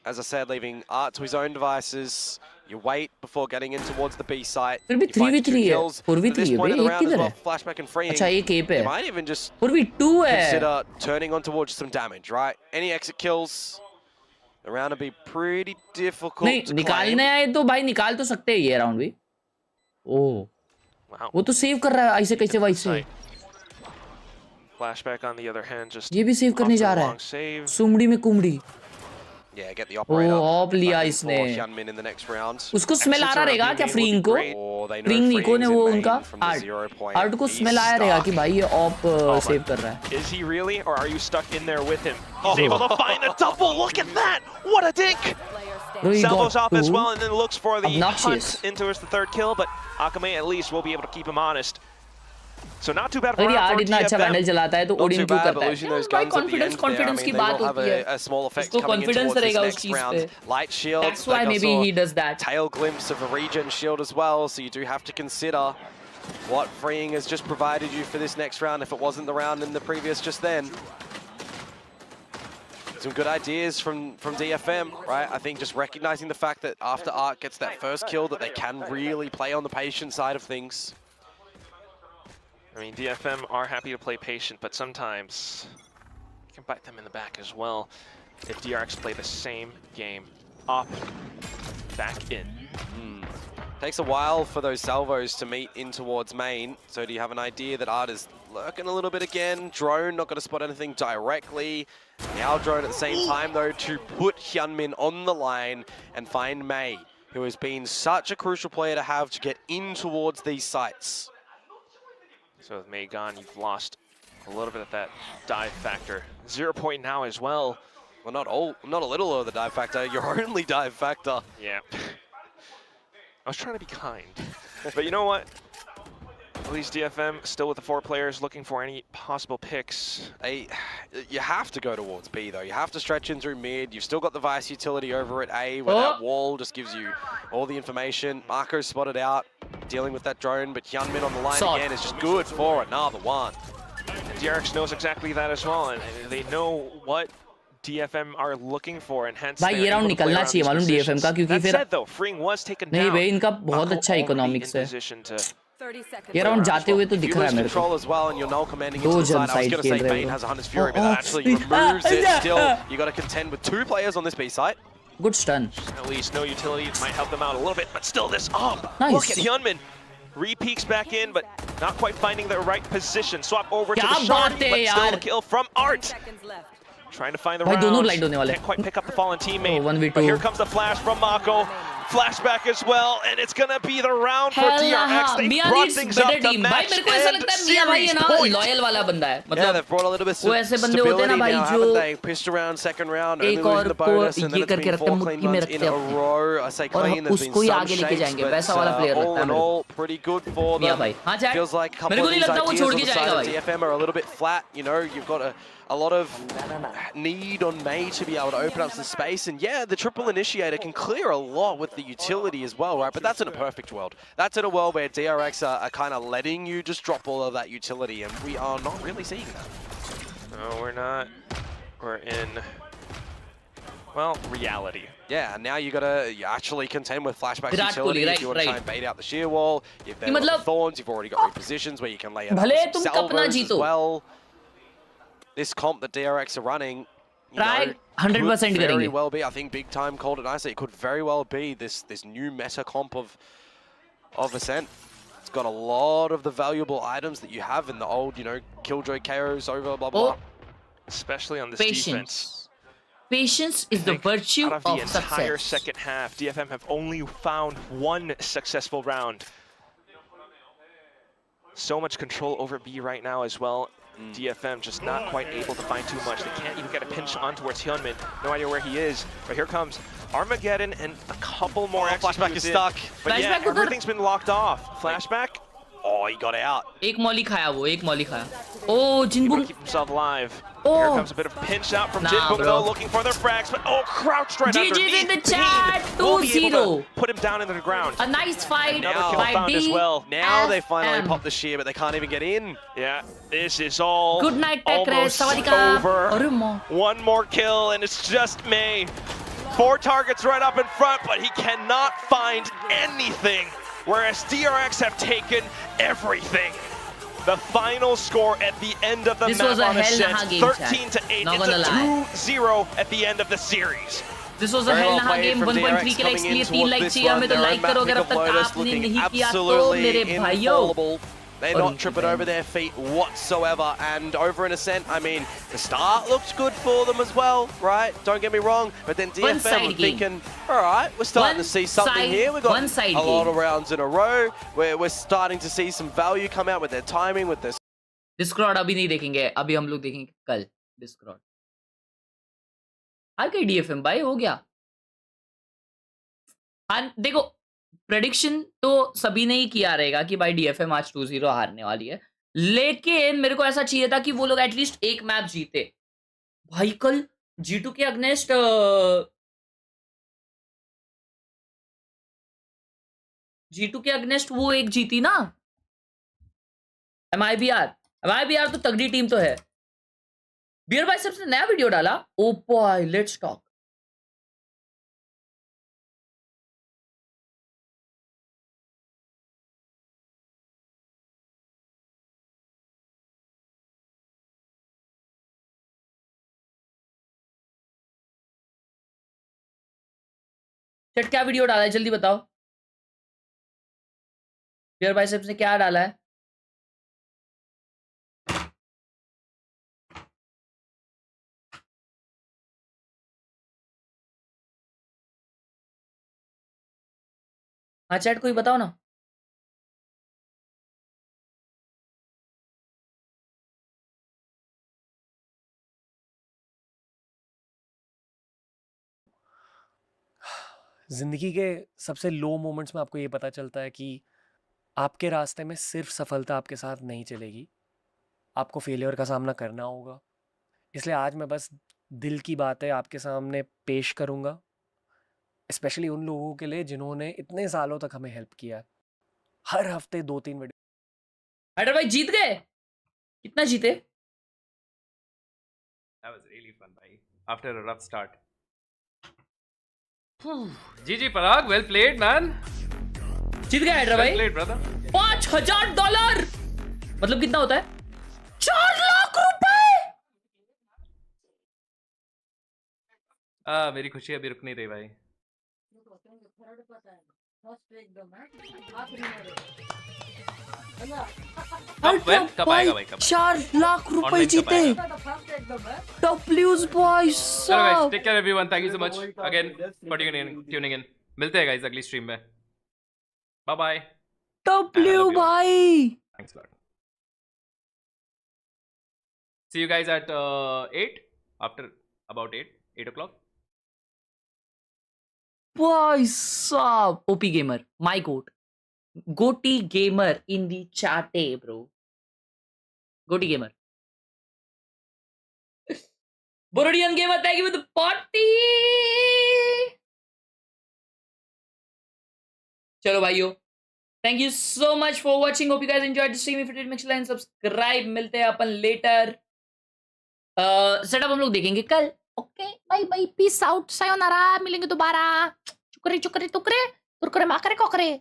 As I said, leaving Art to his own devices. You wait before getting in towards the B site. फिर भी 3v3 है, 4v3 है बे, एक किधर है? Flashback and freeing. अच्छा एक A पे है. You might even just 4v2 है. consider turning on towards some damage, right? Any exit kills around will be pretty difficult. नहीं निकालने आए तो भाई निकाल तो सकते हैं ये राउंड भी. ओह वो तो सेव कर रहा है ऐसे कैसे भाई से. Flashback on the other hand just ये भी सेव करने जा रहा है. सुमड़ी में कुमड़ी. Yeah, get the operator. Op लिया इसने. उसको स्मेल आ रहा रहेगा क्या फ्रीइंग को? फ्रीइंग निको ने वो उनका आर्ट को स्मेल आया रहेगा कि भाई ये ऑप सेव कर रहा है. Is he really, or are you stuck in there with him? He's able to find a double. Look at that! What a dink! Salvos off as well, and then looks for the Obnoxious. hunt into his third kill, but Akame at least will be able to keep him honest. So not too bad for अगर यार round इतना अच्छा vandal चलाता है तो Not Odin too क्यों bad, करता but है? losing those भाई guns at the confidence end there, I confidence mean, की they बात will have होती है. a small effect उसको coming in confidence towards this रहेगा उस next चीज round. पे. Light shield, That's why like I maybe saw, he does that. tail glimpse of a regen shield as well, so you do have to consider what freeing has just provided you for this next round if it wasn't the round in the previous just then. Some good ideas from DFM, right? I think just recognizing the fact that after Art gets that first kill, that they can really play on the patient side of things. I mean, DFM are happy to play patient, but sometimes you can bite them in the back as well if DRX play the same game. Up, back in. Takes a while for those salvos to meet in towards main. So do you have an idea that Art is lurking a little bit again? Drone not going to spot anything directly. Now Drone at the same time though to put Hyunmin on the line and find Mei, who has been such a crucial player to have to get in towards these sites. So with Mei gone, you've lost a little bit of that dive factor. 0 point now as well. Well, not a little of the dive factor, your only dive factor. Yeah. I was trying to be kind. But you know what? At least DFM still with the 4 players looking for any possible picks. You have to go towards B though. You have to stretch in through mid. You've still got the Vice utility over at A where that wall just gives you all the information. Marco's spotted out, dealing with that drone, but Hyunmin on the line again is just good for another one. DRX knows exactly that as well, and they know what DFM are looking for, and hence भाई ये round निकलना चाहिए मालूम DFM का, क्योंकि फिर नहीं भाई इनका बहुत अच्छा इकोनॉमिक्स है. ये राउंड जाते हुए तो दिख रहा है मेरे को. दो जन साइड खेल रहे You got to contend with 2 players on this B site. Good stun. At least no utilities might help them out a little bit, but still this up. Nice. Look at Hyunmin. Re-peeks back in, but not quite finding the right position. Swap over to the क्या short, बात but है still यार. the kill from Art. Trying to find the भाई दोनों round. Light होने वाले. Can't quite pick up the fallen teammate. 1v2. But here comes the flash from Mako. Flashback as well, and it's gonna be the round for DRX. They brought things up to match मेरे को ऐसा लगता है मिया भाई है ना loyal वाला बंदा है. मतलब वो ऐसे बंदे होते हैं ना भाई जो pushed around second round, एक और को ये करके रखते हैं मुट्ठी में रखते हैं और उसको ही आगे लेके जाएंगे. वैसा वाला प्लेयर लगता है मेरे को. Pretty good for them. भाई हाँ chat. Feels like a couple मेरे को of नहीं these लगता वो ideas छोड़ on के the जाएगा side of भाई. DFM are a little bit flat. You know, you've got a lot of need on Mei to be able to open up some space, and yeah, the triple initiator can clear a lot with the utility as well, right? But that's in a perfect world. That's in a world where DRX are kind of letting you just drop all of that utility, and we are not really seeing that. No, we're not. We're in, well, reality. Yeah, and now you gotta actually contend with Flashback's Virat utility Kohli, if you want to try right. and bait out the shear wall. You've then got the thorns, you've already got repositions where you can lay it भले out तुम with कपना salvos as जीतो. well. This comp that DRX are running, you Try know, 100% could very करेंगे. well be, I think Big Time called it nicely, it could very well be this new meta comp of Ascent. It's got a lot of the valuable items that you have in the old, you know, Killjoy KOs over, blah, blah, blah. Especially on this Patience. defense. Patience is the virtue Out of the of entire success. second half, DFM have only found 1 successful round. So much control over B right now as well. DFM just not quite able to find too much. They can't even get a pinch on towards Hyunmin. No idea where he is. But here comes Armageddon and a couple more Flashback is executes in. stuck. But yeah, everything's been locked off. Flashback. Oh, he got out. एक मौली खाया वो, एक मौली खाया. Oh, Jinbum. Keep himself alive. Oh. Here comes a bit of pinch out from Nah, Jinbum bro. though, looking for their frags, but oh, crouched right GG's underneath. in the chat. We'll be able 2-0. to put him down into the ground. A nice fight Another kill by found as well. Now they finally pop the shear, but they can't even get in. Yeah, this is all Good night, Tech almost over. over. One more kill, and it's just Mei. 4 targets right up in front, but he cannot find anything, whereas DRX have taken everything. The final score at the end of the This map was a on hell Ascent, game, 13-8. Not It's gonna lie. a 2-0 at the end of the series. This was a Very hell well नहा played game. from 1.3 के DRX likes लिए coming 3 in like towards चाहिए हमें this तो one. like Their करो अगर अब Mac तक Lotus आपने looking नहीं किया तो absolutely मेरे भाइयों. infallible. They're not tripping over their feet whatsoever, and over in Ascent, I mean, the start looks good for them as well, right? Don't get me wrong, but then DFM are thinking, all right, we're starting to see something here. We've got a lot of rounds in a row where we're starting to see some value come out with their timing, with their Discord अभी नहीं देखेंगे, अभी हम लोग देखेंगे कल Discord. आ गई DFM भाई, हो गया. देखो प्रेडिक्शन तो सभी ने ही किया रहेगा कि भाई DFM आज 2-0 हारने वाली है, लेकिन मेरे को ऐसा चाहिए था कि वो लोग एटलीस्ट एक मैच जीते। भाई कल G2 के अगेंस्ट वो एक जीती ना, MIBR तो तगड़ी टीम तो है। बियर बाइसेप्स ने नया वीडियो डाला, ओ बॉय लेट्स टॉक। चट क्या वीडियो डाला है जल्दी बताओ, बियर बाइसेप्स ने क्या डाला है? हाँ चैट कोई बताओ ना। ज़िंदगी के सबसे लो मोमेंट्स में आपको ये पता चलता है कि आपके रास्ते में सिर्फ सफलता आपके साथ नहीं चलेगी, आपको फेलियर का सामना करना होगा। इसलिए आज मैं बस दिल की बातें आपके सामने पेश करूँगा, स्पेशली उन लोगों के लिए जिन्होंने इतने सालों तक हमें हेल्प किया। हर हफ्ते 2-3 वीडियो। हैडर भाई जीत गए, कितना जीते? That was really fun, bhai. After a rough start. GG Parag, well played, man. जीत गया हैडर भाई। Well played, brother. $5,000 मतलब कितना होता है? 4 लाख रुपए। मेरी खुशी अभी रुक नहीं रही भाई। कब आएगा भाई? 4 लाख रुपए जीते। W's boys। चलो guys, take care everyone. Thank you so much again for tuning in. मिलते हैं guys अगली स्ट्रीम में। Bye bye. W भाई। Thanks a lot. See you guys at 8 after about 8 o'clock. Boy साहब, OP gamer, my goat, goatee gamer in the chat, bro. Goatee gamer. Borodian gamer, thank you for the party. चलो भाइयों, thank you so much for watching. Hope you guys enjoyed the stream. If you did, make sure and subscribe. मिलते हैं अपन later. Setup हम लोग देखेंगे कल। Okay bye bye, peace out, sayonara, मिलेंगे दोबारा। चुकरे चुकरे तुकरे तुरकरे माकरे कोकरे।